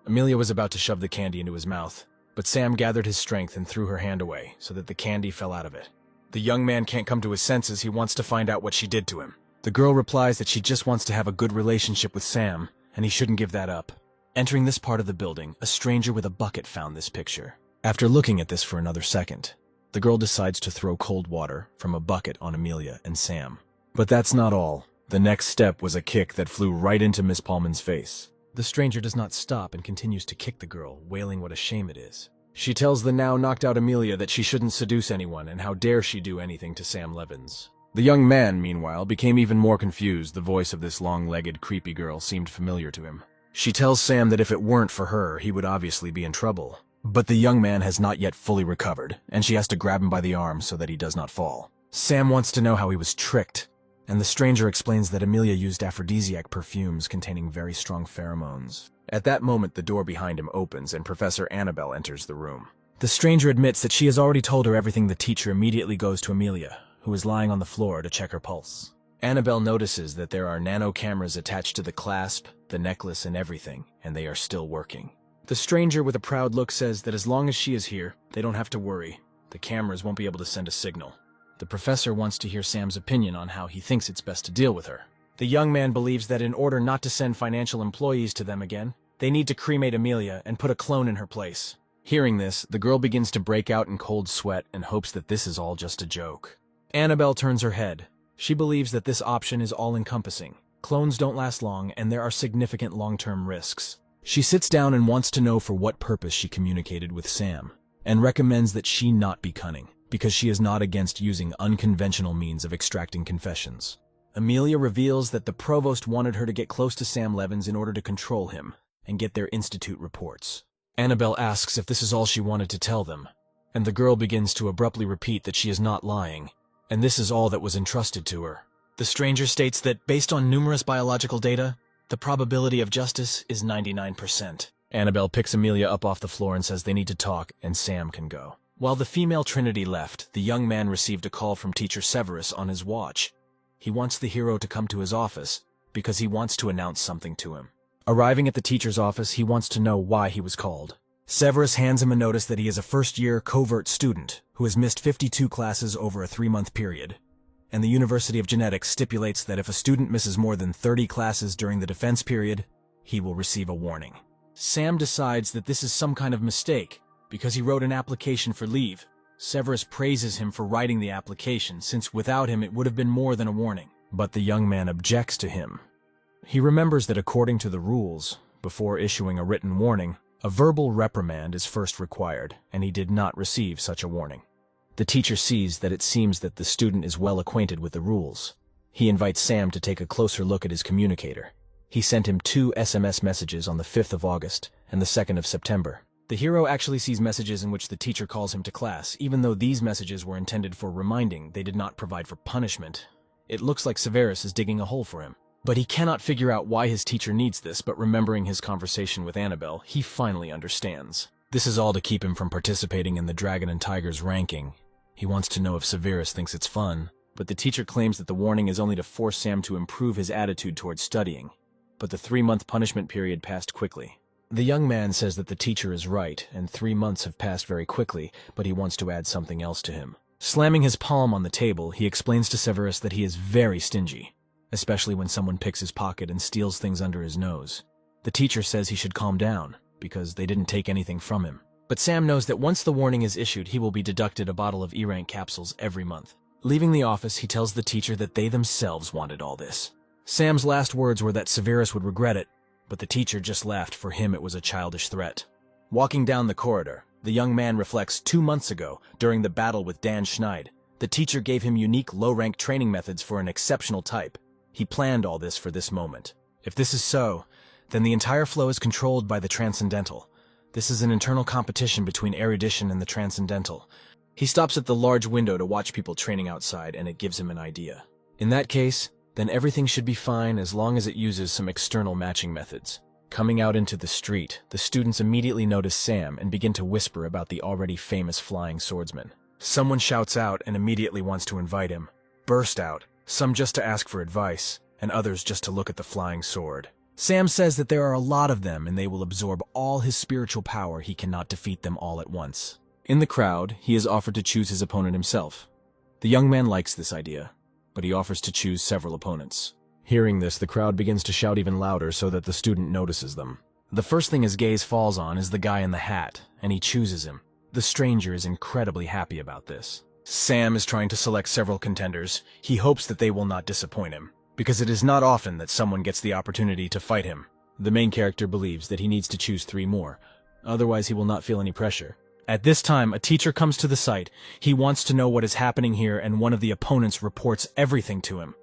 Amelia was about to shove the candy into his mouth, but Sam gathered his strength and threw her hand away so that the candy fell out of it. The young man can't come to his senses. He wants to find out what she did to him. The girl replies that she just wants to have a good relationship with Sam, and he shouldn't give that up. Entering this part of the building, a stranger with a bucket found this picture. After looking at this for another second, the girl decides to throw cold water from a bucket on Amelia and Sam. But that's not all. The next step was a kick that flew right into Miss Paulman's face. The stranger does not stop and continues to kick the girl, wailing what a shame it is. She tells the now knocked out Amelia that she shouldn't seduce anyone and how dare she do anything to Sam Levins. The young man, meanwhile, became even more confused. The voice of this long-legged, creepy girl seemed familiar to him. She tells Sam that if it weren't for her, he would obviously be in trouble. But the young man has not yet fully recovered, and she has to grab him by the arm so that he does not fall. Sam wants to know how he was tricked, and the stranger explains that Amelia used aphrodisiac perfumes containing very strong pheromones. At that moment, the door behind him opens and Professor Annabelle enters the room. The stranger admits that she has already told her everything. The teacher immediately goes to Amelia, who is lying on the floor, to check her pulse. Annabelle notices that there are nano cameras attached to the clasp, the necklace, and everything, and they are still working. The stranger with a proud look says that as long as she is here, they don't have to worry. The cameras won't be able to send a signal. The professor wants to hear Sam's opinion on how he thinks it's best to deal with her. The young man believes that in order not to send financial employees to them again, they need to cremate Amelia and put a clone in her place. Hearing this, the girl begins to break out in cold sweat and hopes that this is all just a joke. Annabelle turns her head. She believes that this option is all-encompassing. Clones don't last long, and there are significant long-term risks. She sits down and wants to know for what purpose she communicated with Sam, and recommends that she not be cunning, because she is not against using unconventional means of extracting confessions. Amelia reveals that the provost wanted her to get close to Sam Levins in order to control him and get their institute reports. Annabelle asks if this is all she wanted to tell them, and the girl begins to abruptly repeat that she is not lying, and this is all that was entrusted to her. The stranger states that based on numerous biological data, the probability of justice is 99%. Annabelle picks Amelia up off the floor and says they need to talk, and Sam can go. While the female trinity left, the young man received a call from Teacher Severus on his watch. He wants the hero to come to his office because he wants to announce something to him. Arriving at the teacher's office, he wants to know why he was called. Severus hands him a notice that he is a first-year covert student who has missed 52 classes over a 3-month period, and the University of Genetics stipulates that if a student misses more than 30 classes during the defense period, he will receive a warning. Sam decides that this is some kind of mistake because he wrote an application for leave. Severus praises him for writing the application, since without him it would have been more than a warning. But the young man objects to him. He remembers that according to the rules, before issuing a written warning, a verbal reprimand is first required, and he did not receive such a warning. The teacher sees that it seems that the student is well acquainted with the rules. He invites Sam to take a closer look at his communicator. He sent him 2 SMS messages on the 5th of August and the 2nd of September. The hero actually sees messages in which the teacher calls him to class. Even though these messages were intended for reminding, they did not provide for punishment. It looks like Severus is digging a hole for him. But he cannot figure out why his teacher needs this, but remembering his conversation with Annabelle, he finally understands. This is all to keep him from participating in the Dragon and Tiger's ranking. He wants to know if Severus thinks it's fun, but the teacher claims that the warning is only to force Sam to improve his attitude towards studying. But the 3-month punishment period passed quickly. The young man says that the teacher is right, and 3 months have passed very quickly, but he wants to add something else to him. Slamming his palm on the table, he explains to Severus that he is very stingy, especially when someone picks his pocket and steals things under his nose. The teacher says he should calm down, because they didn't take anything from him. But Sam knows that once the warning is issued, he will be deducted a bottle of E-rank capsules every month. Leaving the office, he tells the teacher that they themselves wanted all this. Sam's last words were that Severus would regret it, but the teacher just laughed. For him, it was a childish threat. Walking down the corridor, the young man reflects 2 months ago, during the battle with Dan Schneid. The teacher gave him unique low-rank training methods for an exceptional type. He planned all this for this moment. If this is so, then the entire flow is controlled by the transcendental. This is an internal competition between erudition and the transcendental. He stops at the large window to watch people training outside, and it gives him an idea. In that case, then everything should be fine as long as it uses some external matching methods. Coming out into the street, the students immediately notice Sam and begin to whisper about the already famous flying swordsman. Someone shouts out and immediately wants to invite him. Burst out, some just to ask for advice, and others just to look at the flying sword. Sam says that there are a lot of them and they will absorb all his spiritual power. He cannot defeat them all at once. In the crowd, he is offered to choose his opponent himself. The young man likes this idea, but he offers to choose several opponents. Hearing this, the crowd begins to shout even louder so that the student notices them. The first thing his gaze falls on is the guy in the hat, and he chooses him. The stranger is incredibly happy about this. Sam is trying to select several contenders. He hopes that they will not disappoint him, because it is not often that someone gets the opportunity to fight him. The main character believes that he needs to choose 3 more, otherwise he will not feel any pressure. At this time, a teacher comes to the site. He wants to know what is happening here, and one of the opponents reports everything to him.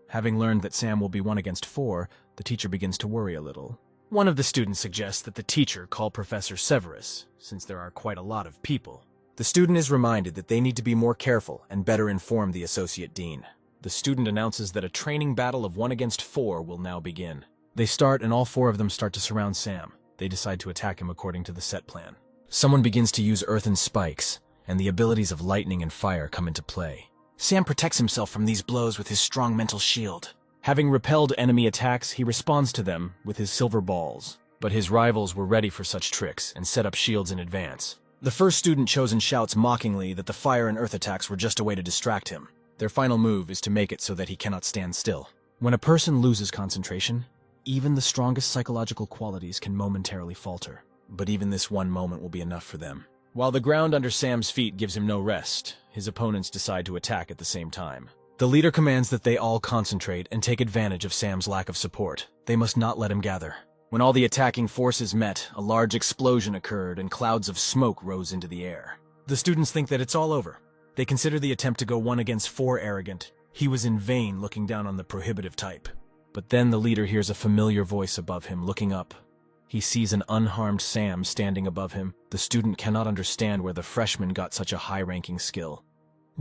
Having learned that Sam will be 1 against 4, the teacher begins to worry a little. One of the students suggests that the teacher call Professor Severus, since there are quite a lot of people. The student is reminded that they need to be more careful and better inform the associate dean. The student announces that a training battle of 1 against 4 will now begin. They start, and all 4 of them start to surround Sam. They decide to attack him according to the set plan. Someone begins to use earthen spikes, and the abilities of lightning and fire come into play. Sam protects himself from these blows with his strong mental shield. Having repelled enemy attacks, he responds to them with his silver balls. But his rivals were ready for such tricks and set up shields in advance. The first student chosen shouts mockingly that the fire and earth attacks were just a way to distract him. Their final move is to make it so that he cannot stand still. When a person loses concentration, even the strongest psychological qualities can momentarily falter. But even this one moment will be enough for them. While the ground under Sam's feet gives him no rest, his opponents decide to attack at the same time. The leader commands that they all concentrate and take advantage of Sam's lack of support. They must not let him gather. When all the attacking forces met, a large explosion occurred and clouds of smoke rose into the air. The students think that it's all over. They consider the attempt to go 1 against 4 arrogant. He was in vain looking down on the prohibitive type. But then the leader hears a familiar voice above him. Looking up, he sees an unharmed Sam standing above him. The student cannot understand where the freshman got such a high-ranking skill.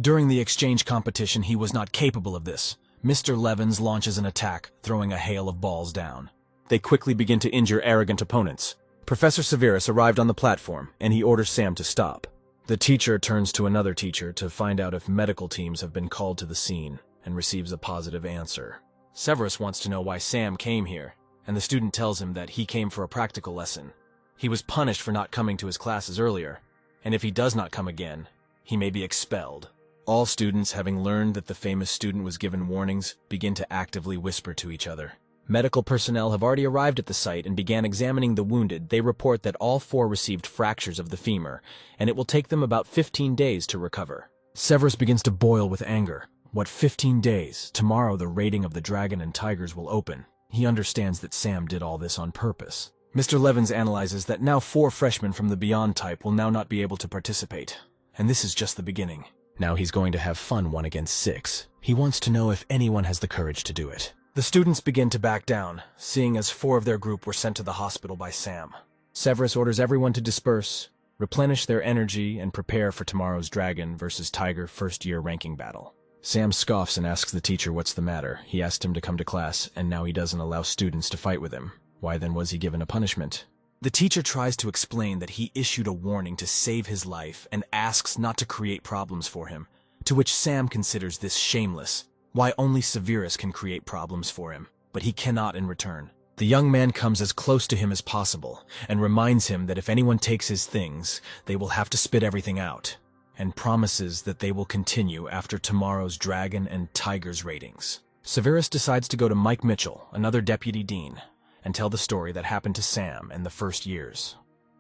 During the exchange competition, he was not capable of this. Mr. Levins launches an attack, throwing a hail of balls down. They quickly begin to injure arrogant opponents. Professor Severus arrived on the platform, and he orders Sam to stop. The teacher turns to another teacher to find out if medical teams have been called to the scene, and receives a positive answer. Severus wants to know why Sam came here, and the student tells him that he came for a practical lesson. He was punished for not coming to his classes earlier, and if he does not come again, he may be expelled. All students, having learned that the famous student was given warnings, begin to actively whisper to each other. Medical personnel have already arrived at the site and began examining the wounded. They report that all 4 received fractures of the femur, and it will take them about 15 days to recover. Severus begins to boil with anger. What 15 days? Tomorrow the raiding of the dragon and tigers will open. He understands that Sam did all this on purpose. Mr. Levins analyzes that now 4 freshmen from the Beyond type will now not be able to participate. And this is just the beginning. Now he's going to have fun 1 against 6. He wants to know if anyone has the courage to do it. The students begin to back down, seeing as 4 of their group were sent to the hospital by Sam. Severus orders everyone to disperse, replenish their energy, and prepare for tomorrow's dragon versus tiger first-year ranking battle. Sam scoffs and asks the teacher what's the matter. He asked him to come to class, and now he doesn't allow students to fight with him. Why then was he given a punishment? The teacher tries to explain that he issued a warning to save his life and asks not to create problems for him, to which Sam considers this shameless. Why only Severus can create problems for him, but he cannot in return. The young man comes as close to him as possible and reminds him that if anyone takes his things, they will have to spit everything out. and promises that they will continue after tomorrow's Dragon and Tigers ratings. Severus decides to go to Mike Mitchell, another deputy dean, and tell the story that happened to Sam in the first years.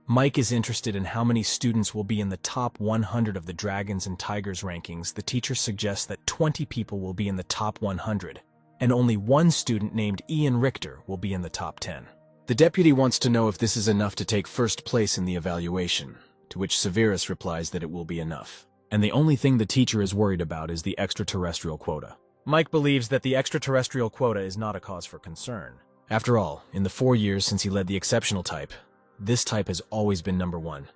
Mike is interested in how many students will be in the top 100 of the Dragons and Tigers rankings. The teacher suggests that 20 people will be in the top 100, and only one student named Ian Richter will be in the top 10. The deputy wants to know if this is enough to take first place in the evaluation, to which Severus replies that it will be enough. And the only thing the teacher is worried about is the extraterrestrial quota. Mike believes that the extraterrestrial quota is not a cause for concern. After all, in the 4 years since he led the exceptional type, this type has always been number one.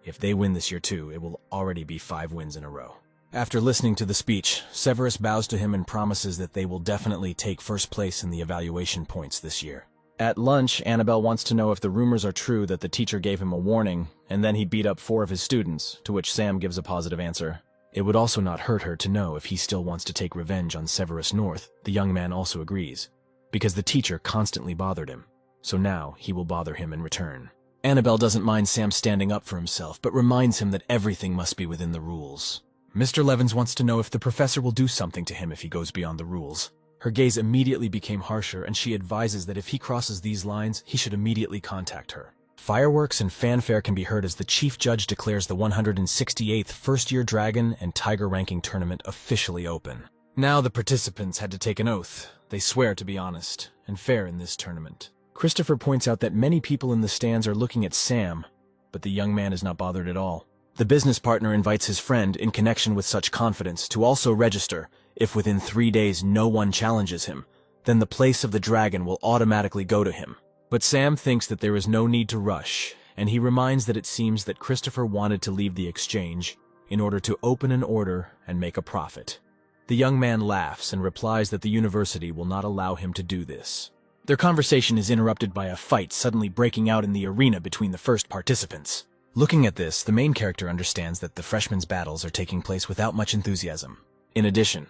If they win this year too, it will already be 5 wins in a row. After listening to the speech, Severus bows to him and promises that they will definitely take first place in the evaluation points this year. At lunch, Annabelle wants to know if the rumors are true that the teacher gave him a warning, and then he beat up 4 of his students, to which Sam gives a positive answer. It would also not hurt her to know if he still wants to take revenge on Severus North. The young man also agrees, because the teacher constantly bothered him, so now he will bother him in return. Annabelle doesn't mind Sam standing up for himself, but reminds him that everything must be within the rules. Mr. Levins wants to know if the professor will do something to him if he goes beyond the rules. Her gaze immediately became harsher, and she advises that if he crosses these lines, he should immediately contact her. Fireworks and fanfare can be heard as the chief judge declares the 168th First-Year Dragon and Tiger Ranking Tournament officially open. Now the participants had to take an oath. They swear to be honest and fair in this tournament. Christopher points out that many people in the stands are looking at Sam, but the young man is not bothered at all. The business partner invites his friend, in connection with such confidence, to also register. If within 3 days no one challenges him, then the place of the dragon will automatically go to him. But Sam thinks that there is no need to rush, and he reminds that it seems that Christopher wanted to leave the exchange in order to open an order and make a profit. The young man laughs and replies that the university will not allow him to do this. Their conversation is interrupted by a fight suddenly breaking out in the arena between the first participants. Looking at this, the main character understands that the freshmen's battles are taking place without much enthusiasm. In addition,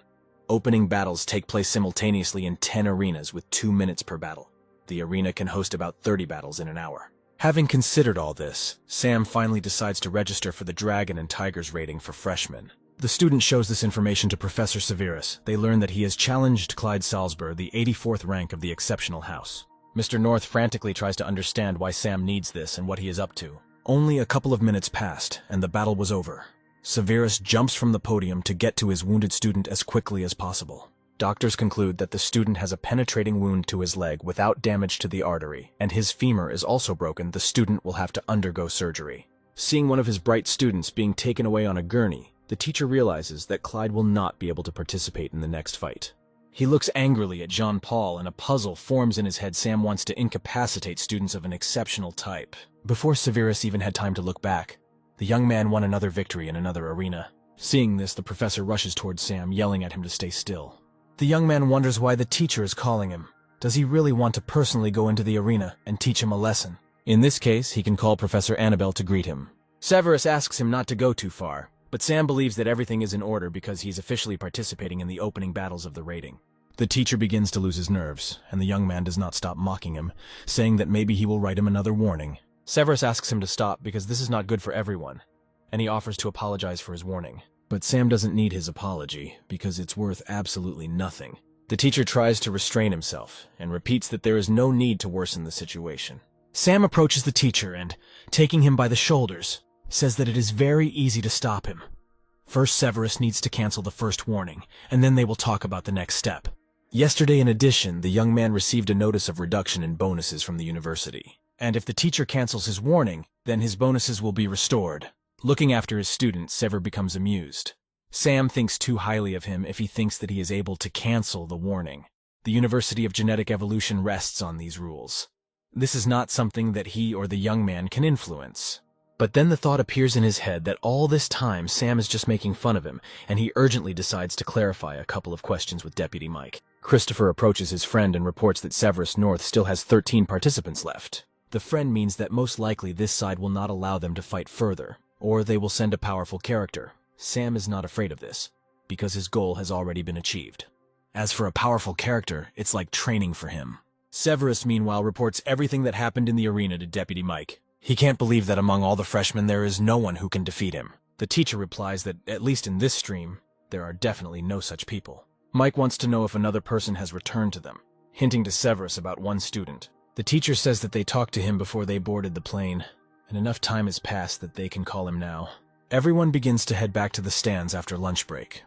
opening battles take place simultaneously in 10 arenas with 2 minutes per battle. The arena can host about 30 battles in an hour. Having considered all this, Sam finally decides to register for the Dragon and Tigers rating for freshmen. The student shows this information to Professor Severus. They learn that he has challenged Clyde Salzburg, the 84th rank of the exceptional house. Mr. North frantically tries to understand why Sam needs this and what he is up to. Only a couple of minutes passed, and the battle was over. Severus jumps from the podium to get to his wounded student as quickly as possible. Doctors conclude that the student has a penetrating wound to his leg without damage to the artery, and his femur is also broken. The student will have to undergo surgery. Seeing one of his bright students being taken away on a gurney, the teacher realizes that Clyde will not be able to participate in the next fight. He looks angrily at Jean-Paul, and a puzzle forms in his head. Sam wants to incapacitate students of an exceptional type. Before Severus even had time to look back, the young man won another victory in another arena. Seeing this, the professor rushes towards Sam, yelling at him to stay still. The young man wonders why the teacher is calling him. Does he really want to personally go into the arena and teach him a lesson? In this case, he can call Professor Annabelle to greet him. Severus asks him not to go too far, but Sam believes that everything is in order because he's officially participating in the opening battles of the rating. The teacher begins to lose his nerves, and the young man does not stop mocking him, saying that maybe he will write him another warning. Severus asks him to stop because this is not good for everyone, and he offers to apologize for his warning. But Sam doesn't need his apology, because it's worth absolutely nothing. The teacher tries to restrain himself, and repeats that there is no need to worsen the situation. Sam approaches the teacher and, taking him by the shoulders, says that it is very easy to stop him. First, Severus needs to cancel the first warning, and then they will talk about the next step. Yesterday, in addition, the young man received a notice of reduction in bonuses from the university. And if the teacher cancels his warning, then his bonuses will be restored. Looking after his student, Sever becomes amused. Sam thinks too highly of him if he thinks that he is able to cancel the warning. The University of Genetic Evolution rests on these rules. This is not something that he or the young man can influence. But then the thought appears in his head that all this time Sam is just making fun of him, and he urgently decides to clarify a couple of questions with Deputy Mike. Christopher approaches his friend and reports that Severus North still has 13 participants left. The friend means that most likely this side will not allow them to fight further, or they will send a powerful character. Sam is not afraid of this, because his goal has already been achieved. As for a powerful character, it's like training for him. Severus, meanwhile, reports everything that happened in the arena to Deputy Mike. He can't believe that among all the freshmen there is no one who can defeat him. The The teacher replies that, at least in this stream, there are definitely no such people. Mike wants to know if another person has returned to them, hinting to Severus about one student. The teacher says that they talked to him before they boarded the plane, and enough time has passed that they can call him now. Everyone begins to head back to the stands after lunch break.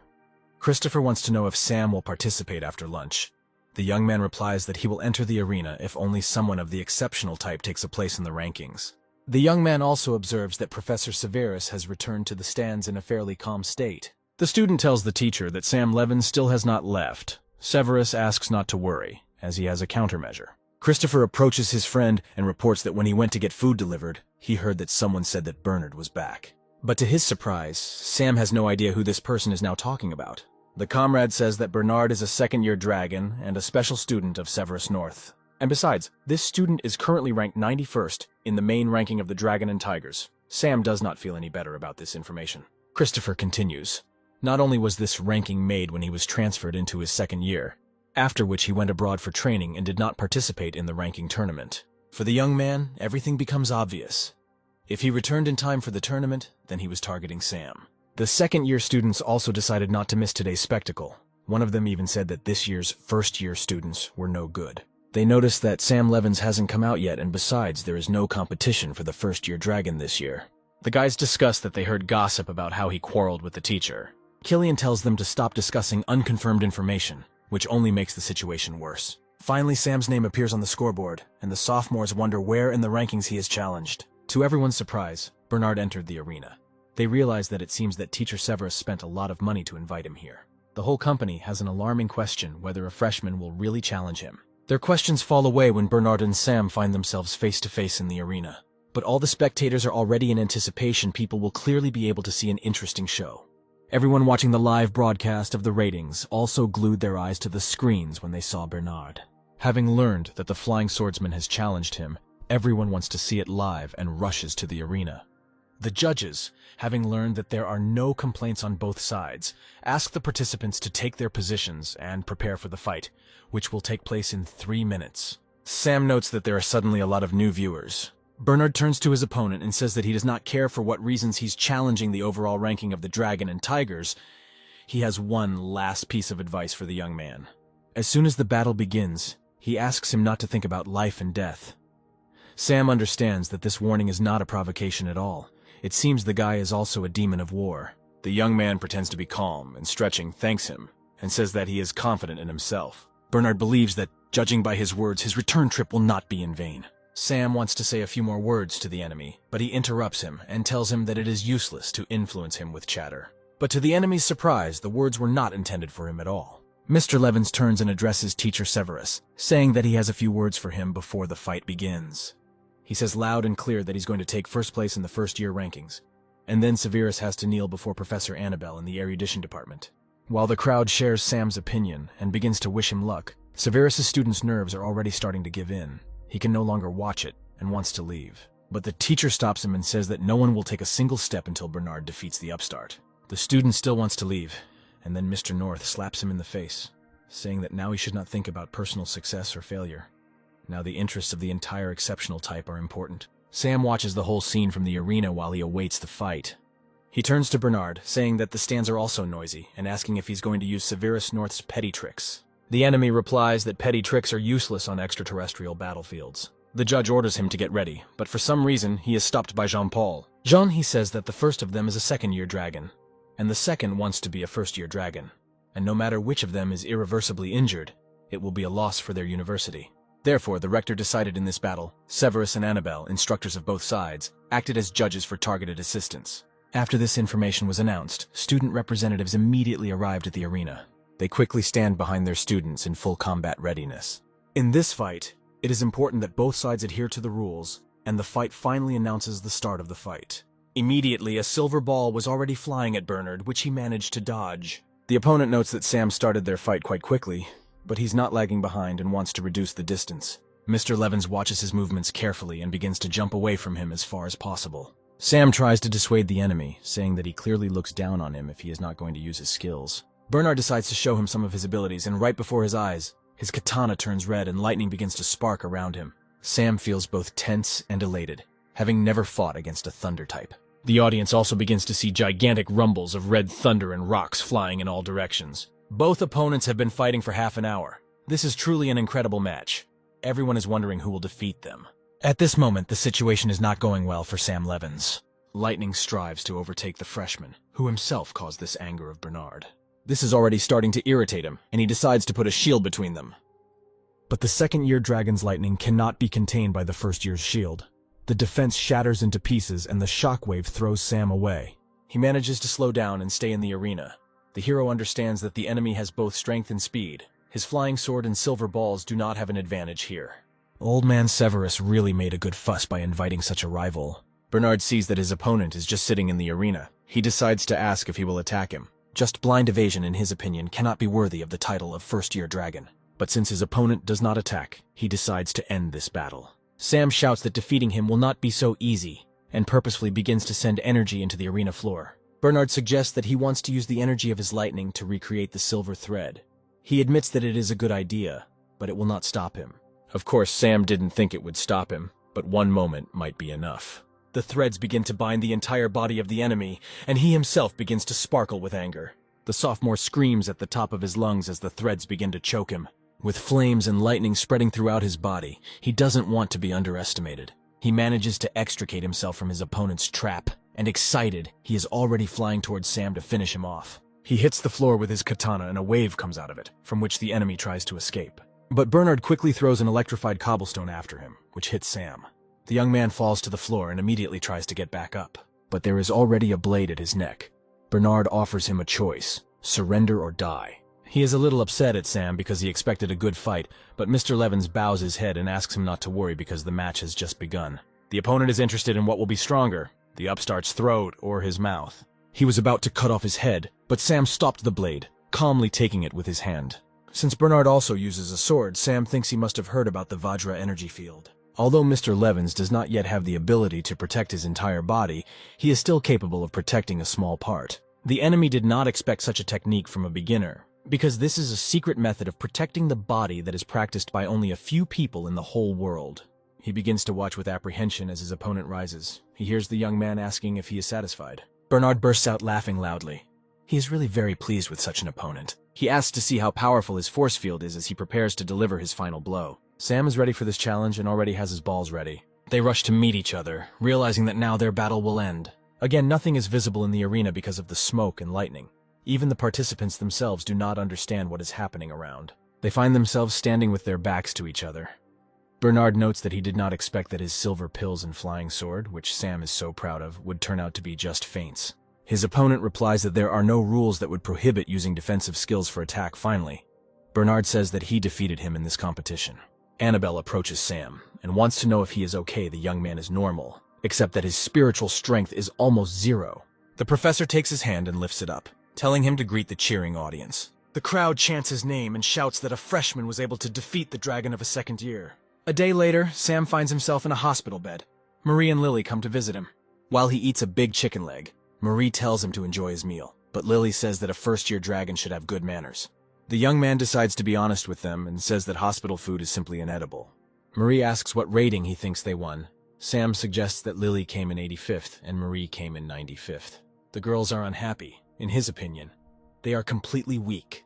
Christopher wants to know if Sam will participate after lunch. The young man replies that he will enter the arena if only someone of the exceptional type takes a place in the rankings. The young man also observes that Professor Severus has returned to the stands in a fairly calm state. The student tells the teacher that Sam Levin still has not left. Severus asks not to worry, as he has a countermeasure. Christopher approaches his friend and reports that when he went to get food delivered, he heard that someone said that Bernard was back. But to his surprise, Sam has no idea who this person is now talking about. The comrade says that Bernard is a second-year dragon and a special student of Severus North. And besides, this student is currently ranked 91st in the main ranking of the Dragon and Tigers. Sam does not feel any better about this information. Christopher continues. Not only was this ranking made when he was transferred into his second year, after which he went abroad for training and did not participate in the ranking tournament. For the young man, everything becomes obvious. If he returned in time for the tournament, then he was targeting Sam. The second-year students also decided not to miss today's spectacle. One of them even said that this year's first-year students were no good. They noticed that Sam Levins hasn't come out yet, and besides, there is no competition for the first-year dragon this year. The guys discuss that they heard gossip about how he quarreled with the teacher. Killian tells them to stop discussing unconfirmed information, which only makes the situation worse. Finally, Sam's name appears on the scoreboard, and the sophomores wonder where in the rankings he is challenged. To everyone's surprise, Bernard entered the arena. They realize that it seems that Teacher Severus spent a lot of money to invite him here. The whole company has an alarming question whether a freshman will really challenge him. Their questions fall away when Bernard and Sam find themselves face-to-face in the arena. But all the spectators are already in anticipation. People will clearly be able to see an interesting show. Everyone watching the live broadcast of the ratings also glued their eyes to the screens when they saw Bernard. Having learned that the Flying Swordsman has challenged him, everyone wants to see it live and rushes to the arena. The judges, having learned that there are no complaints on both sides, ask the participants to take their positions and prepare for the fight, which will take place in 3 minutes. Sam notes that there are suddenly a lot of new viewers. Bernard turns to his opponent and says that he does not care for what reasons he's challenging the overall ranking of the Dragon and Tigers. He has one last piece of advice for the young man. As soon as the battle begins, he asks him not to think about life and death. Sam understands that this warning is not a provocation at all. It seems the guy is also a demon of war. The young man pretends to be calm, and stretching thanks him, and says that he is confident in himself. Bernard believes that, judging by his words, his return trip will not be in vain. Sam wants to say a few more words to the enemy, but he interrupts him and tells him that it is useless to influence him with chatter. But to the enemy's surprise, the words were not intended for him at all. Mr. Levins turns and addresses Teacher Severus, saying that he has a few words for him before the fight begins. He says loud and clear that he's going to take first place in the first-year rankings, and then Severus has to kneel before Professor Annabelle in the erudition department. While the crowd shares Sam's opinion and begins to wish him luck, Severus's students' nerves are already starting to give in. He can no longer watch it and wants to leave. But the teacher stops him and says that no one will take a single step until Bernard defeats the upstart. The student still wants to leave, and then Mr. North slaps him in the face, saying that now he should not think about personal success or failure. Now the interests of the entire exceptional type are important. Sam watches the whole scene from the arena while he awaits the fight. He turns to Bernard, saying that the stands are also noisy, and asking if he's going to use Severus North's petty tricks. The enemy replies that petty tricks are useless on extraterrestrial battlefields. The judge orders him to get ready, but for some reason he is stopped by Jean-Paul. Jean, he says that the first of them is a second-year dragon, and the second wants to be a first-year dragon, and no matter which of them is irreversibly injured, it will be a loss for their university. Therefore, the rector decided in this battle, Severus and Annabelle, instructors of both sides, acted as judges for targeted assistance. After this information was announced, student representatives immediately arrived at the arena. They quickly stand behind their students in full combat readiness. In this fight, it is important that both sides adhere to the rules, and the fight finally announces the start of the fight. Immediately, a silver ball was already flying at Bernard, which he managed to dodge. The opponent notes that Sam started their fight quite quickly, but he's not lagging behind and wants to reduce the distance. Mr. Levins watches his movements carefully and begins to jump away from him as far as possible. Sam tries to dissuade the enemy, saying that he clearly looks down on him if he is not going to use his skills. Bernard decides to show him some of his abilities, and right before his eyes, his katana turns red and lightning begins to spark around him. Sam feels both tense and elated, having never fought against a thunder type. The audience also begins to see gigantic rumbles of red thunder and rocks flying in all directions. Both opponents have been fighting for half an hour. This is truly an incredible match. Everyone is wondering who will defeat them. At this moment, the situation is not going well for Sam Levins. Lightning strives to overtake the freshman, who himself caused this anger of Bernard. This is already starting to irritate him, and he decides to put a shield between them. But the second-year dragon's lightning cannot be contained by the first year's shield. The defense shatters into pieces, and the shockwave throws Sam away. He manages to slow down and stay in the arena. The hero understands that the enemy has both strength and speed. His flying sword and silver balls do not have an advantage here. Old man Severus really made a good fuss by inviting such a rival. Bernard sees that his opponent is just sitting in the arena. He decides to ask if he will attack him. Just blind evasion, in his opinion, cannot be worthy of the title of first-year dragon. But since his opponent does not attack, he decides to end this battle. Sam shouts that defeating him will not be so easy, and purposefully begins to send energy into the arena floor. Bernard suggests that he wants to use the energy of his lightning to recreate the silver thread. He admits that it is a good idea, but it will not stop him. Of course, Sam didn't think it would stop him, but one moment might be enough. The threads begin to bind the entire body of the enemy, and he himself begins to sparkle with anger. The sophomore screams at the top of his lungs as the threads begin to choke him. With flames and lightning spreading throughout his body, he doesn't want to be underestimated. He manages to extricate himself from his opponent's trap, and excited, he is already flying towards Sam to finish him off. He hits the floor with his katana and a wave comes out of it, from which the enemy tries to escape. But Bernard quickly throws an electrified cobblestone after him, which hits Sam. The young man falls to the floor and immediately tries to get back up. But there is already a blade at his neck. Bernard offers him a choice: surrender or die. He is a little upset at Sam because he expected a good fight, but Mr. Levins bows his head and asks him not to worry because the match has just begun. The opponent is interested in what will be stronger, the upstart's throat or his mouth. He was about to cut off his head, but Sam stopped the blade, calmly taking it with his hand. Since Bernard also uses a sword, Sam thinks he must have heard about the Vajra energy field. Although Mr. Levins does not yet have the ability to protect his entire body, he is still capable of protecting a small part. The enemy did not expect such a technique from a beginner, because this is a secret method of protecting the body that is practiced by only a few people in the whole world. He begins to watch with apprehension as his opponent rises. He hears the young man asking if he is satisfied. Bernard bursts out laughing loudly. He is really very pleased with such an opponent. He asks to see how powerful his force field is as he prepares to deliver his final blow. Sam is ready for this challenge and already has his balls ready. They rush to meet each other, realizing that now their battle will end. Again, nothing is visible in the arena because of the smoke and lightning. Even the participants themselves do not understand what is happening around. They find themselves standing with their backs to each other. Bernard notes that he did not expect that his silver pills and flying sword, which Sam is so proud of, would turn out to be just feints. His opponent replies that there are no rules that would prohibit using defensive skills for attack finally. Bernard says that he defeated him in this competition. Annabelle approaches Sam and wants to know if he is okay. The young man is normal, except that his spiritual strength is almost zero. The professor takes his hand and lifts it up, telling him to greet the cheering audience. The crowd chants his name and shouts that a freshman was able to defeat the dragon of a second year. A day later, Sam finds himself in a hospital bed. Marie and Lily come to visit him. While he eats a big chicken leg, Marie tells him to enjoy his meal, but Lily says that a first-year dragon should have good manners. The young man decides to be honest with them and says that hospital food is simply inedible. Marie asks what rating he thinks they won. Sam suggests that Lily came in 85th and Marie came in 95th. The girls are unhappy, in his opinion. They are completely weak.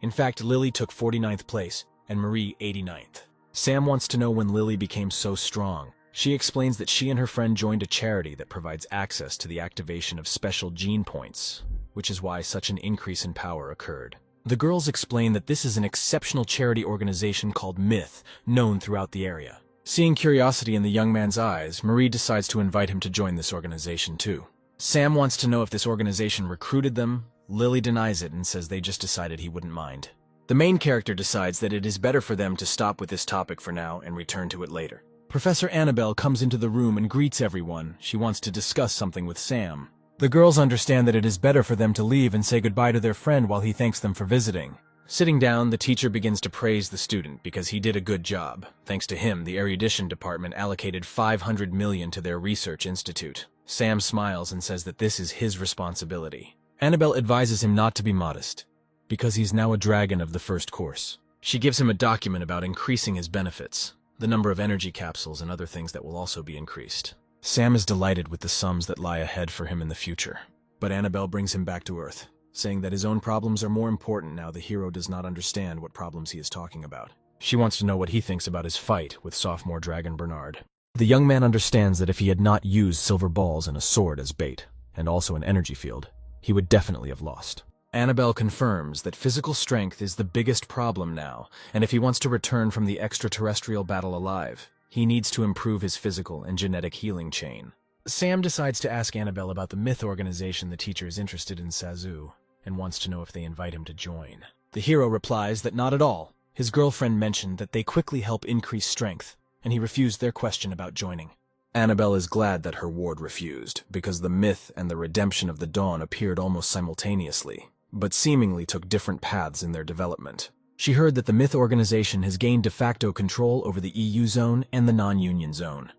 In fact, Lily took 49th place and Marie 89th. Sam wants to know when Lily became so strong. She explains that she and her friend joined a charity that provides access to the activation of special gene points, which is why such an increase in power occurred. The girls explain that this is an exceptional charity organization called Myth, known throughout the area. Seeing curiosity in the young man's eyes, Marie decides to invite him to join this organization too. Sam wants to know if this organization recruited them. Lily denies it and says they just decided he wouldn't mind. The main character decides that it is better for them to stop with this topic for now and return to it later. Professor Annabelle comes into the room and greets everyone. She wants to discuss something with Sam. The girls understand that it is better for them to leave and say goodbye to their friend while he thanks them for visiting. Sitting down, the teacher begins to praise the student because he did a good job. Thanks to him, the erudition department allocated 500 million to their research institute. Sam smiles and says that this is his responsibility. Annabelle advises him not to be modest, because he's now a dragon of the first course. She gives him a document about increasing his benefits, the number of energy capsules and other things that will also be increased. Sam is delighted with the sums that lie ahead for him in the future. But Annabelle brings him back to Earth, saying that his own problems are more important now the hero does not understand what problems he is talking about. She wants to know what he thinks about his fight with sophomore dragon Bernard. The young man understands that if he had not used silver balls and a sword as bait, and also an energy field, he would definitely have lost. Annabelle confirms that physical strength is the biggest problem now, and if he wants to return from the extraterrestrial battle alive, he needs to improve his physical and genetic healing chain. Sam decides to ask Annabelle about the myth organization the teacher is interested in Sazu, and wants to know if they invite him to join. The hero replies that not at all. His girlfriend mentioned that they quickly help increase strength, and he refused their question about joining. Annabelle is glad that her ward refused, because the myth and the redemption of the Dawn appeared almost simultaneously, but seemingly took different paths in their development. She heard that the myth organization has gained de facto control over the EU zone and the non-union zone.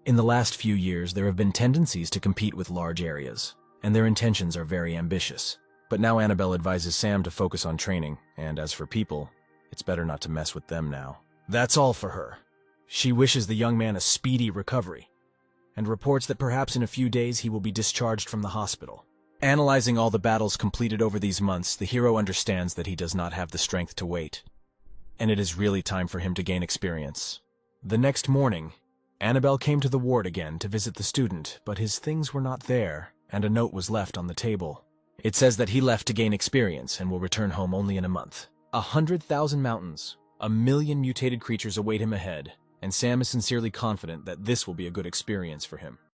In the last few years, there have been tendencies to compete with large areas, and their intentions are very ambitious. But now Annabelle advises Sam to focus on training, and as for people, it's better not to mess with them now. That's all for her. She wishes the young man a speedy recovery, and reports that perhaps in a few days he will be discharged from the hospital. Analyzing all the battles completed over these months, the hero understands that he does not have the strength to wait, and it is really time for him to gain experience. The next morning, Annabelle came to the ward again to visit the student, but his things were not there, and a note was left on the table. It says that he left to gain experience and will return home only in a month. 100,000 mountains, 1,000,000 mutated creatures await him ahead, and Sam is sincerely confident that this will be a good experience for him.